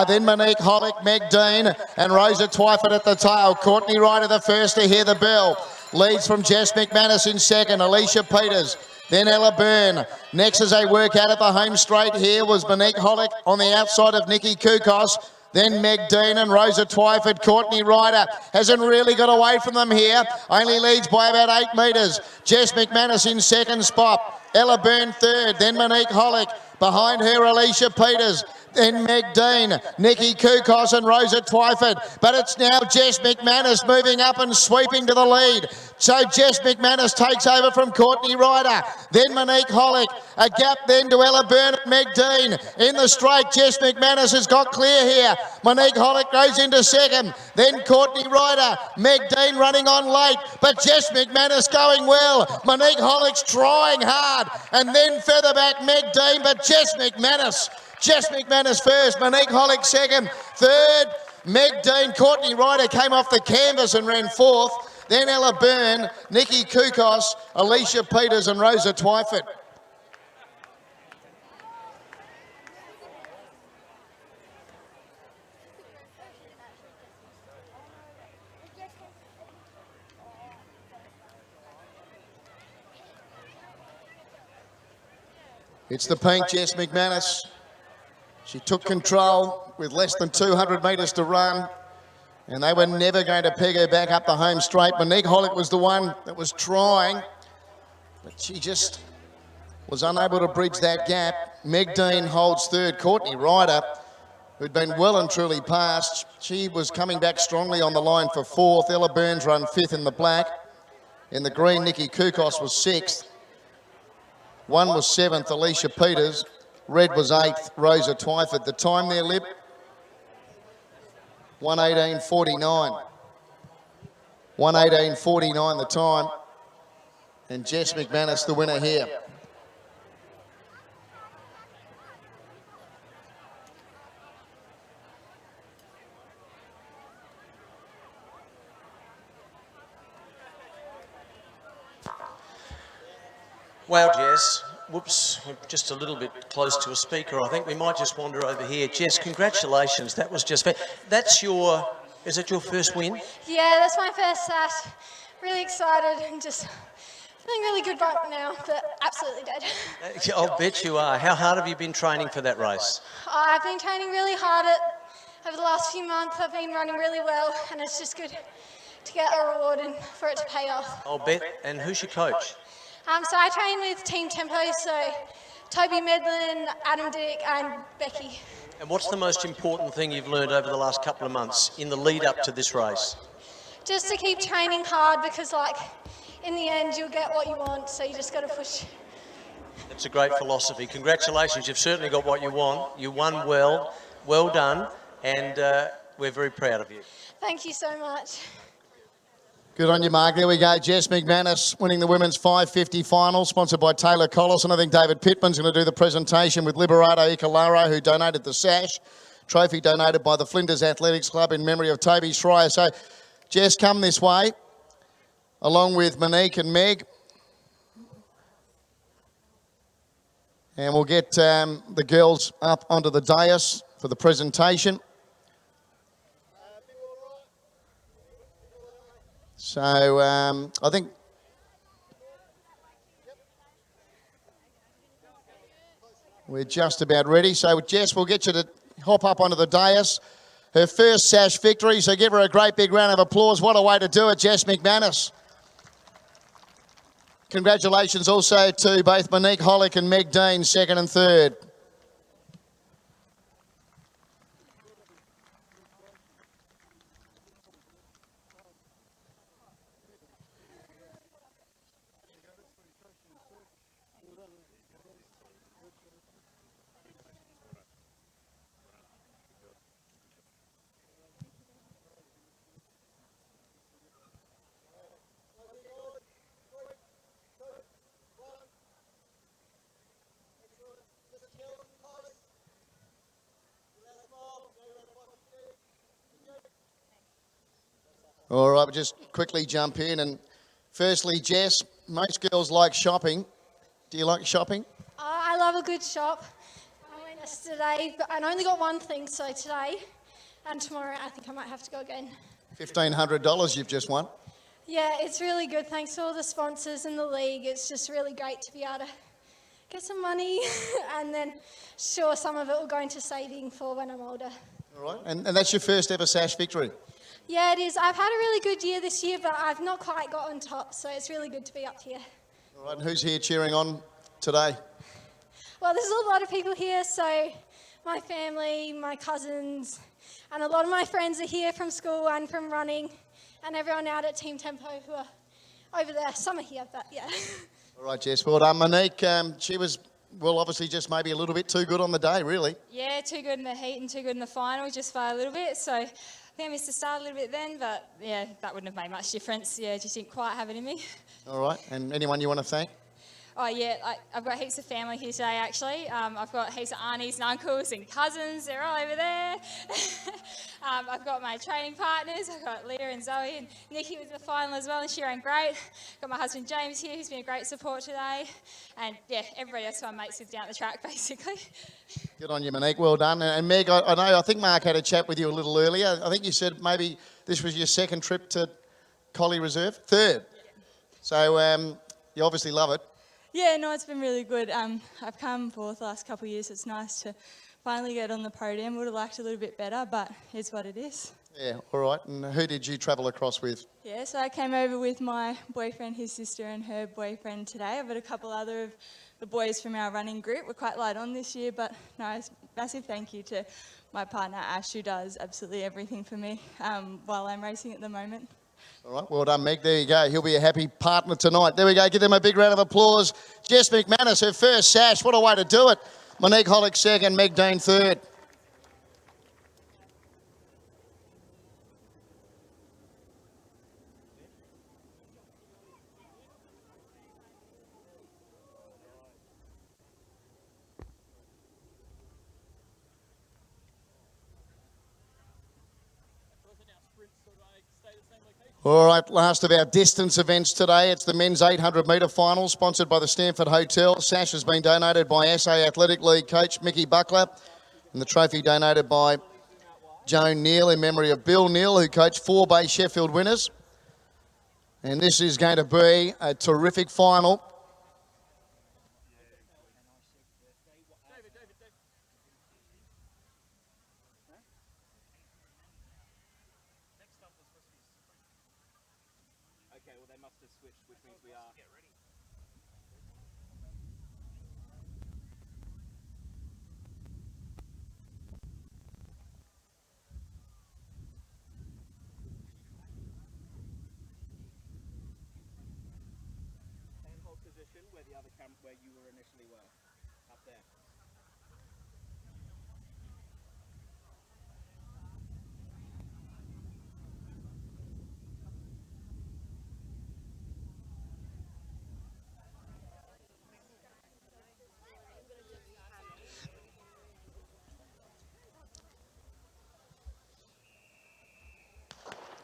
Then Monique Holick, Meg Dean and Rosa Twyford at the tail. Courtney Ryder the first to hear the bell. Leads from Jess McManus in second. Alicia Peters. Then Ella Byrne. Next as they work out at the home straight here was Monique Holick on the outside of Nikki Kukos. Then Meg Dean and Rosa Twyford. Courtney Ryder hasn't really got away from them here. Only leads by about 8 metres. Jess McManus in second spot. Ella Byrne third. Then Monique Holick. Behind her, Alicia Peters. Then Meg Dean, Nikki Kukos and Rosa Twyford. But it's now Jess McManus moving up and sweeping to the lead. So Jess McManus takes over from Courtney Ryder. Then Monique Holick. A gap then to Ella Byrne and Meg Dean. In the straight, Jess McManus has got clear here. Monique Holick goes into second. Then Courtney Ryder. Meg Dean running on late. But Jess McManus going well. Monique Holick's trying hard. And then further back, Meg Dean, but Jess McManus. Jess McManus first, Monique Holick second, third, Meg Dean. Courtney Ryder came off the canvas and ran fourth. Then Ella Byrne, Nikki Kukos, Alicia Peters and Rosa Twyford. It's the pink Jess McManus. She took control with less than 200 metres to run, and they were never going to peg her back up the home straight. Monique Holick was the one that was trying, but she just was unable to bridge that gap. Meg Dean holds third. Courtney Ryder, who'd been well and truly passed, she was coming back strongly on the line for fourth. Ella Byrne's run fifth in the black. In the green, Nikki Kukos was sixth. One was seventh, Alicia Peters. Red was eighth, Rosa Twyford. The time there, Lib? 1:18.49. 1:18.49 the time. And Jess McManus the winner here. Wow, Jess. Whoops, we're just a little bit close to a speaker. I think we might just wander over here. Jess, congratulations. That was just... That's your... Is it your first win? Yeah, that's my first start. Really excited and just feeling really good right now, but absolutely dead. I'll bet you are. How hard have you been training for that race? I've been training really hard over the last few months. I've been running really well, and it's just good to get a reward and for it to pay off. I'll bet. And who's your coach? So I train with Team Tempo, so Toby Medlin, Adam Dick and Becky. And what's the most important thing you've learned over the last couple of months in the lead up to this race? Just to keep training hard, because like in the end you'll get what you want, so you just got to push. It's a great philosophy. Congratulations, you've certainly got what you want. You won well, well done, and we're very proud of you. Thank you so much. Good on you, Mark. There we go. Jess McManus winning the women's 550 final, sponsored by Taylor Collison. I think David Pittman's going to do the presentation with Liberato Ikalaro, who donated the sash. Trophy donated by the Flinders Athletics Club in memory of Toby Schreier. So, Jess, come this way, along with Monique and Meg. And we'll get the girls up onto the dais for the presentation. So I think we're just about ready. So Jess, we'll get you to hop up onto the dais. Her first sash victory, so give her a great big round of applause. What a way to do it, Jess McManus. Congratulations also to both Monique Hollick and Meg Dean, second and third. All right, we'll just quickly jump in. And firstly, Jess, most girls like shopping. Do you like shopping? I love a good shop. I went yesterday, but I only got one thing, so today and tomorrow I think I might have to go again. $1,500 you've just won. Yeah, it's really good. Thanks to all the sponsors in the league. It's just really great to be able to get some money and then sure some of it will go into saving for when I'm older. All right, and that's your first ever sash victory. Yeah, it is. I've had a really good year this year, but I've not quite got on top, so it's really good to be up here. All right, and who's here cheering on today? Well, there's a lot of people here, so my family, my cousins, and a lot of my friends are here from school and from running, and everyone out at Team Tempo who are over there. Some are here, but yeah. All right, Jess. Well done. Monique, she was, well, obviously just maybe a little bit too good on the day, really. Yeah, too good in the heat and too good in the final, just by a little bit. So I think I missed the start a little bit then, but yeah, that wouldn't have made much difference. Yeah, just didn't quite have it in me. All right, and anyone you want to thank? Oh yeah, I've got heaps of family here today actually. I've got heaps of aunties and uncles and cousins, they're all over there. I've got my training partners, I've got Leah and Zoe, and Nikki was in the final as well and she ran great. Got my husband James here who's been a great support today. And yeah, everybody else my mates with down the track basically. Good on you, Monique, well done. And Meg, I think Mark had a chat with you a little earlier. I think you said maybe this was your second trip to Colley Reserve? Third. So you obviously love it. Yeah, no, it's been really good. I've come fourth the last couple of years. It's nice to finally get on the podium. Would have liked a little bit better, but it's what it is. Yeah, all right. And who did you travel across with? Yeah, so I came over with my boyfriend, his sister and her boyfriend today. I've got a couple other of the boys from our running group. We're quite light on this year, but no, it's massive thank you to my partner Ash, who does absolutely everything for me while I'm racing at the moment. All right, well done, Meg. There you go. He'll be a happy partner tonight. There we go. Give them a big round of applause. Jess McManus, her first sash. What a way to do it. Monique Hollick second, Meg Dean third. All right, last of our distance events today. It's the men's 800 metre final, sponsored by the Stanford Hotel. Sash has been donated by SA Athletic League coach Mickey Buckler, and the trophy donated by Joan Neal in memory of Bill Neal, who coached 4 Bay Sheffield winners. And this is going to be a terrific final. Okay, well they must have switched, which means we are. Get ready.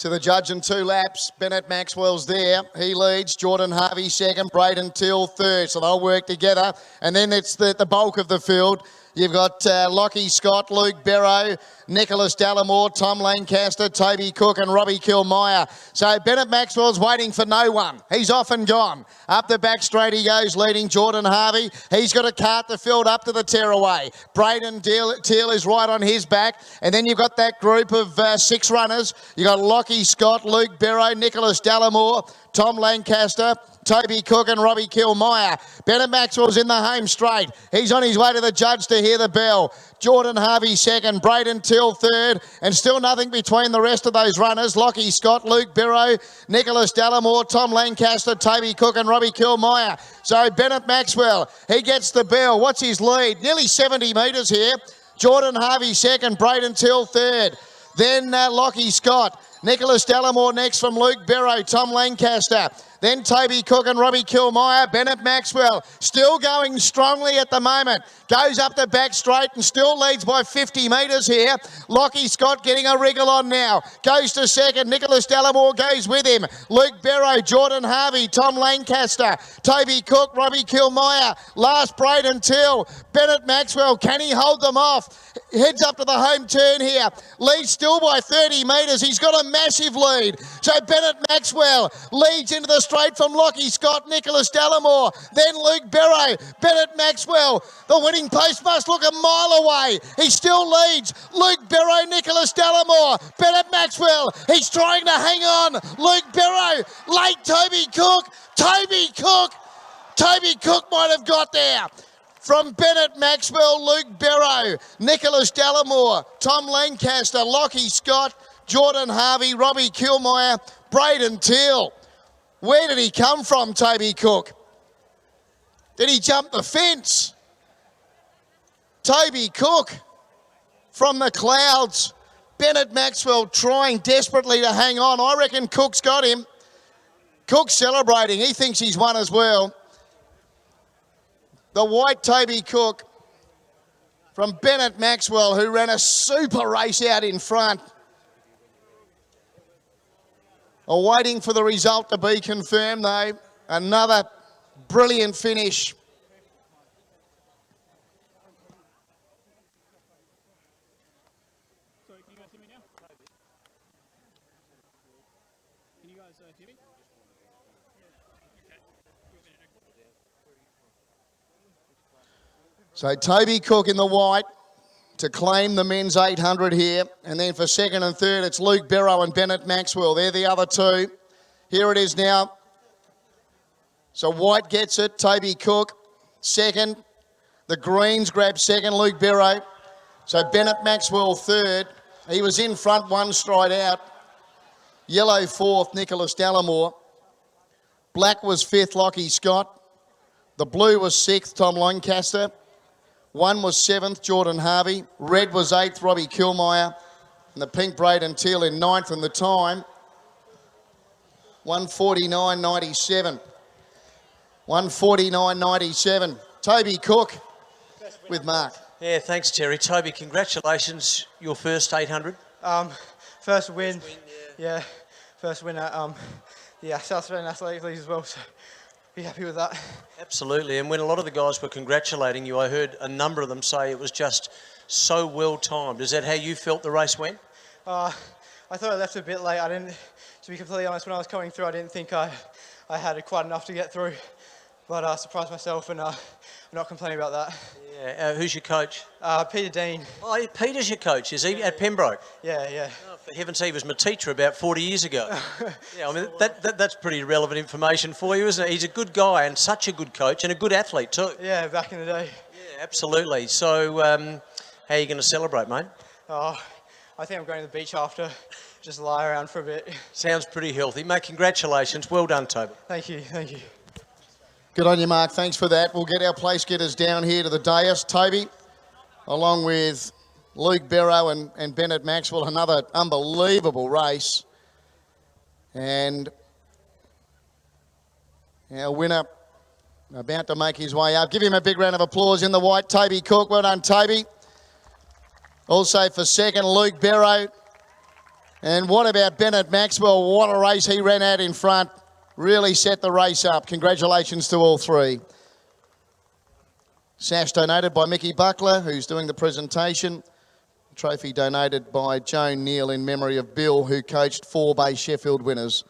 to the judge in 2 laps. Bennett Maxwell's there. He leads. Jordan Harvey second. Braden Till third. So they'll work together. And then it's the bulk of the field. You've got Lockie Scott, Luke Barrow, Nicholas Dallimore, Tom Lancaster, Toby Cook and Robbie Kilmeyer. So Bennett Maxwell's waiting for no one. He's off and gone. Up the back straight he goes, leading Jordan Harvey. He's got to cart the field up to the tearaway. Braden Teal is right on his back. And then you've got that group of 6 runners. You've got Lockie Scott, Luke Barrow, Nicholas Dallimore, Tom Lancaster, Toby Cook and Robbie Kilmeyer. Bennett Maxwell's in the home straight. He's on his way to the judge to hear the bell. Jordan Harvey second, Braden Till third, and still nothing between the rest of those runners. Lockie Scott, Luke Barrow, Nicholas Dallimore, Tom Lancaster, Toby Cook and Robbie Kilmeyer. So Bennett Maxwell, he gets the bell. What's his lead? Nearly 70 metres here. Jordan Harvey second, Braden Till third. Then Lockie Scott. Nicholas Dallimore next from Luke Barrow, Tom Lancaster. Then Toby Cook and Robbie Kilmeyer. Bennett Maxwell still going strongly at the moment. Goes up the back straight and still leads by 50 metres here. Lockie Scott getting a wriggle on now. Goes to second. Nicholas Dallimore goes with him. Luke Barrow, Jordan Harvey, Tom Lancaster, Toby Cook, Robbie Kilmeyer. Last Braden Till. Bennett Maxwell, can he hold them off? Heads up to the home turn here. Leads still by 30 metres. He's got a massive lead. So Bennett Maxwell leads into the straight from Lockie Scott, Nicholas Dallimore, then Luke Barrow. Bennett Maxwell, the winning post must look a mile away. He still leads. Luke Barrow, Nicholas Dallimore, Bennett Maxwell. He's trying to hang on. Luke Barrow, late Toby Cook. Toby Cook might have got there. From Bennett Maxwell, Luke Barrow, Nicholas Dallimore, Tom Lancaster, Lockie Scott, Jordan Harvey, Robbie Kilmeyer, Braden Till. Where did he come from, Toby Cook? Did he jump the fence? Toby Cook from the clouds. Bennett Maxwell trying desperately to hang on. I reckon Cook's got him. Cook's celebrating. He thinks he's won as well. The white Toby Cook from Bennett Maxwell, who ran a super race out in front. Are waiting for the result to be confirmed, though. Another brilliant finish. Sorry, can you guys hear me now? Can you guys hear me? So Toby Cook in the white to claim the men's 800 here. And then for second and third, it's Luke Barrow and Bennett Maxwell. They're the other two. Here it is now. So white gets it. Toby Cook second. The greens grab second. Luke Barrow. So Bennett Maxwell third. He was in front, one stride out. Yellow fourth, Nicholas Dallimore. Black was fifth, Lockie Scott. The blue was sixth, Tom Lancaster. One was seventh, Jordan Harvey. Red was eighth, Robbie Kilmeyer. And the pink Braden Teal in ninth, and the time, 1:49.97. 1:49.97. Toby Cook with Mark. Yeah, thanks, Terry. Toby, congratulations. Your first 800. First win. Yeah, first win at South Australian Athletic League as well. So be happy with that. Absolutely. And when a lot of the guys were congratulating you, I heard a number of them say it was just so well timed. Is that how you felt the race went? I thought I left a bit late. I didn't, to be completely honest, when I was coming through, I didn't think I had quite enough to get through. But I surprised myself, and I'm not complaining about that. Yeah. Who's your coach? Peter Dean. Oh, Peter's your coach, is he? At Pembroke? Yeah, yeah. Oh, for heaven's sake, he was my teacher about 40 years ago. Yeah, I mean, that's pretty relevant information for you, isn't it? He's a good guy and such a good coach and a good athlete too. Yeah, back in the day. Yeah, absolutely. So, how are you going to celebrate, mate? Oh, I think I'm going to the beach after, just lie around for a bit. Sounds pretty healthy. Mate, congratulations. Well done, Toby. Thank you, thank you. Good on you, Mark. Thanks for that. We'll get our place getters down here to the dais. Toby, along with Luke Barrow and Bennett Maxwell, another unbelievable race. And our winner about to make his way up. Give him a big round of applause in the white. Toby Cook. Well done, Toby. Also for second, Luke Barrow. And what about Bennett Maxwell? What a race he ran out in front. Really set the race up. Congratulations to all three. Sash donated by Mickey Buckler, who's doing the presentation. Trophy donated by Joan Neal in memory of Bill, who coached 4 Bay Sheffield winners.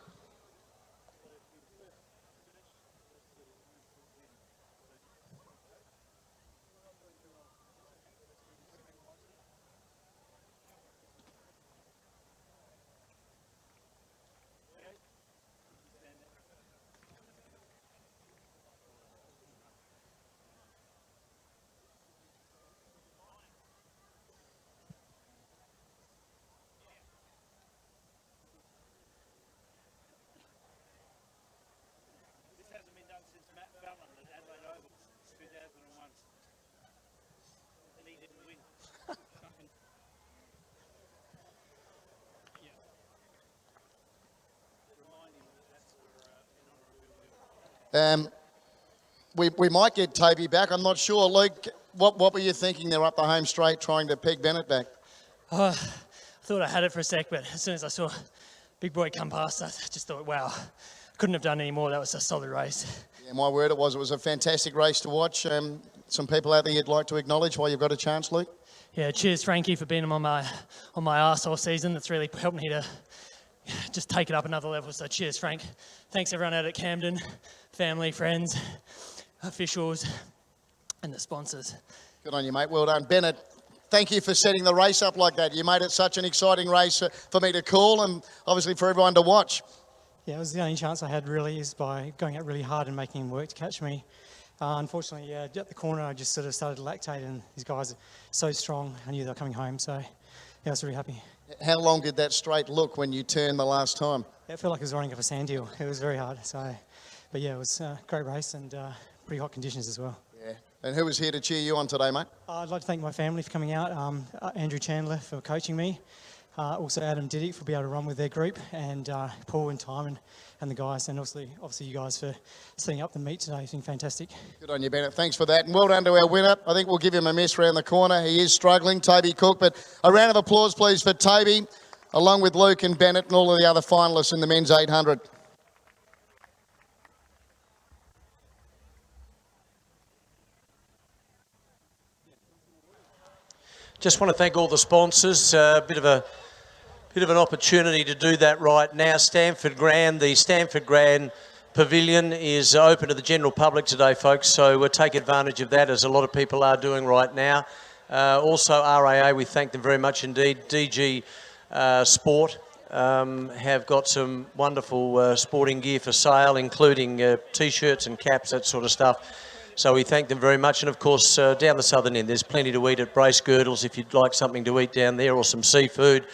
We might get Toby back. I'm not sure. Luke, what were you thinking there up the home straight trying to peg Bennett back? I thought I had it for a sec, but as soon as I saw Big Boy come past, I just thought, wow, couldn't have done any more. That was a solid race. Yeah, my word, it was a fantastic race to watch. Some people out there you'd like to acknowledge while you've got a chance, Luke? Yeah, cheers, Frankie, for being on my arse all season. That's really helped me to just take it up another level. So cheers, Frank. Thanks everyone out at Camden, family, friends, officials, and the sponsors. Good on you, mate. Well done. Bennett, thank you for setting the race up like that. You made it such an exciting race for me to call and obviously for everyone to watch. Yeah, it was the only chance I had really is by going out really hard and making him work to catch me. Unfortunately, at the corner, I just sort of started to lactate, and these guys are so strong. I knew they were coming home, so yeah, I was really happy. How long did that straight look when you turned the last time? It felt like I was running up a sand hill. It was very hard. But yeah, it was a great race and pretty hot conditions as well. Yeah. And who was here to cheer you on today, mate? I'd like to thank my family for coming out, Andrew Chandler for coaching me, also Adam Diddick for being able to run with their group, and Paul and Timon and the guys, and obviously you guys for setting up the meet today. It's been fantastic. Good on you, Bennett. Thanks for that. And well done to our winner. I think we'll give him a miss round the corner. He is struggling, Toby Cook, but a round of applause, please, for Toby, along with Luke and Bennett and all of the other finalists in the men's 800. Just want to thank all the sponsors. A bit of an opportunity to do that right now. Stanford Grand, the Stanford Grand Pavilion is open to the general public today, folks, so we'll take advantage of that, as a lot of people are doing right now. Also, RAA, we thank them very much indeed. DG Sport have got some wonderful sporting gear for sale, including T-shirts and caps, that sort of stuff. So we thank them very much. And of course, down the southern end, there's plenty to eat at Brace Girdles if you'd like something to eat down there, or some seafood.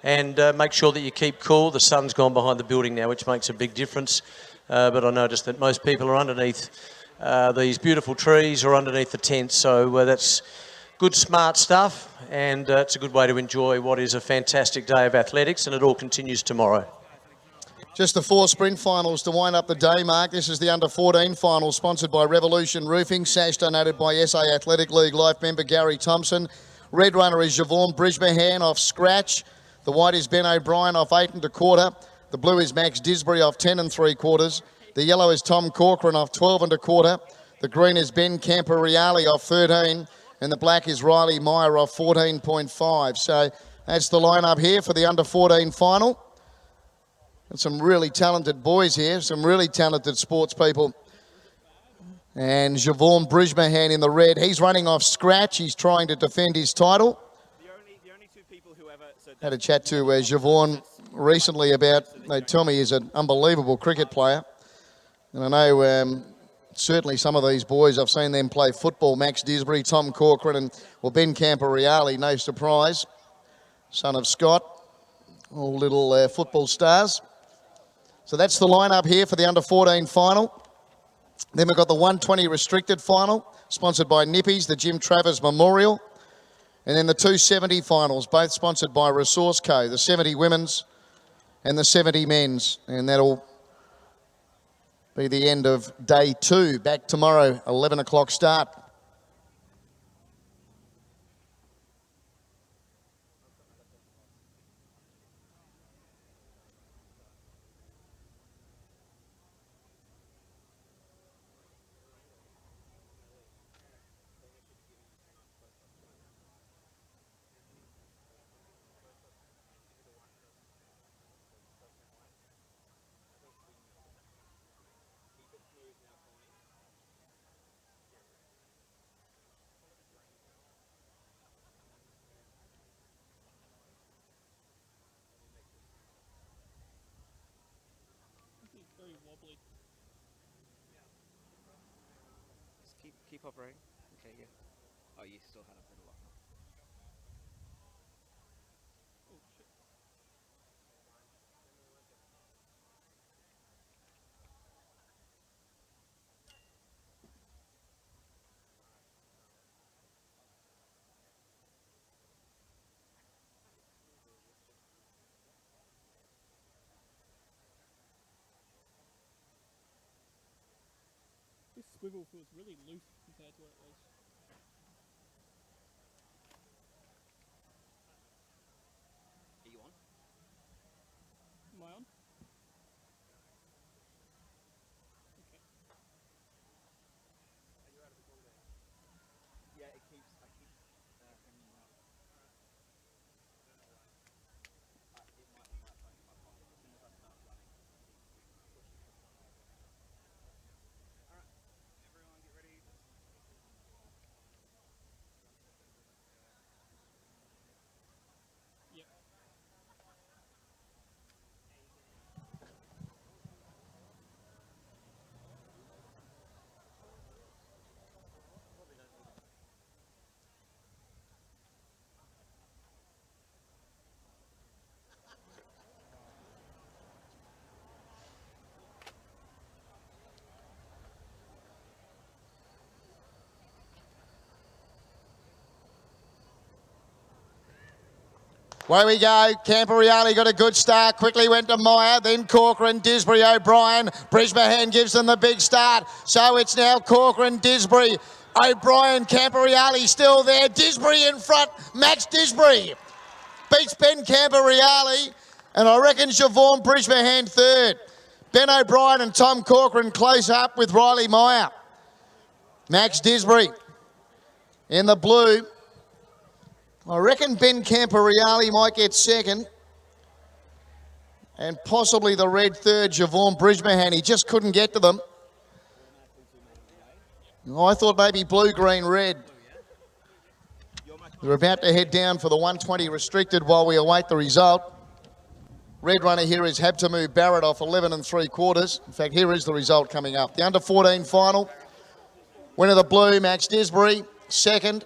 And make sure that you keep cool. The sun's gone behind the building now, which makes a big difference. But I noticed that most people are underneath these beautiful trees or underneath the tents. So that's good, smart stuff. And it's a good way to enjoy what is a fantastic day of athletics. And it all continues tomorrow. Just the 4 sprint finals to wind up the day, Mark. This is the under-14 final, sponsored by Revolution Roofing. Sash donated by SA Athletic League Life member Gary Thompson. Red runner is Javon Brisbane off scratch. The white is Ben O'Brien off 8 1/4. The blue is Max Disbury off 10 3/4. The yellow is Tom Corcoran off 12 1/4. The green is Ben Camporeale off 13. And the black is Riley Meyer off 14.5. So that's the lineup here for the under-14 final. And some really talented boys here, some really talented sports people. And Javon Brisbane in the red. He's running off scratch. He's trying to defend his title. Had a chat to Javon recently about, they tell me he's an unbelievable cricket player. And I know certainly some of these boys, I've seen them play football. Max Disbury, Tom Corcoran, and Ben Camporeale, no surprise. Son of Scott, all little football stars. So that's the lineup here for the under-14 final. Then we've got the 120 restricted final, sponsored by Nippies, the Jim Travers Memorial. And then the 270 finals, both sponsored by Resource Co, the 70 women's and the 70 men's. And that'll be the end of day 2. Back tomorrow, 11 o'clock start. pop ring? Okay, yeah. Oh, you still had a bit of luck. This swivel feels really loose compared to what it was. Are you on? Am I on? Yeah, I keep hanging out. It might be my phone in my pocket. As soon as I start running, Alright, everyone get ready. Yep. Away we go. Camporeale got a good start. Quickly went to Meyer, then Corcoran, Disbury, O'Brien. Brisbane gives them the big start. So it's now Corcoran, Disbury, O'Brien, Camporeale still there. Disbury in front. Max Disbury beats Ben Camporeale. And I reckon Siobhan Brisbane third. Ben O'Brien and Tom Corcoran close up with Riley Meyer. Max Disbury in the blue. I reckon Ben Camporeale might get second. And possibly the red third, Javon Brisbane. He just couldn't get to them. I thought maybe blue, green, red. We're about to head down for the 120 restricted while we await the result. Red runner here is Habtamu Barrett off 11 3/4. In fact, here is the result coming up. The under-14 final. Winner the blue, Max Disbury. Second,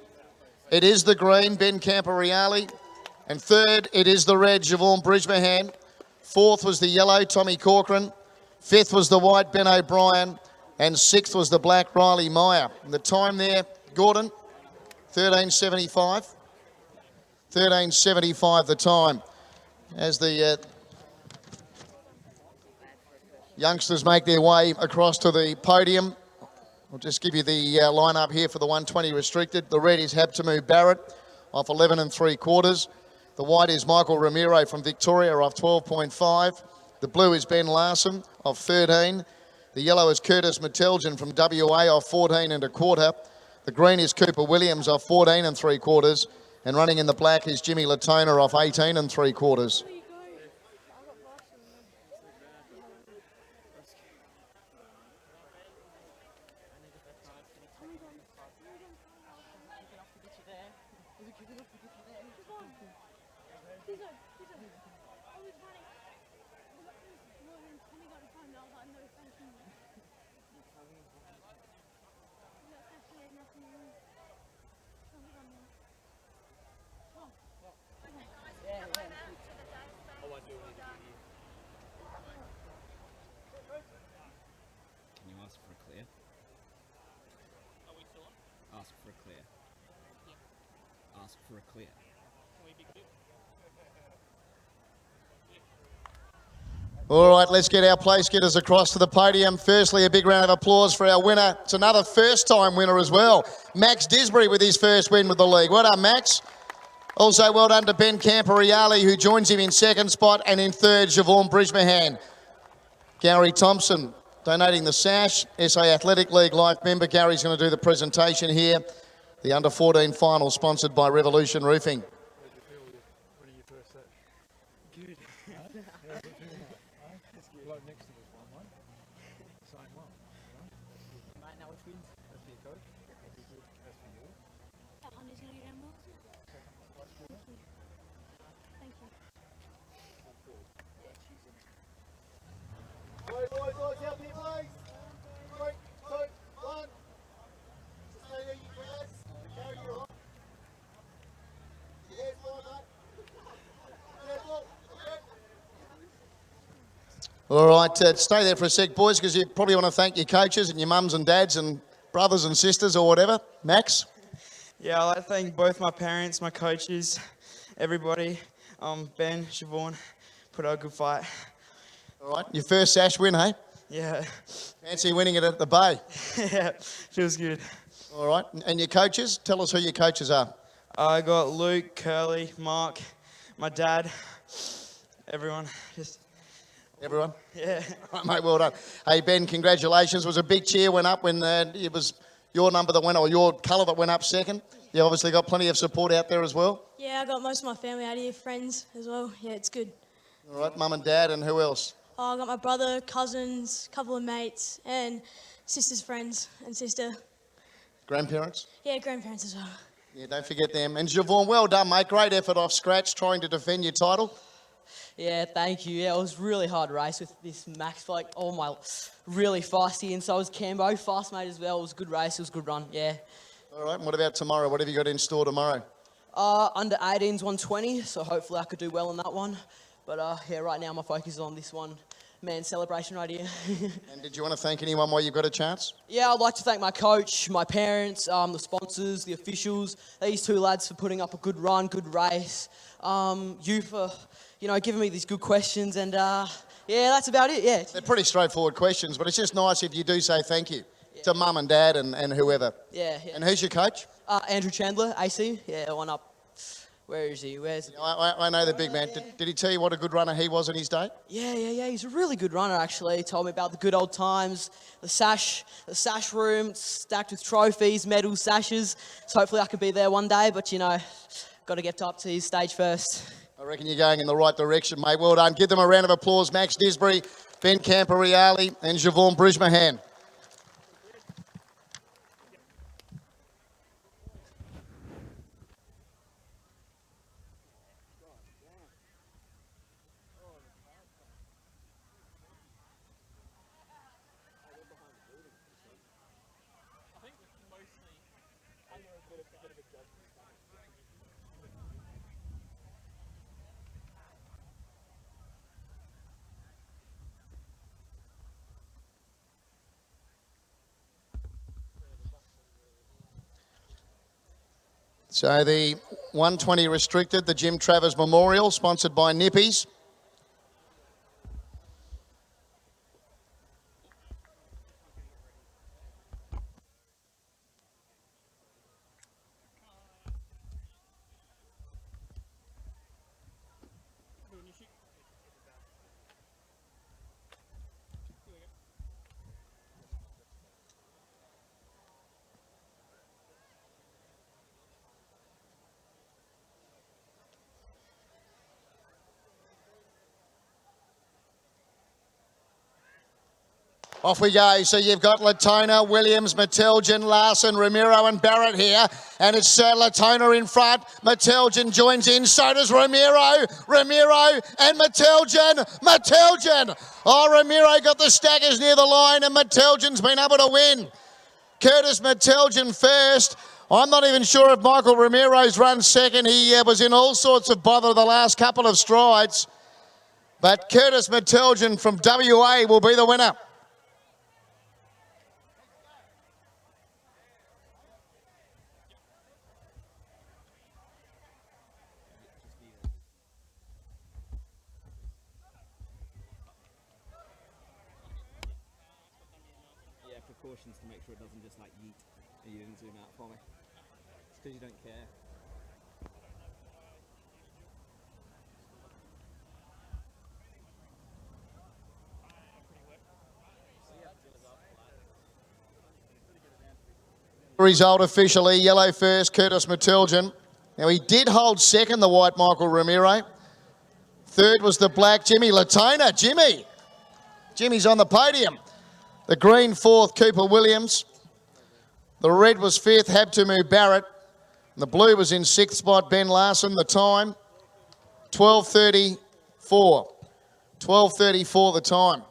it is the green, Ben Camporeale. And third, it is the red, Javon Brisbane. Fourth was the yellow, Tommy Corcoran. Fifth was the white, Ben O'Brien. And sixth was the black, Riley Meyer. And the time there, Gordon, 13.75. 13.75 the time. As the youngsters make their way across to the podium. I'll just give you the lineup here for the 120 restricted. The red is Habtamu Barrett off 11 3/4. The white is Michael Ramiro from Victoria off 12.5. The blue is Ben Larson off 13. The yellow is Curtis Metelgen from WA off 14 1/4. The green is Cooper Williams off 14 3/4. And running in the black is Jimmy Latona off 18 3/4. Can you ask for a clear? Are we still on? Ask for a clear. Ask for a clear. Can we be clear? All right, let's get our place getters across to the podium. Firstly, a big round of applause for our winner. It's another first-time winner as well. Max Disbury with his first win with the league. Well done, Max. Also, well done to Ben Camporeale, who joins him in second spot, and in third, Javon Brisbane. Gary Thompson donating the sash. SA Athletic League Life member. Gary's going to do the presentation here. The under-14 final sponsored by Revolution Roofing. All right, stay there for a sec, boys, because you probably want to thank your coaches and your mums and dads and brothers and sisters or whatever. Max? Yeah, I'd like to thank both my parents, my coaches, everybody. Ben, Siobhan, put out a good fight. All right, your first sash win, hey? Yeah. Fancy winning it at the Bay? Yeah, feels good. All right, and your coaches? Tell us who your coaches are. I got Luke, Curly, Mark, my dad, everyone. Just everyone? Yeah. All right, mate, well done. Hey, Ben, congratulations. It was a big cheer went up when it was your number that went, or your colour that went up second. You obviously got plenty of support out there as well. Yeah, I got most of my family out here, friends as well. Yeah, it's good. All right, mum and dad, and who else? Oh, I got my brother, cousins, couple of mates, and sister's friends and sister. Grandparents? Yeah, grandparents as well. Yeah, don't forget them. And Siobhan, well done, mate. Great effort off scratch trying to defend your title. Yeah, thank you. Yeah, it was a really hard race with this Max, like, oh my, really feisty, and so was Cambo, fast mate as well. It was a good race, it was a good run, yeah. All right, and what about tomorrow? What have you got in store tomorrow? Under 18's 120, so hopefully I could do well in that one. But yeah, right now my focus is on this one. Man, celebration right here. And did you want to thank anyone while you've got a chance? Yeah, I'd like to thank my coach, my parents, the sponsors, the officials, these two lads for putting up a good run, good race. You for, you know, giving me these good questions, and yeah, that's about it, yeah. They're pretty straightforward questions, but it's just nice if you do say thank you to mum and dad and whoever. Yeah, yeah. And who's your coach? Andrew Chandler, AC, yeah, one up. Where is he? Where's? I know the big man. Did he tell you what a good runner he was in his day? Yeah. He's a really good runner, actually. He told me about the good old times, the sash room, stacked with trophies, medals, sashes. So hopefully I could be there one day, but, you know, got to get up to his stage first. I reckon you're going in the right direction, mate. Well done. Give them a round of applause. Max Disbury, Ben Camporeale and Siobhan Brismahan. So the 120 restricted, the Jim Travers Memorial, sponsored by Nippies. Off we go. So you've got Latona, Williams, Metelgen, Larson, Ramiro and Barrett here. And it's Latona in front. Metelgen joins in. So does Ramiro. Ramiro and Metelgen. Oh, Ramiro got the stackers near the line and Metelgen's been able to win. Curtis Metelgen first. I'm not even sure if Michael Ramiro's run second. He was in all sorts of bother the last couple of strides. But Curtis Metelgen from WA will be the winner. Precautions to make sure it doesn't just like yeet and you didn't zoom out for me. It's because you don't care. Result officially, yellow first, Curtis Metelgen. Now he did hold second, the white Michael Ramiro. Third was the black Jimmy Latona. Jimmy's on the podium. The green fourth, Cooper Williams. The red was fifth, Habtumu Barrett. And the blue was in sixth spot, Ben Larson. The time, 12:34. 12:34 the time.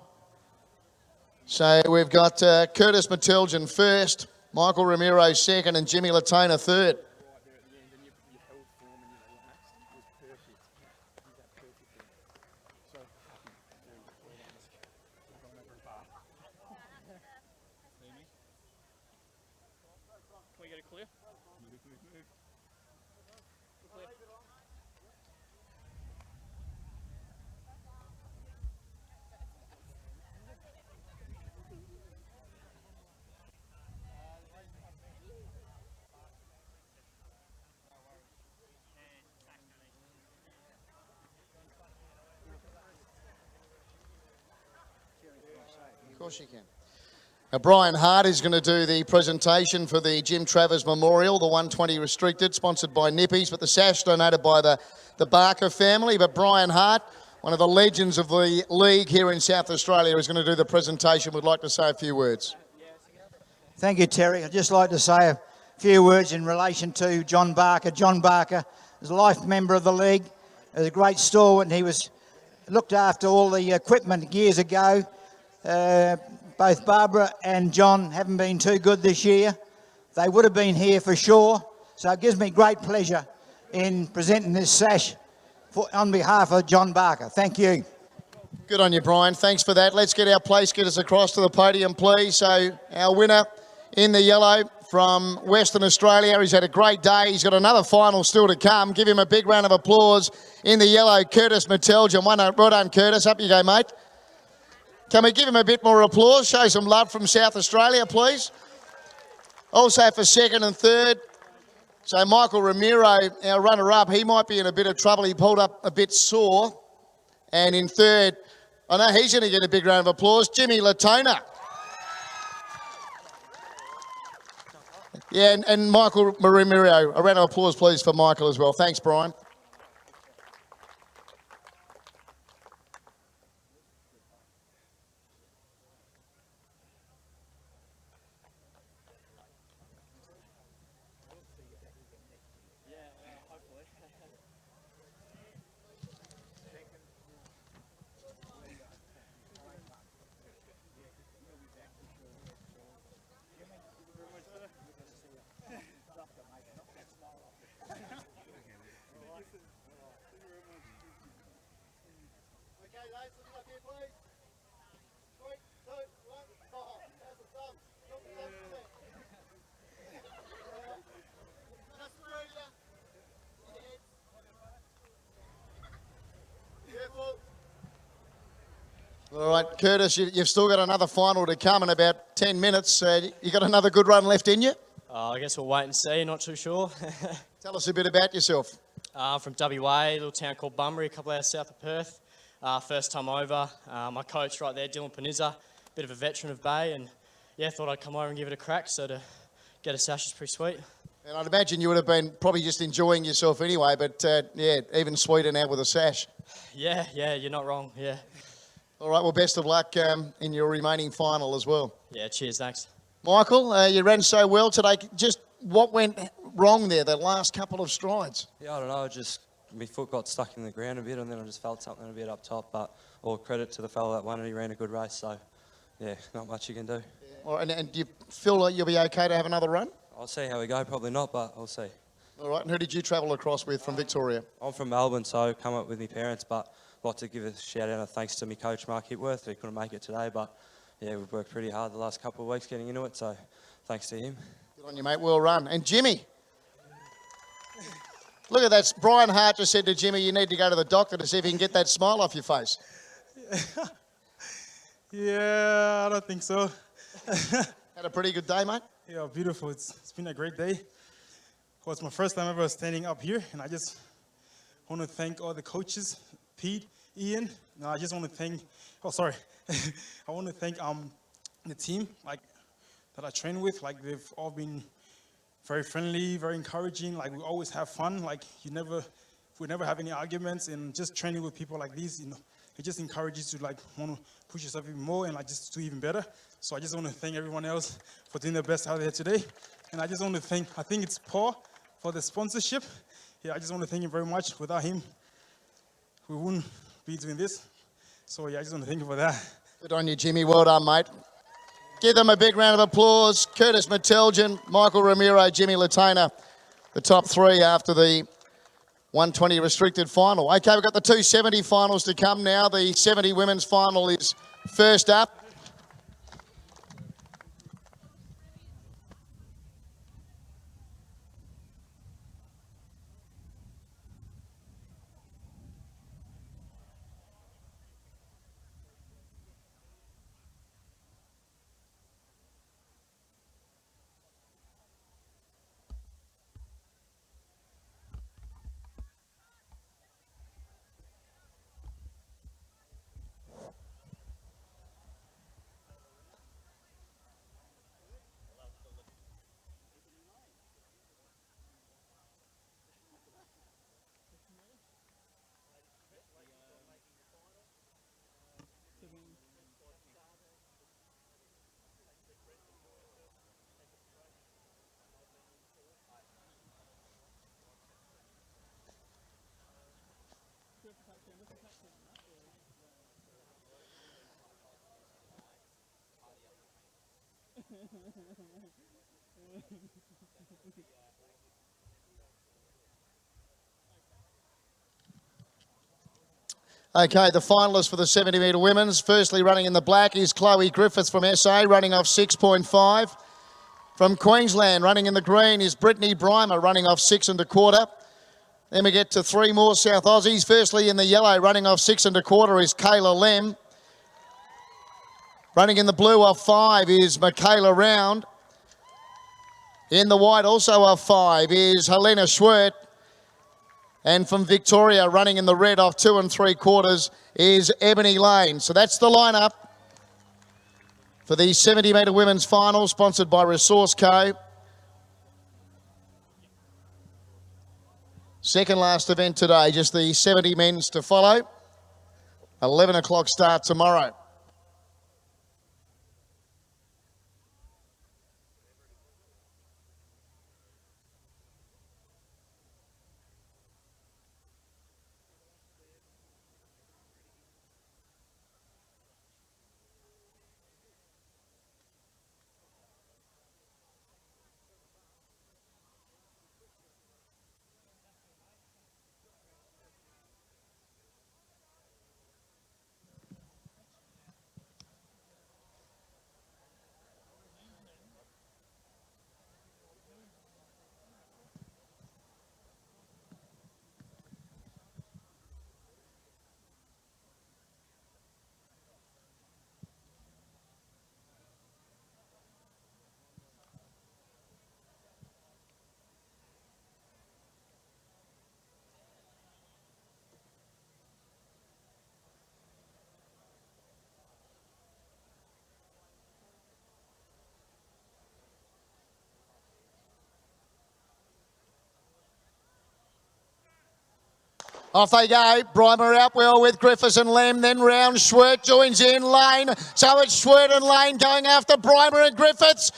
So we've got Curtis Metelgen first, Michael Ramiro second, and Jimmy Latona third. course you can. Now, Brian Hart is going to do the presentation for the Jim Travers Memorial, the 120 restricted, sponsored by Nippies, but the sash donated by the Barker family. But Brian Hart, one of the legends of the league here in South Australia, is going to do the presentation. Would like to say a few words. Thank you, Terry. I'd just like to say a few words in relation to John Barker. John Barker is a life member of the league. He was a great stalwart, and he looked after all the equipment years ago. Both Barbara and John haven't been too good this year. They would have been here for sure. So it gives me great pleasure in presenting this sash on behalf of John Barker. Thank you. Good on you, Brian. Thanks for that. Let's get our place getters across to the podium, please. So our winner in the yellow from Western Australia. He's had a great day. He's got another final still to come. Give him a big round of applause. In the yellow, Curtis Meteljan. Well done, Curtis. Up you go, mate. Can we give him a bit more applause? Show some love from South Australia, please. Also for second and third. So Michael Ramiro, our runner-up, he might be in a bit of trouble. He pulled up a bit sore. And in third, I know he's going to get a big round of applause, Jimmy Latona. Yeah, and Michael Ramiro, a round of applause, please, for Michael as well. Thanks, Brian. All right, Curtis, you've still got another final to come in about 10 minutes. You got another good run left in you? I guess we'll wait and see, not too sure. Tell us a bit about yourself. From WA, a little town called Bunbury, a couple hours south of Perth. First time over. My coach right there, Dylan Panizza, bit of a veteran of Bay, and yeah, thought I'd come over and give it a crack, so to get a sash is pretty sweet. And I'd imagine you would have been probably just enjoying yourself anyway, but yeah, even sweeter now with a sash. Yeah, you're not wrong, yeah. All right, well, best of luck in your remaining final as well. Yeah, cheers, thanks. Michael, you ran so well today. Just what went wrong there, the last couple of strides? Yeah, I don't know, just my foot got stuck in the ground a bit and then I just felt something a bit up top, but all credit to the fella that won and he ran a good race, so yeah, not much you can do. Yeah. All right, and do you feel like you'll be okay to have another run? I'll see how we go, probably not, but I'll see. All right, and who did you travel across with from Victoria? I'm from Melbourne, so I come up with my parents, but I'd like to give a shout out and thanks to my coach Mark Hipworth. He couldn't make it today, but yeah, we've worked pretty hard the last couple of weeks getting into it, so thanks to him. Good on you, mate. Well run. And Jimmy. Look at that. Brian Hart just said to Jimmy, you need to go to the doctor to see if he can get that smile off your face. Yeah, I don't think so. Had a pretty good day, mate? Yeah, beautiful. It's been a great day. Well, it's my first time ever standing up here, and I just want to thank all the coaches, Pete, Ian. No, I just want to thank, I want to thank the team that I train with. Like, they've all been very friendly, very encouraging. Like, we always have fun. Like, we never have any arguments. And just training with people like these, it just encourages you to want to push yourself even more and just do even better. So I just want to thank everyone else for doing their best out there today. And I just want to thank, I think it's Paul for the sponsorship. Yeah, I just want to thank him very much. Without him, we wouldn't be doing this. So yeah, I just want to thank you for that. Good on you, Jimmy. Well done, mate. Give them a big round of applause. Curtis Meteljan, Michael Ramiro, Jimmy Latona, the top three after the 120 restricted final. Okay, we've got the 270 finals to come now. The 70 women's final is first up. Okay, the finalists for the 70 metre women's. Firstly, running in the black is Chloe Griffiths from SA, running off 6.5. From Queensland, running in the green is Brittany Brymer, running off 6 1/4. Then we get to three more South Aussies. Firstly, in the yellow, running off 6 1/4 is Kayla Lem. Running in the blue off 5 is Michaela Round. In the white, also off 5, is Helena Schwert. And from Victoria, running in the red off 2 3/4 is Ebony Lane. So that's the lineup for the 70 metre women's final, sponsored by Resource Co. Second last event today, just the 70 men's to follow. 11 o'clock start tomorrow. Off they go. Brymer out well with Griffiths and Lem. Then round. Schwert joins in. Lane. So it's Schwert and Lane going after Brymer and Griffiths.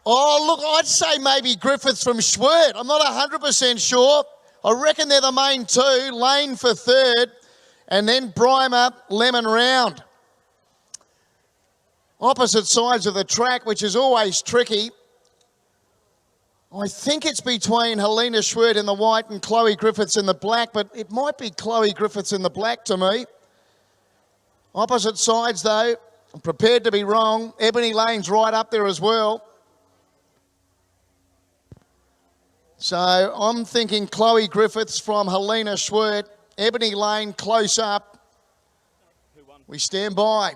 Oh, look, I'd say maybe Griffiths from Schwert. I'm not 100% sure. I reckon they're the main two. Lane for third. And then Brymer, Lem and Round. Opposite sides of the track, which is always tricky. I think it's between Helena Schwert in the white and Chloe Griffiths in the black, but it might be Chloe Griffiths in the black to me. Opposite sides, though. I'm prepared to be wrong. Ebony Lane's right up there as well. So I'm thinking Chloe Griffiths from Helena Schwert. Ebony Lane close up. We stand by.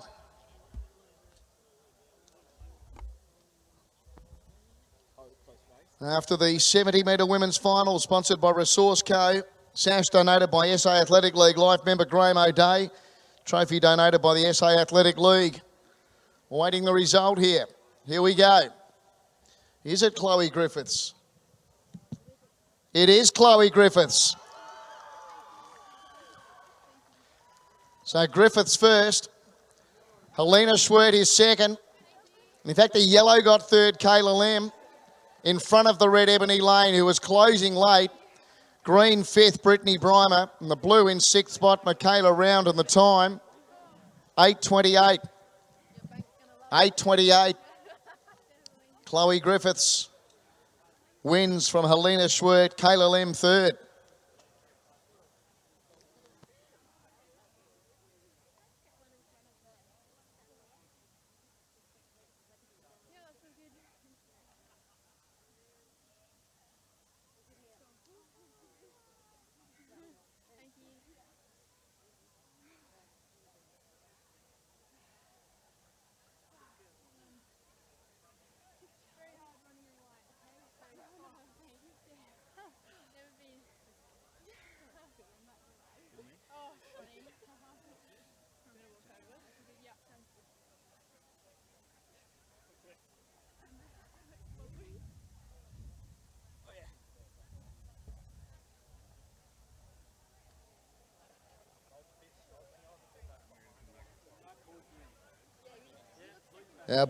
After the 70 metre women's final, sponsored by Resource Co. Sash donated by SA Athletic League Life member Graham O'Day. Trophy donated by the SA Athletic League. Awaiting the result here. Here we go. Is it Chloe Griffiths? It is Chloe Griffiths. So Griffiths first. Helena Schwert is second. In fact, the yellow got third, Kayla Lem. In front of the red, Ebony Lane, who was closing late. Green fifth, Brittany Brymer. And the blue in sixth spot, Michaela Round, and the time, 8:28. 8:28. Chloe Griffiths wins from Helena Schwert. Kayla Lem third.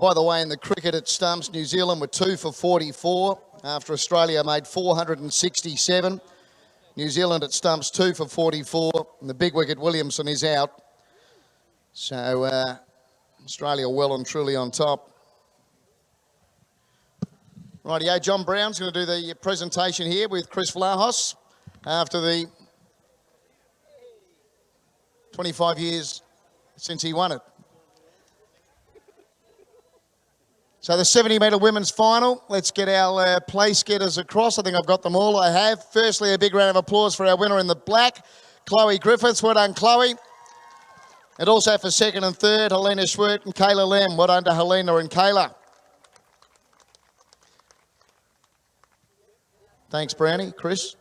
By the way, in the cricket at stumps, New Zealand were 2 for 44 after Australia made 467. New Zealand at stumps 2 for 44, and the big wicket Williamson is out. So Australia well and truly on top. Rightio, John Brown's going to do the presentation here with Chris Vlahos after the 25 years since he won it. So the 70-metre women's final. Let's get our place getters across. I think I've got them all. I have. Firstly, a big round of applause for our winner in the black, Chloe Griffiths. Well done, Chloe. And also for second and third, Helena Schwert and Kayla Lem. Well done to Helena and Kayla. Thanks, Brownie. Chris?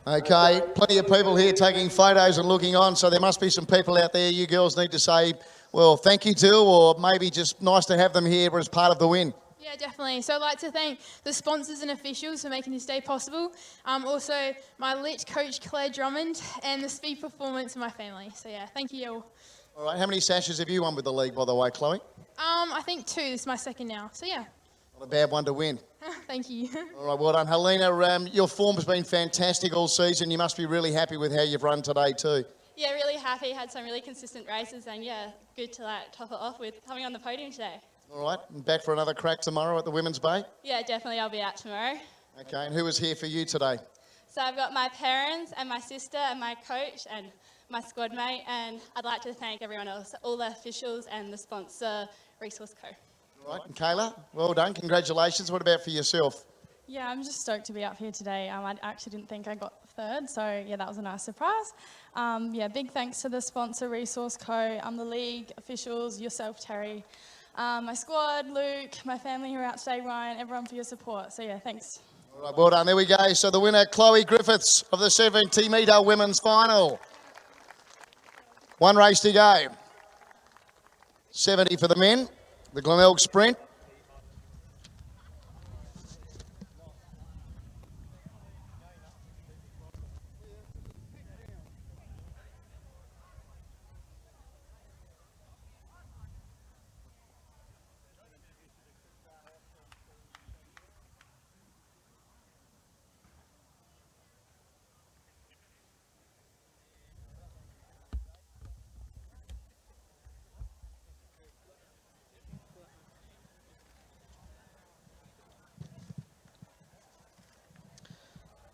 Okay, plenty of people here taking photos and looking on, so there must be some people out there you girls need to say, well, thank you to, or maybe just nice to have them here as part of the win. Yeah, definitely. So I'd like to thank the sponsors and officials for making this day possible. Also, my lit coach, Claire Drummond, and the speed performance of my family. So yeah, thank you all. All right, how many sashes have you won with the league, by the way, Chloe? I think 2. This is my second now. So yeah. Not a bad one to win. Thank you. All right, well done. Helena, your form's been fantastic all season. You must be really happy with how you've run today too. Yeah, really happy. Had some really consistent races, and yeah, good to top it off with coming on the podium today. All right, and back for another crack tomorrow at the Women's Bay? Yeah, definitely. I'll be out tomorrow. Okay, and who was here for you today? So I've got my parents and my sister and my coach and my squad mate, and I'd like to thank everyone else, all the officials and the sponsor, Resource Co. All right, and Kayla, well done. Congratulations. What about for yourself? Yeah, I'm just stoked to be up here today. I actually didn't think I got third, so yeah, that was a nice surprise. Yeah, big thanks to the sponsor, Resource Co, the league, officials, yourself, Terry, my squad, Luke, my family who are out today, Ryan, everyone for your support. So yeah, thanks. All right, well done. There we go. So the winner, Chloe Griffiths of the 70-metre women's final. One race to go. 70 for the men, the Glenelg sprint.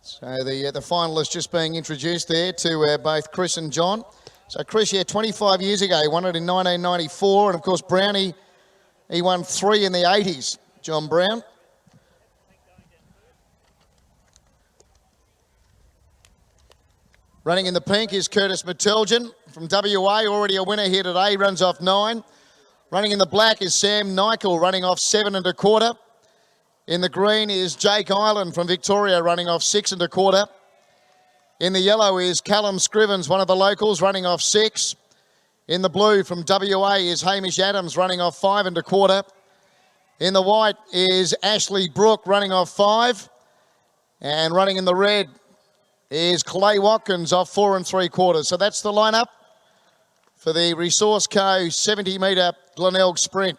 So the finalists just being introduced there to both Chris and John. So Chris, 25 years ago, he won it in 1994. And of course, Brownie, he won 3 in the 80s, John Brown. Running in the pink is Curtis Metelgen from WA, already a winner here today, runs off 9. Running in the black is Sam Nichol, running off 7 1/4. In the green is Jake Island from Victoria, running off 6 1/4. In the yellow is Callum Scrivens, one of the locals, running off 6. In the blue from WA is Hamish Adams, running off 5 1/4. In the white is Ashley Brook, running off 5. And running in the red is Clay Watkins off 4 3/4. So that's the lineup for the Resource Co 70-metre Glenelg sprint.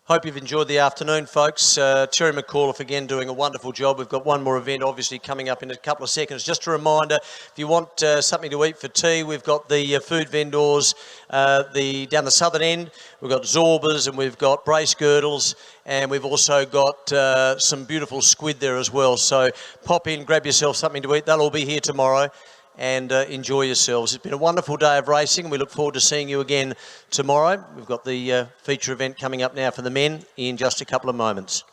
Hope you've enjoyed the afternoon, folks. Terry McAuliffe again doing a wonderful job. We've got one more event obviously coming up in a couple of seconds. Just a reminder, if you want something to eat for tea, we've got the food vendors down the southern end. We've got Zorbas and we've got brace girdles, and we've also got some beautiful squid there as well. So pop in, grab yourself something to eat. They'll all be here tomorrow. and enjoy yourselves. It's been a wonderful day of racing, and we look forward to seeing you again tomorrow. We've got the feature event coming up now for the men in just a couple of moments.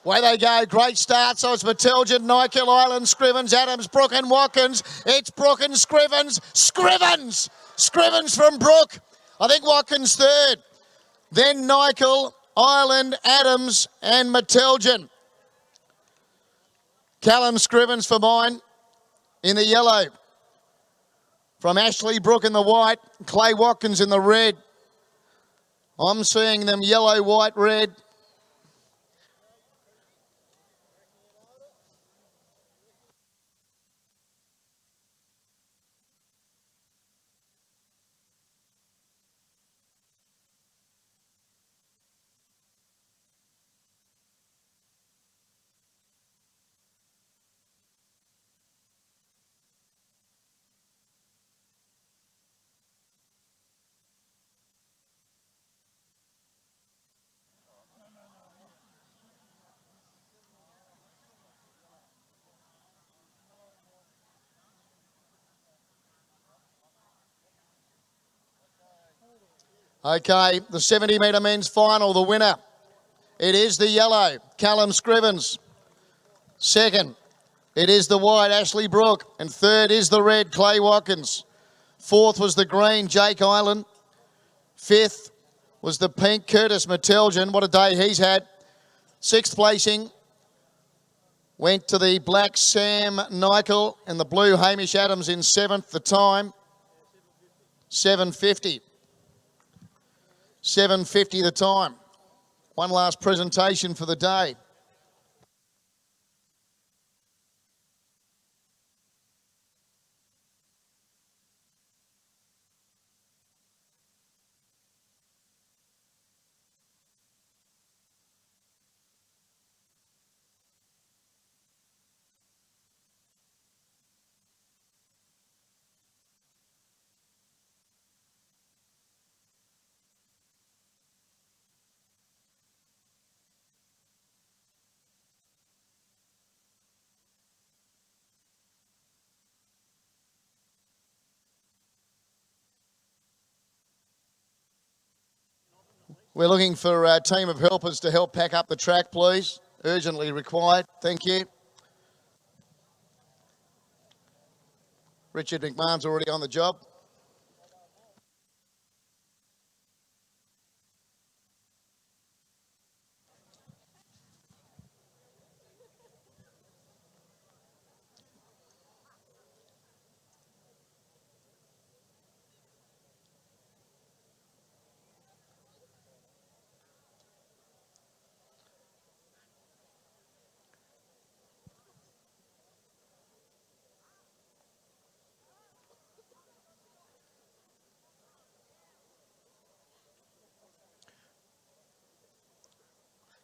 Way they go, great start. So it's Matiljan, Nykill, Island, Scrivens, Adams, Brook and Watkins. It's Brook and Scrivens. Scrivens from Brook. I think Watkins third. Then Nykill, Island, Adams and Matiljan. Callum Scrivens for mine in the yellow. From Ashley Brook in the white, Clay Watkins in the red. I'm seeing them yellow, white, red. Okay, the 70-metre men's final, the winner. It is the yellow, Callum Scrivens. Second, it is the white, Ashley Brook. And third is the red, Clay Watkins. Fourth was the green, Jake Island. Fifth was the pink, Curtis Matiljan. What a day he's had. Sixth placing went to the black, Sam Nykill, and the blue, Hamish Adams in seventh. The time, 7:50. 7:50 the time. One last presentation for the day. We're looking for a team of helpers to help pack up the track, please. Urgently required. Thank you. Richard McMahon's already on the job.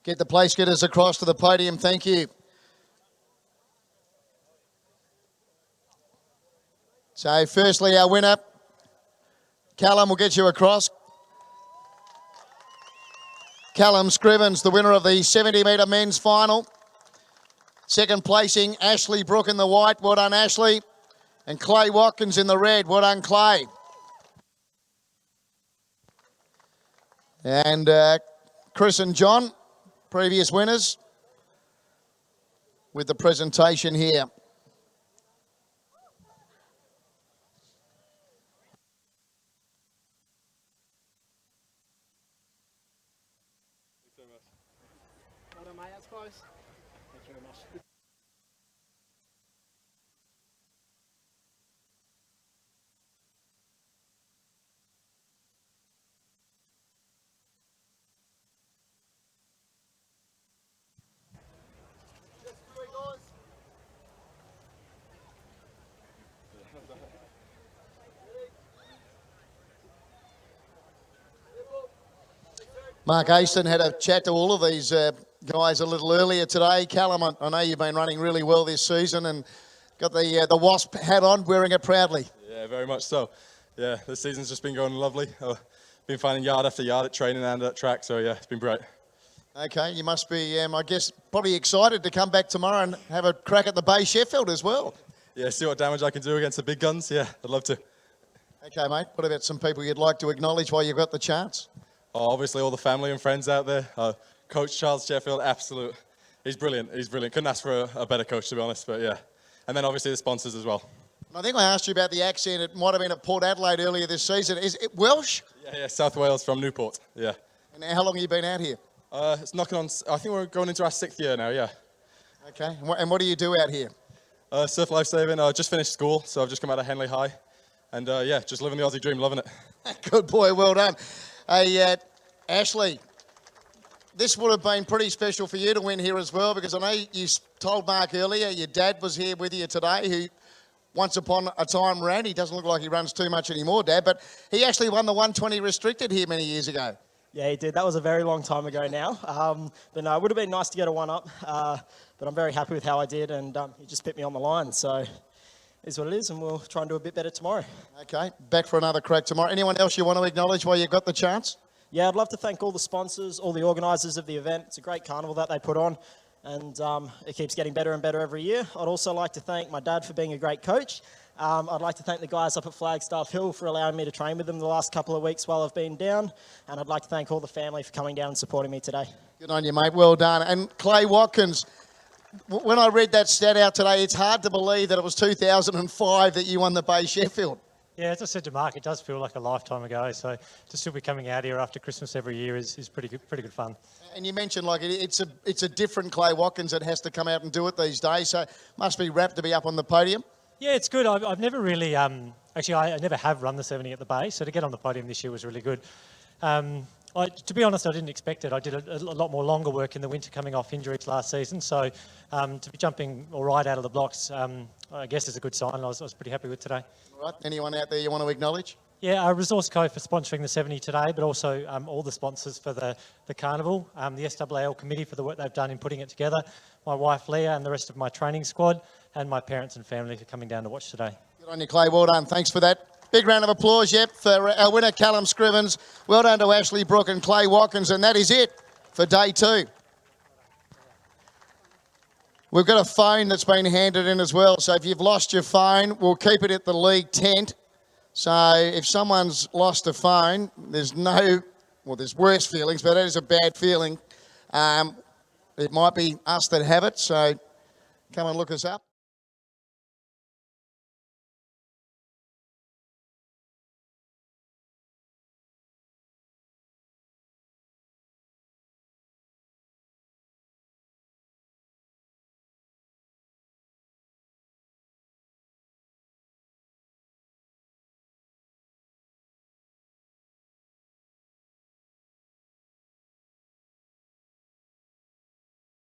Get the place getters across to the podium. Thank you. So firstly, our winner, Callum, will get you across. Callum Scrivens, the winner of the 70-metre men's final. Second placing, Ashley Brook in the white. Well done, Ashley. And Clay Watkins in the red. Well done, Clay. And Chris and John, previous winners, with the presentation here. Well done, mate. That's close. Thank you very much. Mark Aston had a chat to all of these guys a little earlier today. Callum, I know you've been running really well this season and got the Wasp hat on, wearing it proudly. Yeah, very much so. Yeah, this season's just been going lovely. I've been finding yard after yard at training and at track, so yeah, it's been great. Okay, you must be, I guess, probably excited to come back tomorrow and have a crack at the Bay Sheffield as well. Yeah, see what damage I can do against the big guns. Yeah, I'd love to. Okay, mate, what about some people you'd like to acknowledge while you've got the chance? Oh, obviously all the family and friends out there. Coach Charles Sheffield, absolute. He's brilliant. He's brilliant. Couldn't ask for a better coach, to be honest, but yeah. And then obviously the sponsors as well. I think I asked you about the accent. It might have been at Port Adelaide earlier this season. Is it Welsh? Yeah, South Wales from Newport, yeah. And how long have you been out here? It's knocking on, I think we're going into our 6th year now, yeah. Okay, and what do you do out here? Surf lifesaving. I just finished school, so I've just come out of Henley High. And yeah, just living the Aussie dream, loving it. Good boy, well done. Hey, Ashley, this would have been pretty special for you to win here as well, because I know you told Mark earlier your dad was here with you today, who once upon a time ran. He doesn't look like he runs too much anymore, Dad, but he actually won the 120 restricted here many years ago. Yeah, he did. That was a very long time ago now. But no, it would have been nice to get a one-up. But I'm very happy with how I did, and he just put me on the line. So it is what it is, and we'll try and do a bit better tomorrow. Okay, back for another crack tomorrow. Anyone else you want to acknowledge while you've got the chance? Yeah, I'd love to thank all the sponsors, all the organisers of the event. It's a great carnival that they put on, and it keeps getting better and better every year. I'd also like to thank my dad for being a great coach. I'd like to thank the guys up at Flagstaff Hill for allowing me to train with them the last couple of weeks while I've been down. And I'd like to thank all the family for coming down and supporting me today. Good on you, mate. Well done. And Clay Watkins, when I read that stat out today, it's hard to believe that it was 2005 that you won the Bay Sheffield. Yeah, as I said to Mark, it does feel like a lifetime ago. So to still be coming out here after Christmas every year is pretty good fun. And you mentioned like it's a different Clay Watkins that has to come out and do it these days. So it must be rapt to be up on the podium. Yeah, it's good. I've never really, actually I never have run the 70 at the Bay, so to get on the podium this year was really good. To be honest, I didn't expect it. I did a lot more longer work in the winter coming off injuries last season, so to be jumping all right out of the blocks, I guess is a good sign. I was pretty happy with today. All right, anyone out there you want to acknowledge? Yeah, Resource Co for sponsoring the 70 today, but also all the sponsors for the carnival, the SAAL committee for the work they've done in putting it together, my wife Leah and the rest of my training squad, and my parents and family for coming down to watch today. Good on you, Clay. Well done. Thanks for that. Big round of applause, yep, for our winner, Callum Scrivens. Well done to Ashley Brooke and Clay Watkins, and that is it for day 2. We've got a phone that's been handed in as well, so if you've lost your phone, we'll keep it at the league tent. So if someone's lost a phone, there's worse feelings, but that is a bad feeling. It might be us that have it, so come and look us up.